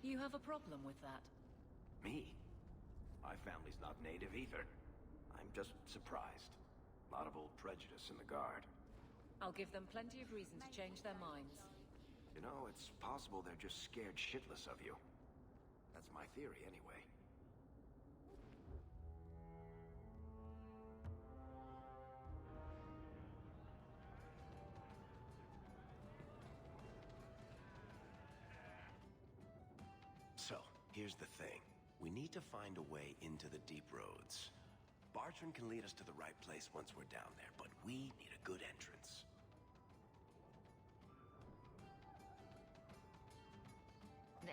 You have a problem with that? Me? My family's not native either. I'm just surprised. A lot of old prejudice in the guard. I'll give them plenty of reason to change their minds. You know, it's possible they're just scared shitless of you. That's my theory, anyway. So, here's the thing. We need to find a way into the Deep Roads. Bartrand can lead us to the right place once we're down there, but we need a good entrance.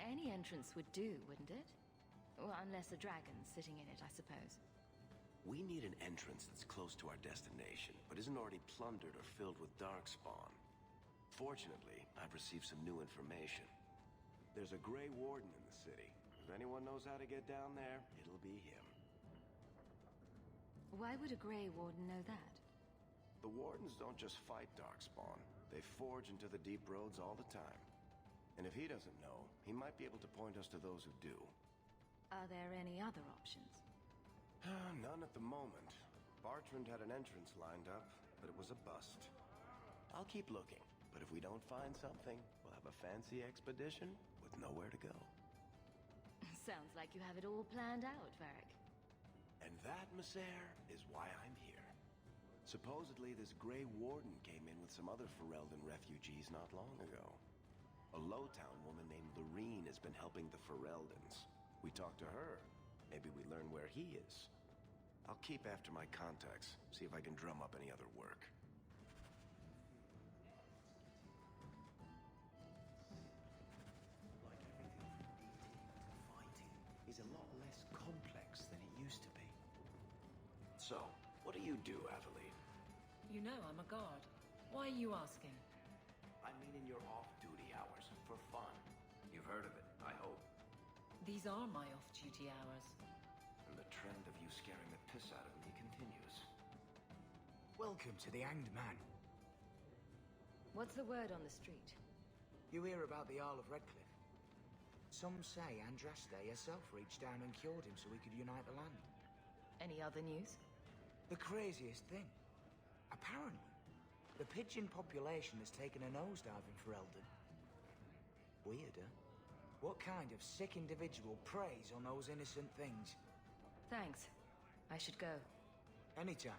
Any entrance would do, wouldn't it? Well, unless a dragon's sitting in it, I suppose. We need an entrance that's close to our destination, but isn't already plundered or filled with darkspawn. Fortunately, I've received some new information. There's a Grey Warden in the city. If anyone knows how to get down there, it'll be him. Why would a Grey Warden know that? The Wardens don't just fight darkspawn. They forge into the Deep Roads all the time. And if he doesn't know, he might be able to point us to those who do. Are there any other options? None at the moment. Bartrand had an entrance lined up, but it was a bust. I'll keep looking, but if we don't find something, we'll have a fancy expedition with nowhere to go. Sounds like you have it all planned out, Varric. And that, Masair, is why I'm here. Supposedly, this Grey Warden came in with some other Ferelden refugees not long ago. A Lowtown woman named Lorene has been helping the Fereldans. We talked to her. Maybe we learn where he is. I'll keep after my contacts, see if I can drum up any other work. Like everything from eating to fighting is a lot less complex than it used to be. So, what do you do, Athalie? You know I'm a guard. Why are you asking? I mean in your off-duty hours, for fun. You've heard of it, I hope. These are my off-duty hours. And the trend of you scaring the piss out of me continues. Welcome to the Hanged Man. What's the word on the street? You hear about the Earl of Redcliffe? Some say Andraste herself reached down and cured him so we could unite the land. Any other news? The craziest thing. Apparently, the pigeon population has taken a nosedive in Ferelden. Weirder. What kind of sick individual preys on those innocent things? Thanks. I should go. Anytime.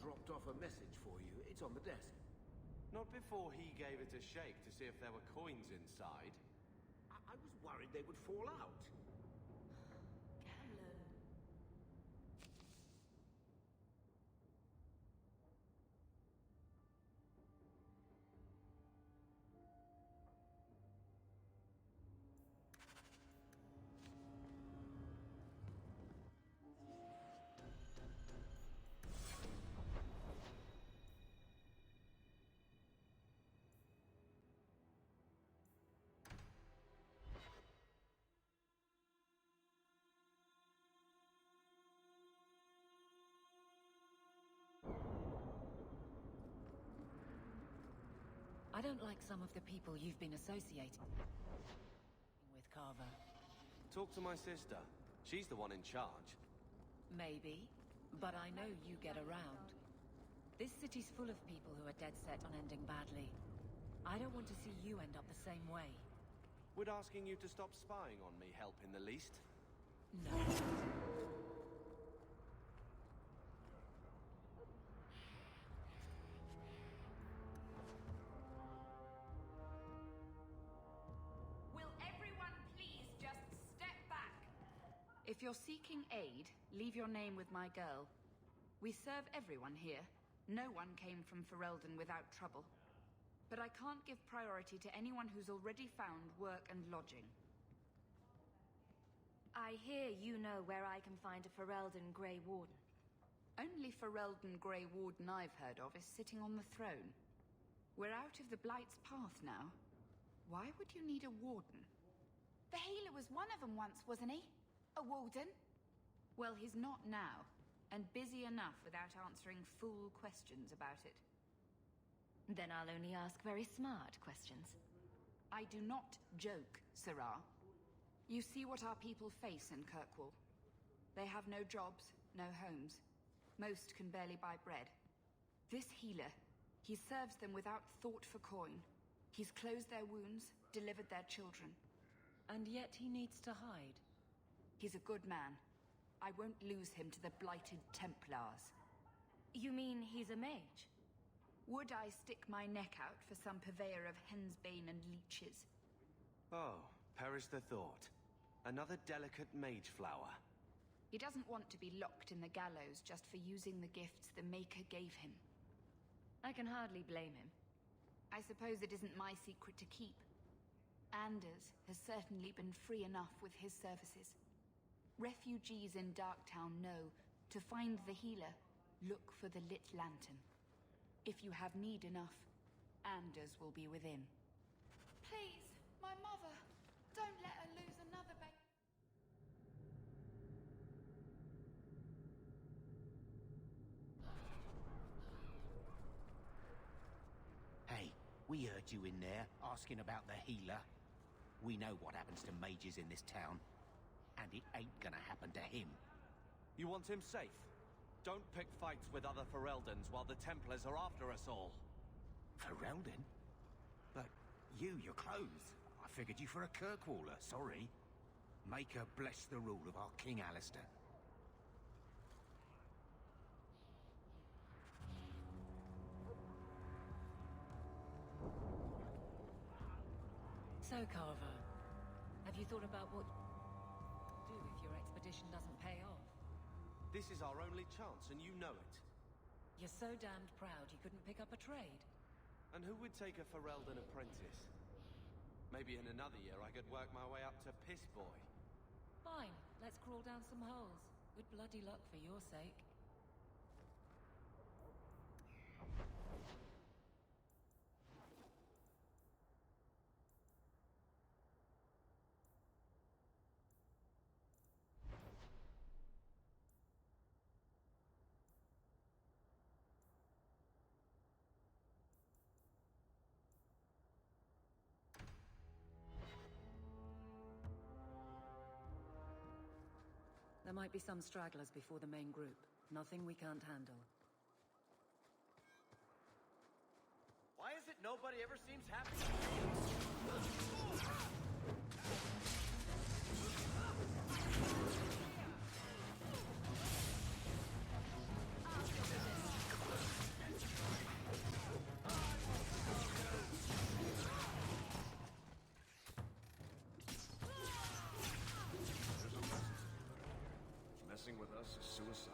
dropped off a message for you. It's on the desk. Not before he gave it a shake to see if there were coins inside. I was worried they would fall out. I don't like some of the people you've been associating with, Carver. Talk to my sister. She's the one in charge. Maybe, but I know you get around. This city's full of people who are dead set on ending badly. I don't want to see you end up the same way. Would asking you to stop spying on me help in the least? No. If you're seeking aid, leave your name with my girl. We serve everyone here. No one came from Ferelden without trouble. But I can't give priority to anyone who's already found work and lodging. I hear you know where I can find a Ferelden Grey Warden. Only Ferelden Grey Warden I've heard of is sitting on the throne. We're out of the Blight's path now. Why would you need a warden? The healer was one of them once, wasn't he? A warden? Well, he's not now, and busy enough without answering fool questions about it. Then I'll only ask very smart questions. I do not joke, Sirrah. You see what our people face in Kirkwall. They have no jobs, no homes. Most can barely buy bread. This healer, he serves them without thought for coin. He's closed their wounds, delivered their children. And yet he needs to hide. He's a good man. I won't lose him to the Blighted Templars. You mean he's a mage? Would I stick my neck out for some purveyor of hensbane and leeches? Oh, perish the thought. Another delicate mage flower. He doesn't want to be locked in the gallows just for using the gifts the Maker gave him. I can hardly blame him. I suppose it isn't my secret to keep. Anders has certainly been free enough with his services. Refugees in Darktown know, to find the healer, look for the lit lantern. If you have need enough, Anders will be within. Please, my mother. Don't let her lose another baby. Hey, we heard you in there, asking about the healer. We know what happens to mages in this town. And it ain't gonna happen to him. You want him safe? Don't pick fights with other Fereldans while the Templars are after us all. Ferelden? But your clothes. I figured you for a Kirkwaller, sorry. Make her bless the rule of our King Alistair. So, Carver, have you thought about what do if your expedition doesn't pay off? This is our only chance, and you know it. You're so damned proud you couldn't pick up a trade. And who would take a Ferelden apprentice? Maybe in another year I could work my way up to Piss Boy. Fine, let's crawl down some holes. Good bloody luck for your sake. There might be some stragglers before the main group. Nothing we can't handle. Why is it nobody ever seems happy? suicide.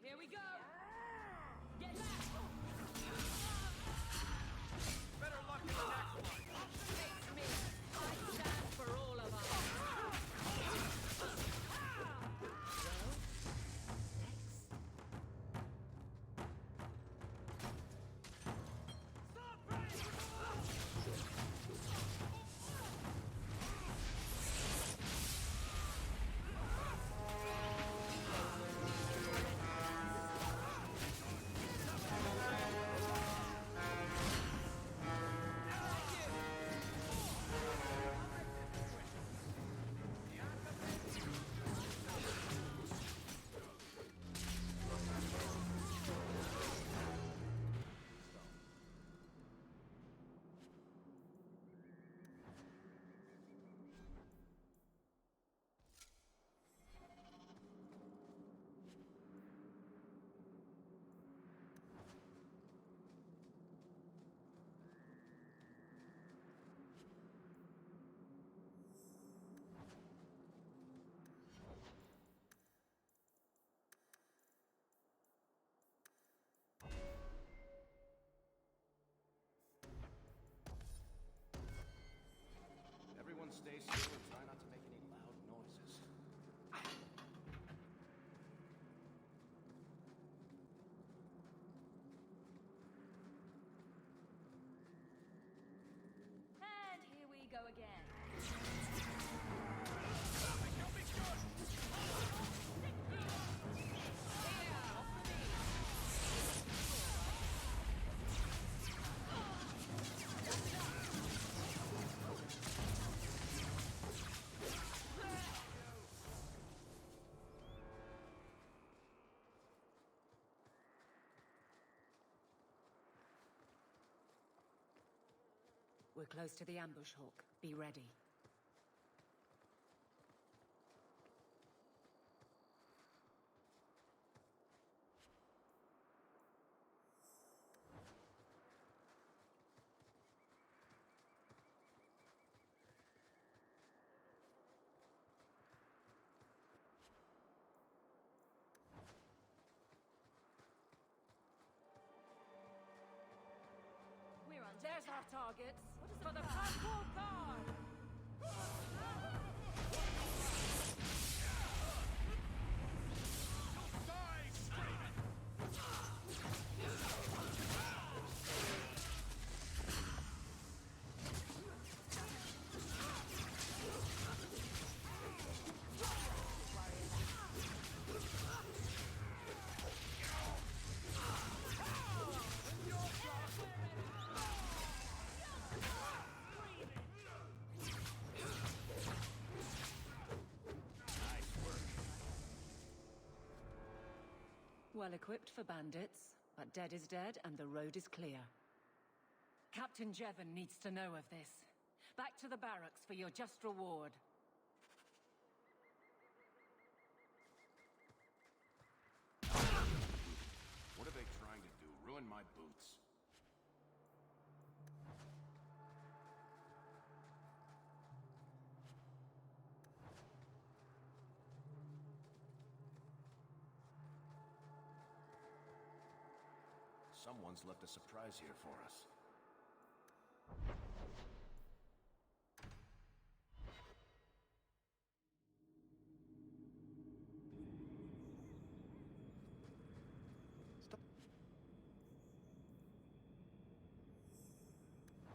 Here we go! Get back! Better luck in the next one! Face me! I stand for all of us! Everyone stay still and try not to make any loud noises. And here we go again. We're close to the ambush, Hawk. Be ready. We're on. There's our targets. For the Kirkwall Guard! Well equipped for bandits, but dead is dead and the road is clear. Captain Jevon needs to know of this. Back to the barracks for your just reward. What are they trying to do? Ruin my boots? Someone's left a surprise here for us. Stop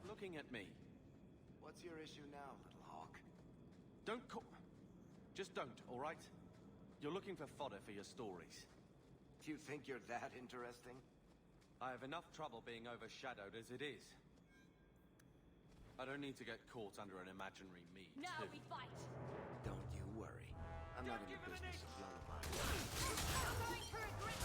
looking at me. What's your issue now, little hawk? Don't call... Just don't, all right? You're looking for fodder for your stories. Do you think you're that interesting? I have enough trouble being overshadowed as it is. I don't need to get caught under an imaginary me, Now too. we fight! Don't you worry. I'm not in the business of lullabies. Going for a grip!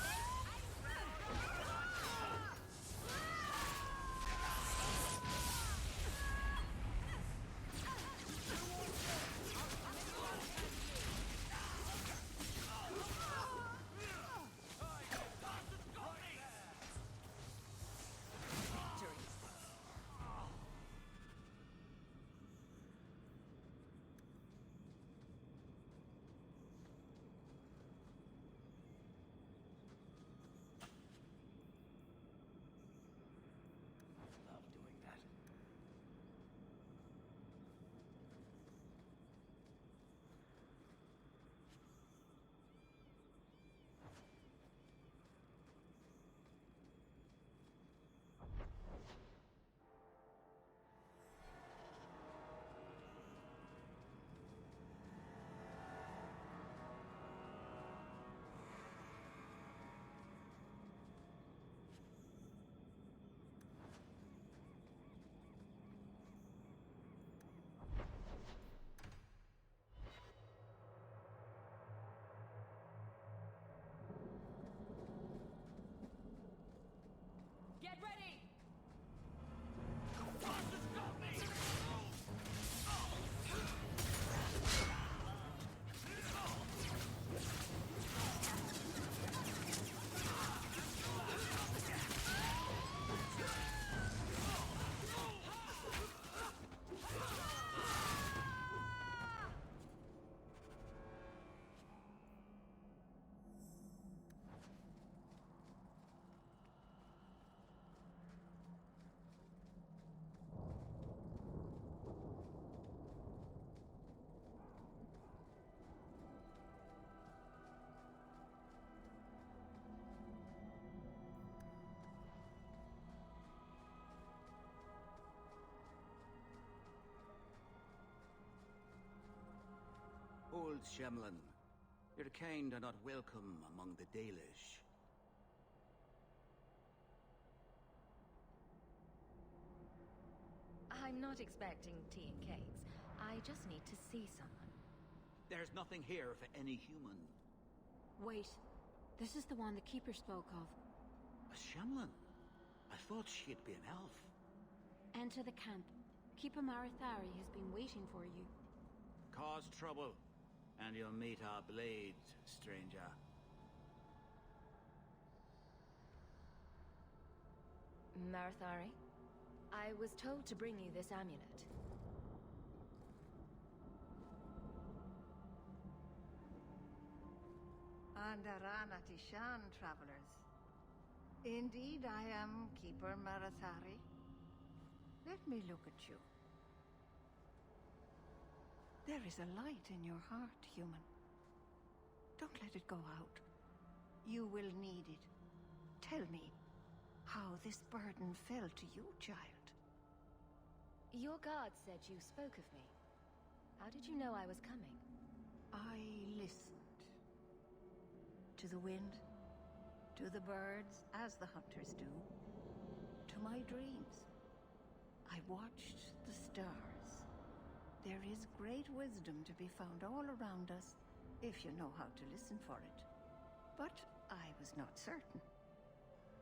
Love doing that. Get ready! Old Shemlin, your kind are not welcome among the Dalish. I'm not expecting tea and cakes. I just need to see someone. There's nothing here for any human. Wait. This is the one the Keeper spoke of. A Shemlin? I thought she'd be an elf. Enter the camp. Keeper Marithari has been waiting for you. Cause trouble, and you'll meet our blades, stranger. Marithari, I was told to bring you this amulet. Andarana Tishan, travelers. Indeed, I am Keeper Marathari. Let me look at you. There is a light in your heart, human. Don't let it go out. You will need it. Tell me how this burden fell to you, child. Your guard said you spoke of me. How did you know I was coming? I listened. To the wind, to the birds, as the hunters do. To my dreams. I watched the stars. There is great wisdom to be found all around us, if you know how to listen for it. But I was not certain.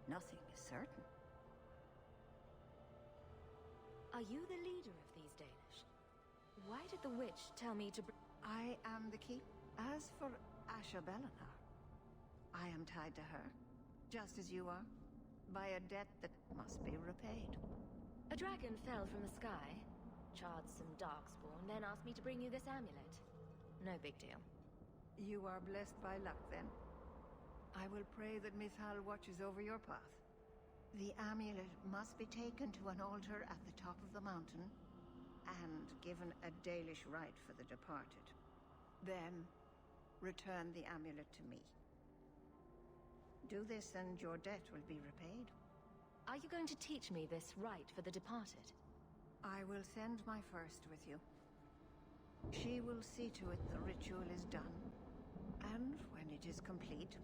Nothing is certain. Are you the leader of these Dalish? Why did the witch tell me to I am the keep. As for Asha Belinar, I am tied to her, just as you are, by a debt that must be repaid. A dragon fell from the sky, charred some darkspawn, then asked me to bring you this amulet. No big deal. You are blessed by luck, then. I will pray that Mithal watches over your path. The amulet must be taken to an altar at the top of the mountain and given a Dalish rite for the departed. Then, return the amulet to me. Do this and your debt will be repaid. Are you going to teach me this rite for the departed? I will send my first with you. She will see to it the ritual is done, and when it is complete,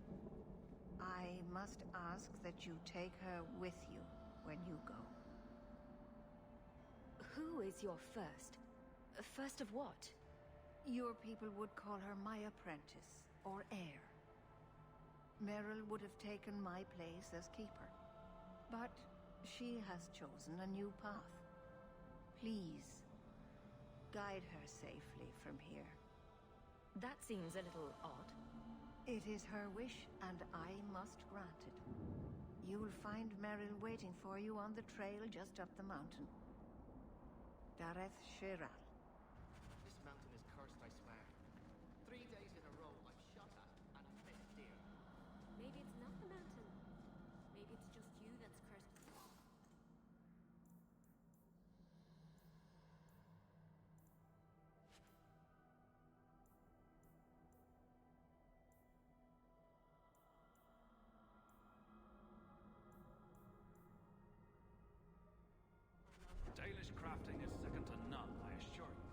I must ask that you take her with you when you go. Who is your first? First of what? Your people would call her my apprentice, or heir. Merrill would have taken my place as keeper, but she has chosen a new path. Please, guide her safely from here. That seems a little odd. It is her wish, and I must grant it. You'll find Merrill waiting for you on the trail just up the mountain. Dareth Shiral. This mountain is cursed, I swear. 3 days in a row, I've shot at and I've fed deer. Maybe it's not the mountain. Maybe it's just you that's cursed. Dalish crafting is second to none, I assure you.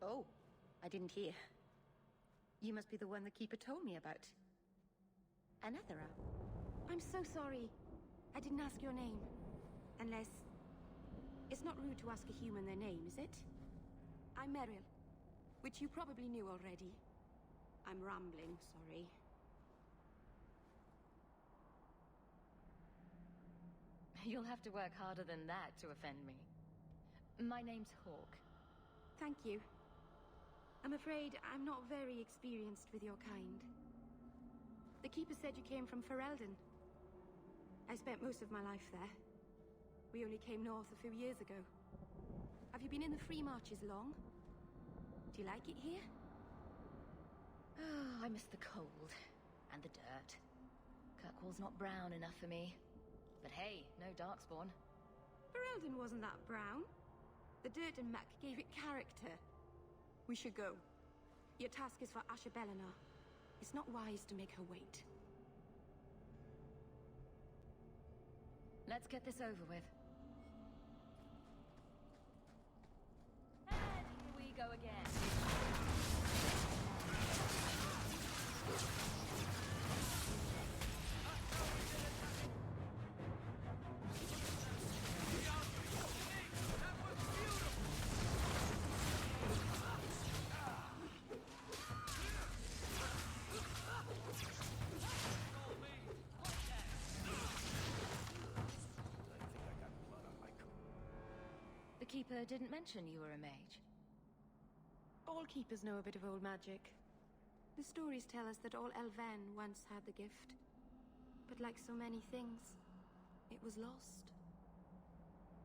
Oh, I didn't hear. You must be the one the Keeper told me about. Anethera. I'm so sorry. I didn't ask your name. Unless... It's not rude to ask a human their name, is it? I'm Merrill, which you probably knew already. I'm rambling, sorry. You'll have to work harder than that to offend me. My name's Hawke. Thank you. I'm afraid I'm not very experienced with your kind. The Keeper said you came from Ferelden. I spent most of my life there. We only came north a few years ago. Have you been in the Free Marches long? Do you like it here? Oh, I miss the cold. And the dirt. Kirkwall's not brown enough for me. But hey, no Darkspawn. Ferelden wasn't that brown. The dirt and muck gave it character. We should go. Your task is for Asher Bellinar. It's not wise to make her wait. Let's get this over with. And here we go again. The Keeper didn't mention you were a mage. All Keepers know a bit of old magic. The stories tell us that all Elven once had the gift. But like so many things, it was lost.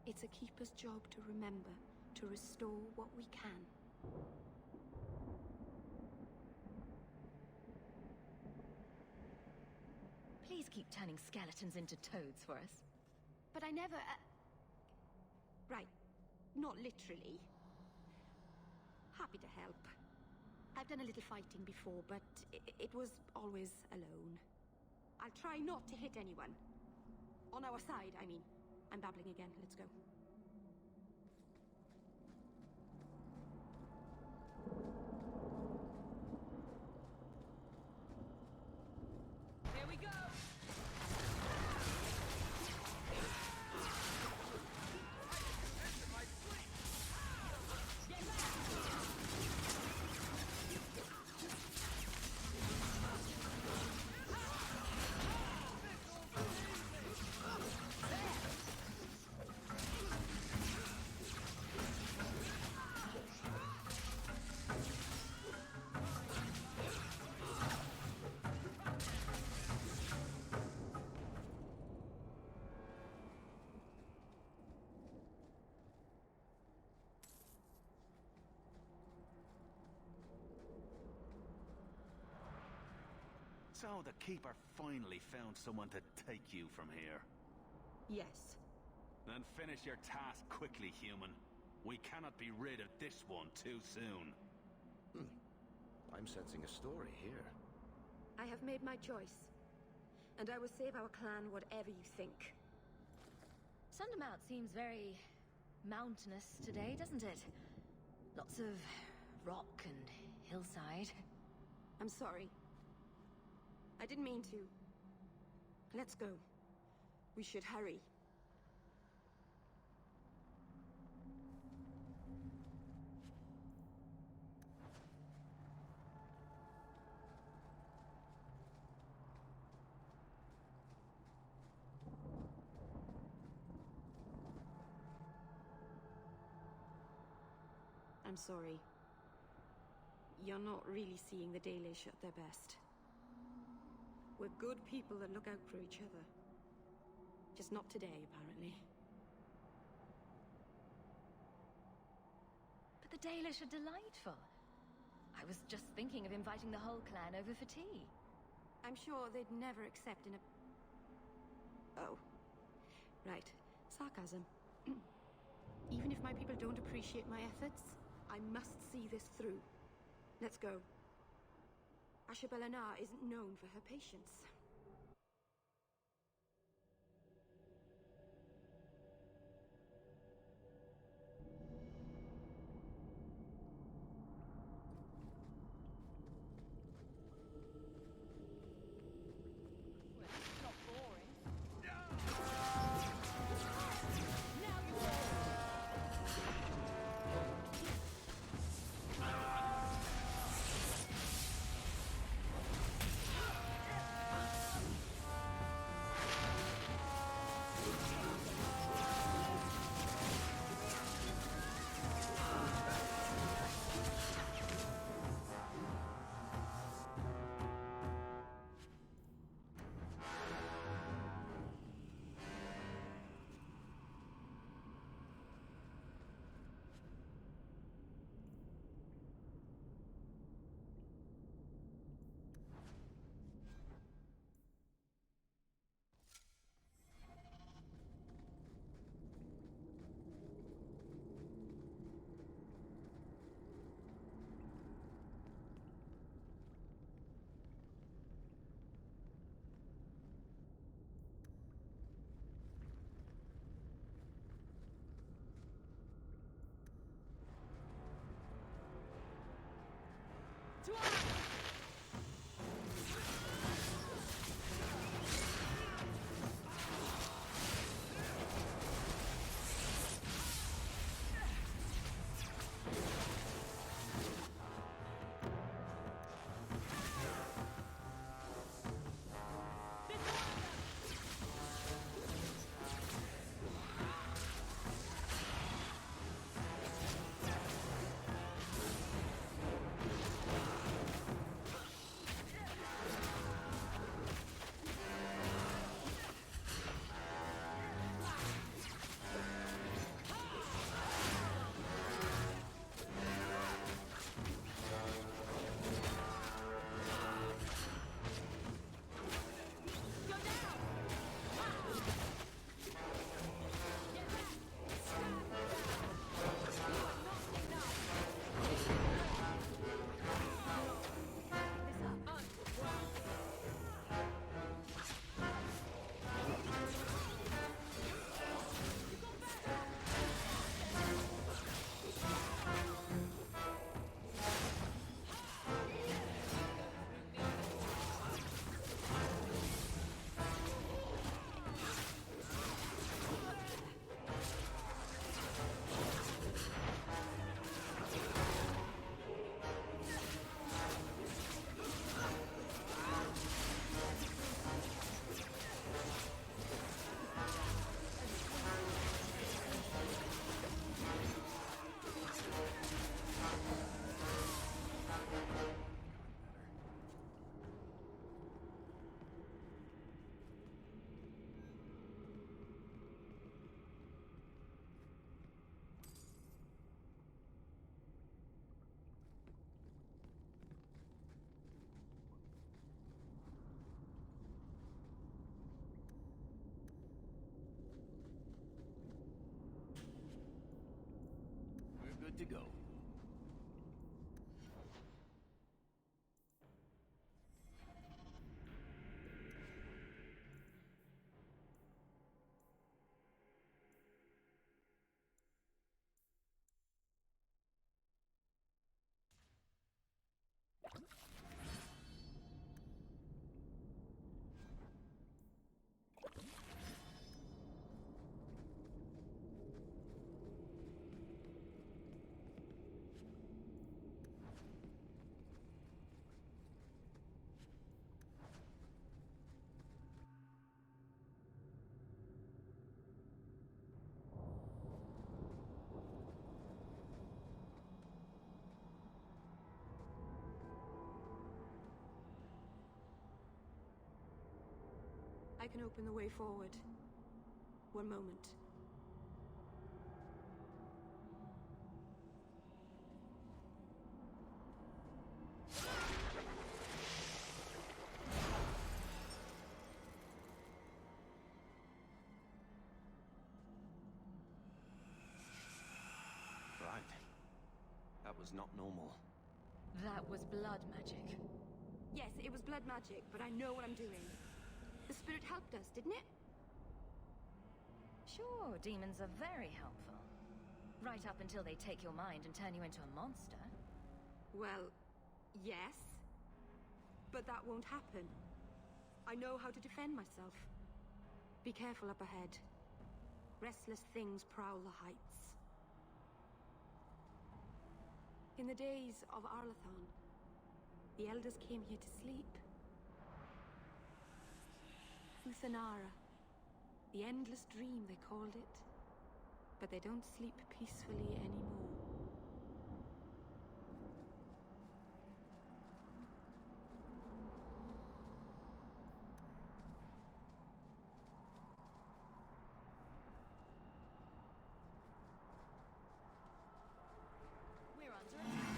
It's a Keeper's job to remember, to restore what we can. Please keep turning skeletons into toads for us. But I never... Right. Not literally. Happy to help. I've done a little fighting before, but it was always alone. I'll try not to hit anyone. On our side, I mean. I'm babbling again. Let's go. Here we go! So the Keeper finally found someone to take you from here. Yes. Then finish your task quickly, human. We cannot be rid of this one too soon. I'm sensing a story here. I have made my choice. And I will save our clan whatever you think. Sundermount seems very mountainous today, doesn't it? Lots of rock and hillside. I'm sorry. I didn't mean to. Let's go. We should hurry. I'm sorry. You're not really seeing the Dalish at their best. We're good people that look out for each other. Just not today, apparently. But the Dalish are delightful. I was just thinking of inviting the whole clan over for tea. I'm sure they'd never accept in a... Oh. Right. Sarcasm. Even if my people don't appreciate my efforts, I must see this through. Let's go. Ashabelanar isn't known for her patience. good to go. I can open the way forward. One moment. Right. That was not normal. That was blood magic. Yes, it was blood magic, but I know what I'm doing. The spirit helped us, didn't it? Sure, demons are very helpful. Right up until they take your mind and turn you into a monster. Well, yes. But that won't happen. I know how to defend myself. Be careful up ahead. Restless things prowl the heights. In the days of Arlathan, the elders came here to sleep. Uthanara. The endless dream, they called it. But they don't sleep peacefully anymore. We're under attack.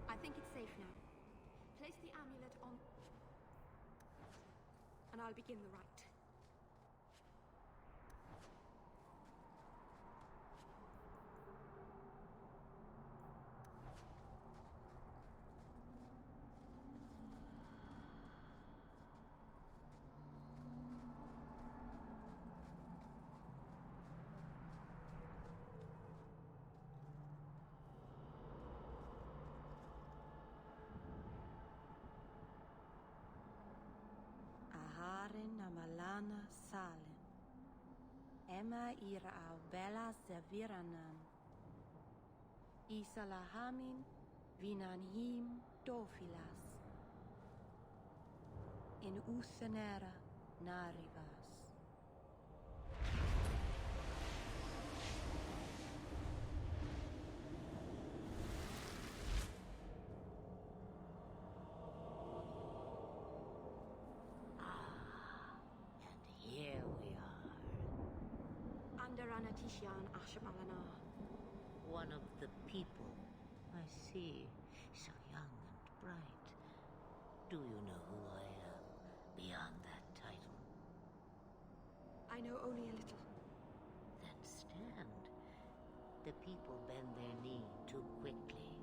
I think it's safe now. Place the amulet on... and I'll begin the rite. Aharin amalana salen. Emma ira au bella seviranan. Isalahamin vinanhim dofilas. In uthanera narivas. Here we are. Under Anatishan Ashamalana. One of the people. I see. So young and bright. Do you know who I am beyond that title? I know only a little. Then stand. The people bend their knee too quickly.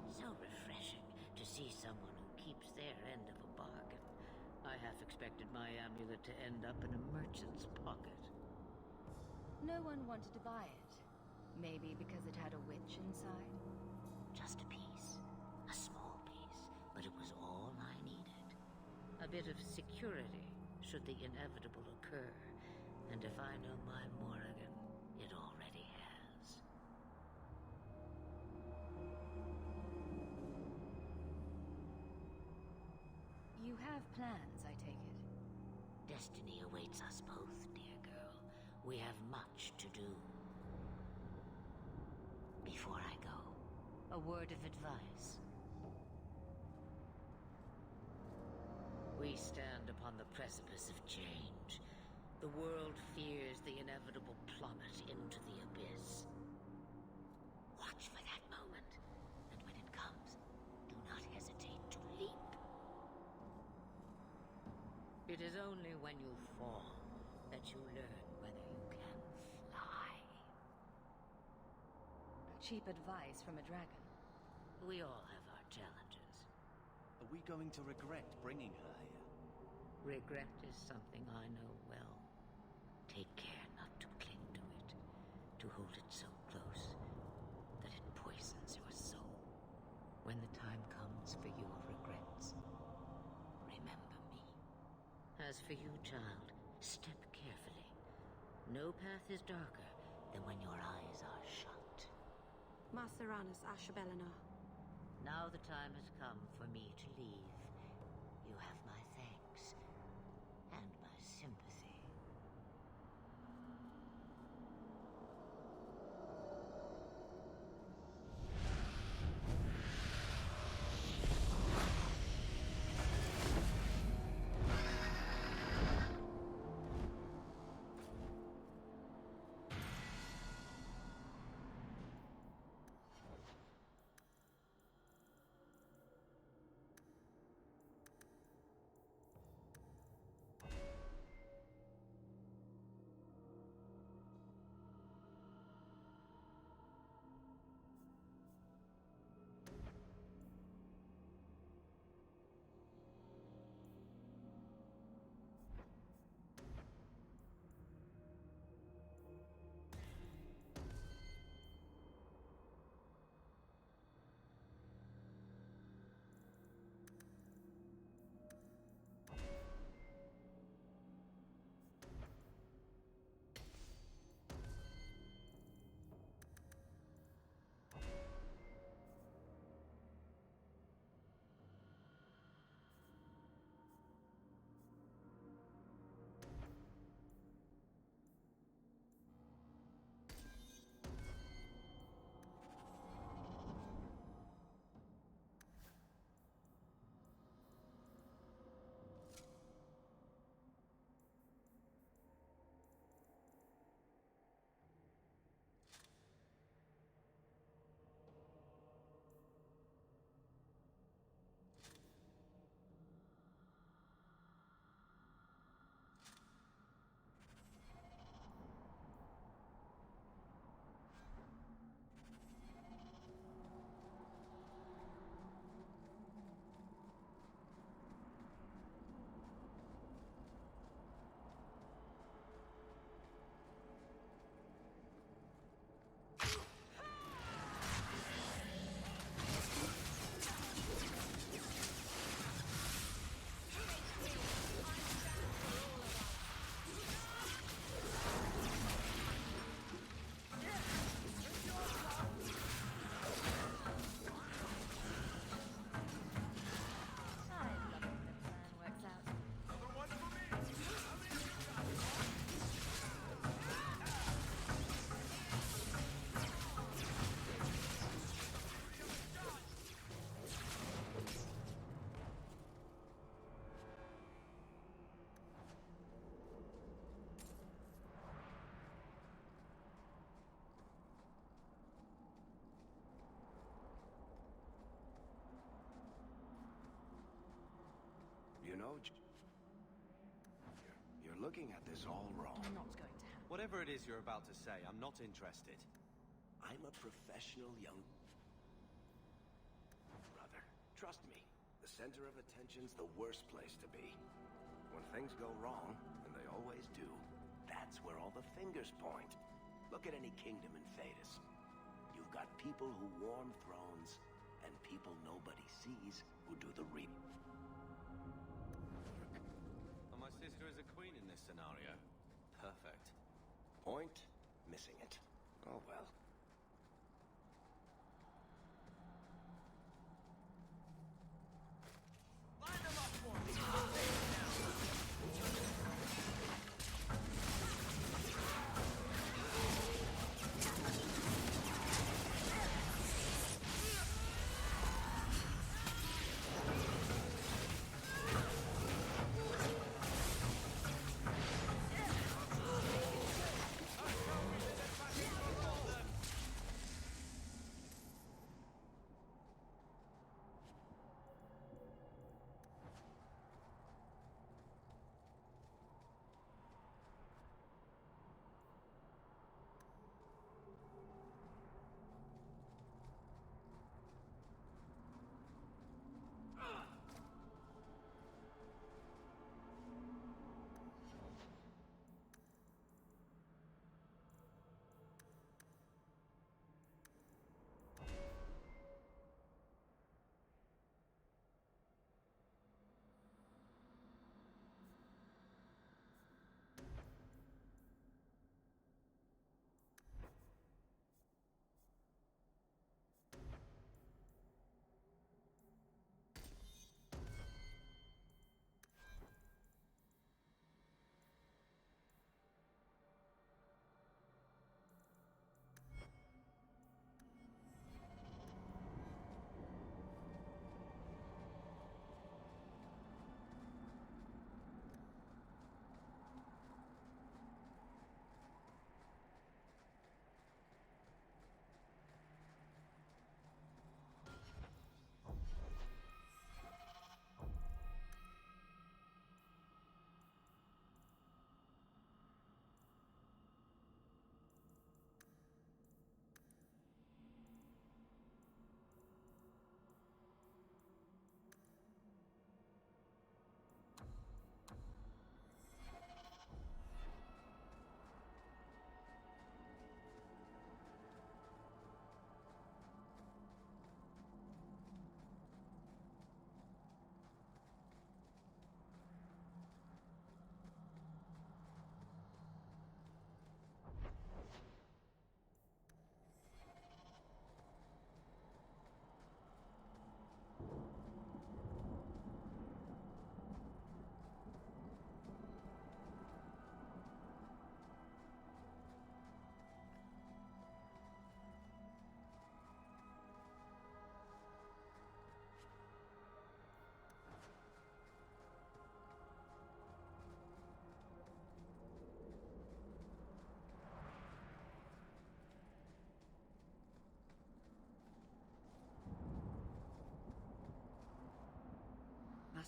So refreshing to see someone who keeps their end of a bargain. I half expected my amulet to end up in a merchant's pocket. No one wanted to buy it. Maybe because it had a witch inside? Just a piece. A small piece, but it was all I needed. A bit of security, should the inevitable occur. And if I know my Morrigan, it already has. You have plans, I take it? Destiny awaits us both, dear girl. We have much to do. Before I go, a word of advice. We stand upon the precipice of change. The world fears the inevitable plummet into the abyss. Watch for that moment, and when it comes, do not hesitate to leap. It is only when you fall that you learn whether you can fly. Cheap advice from a dragon. We all have our challenges. Are we going to regret bringing her here? Regret is something I know well. Take care not to cling to it, to hold it so close that it poisons your soul. When the time comes for your regrets, remember me. As for you, child, step carefully. No path is darker than when your eyes are shut. Maceranus Ashbelina. Now the time has come for me to leave. You have my thanks and my sympathy. You know, you're looking at this all wrong. Not going to happen. Whatever it is you're about to say, I'm not interested. I'm a professional young brother. Trust me, the center of attention's the worst place to be. When things go wrong, and they always do, that's where all the fingers point. Look at any kingdom in Thedas. You've got people who warm thrones and people nobody sees who do the reap. And my sister is a queen in this scenario. Perfect. Point, missing it. Oh well.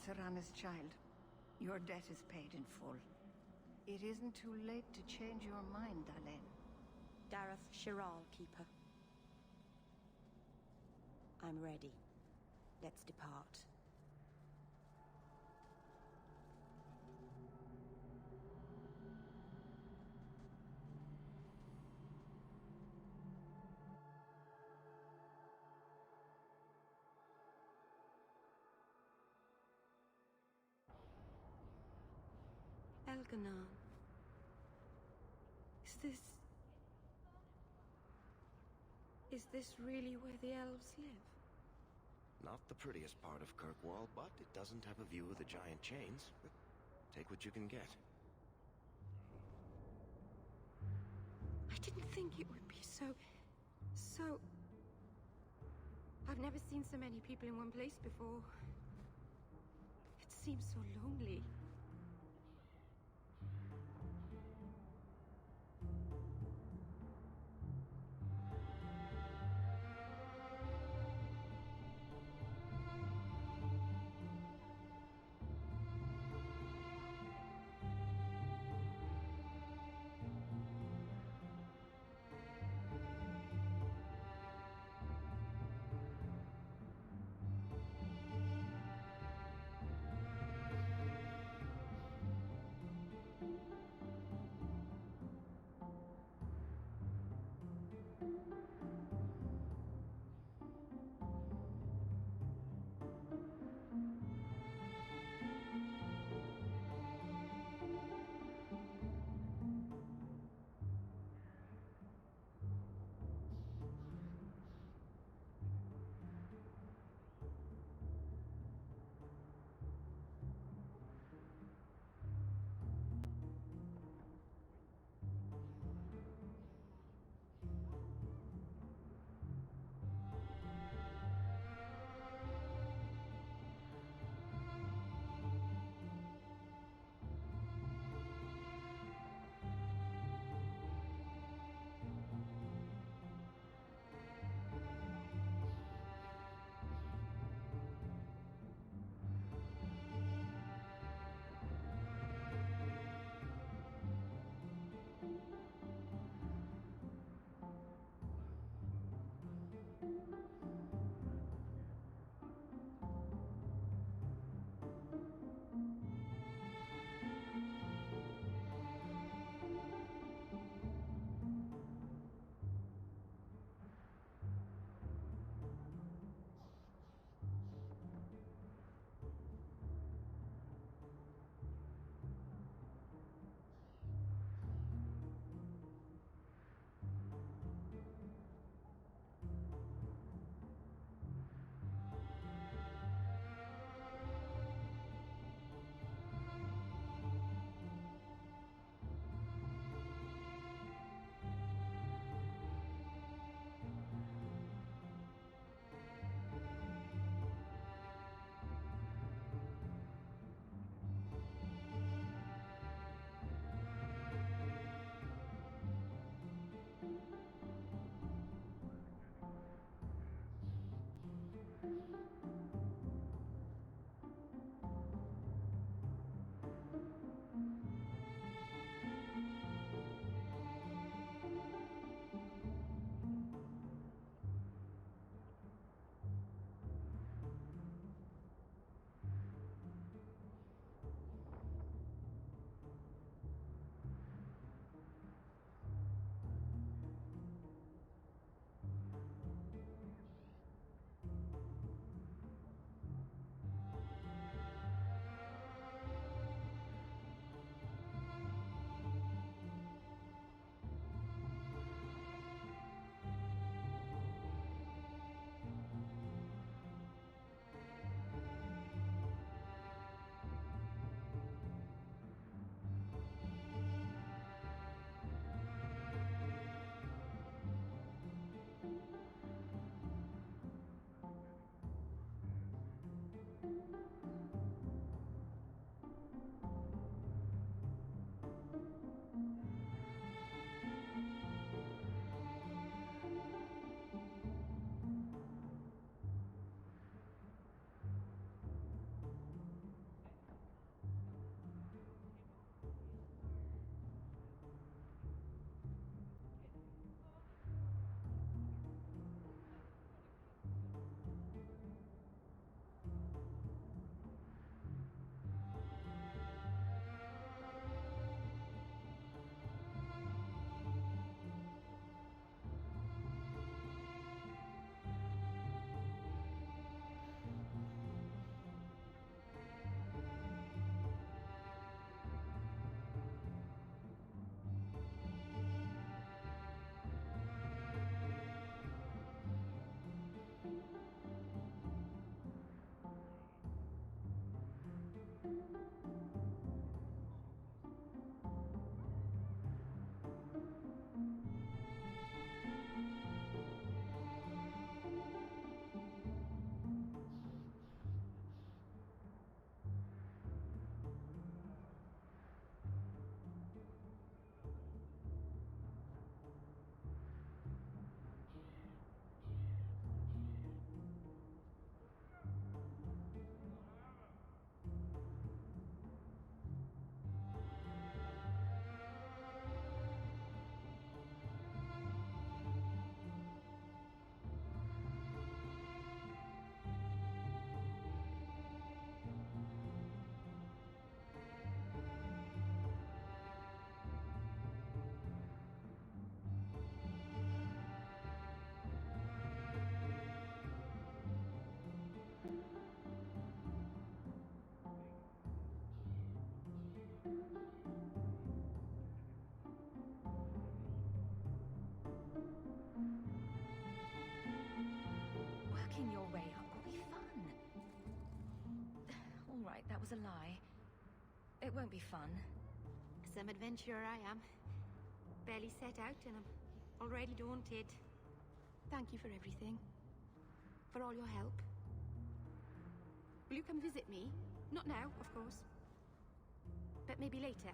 Serana's child, your debt is paid in full. It isn't too late to change your mind, Dalen. Dareth Shiral, Keeper. I'm ready. Let's depart. Elganon. Is this really where the elves live? Not the prettiest part of Kirkwall, but it doesn't have a view of the giant chains. But take what you can get. I didn't think it would be so... I've never seen so many people in one place before. It seems so lonely. was a lie. It won't be fun. Some adventurer I am. Barely set out and I'm already daunted. Thank you for everything. For all your help. Will you come visit me? Not now, of course. But maybe later.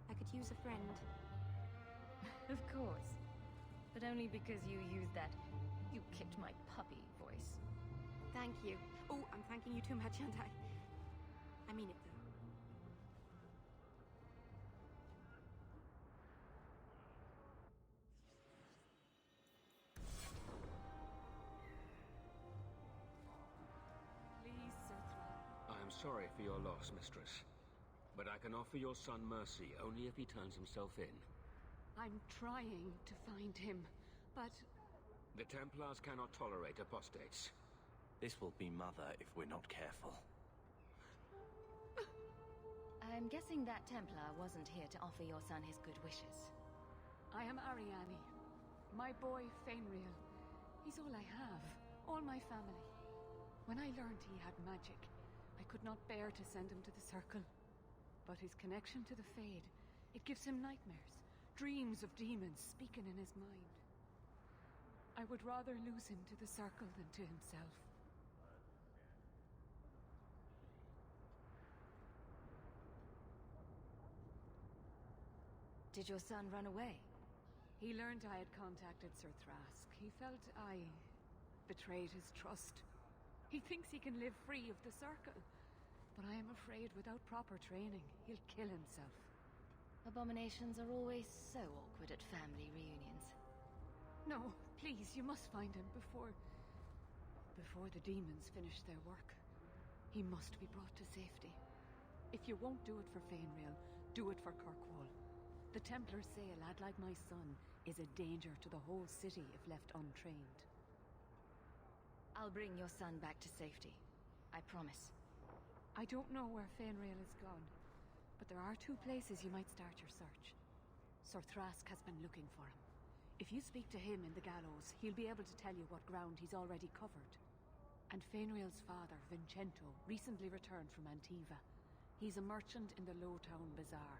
I could use a friend. Of course. But only because you used that "you kicked my puppy" voice. Thank you. Oh, I'm thanking you too much, aren't I? I mean it, though. Please, Sir Thral. I am sorry for your loss, mistress. But I can offer your son mercy only if he turns himself in. I'm trying to find him, but... The Templars cannot tolerate apostates. This will be Mother if we're not careful. I'm guessing that Templar wasn't here to offer your son his good wishes. I am Ariane. My boy, Fainriel. He's all I have. All my family. When I learned he had magic, I could not bear to send him to the Circle. But his connection to the Fade, it gives him nightmares. Dreams of demons speaking in his mind. I would rather lose him to the Circle than to himself. Did your son run away? He learned I had contacted Sir Thrask. He felt I betrayed his trust. He thinks he can live free of the Circle. But I am afraid without proper training, he'll kill himself. Abominations are always so awkward at family reunions. No, please, you must find him before the demons finish their work. He must be brought to safety. If you won't do it for Fainriel, do it for Kirkwall. The Templars say a lad like my son is a danger to the whole city if left untrained. I'll bring your son back to safety. I promise. I don't know where Fainriel is gone, but there are 2 places you might start your search. Sir Thrask has been looking for him. If you speak to him in the gallows, he'll be able to tell you what ground he's already covered. And Fainriel's father, Vincento, recently returned from Antiva. He's a merchant in the Lowtown Bazaar.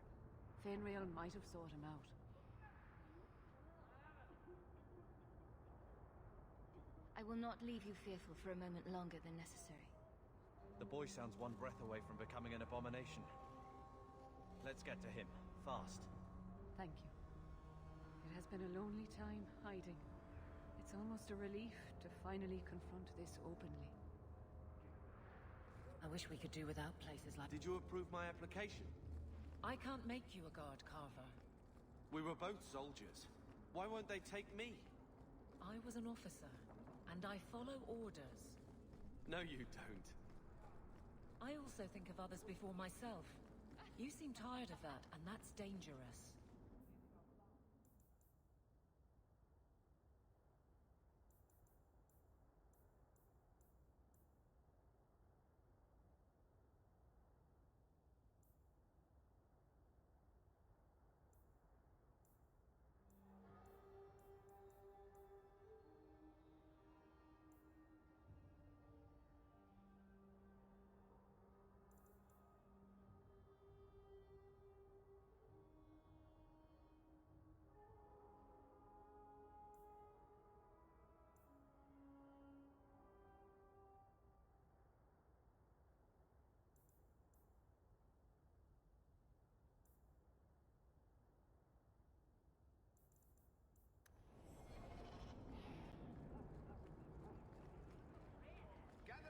Fainriel might have sought him out. I will not leave you fearful for a moment longer than necessary. The boy sounds one breath away from becoming an abomination. Let's get to him, fast. Thank you. It has been a lonely time hiding. It's almost a relief to finally confront this openly. I wish we could do without places like... Did you approve my application? I can't make you a guard, Carver. We were both soldiers. Why won't they take me? I was an officer, and I follow orders. No, you don't. I also think of others before myself. You seem tired of that, and that's dangerous.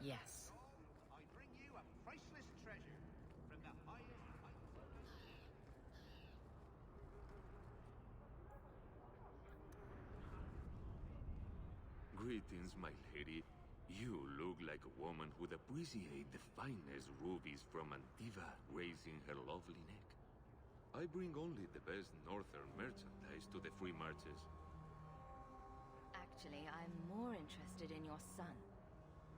Yes. I bring you a priceless treasure from the highest heights. Greetings, my lady. You look like a woman who'd appreciate the finest rubies from Antiva raising her lovely neck. I bring only the best northern merchandise to the free marches. Actually, I'm more interested in your son.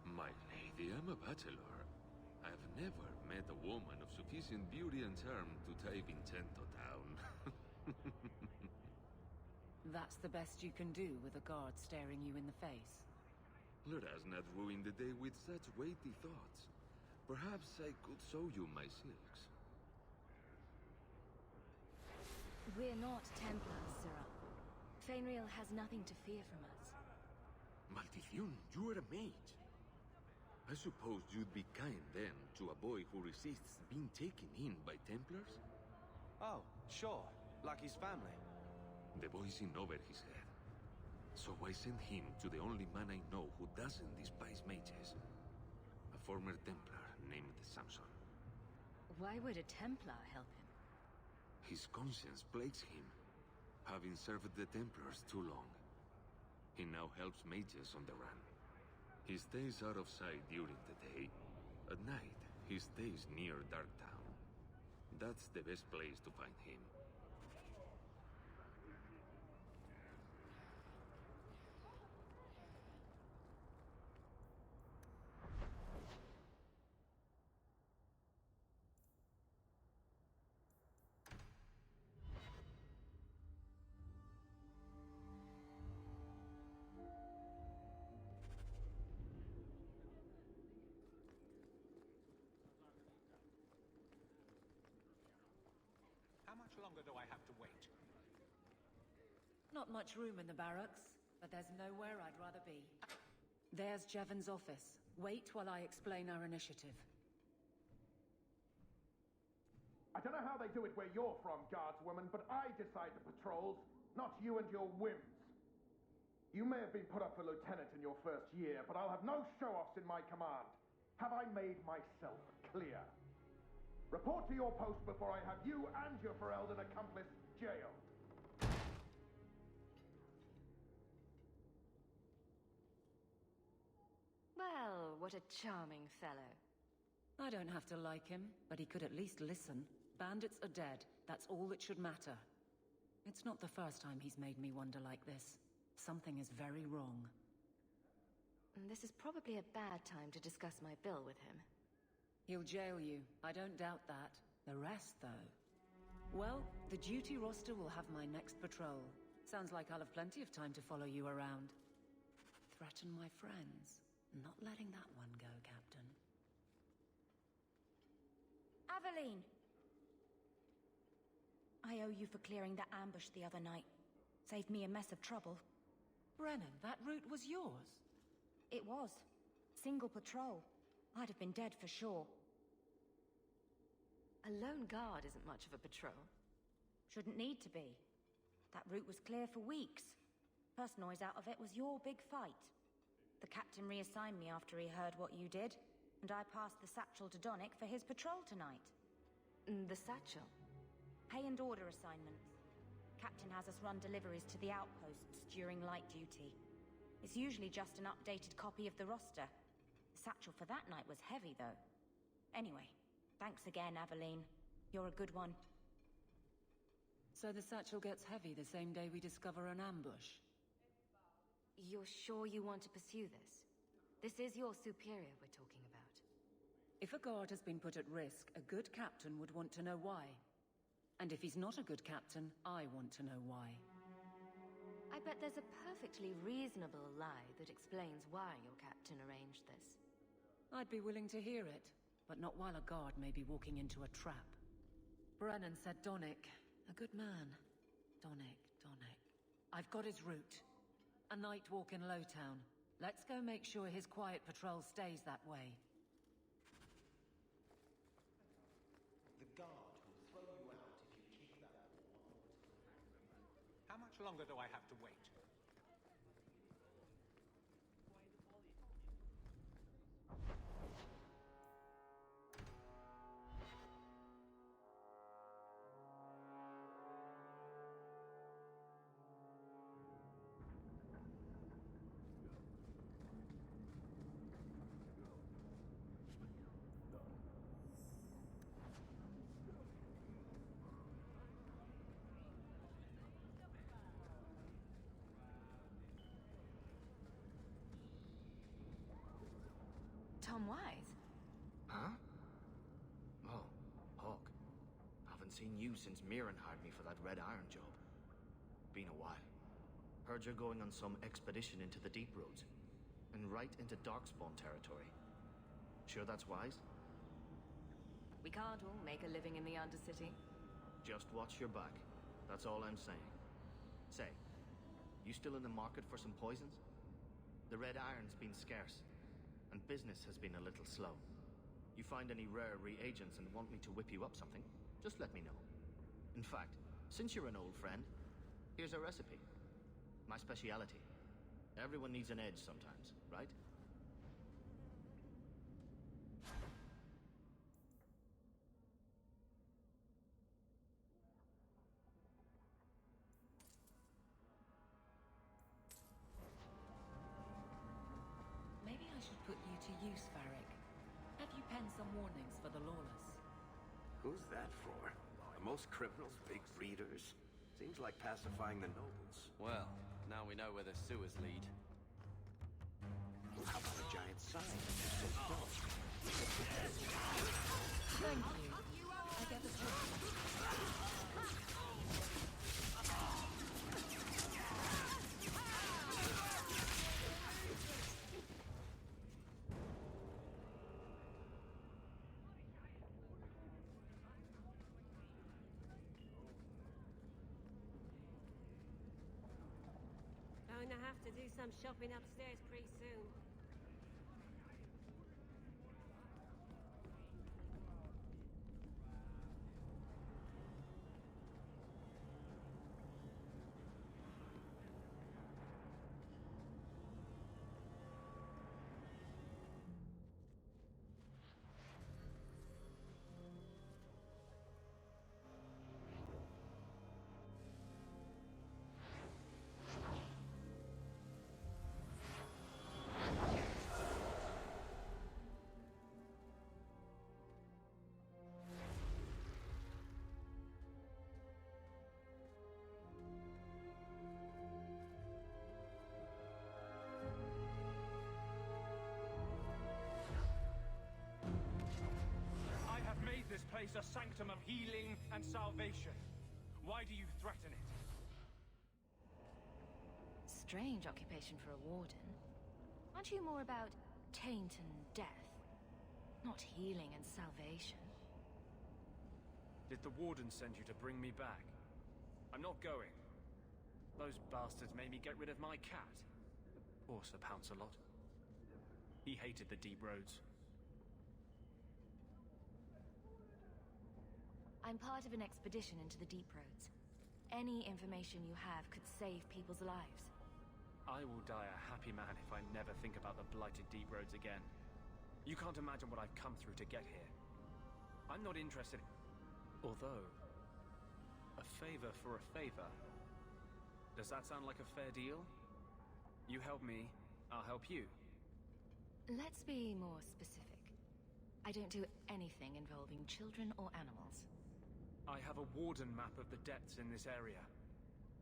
My lady, I'm a bachelor. I've never met a woman of sufficient beauty and charm to tie Vincento down. That's the best you can do with a guard staring you in the face. Let us not ruin the day with such weighty thoughts. Perhaps I could show you my silks. We're not Templars, Sirrah. Fainriel has nothing to fear from us. Maldición, you are a mage. I suppose you'd be kind then to a boy who resists being taken in by Templars? Oh, sure. Like his family. The boy's in over his head. So I sent him to the only man I know who doesn't despise mages. A former Templar named Samson. Why would a Templar help him? His conscience plagues him, having served the Templars too long. He now helps mages on the run. He stays out of sight during the day. At night, he stays near Darktown. That's the best place to find him. How much longer do I have to wait? Not much room in the barracks, but there's nowhere I'd rather be. There's Jevon's office. Wait while I explain our initiative. I don't know how they do it where you're from, guardswoman, but I decide the patrols, not you and your whims. You may have been put up for lieutenant in your first year, but I'll have no show-offs in my command. Have I made myself clear? Report to your post before I have you and your Ferelden accomplice jailed. Well, what a charming fellow. I don't have to like him, but he could at least listen. Bandits are dead. That's all that should matter. It's not the first time he's made me wonder like this. Something is very wrong. This is probably a bad time to discuss my bill with him. He'll jail you. I don't doubt that. The rest, though... Well, the duty roster will have my next patrol. Sounds like I'll have plenty of time to follow you around. Threaten my friends. Not letting that one go, Captain. Aveline! I owe you for clearing that ambush the other night. Saved me a mess of trouble. Brennan, that route was yours? It was. Single patrol. I'd have been dead for sure. A lone guard isn't much of a patrol. Shouldn't need to be. That route was clear for weeks. First noise out of it was your big fight. The captain reassigned me after he heard what you did, and I passed the satchel to Donnic for his patrol tonight. The satchel? Pay and order assignments. Captain has us run deliveries to the outposts during light duty. It's usually just an updated copy of the roster. The satchel for that night was heavy, though. Anyway, thanks again, Aveline. You're a good one. So the satchel gets heavy the same day we discover an ambush? You're sure you want to pursue this? This is your superior we're talking about. If a guard has been put at risk, a good captain would want to know why. And if he's not a good captain, I want to know why. I bet there's a perfectly reasonable lie that explains why your captain arranged this. I'd be willing to hear it, but not while a guard may be walking into a trap. Brennan said Donnic. A good man. Donnic. I've got his route. A night walk in Lowtown. Let's go make sure his quiet patrol stays that way. The guard will throw you out if you kick that ball one more time. How much longer do I have to wait? Tom Wise? Huh? Oh, Hawk. Haven't seen you since Mirren hired me for that Red Iron job. Been a while. Heard you're going on some expedition into the Deep Roads. And right into Darkspawn territory. Sure that's wise? We can't all make a living in the Undercity. Just watch your back. That's all I'm saying. Say, you still in the market for some poisons? The red iron's been scarce, and business has been a little slow. You find any rare reagents and want me to whip you up something, just let me know. In fact, since you're an old friend, here's a recipe. My speciality. Everyone needs an edge sometimes, right? Maybe I should put you to use, Varric. Have you penned some warnings for the lawless? Who's that for? Are most criminals big readers? Seems like pacifying the nobles. Well, now we know where the sewers lead. How about a giant sign that says don't? Thank you. I get the job. Going to have to do some shopping upstairs pretty soon. This place a sanctum of healing and salvation. Why do you threaten it? Strange occupation for a warden. Aren't you more about taint and death? Not healing and salvation. Did the warden send you to bring me back? I'm not going. Those bastards made me get rid of my cat. Poor Sir Pouncelot. He hated the deep roads. I'm part of an expedition into the Deep Roads. Any information you have could save people's lives. I will die a happy man if I never think about the blighted Deep Roads again. You can't imagine what I've come through to get here. I'm not interested... Although... a favor for a favor. Does that sound like a fair deal? You help me, I'll help you. Let's be more specific. I don't do anything involving children or animals. I have a warden map of the depths in this area,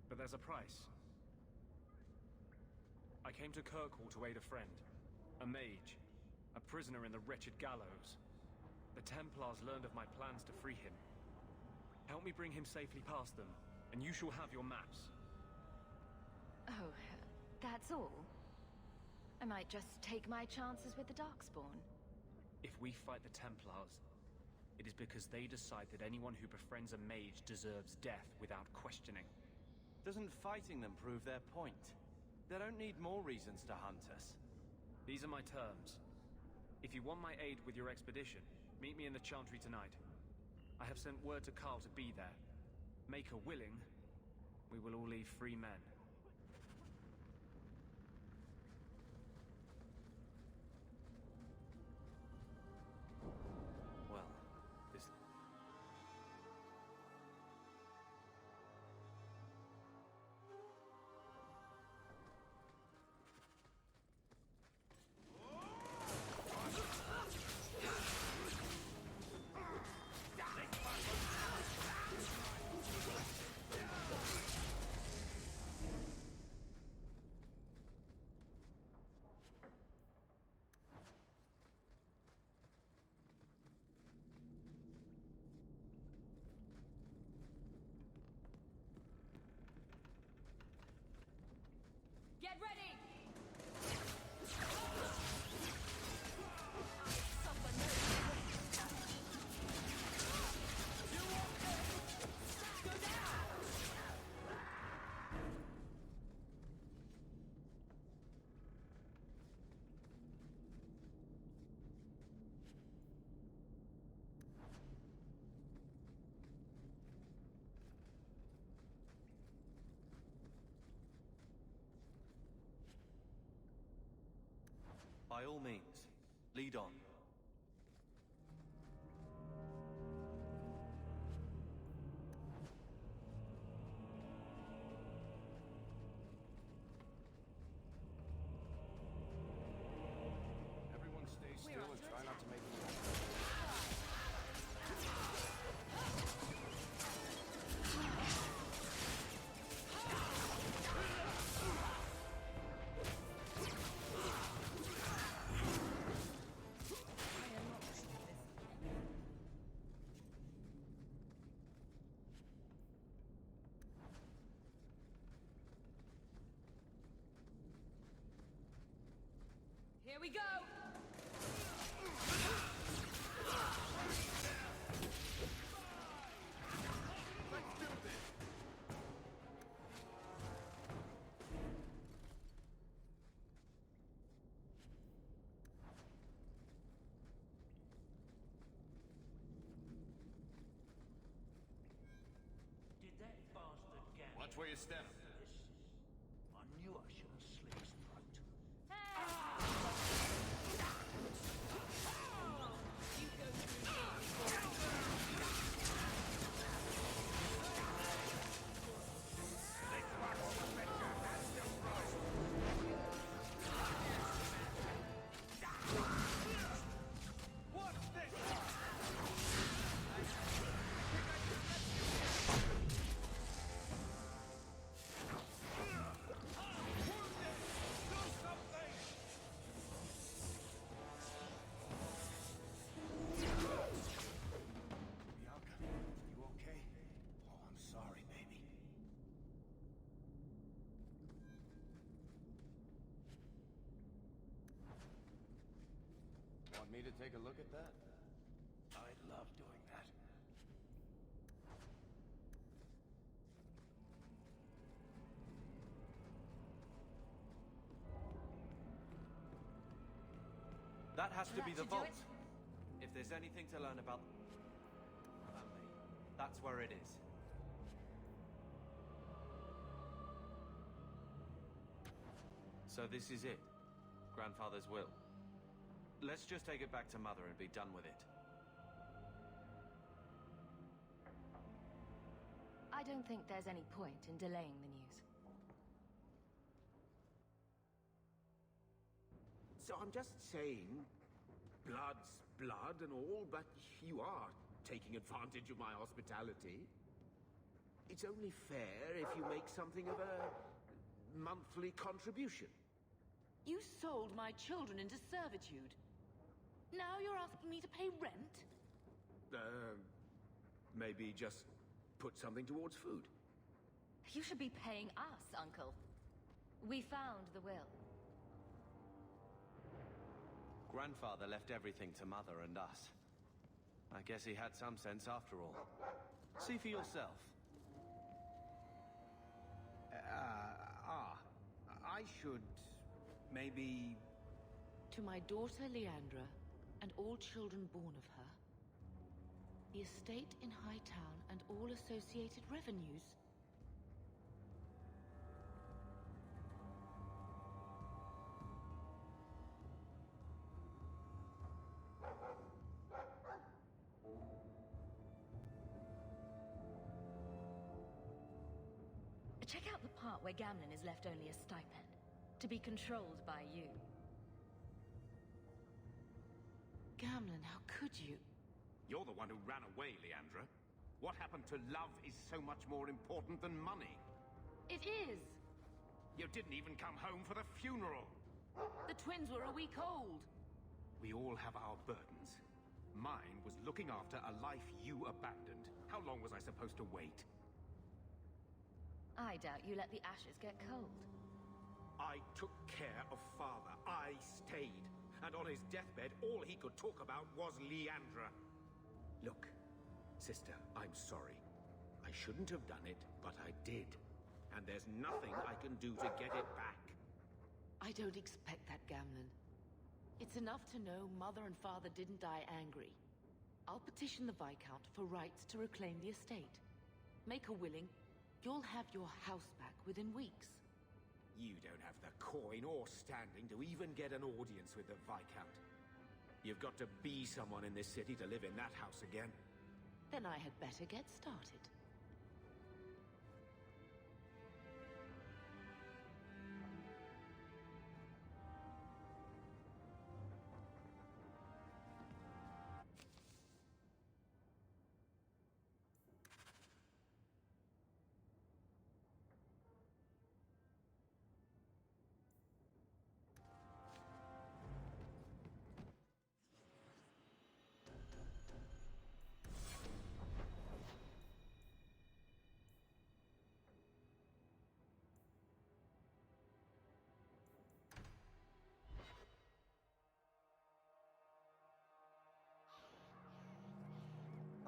but there's a price. I came to Kirkwall to aid a friend, a mage, a prisoner in the wretched gallows. The Templars learned of my plans to free him. Help me bring him safely past them, and you shall have your maps. Oh, that's all? I might just take my chances with the Darkspawn. If we fight the Templars, it is because they decide that anyone who befriends a mage deserves death without questioning. Doesn't fighting them prove their point? They don't need more reasons to hunt us. These are my terms. If you want my aid with your expedition, meet me in the Chantry tonight. I have sent word to Carl to be there. Make her willing, we will all leave free men. By all means, lead on. Everyone stay still and try not to make me Here we go! Did that bastard get watch where you step. I knew I should have slit his throat. Bianca, you okay? Oh, I'm sorry, baby. Want me to take a look at that? I love doing that. That has to be the That should do vault. If there's anything to learn about the family, that's where it is. So this is it. Grandfather's will. Let's just take it back to Mother and be done with it. I don't think there's any point in delaying the news. So I'm just saying, blood's blood and all, but you are taking advantage of my hospitality. It's only fair if you make something of a monthly contribution. You sold my children into servitude. Now you're asking me to pay rent? Maybe just put something towards food. You should be paying us, Uncle. We found the will. Grandfather left everything to Mother and us. I guess he had some sense after all. See for yourself. I should maybe... To my daughter Leandra, and all children born of her, the estate in Hightown and all associated revenues. Check out the part where Gamlen is left only a stipend, to be controlled by you. Gamlen, how could you? You're the one who ran away, Leandra. What happened to love is so much more important than money. It is! You didn't even come home for the funeral. The twins were a week old. We all have our burdens. Mine was looking after a life you abandoned. How long was I supposed to wait? I doubt you let the ashes get cold. I took care of Father. I stayed. And on his deathbed, all he could talk about was Leandra. Look, sister, I'm sorry. I shouldn't have done it, but I did. And there's nothing I can do to get it back. I don't expect that, Gamlen. It's enough to know Mother and Father didn't die angry. I'll petition the Viscount for rights to reclaim the estate. Make a willing, you'll have your house back within weeks. You don't have the coin or standing to even get an audience with the Viscount. You've got to be someone in this city to live in that house again. Then I had better get started.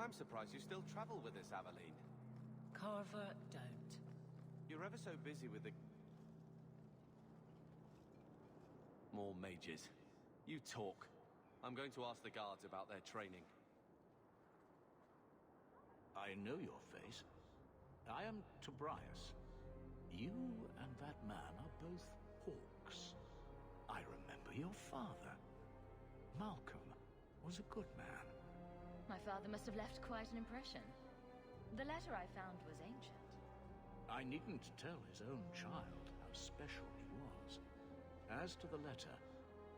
I'm surprised you still travel with this, Aveline. Carver, don't. You're ever so busy with the... More mages. You talk. I'm going to ask the guards about their training. I know your face. I am Tobias. You and that man are both hawks. I remember your father. Malcolm was a good man. My father must have left quite an impression. The letter I found was ancient. I needn't tell his own child how special he was. As to the letter,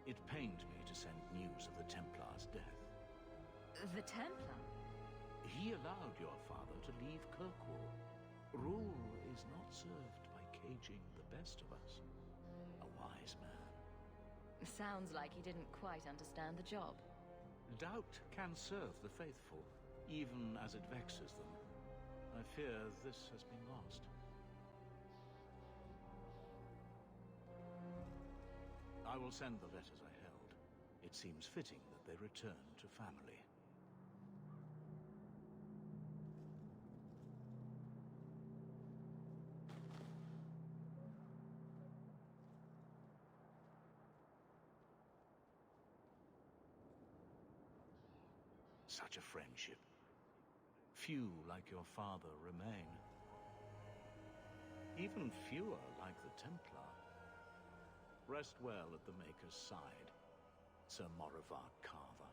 it pained me to send news of the Templar's death. The Templar? He allowed your father to leave Kirkwall. Rule is not served by caging the best of us. A wise man. Sounds like he didn't quite understand the job. Doubt can serve the faithful, even as it vexes them. I fear this has been lost. I will send the letters I held. It seems fitting that they return to family. Such a friendship. Few like your father remain. Even fewer like the Templar. Rest well at the Maker's side, Sir Morivar Carver.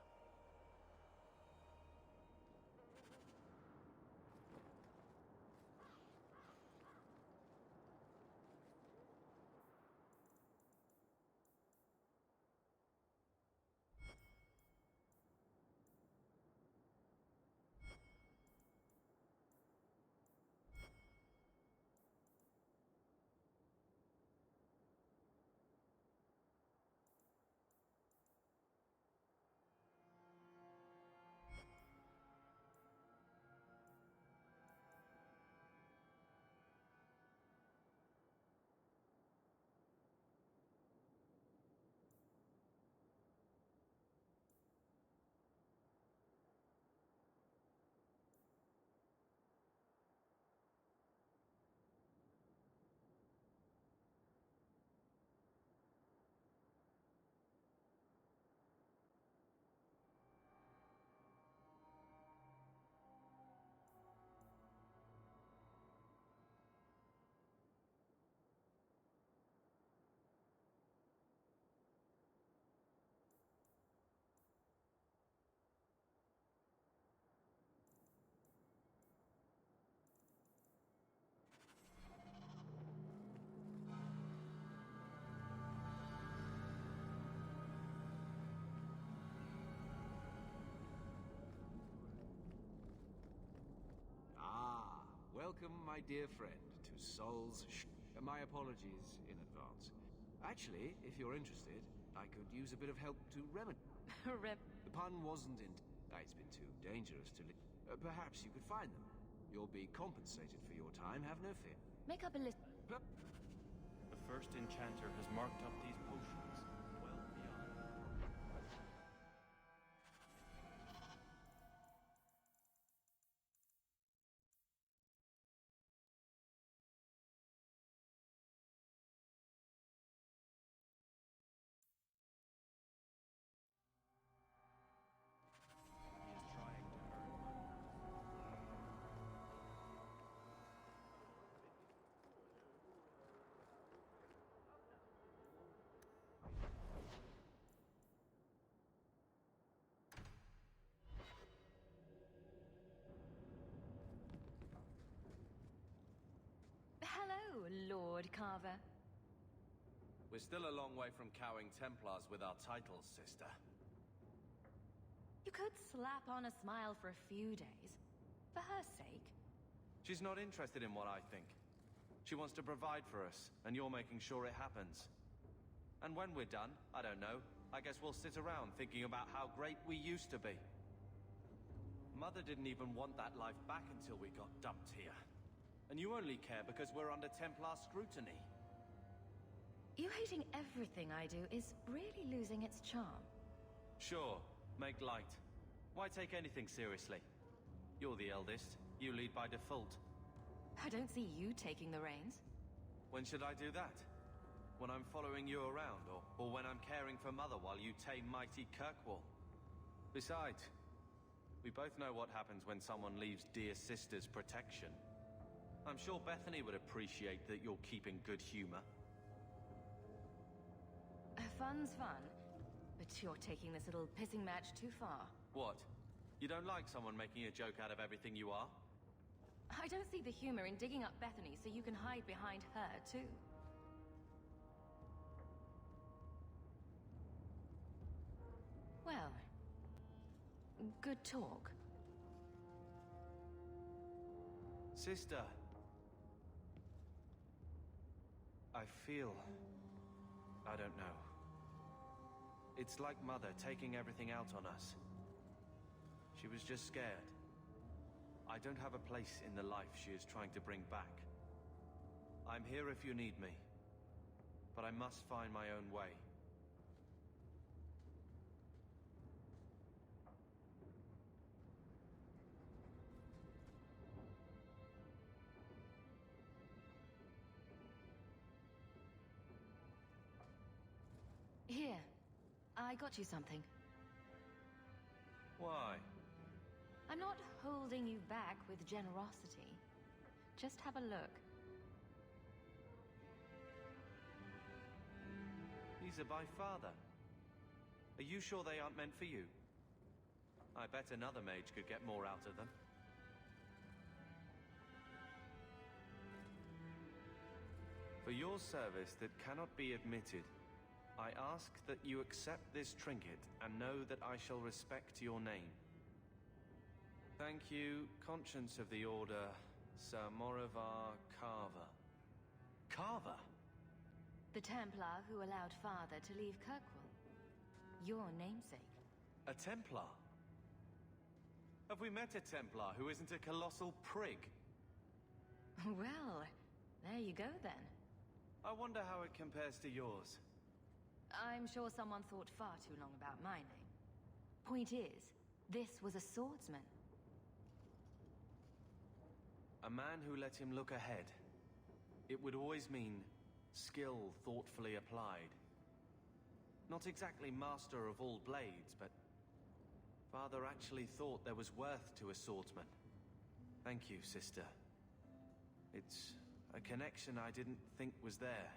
Welcome, my dear friend, to Sol's My apologies in advance. Actually, if you're interested, I could use a bit of help to remedy. The pun wasn't in... It's been too dangerous to... perhaps you could find them. You'll be compensated for your time, have no fear. Make up a list. The first enchanter has marked up these potions. Lord Carver. We're still a long way from cowing Templars with our titles, sister. You could slap on a smile for a few days. For her sake. She's not interested in what I think. She wants to provide for us, and you're making sure it happens. And when we're done, I don't know, I guess we'll sit around thinking about how great we used to be. Mother didn't even want that life back until we got dumped here. And you only care because we're under Templar scrutiny. You hating everything I do is really losing its charm. Sure, make light. Why take anything seriously? You're the eldest. You lead by default. I don't see you taking the reins. When should I do that? When I'm following you around, or when I'm caring for Mother while you tame mighty Kirkwall? Besides, we both know what happens when someone leaves dear sister's protection. I'm sure Bethany would appreciate that you're keeping good humor. Fun's fun, but you're taking this little pissing match too far. What? You don't like someone making a joke out of everything you are? I don't see the humor in digging up Bethany so you can hide behind her, too. Well, good talk. Sister. I feel... I don't know. It's like Mother taking everything out on us. She was just scared. I don't have a place in the life she is trying to bring back. I'm here if you need me, but I must find my own way. Here, I got you something. Why? I'm not holding you back with generosity. Just have a look. These are by Father. Are you sure they aren't meant for you? I bet another mage could get more out of them. For your service that cannot be admitted, I ask that you accept this trinket and know that I shall respect your name. Thank you, Conscience of the Order, Sir Morivar Carver. Carver? The Templar who allowed Father to leave Kirkwall. Your namesake. A Templar? Have we met a Templar who isn't a colossal prig? Well, there you go then. I wonder how it compares to yours. I'm sure someone thought far too long about my name. Point is, this was a swordsman. A man who let him look ahead. It would always mean skill thoughtfully applied. Not exactly master of all blades, but Father actually thought there was worth to a swordsman. Thank you, sister. It's a connection I didn't think was there.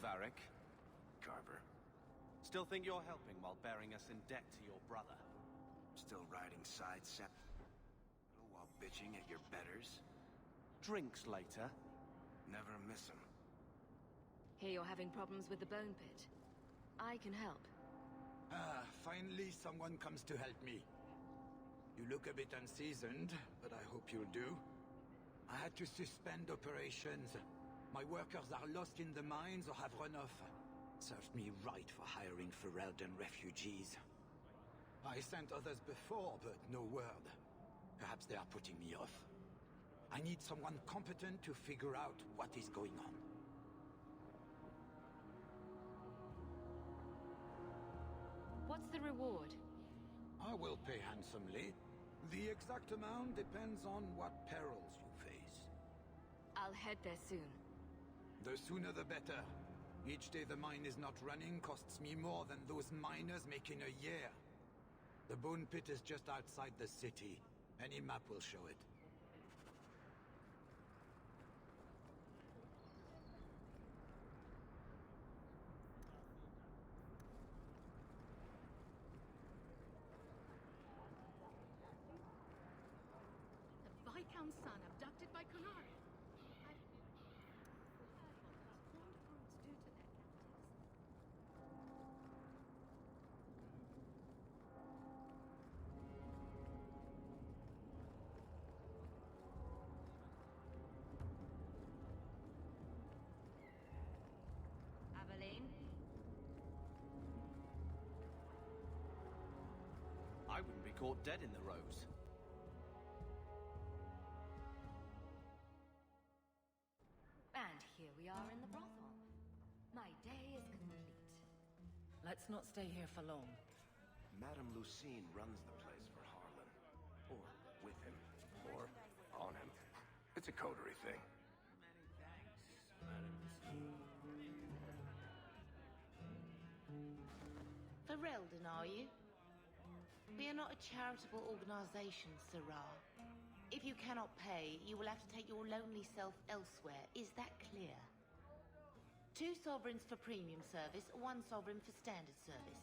Varric. Carver. Still think you're helping while bearing us in debt to your brother? Still riding side sep while bitching at your betters? Drinks later. Never miss 'em. Hear you're having problems with the bone pit. I can help. Ah, finally someone comes to help me. You look a bit unseasoned, but I hope you'll do. I had to suspend operations. My workers are lost in the mines or have run off. Served me right for hiring Ferelden refugees. I sent others before, but no word. Perhaps they are putting me off. I need someone competent to figure out what is going on. What's the reward? I will pay handsomely. The exact amount depends on what perils you face. I'll head there soon. The sooner the better. Each day the mine is not running costs me more than those miners make in a year. The Bone Pit is just outside the city. Any map will show it. The Viscount's son abducted by Kunari. Aveline? I wouldn't be caught dead in the Rose. And here we are in the brothel. My day is complete. Let's not stay here for long. Madame Lucine runs the place for Harlan. Or with him. Or on him. It's a coterie thing. Ferelden, are you? We are not a charitable organization, Sirrah. If you cannot pay, you will have to take your lonely self elsewhere. Is that clear? 2 sovereigns for premium service, 1 sovereign for standard service.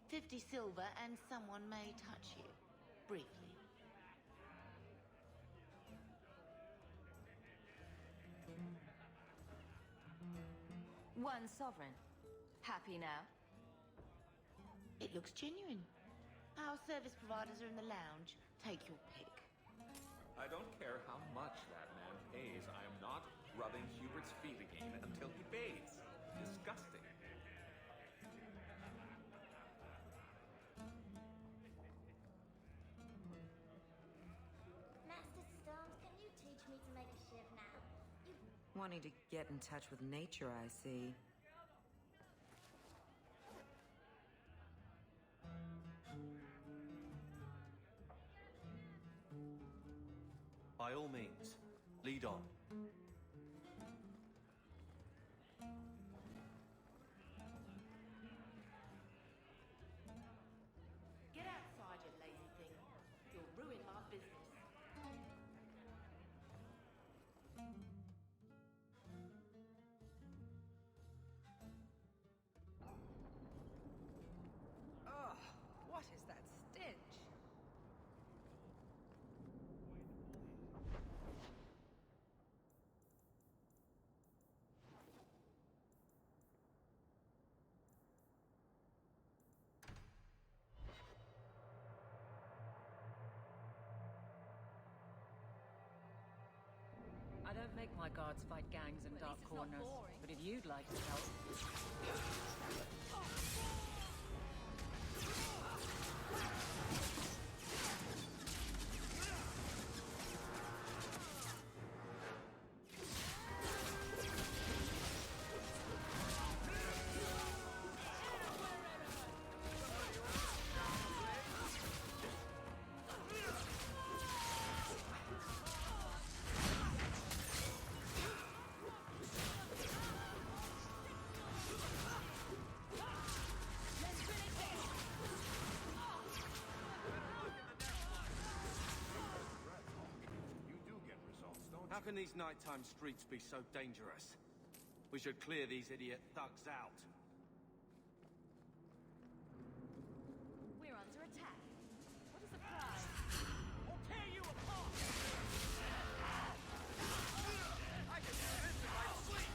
50 silver and someone may touch you. Briefly. One sovereign. Happy now? It looks genuine. Our service providers are in the lounge. Take your pick. I don't care how much that man pays. I am not rubbing Hubert's feet again until he pays. Disgusting. Master Stones, can you teach me to make a shiv now? Wanting to get in touch with nature, I see. By all means, lead on. Get outside, you lazy thing. You'll ruin my business. Ugh, what is that stench? I don't make my guards fight gangs in dark corners, but if you'd like to help... How can these nighttime streets be so dangerous? We should clear these idiot thugs out. We're under attack. What a surprise! I'll tear you apart! I can sense it in my sleep!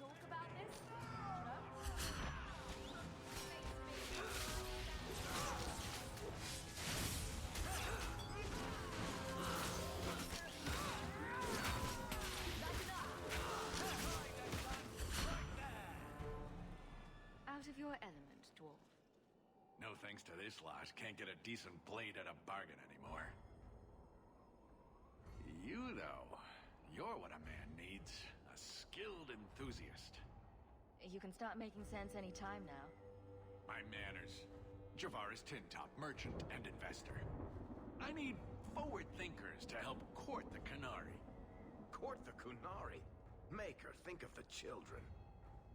talk about this? No? Out of your element, dwarf. No thanks to this lot, can't get a decent blade at a bargain anymore. You, though, you're what a man needs. A skilled enthusiast. You can start making sense any time now. My manners. Javaris Tintop, merchant and investor. I need forward thinkers to help court the Qunari. Court the Qunari? Make her think of the children.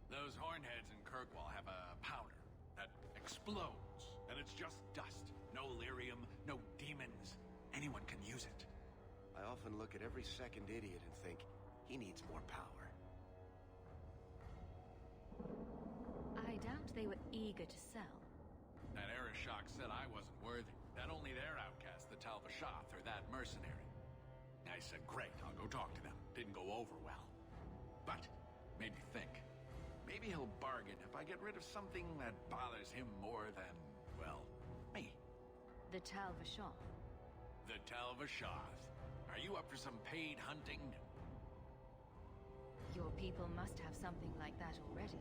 Those hornheads in Kirkwall have a powder that explodes, and it's just dust. No lyrium, no demons. Anyone can use it. I often look at every second idiot and think, he needs more power. I doubt they were eager to sell. That Arishok said I wasn't worthy. That only their outcast, the Tal Vashoth, or that mercenary. I said, great, I'll go talk to them. Didn't go over well. But, made me think. Maybe he'll bargain if I get rid of something that bothers him more than, well, me. The Tal Vashoth. The Tal Vashoth. Are you up for some paid hunting? Your people must have something like that already.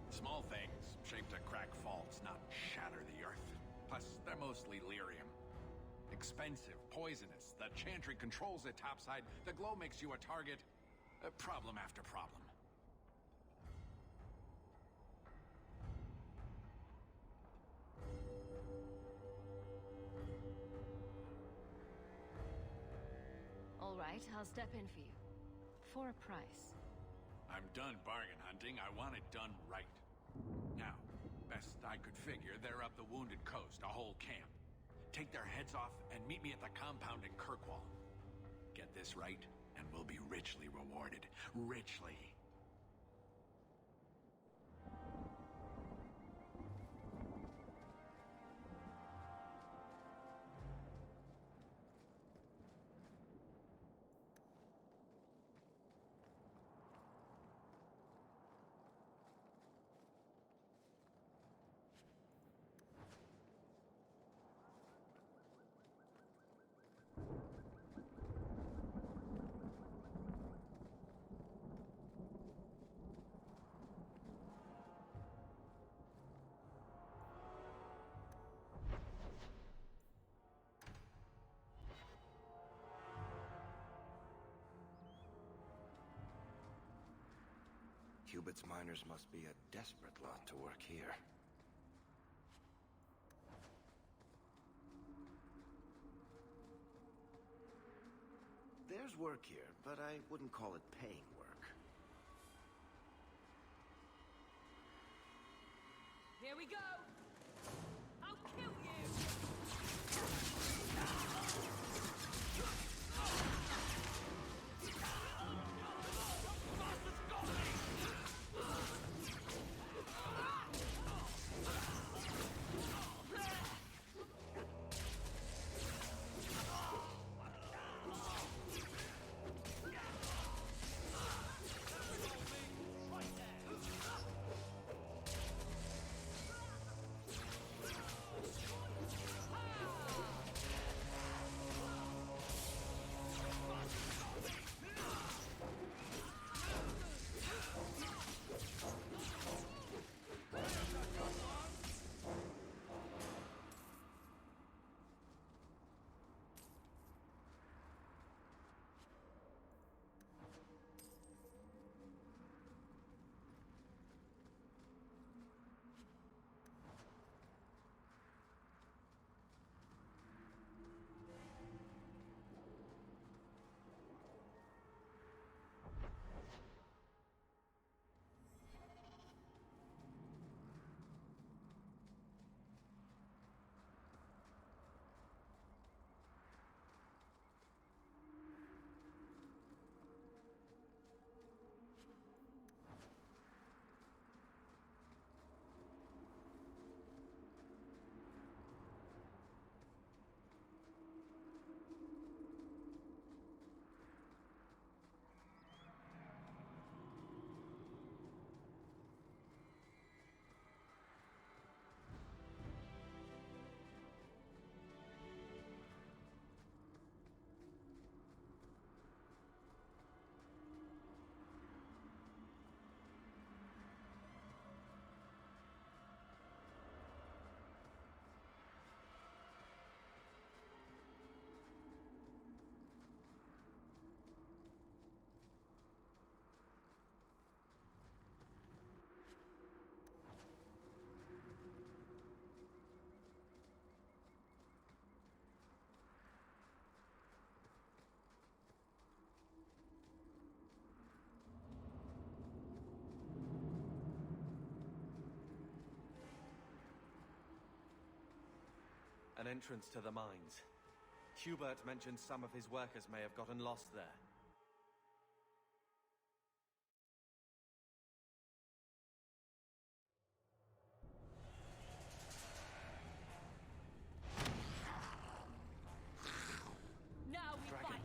Small things, shaped to crack faults, not shatter the earth. Plus, they're mostly lyrium. Expensive, poisonous. The Chantry controls it topside. The glow makes you a target. Problem after problem. All right, I'll step in for you. For a price. I'm done bargain hunting. I want it done right. Now, best I could figure, they're up the Wounded Coast, a whole camp. Take their heads off and meet me at the compound in Kirkwall. Get this right, and we'll be richly rewarded. Richly. Cubit's miners must be a desperate lot to work here. There's work here, but I wouldn't call it paying work. Here we go! I'll kill you! An entrance to the mines. Hubert mentioned some of his workers may have gotten lost there. Now we fight!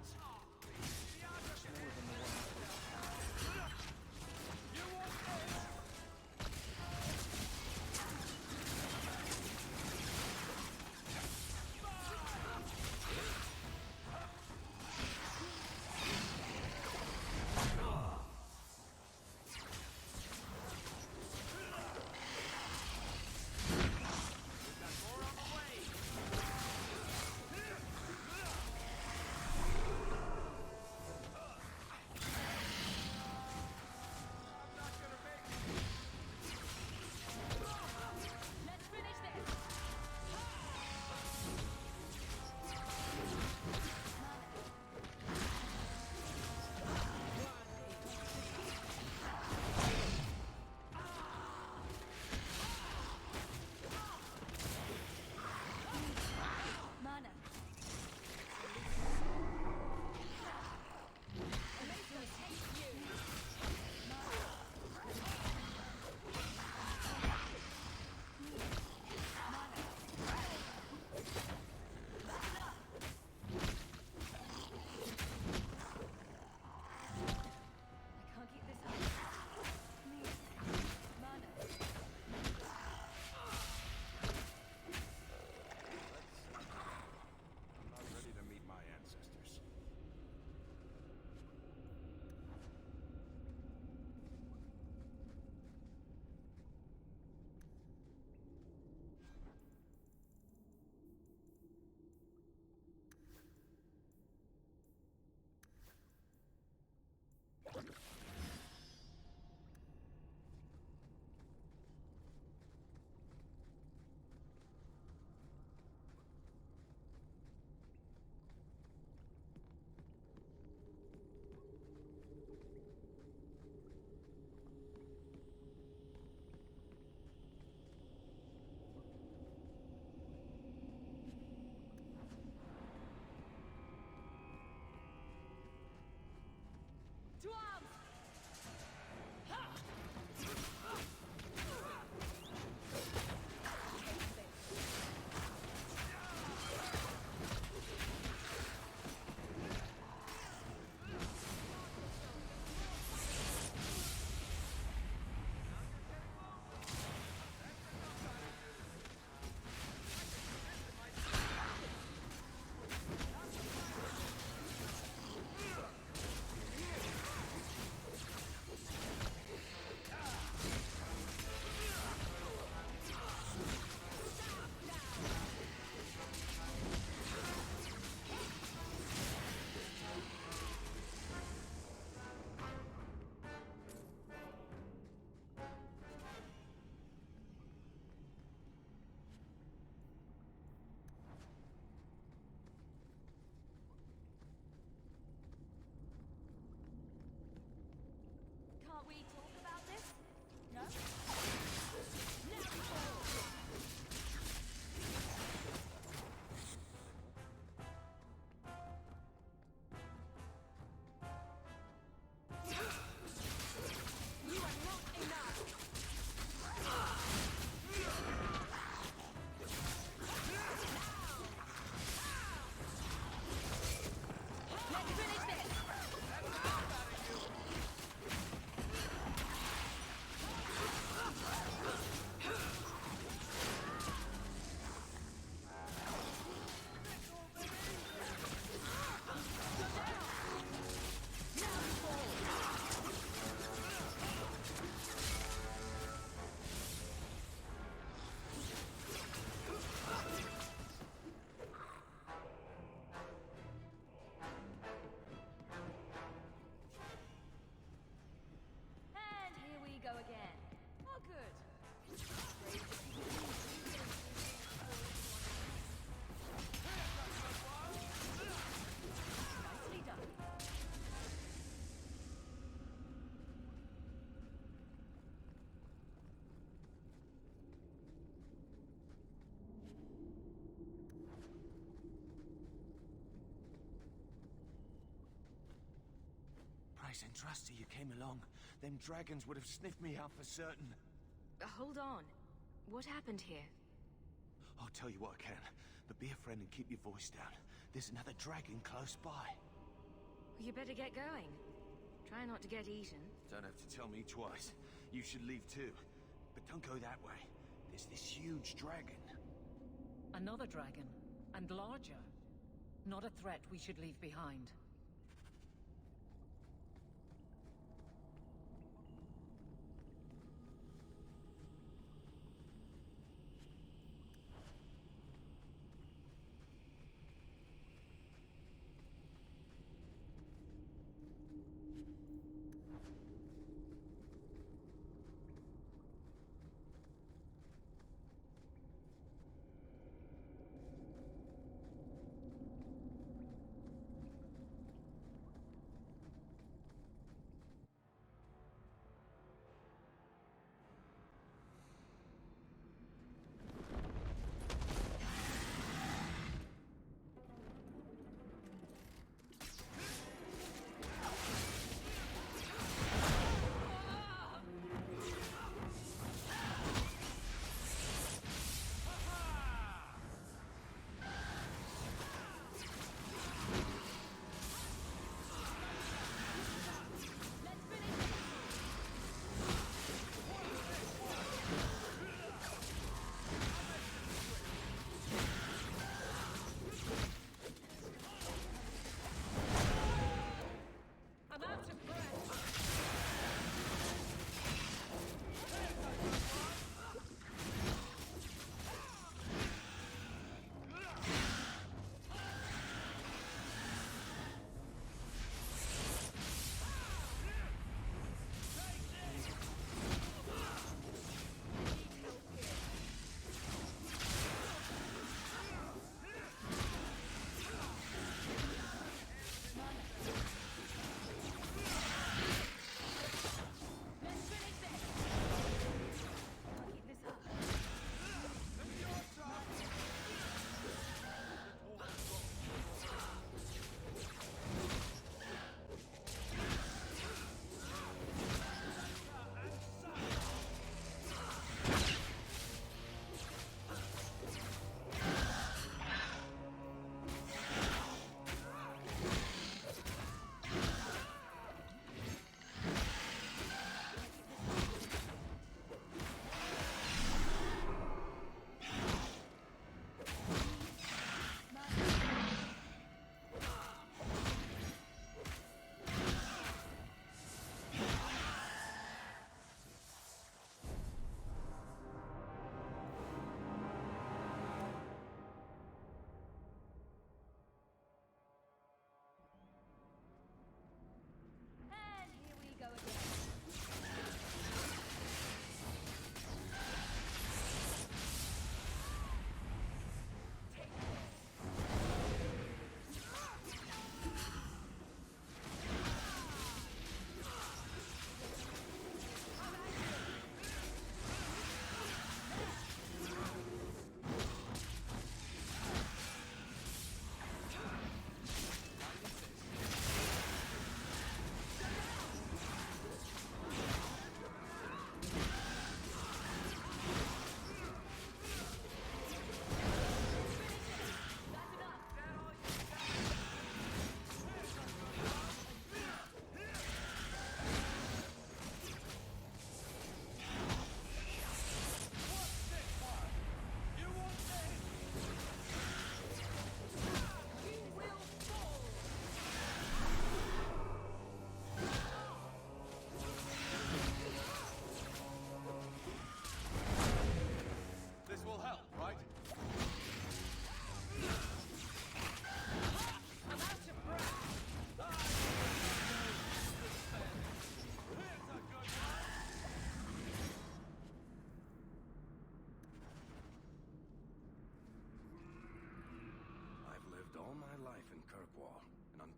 Nice and trusty you came along. Them dragons would have sniffed me out for certain. Hold on. What happened here? I'll tell you what I can, but be a friend and keep your voice down. There's another dragon close by. You better get going. Try not to get eaten. Don't have to tell me twice. You should leave too. But don't go that way. There's this huge dragon. Another dragon, and larger. Not a threat we should leave behind.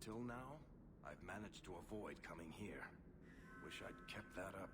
Until now, I've managed to avoid coming here. Wish I'd kept that up.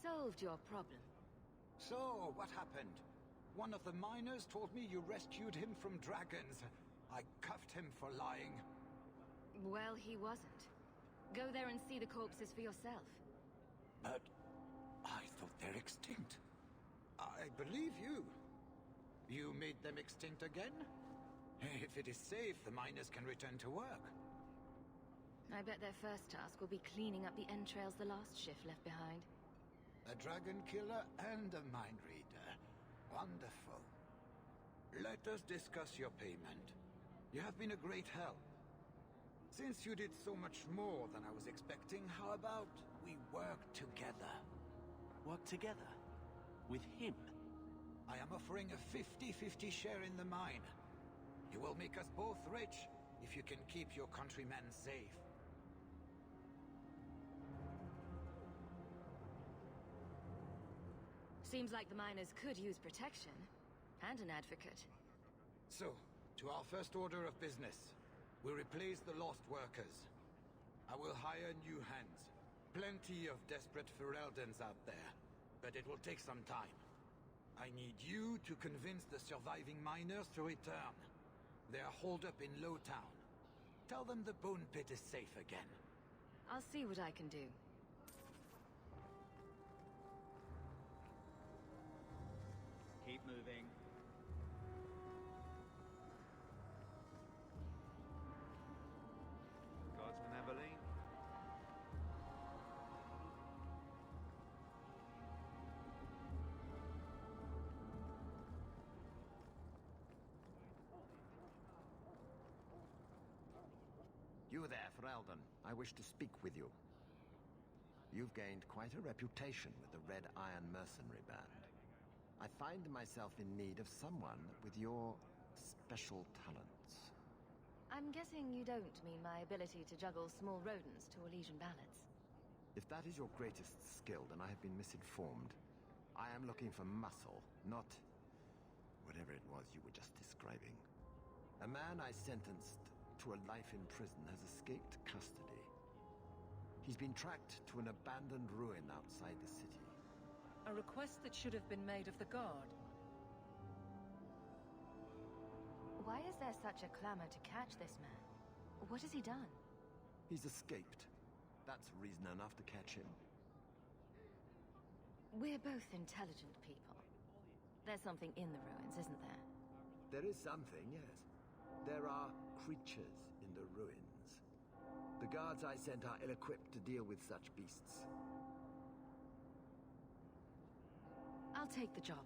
solved your problem. So, what happened? One of the miners told me you rescued him from dragons. I cuffed him for lying. Well, he wasn't. Go there and see the corpses for yourself. But I thought they're extinct. I believe you. You made them extinct again? If it is safe, the miners can return to work. I bet their first task will be cleaning up the entrails the last shift left behind. A dragon killer and a mind reader. Wonderful. Let us discuss your payment. You have been a great help. Since you did so much more than I was expecting, how about we work together? Work together? With him? I am offering a 50-50 share in the mine. You will make us both rich if you can keep your countrymen safe. Seems like the miners could use protection. And an advocate. So, to our first order of business. We replace the lost workers. I will hire new hands. Plenty of desperate Ferelden's out there. But it will take some time. I need you to convince the surviving miners to return. They are holed up in Lowtown. Tell them the Bone Pit is safe again. I'll see what I can do. Keep moving. Guardsman Aveline. You there, Ferelden. I wish to speak with you. You've gained quite a reputation with the Red Iron Mercenary Band. I find myself in need of someone with your special talents. I'm guessing you don't mean my ability to juggle small rodents to Elysian ballads. If that is your greatest skill, then I have been misinformed. I am looking for muscle, not whatever it was you were just describing. A man I sentenced to a life in prison has escaped custody. He's been tracked to an abandoned ruin outside the city. A request that should have been made of the guard. Why is there such a clamor to catch this man? What has he done? He's escaped. That's reason enough to catch him. We're both intelligent people. There's something in the ruins, isn't there? There is something, yes. There are creatures in the ruins. The guards I sent are ill-equipped to deal with such beasts. I'll take the job.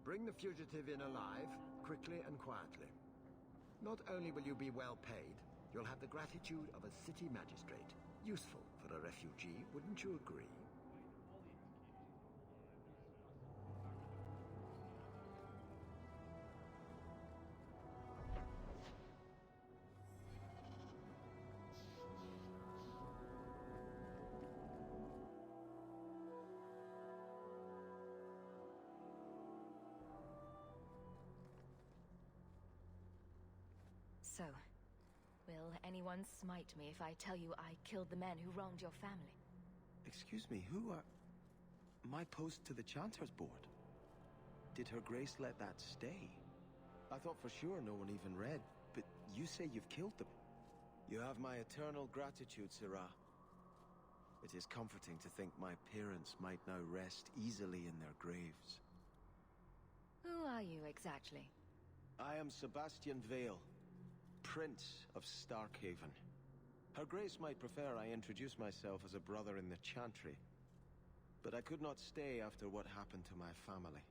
Bring the fugitive in alive, quickly and quietly. Not only will you be well paid, you'll have the gratitude of a city magistrate. Useful for a refugee, wouldn't you agree? So, will anyone smite me if I tell you I killed the men who wronged your family? Excuse me, who are... My post to the Chancellor's Board? Did Her Grace let that stay? I thought for sure no one even read, but you say you've killed them. You have my eternal gratitude, Sirrah. It is comforting to think my parents might now rest easily in their graves. Who are you exactly? I am Sebastian Vale, Prince of Starkhaven. Her Grace might prefer I introduce myself as a brother in the Chantry, but I could not stay after what happened to my family.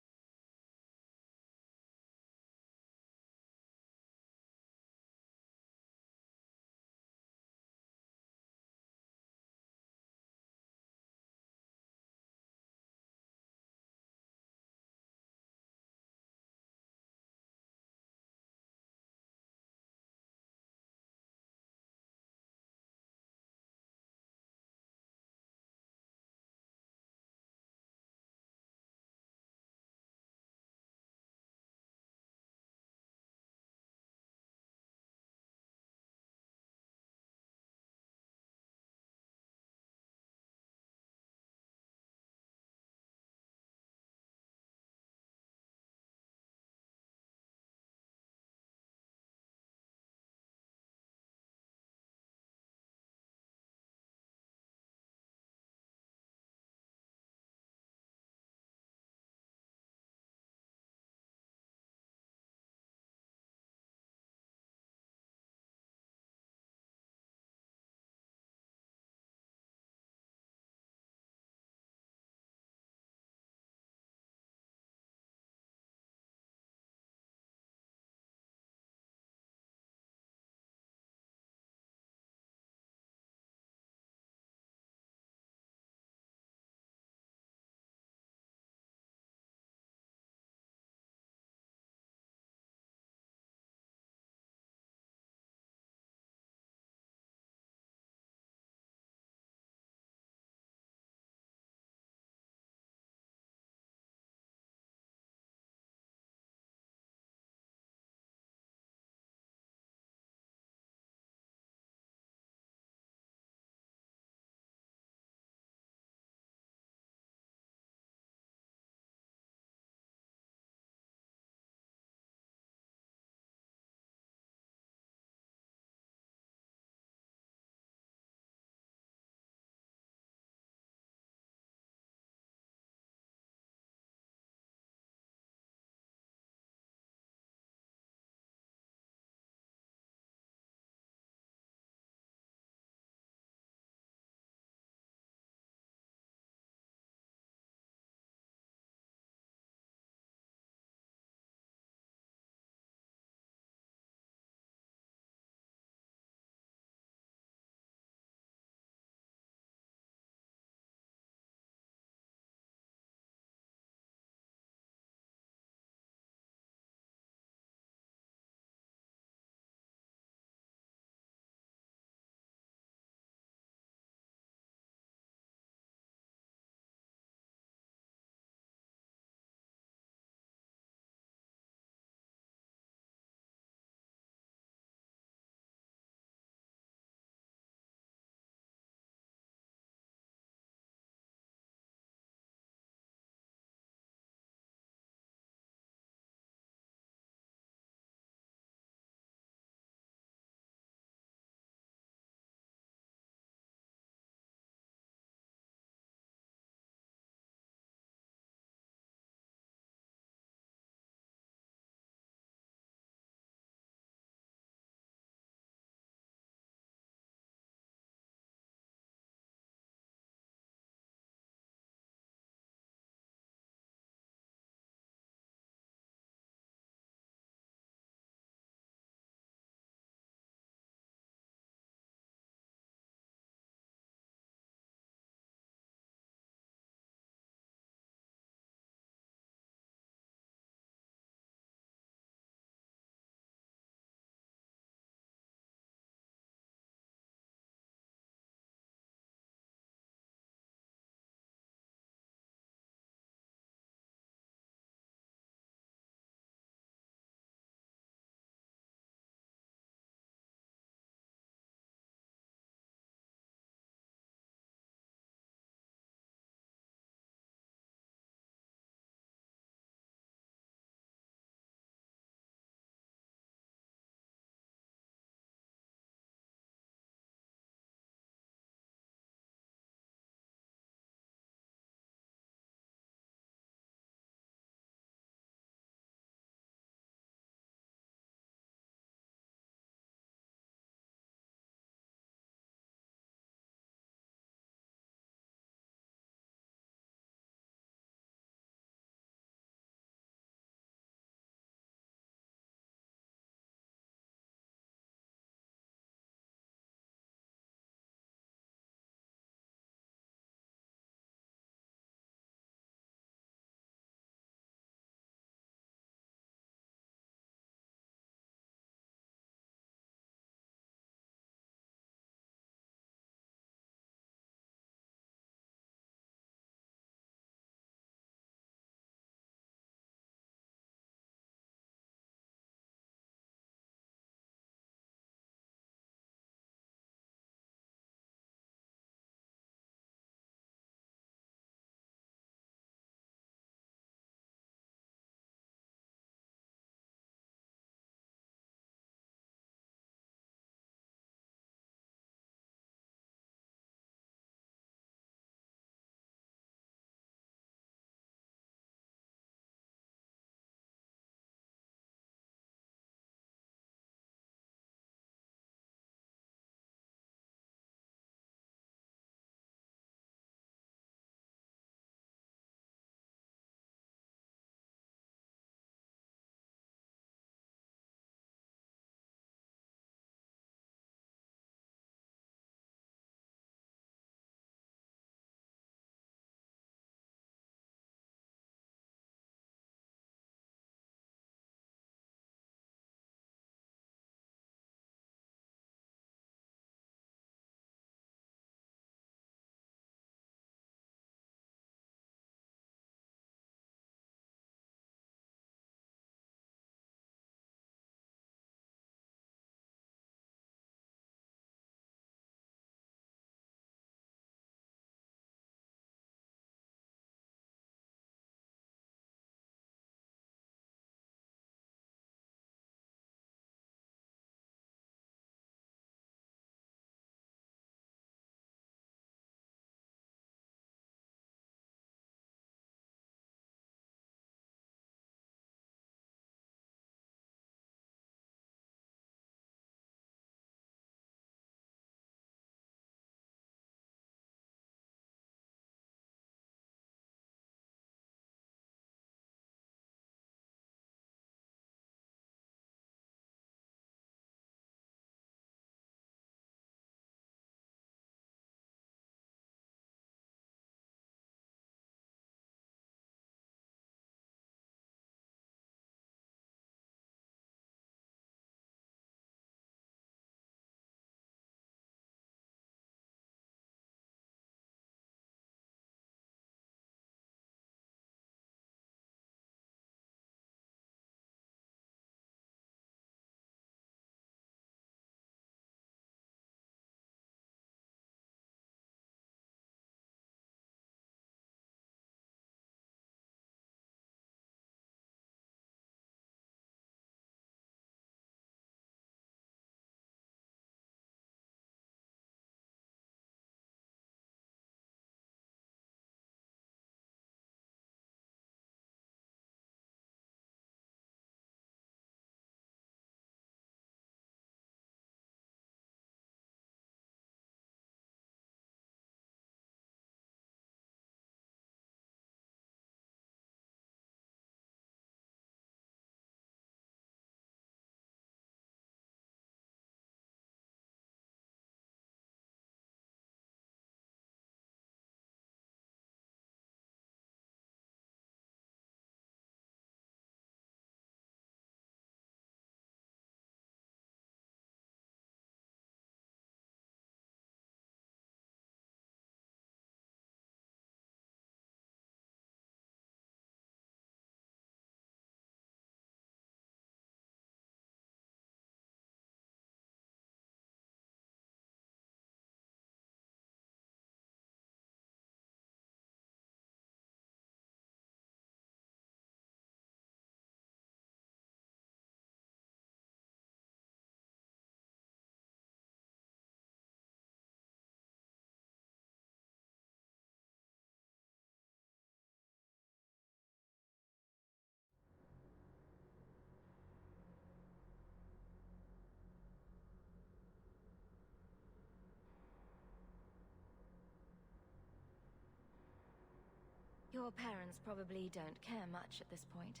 Your parents probably don't care much at this point.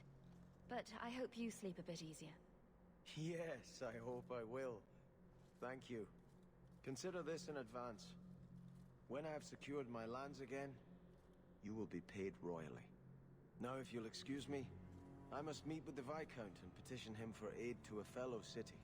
But I hope you sleep a bit easier. Yes, I hope I will. Thank you. Consider this in advance. When I have secured my lands again, you will be paid royally. Now, if you'll excuse me, I must meet with the Viscount and petition him for aid to a fellow city.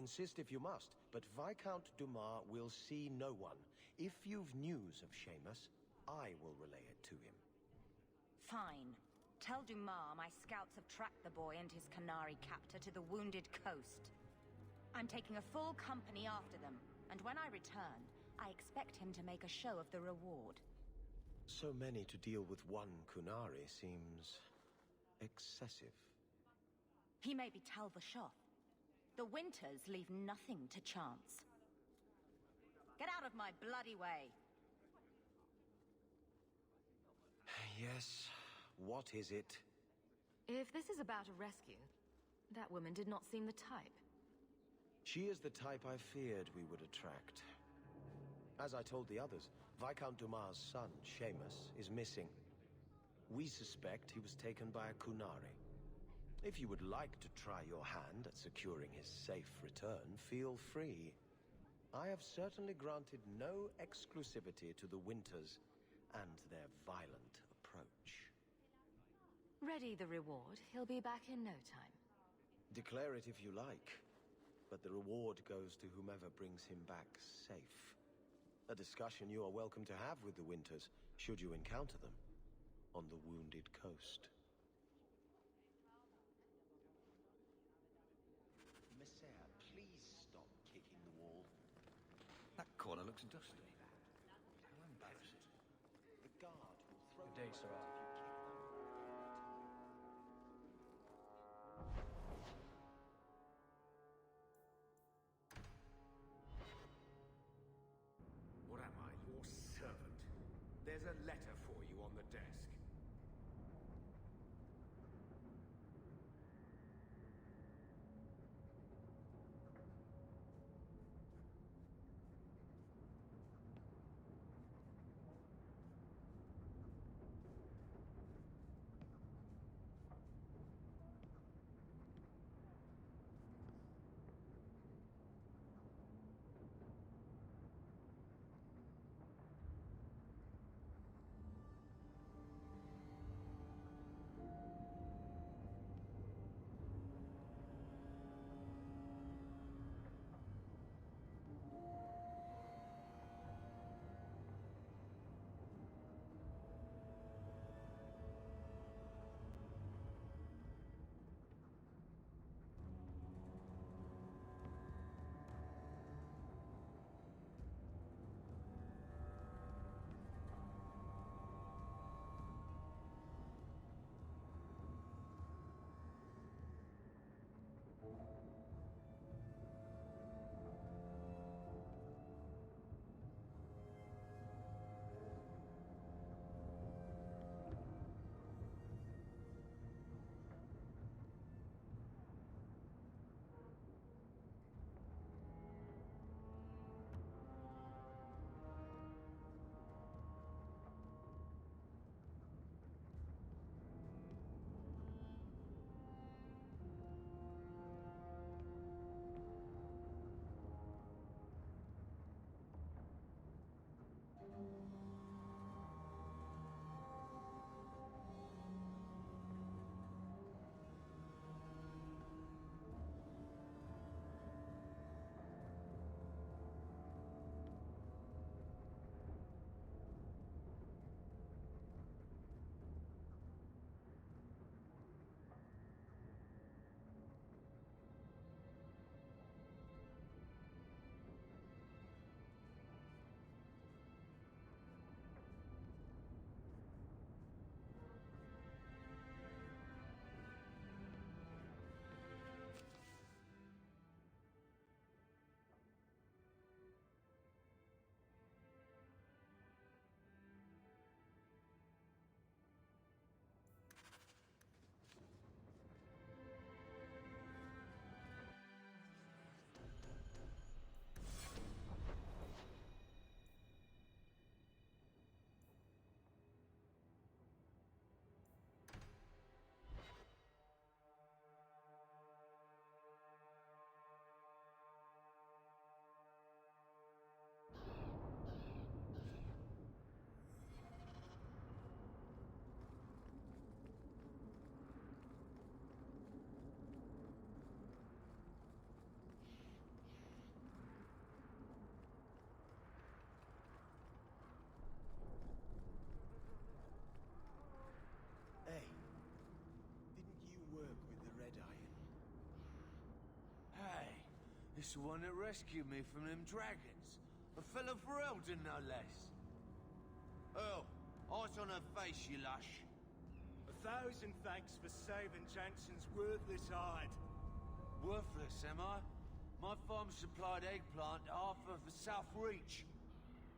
Insist if you must, but Viscount Dumas will see no one. If you've news of Seamus, I will relay it to him. Fine. Tell Dumas my scouts have tracked the boy and his Qunari captor to the Wounded Coast. I'm taking a full company after them, and when I return, I expect him to make a show of the reward. So many to deal with one Qunari seems excessive. He may be Tal Vashoth. The Winters leave nothing to chance. Get out of my bloody way! Yes, what is it? If this is about a rescue, that woman did not seem the type. She is the type I feared we would attract. As I told the others, Viscount Dumas' son, Seamus, is missing. We suspect he was taken by a Qunari. If you would like to try your hand at securing his safe return, feel free. I have certainly granted no exclusivity to the Winters and their violent approach. Ready the reward. He'll be back in no time. Declare it if you like, but the reward goes to whomever brings him back safe. A discussion you are welcome to have with the Winters, should you encounter them, on the Wounded Coast. Messiah, please stop kicking the wall. That corner looks dusty. How embarrassing. The guard will throw Good day, Sarah. What am I, your servant? There's a letter for you on the desk. You's the one that rescued me from them dragons. A fellow for Eldon, no less. Earl, eyes on her face, you lush. 1,000 thanks for saving Jansen's worthless hide. Worthless, am I? My farm supplied eggplant to half of the South Reach.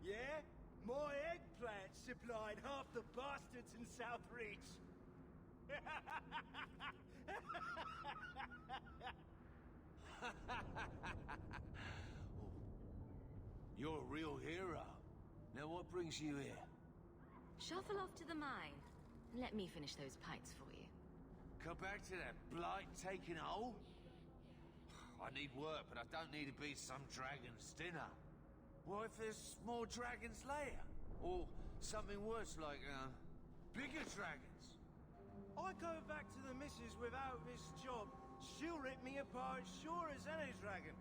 Yeah? My eggplant supplied half the bastards in South Reach. You're a real hero. Now what brings you here? Shuffle off to the mine. Let me finish those pints for you. Come back to that blight taking hold? I need work, but I don't need to be some dragon's dinner. What if there's more dragons later? Or something worse like, bigger dragons? I go back to the missus without this job. She'll rip me apart sure as any dragon.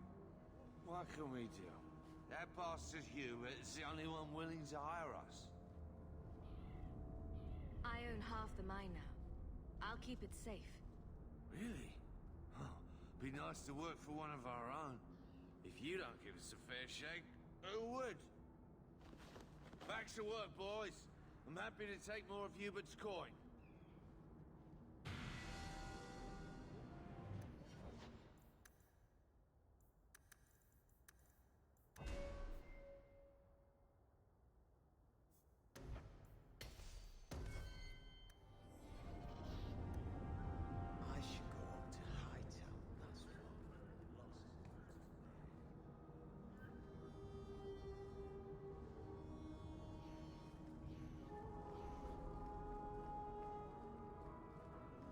What can we do? That bastard Hubert is the only one willing to hire us. I own half the mine now. I'll keep it safe. Really? Oh, be nice to work for one of our own. If you don't give us a fair shake, who would? Back to work, boys. I'm happy to take more of Hubert's coin.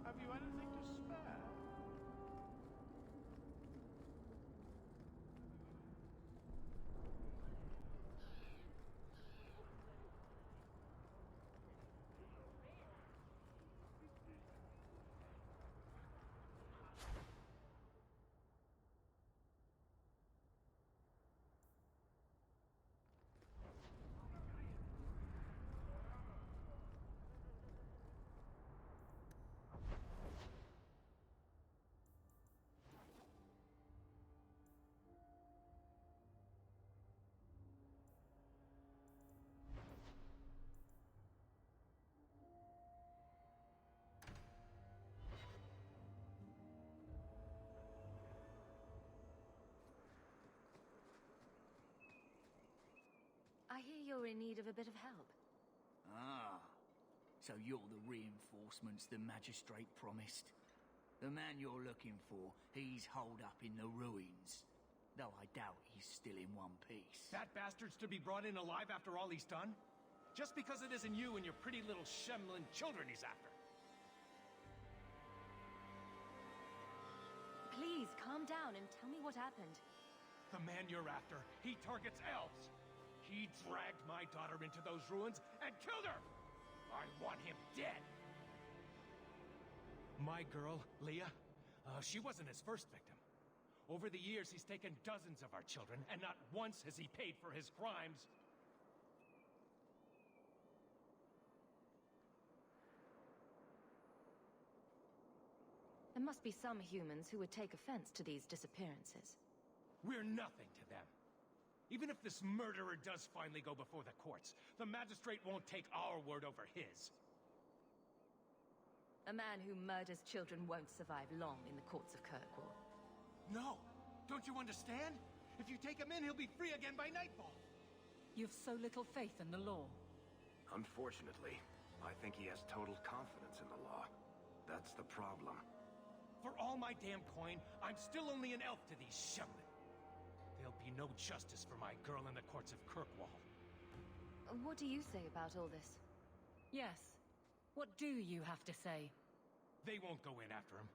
Have you anything to spare? I hear you're in need of a bit of help. Ah, so you're the reinforcements the Magistrate promised. The man you're looking for, he's holed up in the ruins. Though I doubt he's still in one piece. That bastard's to be brought in alive after all he's done? Just because it isn't you and your pretty little Shemlin children he's after. Please, calm down and tell me what happened. The man you're after, he targets elves. He dragged my daughter into those ruins and killed her! I want him dead! My girl, Leah, she wasn't his first victim. Over the years, he's taken dozens of our children, and not once has he paid for his crimes. There must be some humans who would take offense to these disappearances. We're nothing to them. Even if this murderer does finally go before the courts, the magistrate won't take our word over his. A man who murders children won't survive long in the courts of Kirkwall. No! Don't you understand? If you take him in, he'll be free again by nightfall! You've so little faith in the law. Unfortunately, I think he has total confidence in the law. That's the problem. For all my damn coin, I'm still only an elf to these Shemlin. There'll be no justice for my girl in the courts of Kirkwall. What do you say about all this? Yes. What do you have to say? They won't go in after him.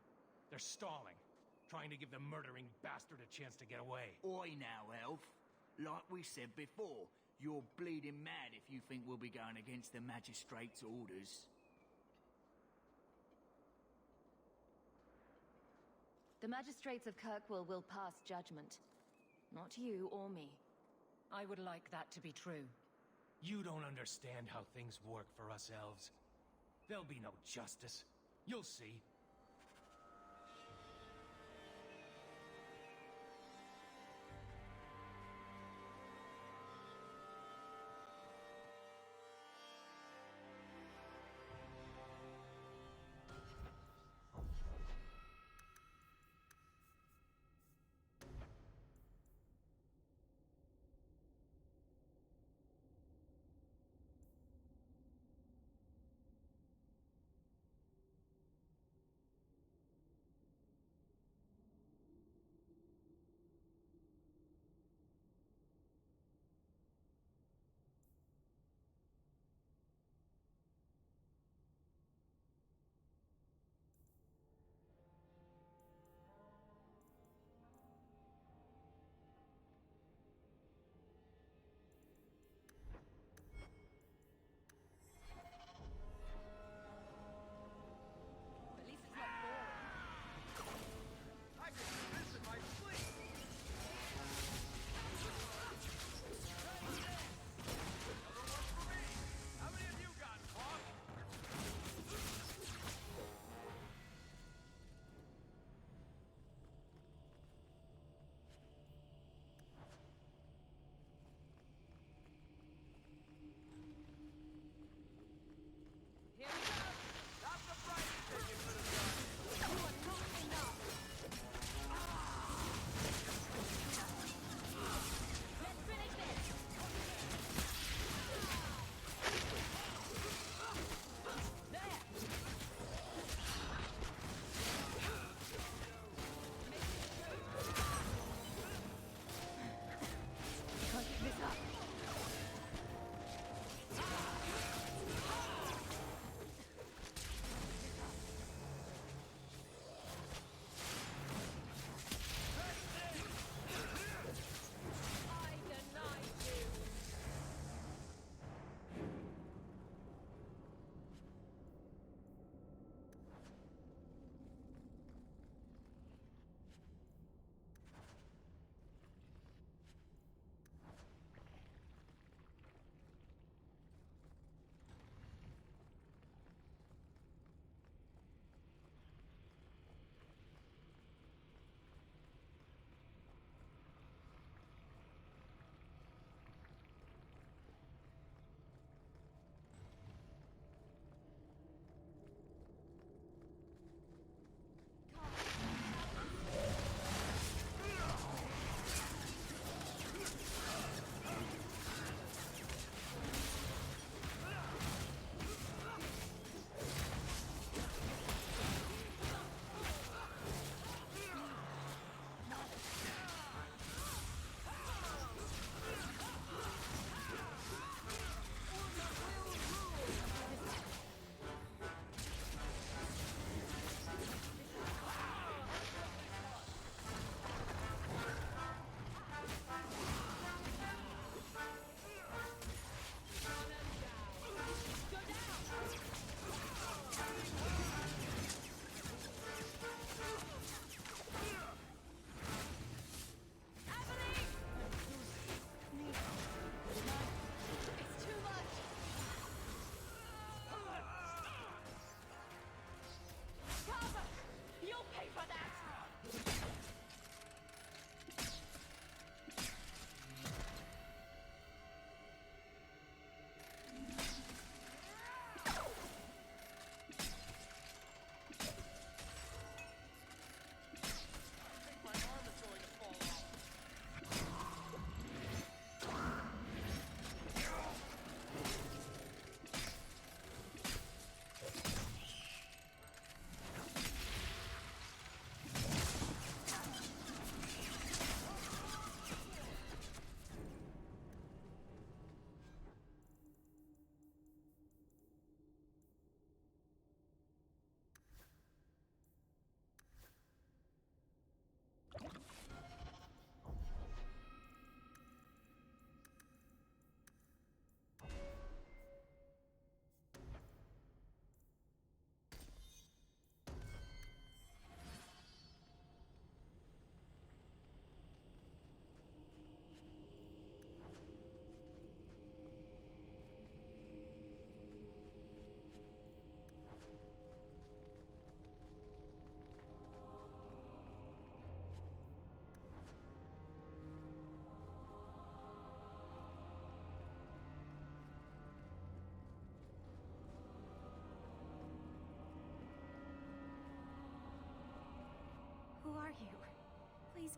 They're stalling, trying to give the murdering bastard a chance to get away. Oi now, elf. Like we said before, you're bleeding mad if you think we'll be going against the Magistrate's orders. The magistrates of Kirkwall will pass judgment. Not you or me. I would like that to be true. You don't understand how things work for us elves. There'll be no justice. You'll see.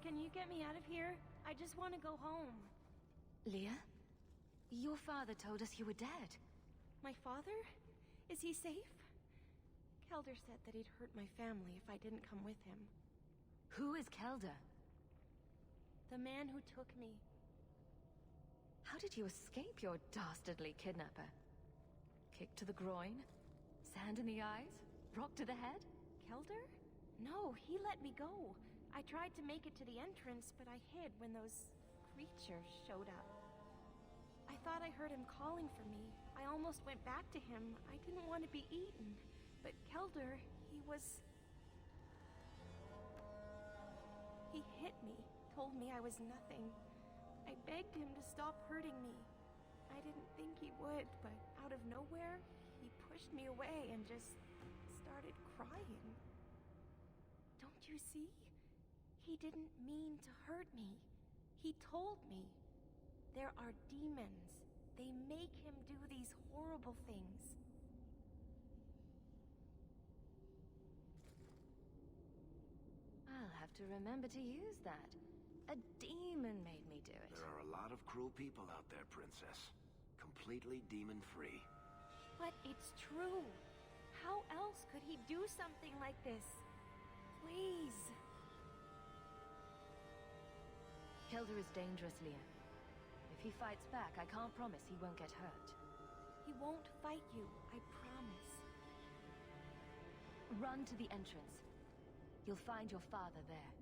can you get me out of here? I just want to go home. Leah? Your father told us you were dead. My father? Is he safe? Kelder said that he'd hurt my family if I didn't come with him. Who is Kelder? The man who took me. How did you escape your dastardly kidnapper? Kick to the groin? Sand in the eyes? Rock to the head? Kelder? No, he let me go. I tried to make it to the entrance, but I hid when those creatures showed up. I thought I heard him calling for me. I almost went back to him. I didn't want to be eaten. But Kelder, He hit me, told me I was nothing. I begged him to stop hurting me. I didn't think he would, but out of nowhere, he pushed me away and just started crying. Don't you see? He didn't mean to hurt me. He told me. There are demons. They make him do these horrible things. I'll have to remember to use that. A demon made me do it. There are a lot of cruel people out there, Princess. Completely demon-free. But it's true. How else could he do something like this? Please. Kelder is dangerous, Leah. If he fights back, I can't promise he won't get hurt. He won't fight you, I promise. Run to the entrance. You'll find your father there.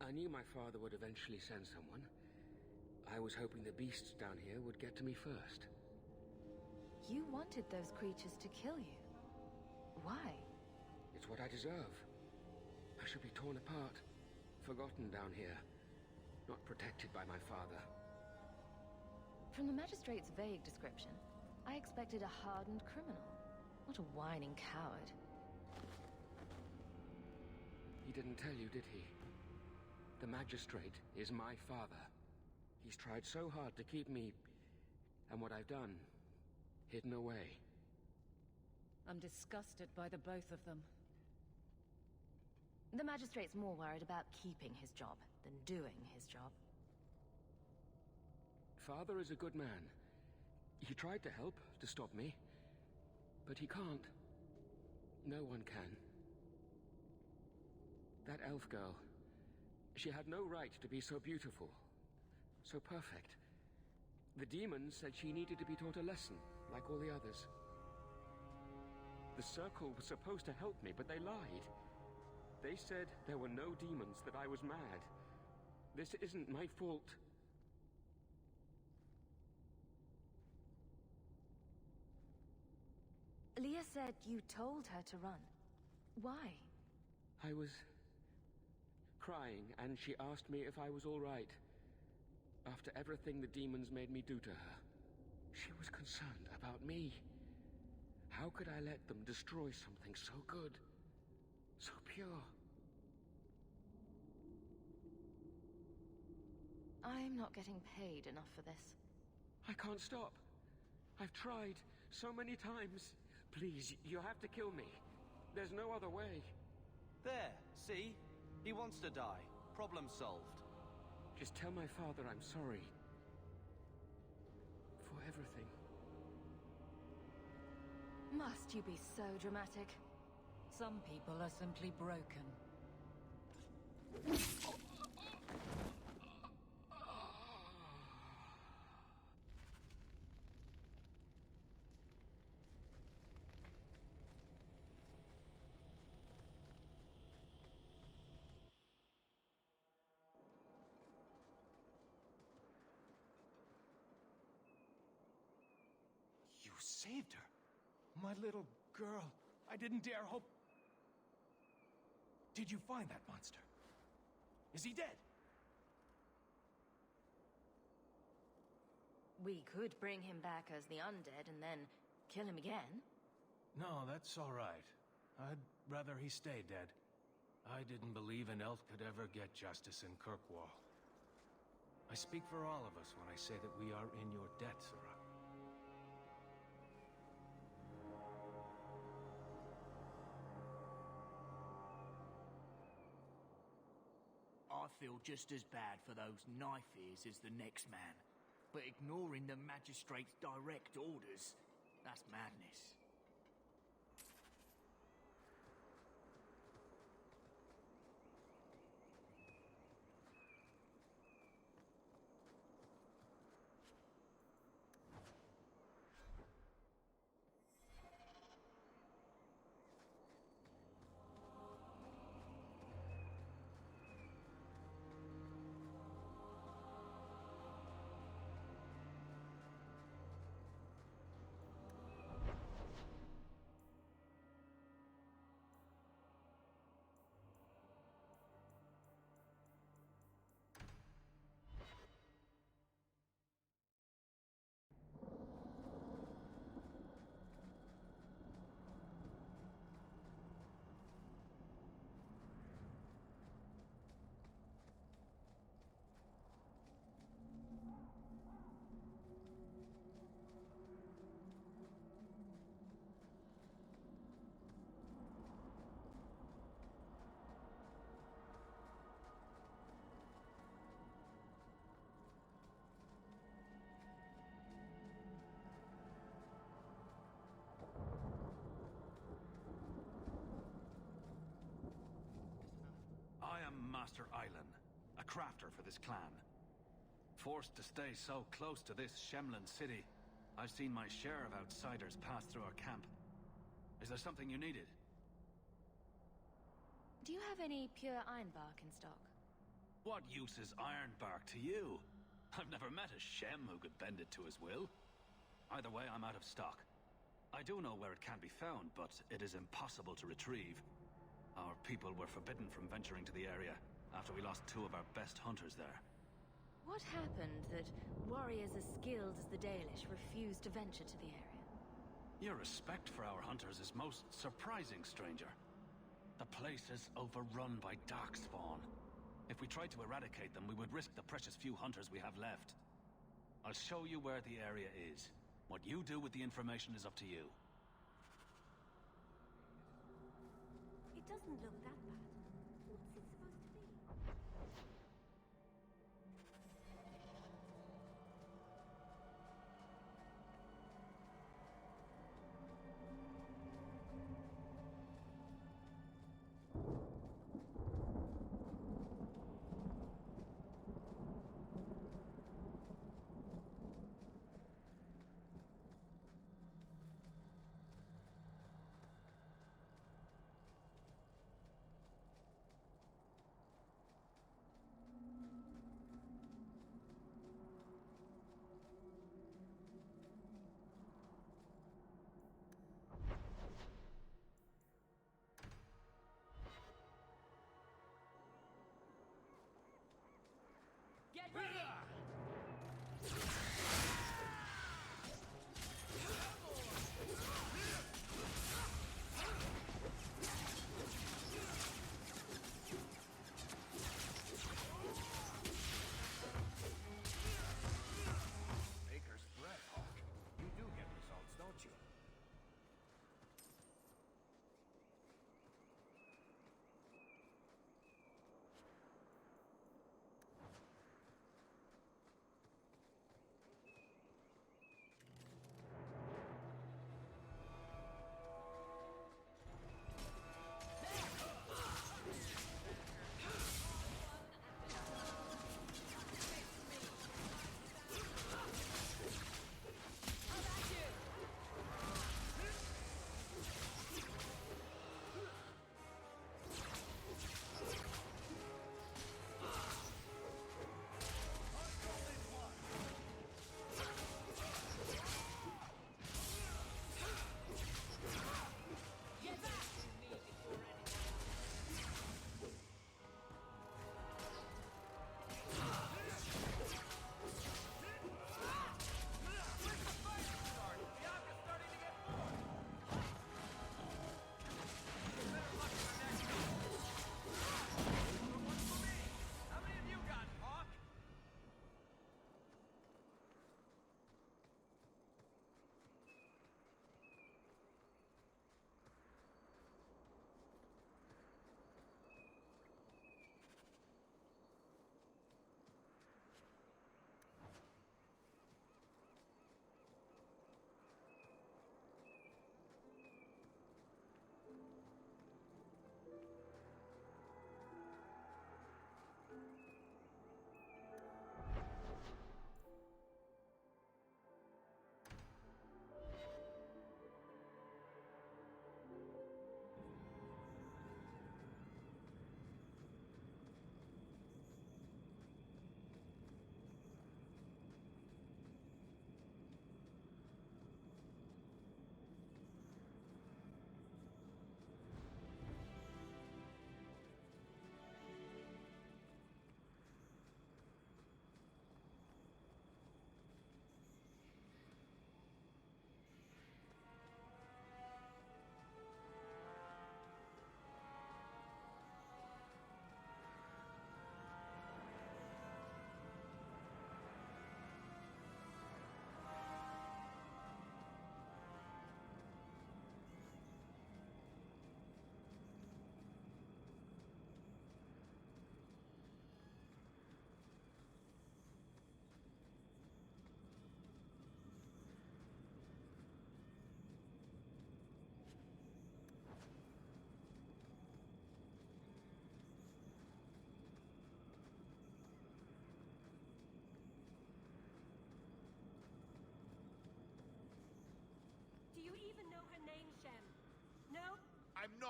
I knew my father would eventually send someone. I was hoping the beasts down here would get to me first. You wanted those creatures to kill you. Why? It's what I deserve. I should be torn apart, forgotten down here, not protected by my father. From the Magistrate's vague description, I expected a hardened criminal, not a whining coward. He didn't tell you, did he? The Magistrate is my father. He's tried so hard to keep me, and what I've done, hidden away. I'm disgusted by the both of them. The Magistrate's more worried about keeping his job than doing his job. Father is a good man. He tried to help, to stop me. But he can't. No one can. That elf girl, she had no right to be so beautiful, so perfect. The demons said she needed to be taught a lesson, like all the others. The Circle was supposed to help me, but they lied. They said there were no demons, that I was mad. This isn't my fault. Leah said you told her to run. Why? I was crying, and she asked me if I was all right. After everything the demons made me do to her, she was concerned about me. How could I let them destroy something so good, so pure? I'm not getting paid enough for this. I can't stop. I've tried so many times. Please, you have to kill me. There's no other way. There, see? He wants to die. Problem solved. Just tell my father I'm sorry. For everything. Must you be so dramatic? Some people are simply broken. saved her. My little girl. I didn't dare hope... Did you find that monster? Is he dead? We could bring him back as the undead and then kill him again. No, that's all right. I'd rather he stay dead. I didn't believe an elf could ever get justice in Kirkwall. I speak for all of us when I say that we are in your debt, Sirrah. I feel just as bad for those knife ears as the next man. But ignoring the Magistrate's direct orders, that's madness. Master Island, a crafter for this clan. Forced to stay so close to this Shemlin city, I've seen my share of outsiders pass through our camp. Is there something you needed? Do you have any pure ironbark in stock? What use is ironbark to you? I've never met a Shem who could bend it to his will. Either way, I'm out of stock. I do know where it can be found, but it is impossible to retrieve. Our people were forbidden from venturing to the area after we lost 2 of our best hunters there. What happened that warriors as skilled as the Dalish refused to venture to the area? Your respect for our hunters is most surprising, stranger. The place is overrun by darkspawn. If we tried to eradicate them, we would risk the precious few hunters we have left. I'll show you where the area is. What you do with the information is up to you. It doesn't look that bad. What's it supposed to be?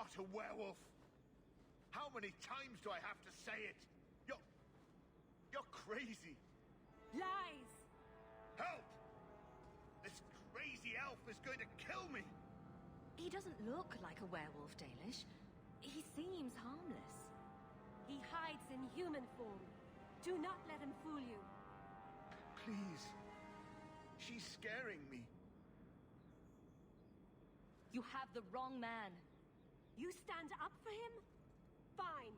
not a werewolf. How many times do I have to say it? You're crazy. Lies! Help! This crazy elf is going to kill me. He doesn't look like a werewolf, Dalish. He seems harmless. He hides in human form. Do not let him fool you. Please. She's scaring me. You have the wrong man. You stand up for him? Fine.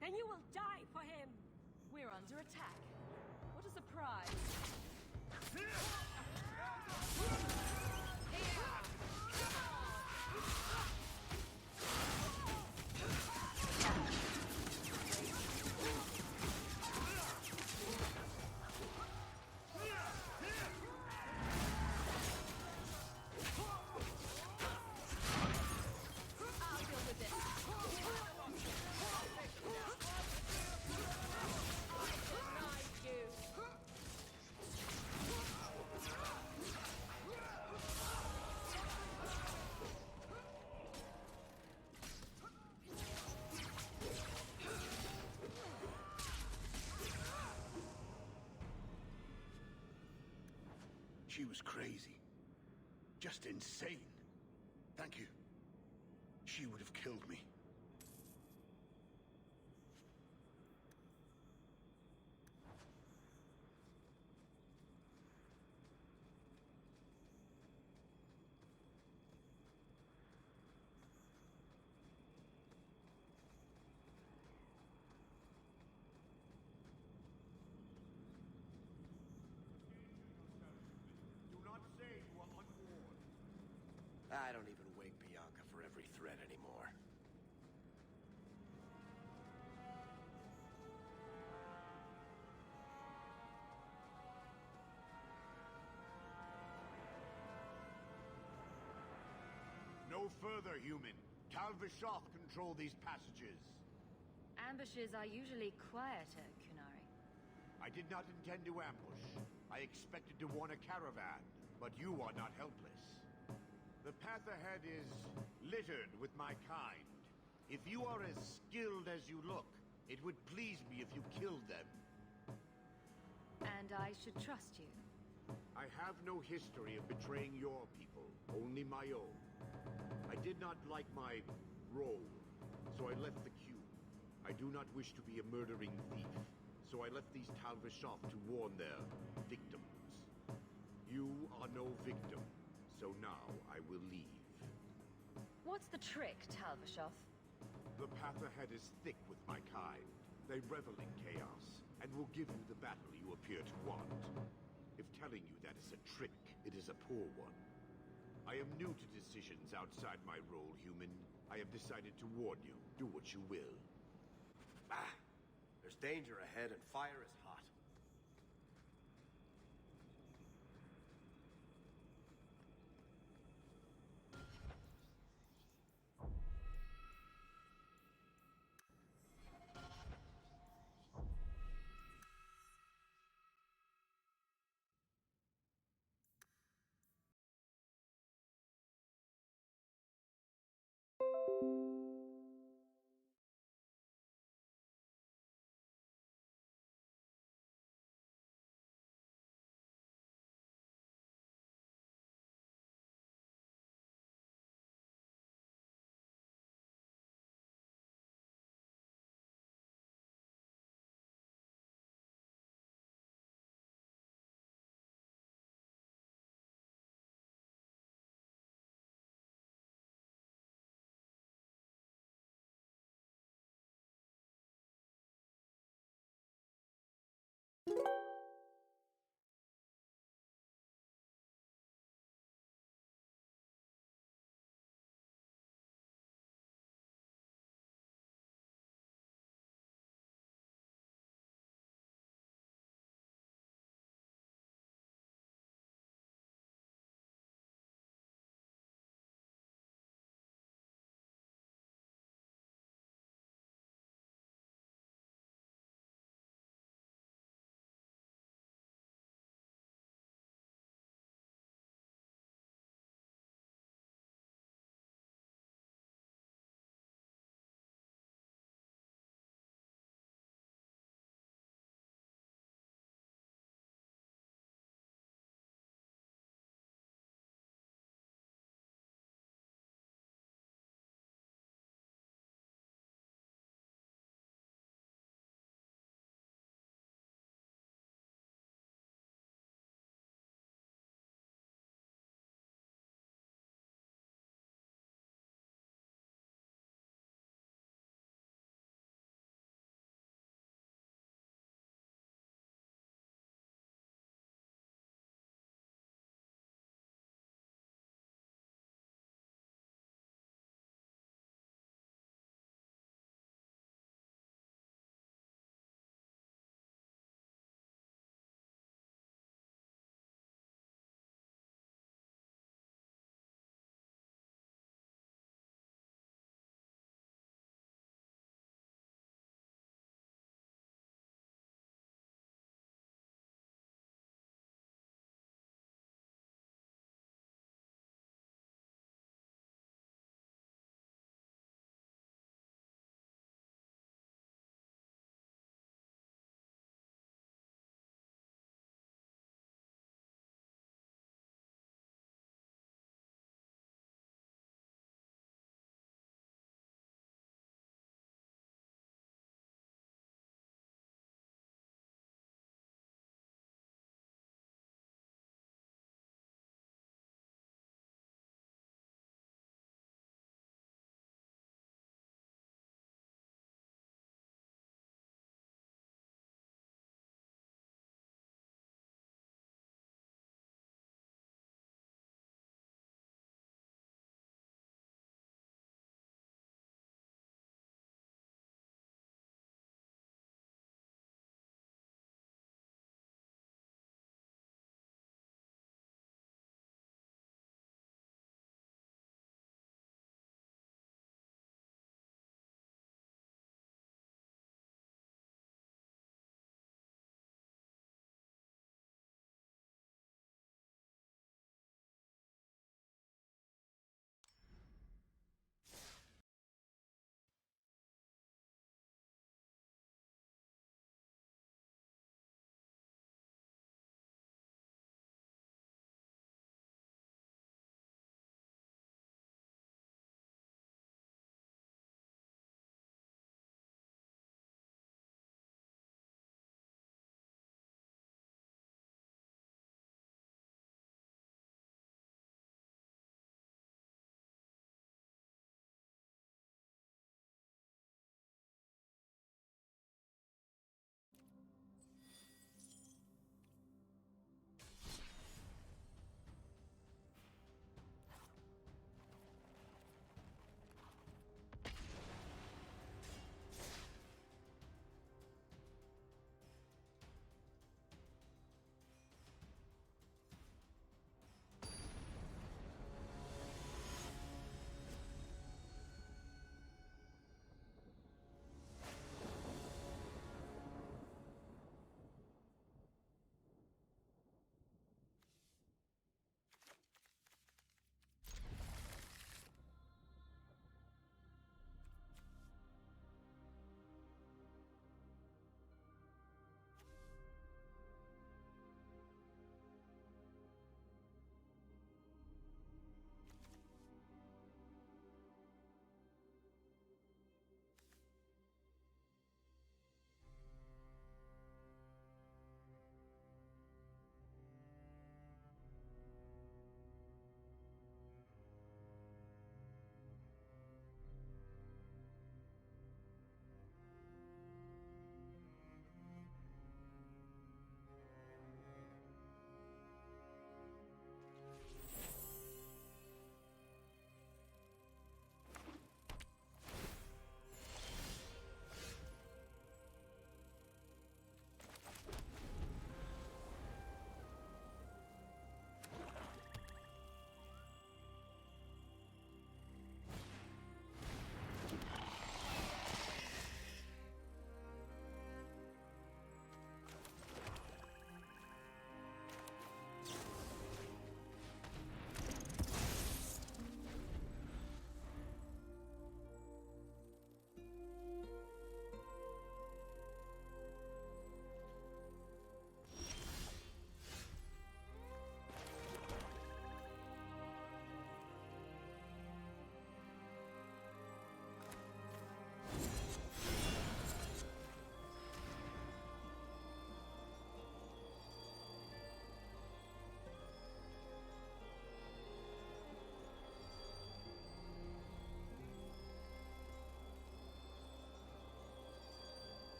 Then you will die for him. We're under attack. What a surprise. She was crazy. Just insane. Thank you. She would have killed me. I don't even wake Bianca for every threat anymore. No further, human. Tal Vashoth control these passages. Ambushes are usually quieter, Kunari. I did not intend to ambush. I expected to warn a caravan, but you are not helpless. The path ahead is littered with my kind. If you are as skilled as you look, it would please me if you killed them. And I should trust you. I have no history of betraying your people, only my own. I did not like my role, so I left the queue. I do not wish to be a murdering thief, so I left these Tal Vashoth to warn their victims. You are no victim. So now I will leave. What's the trick, Tal Vashoth? The path ahead is thick with my kind. They revel in chaos, and will give you the battle you appear to want. If telling you that is a trick, it is a poor one. I am new to decisions outside my role, human. I have decided to warn you. Do what you will. Ah! There's danger ahead and fire is hot.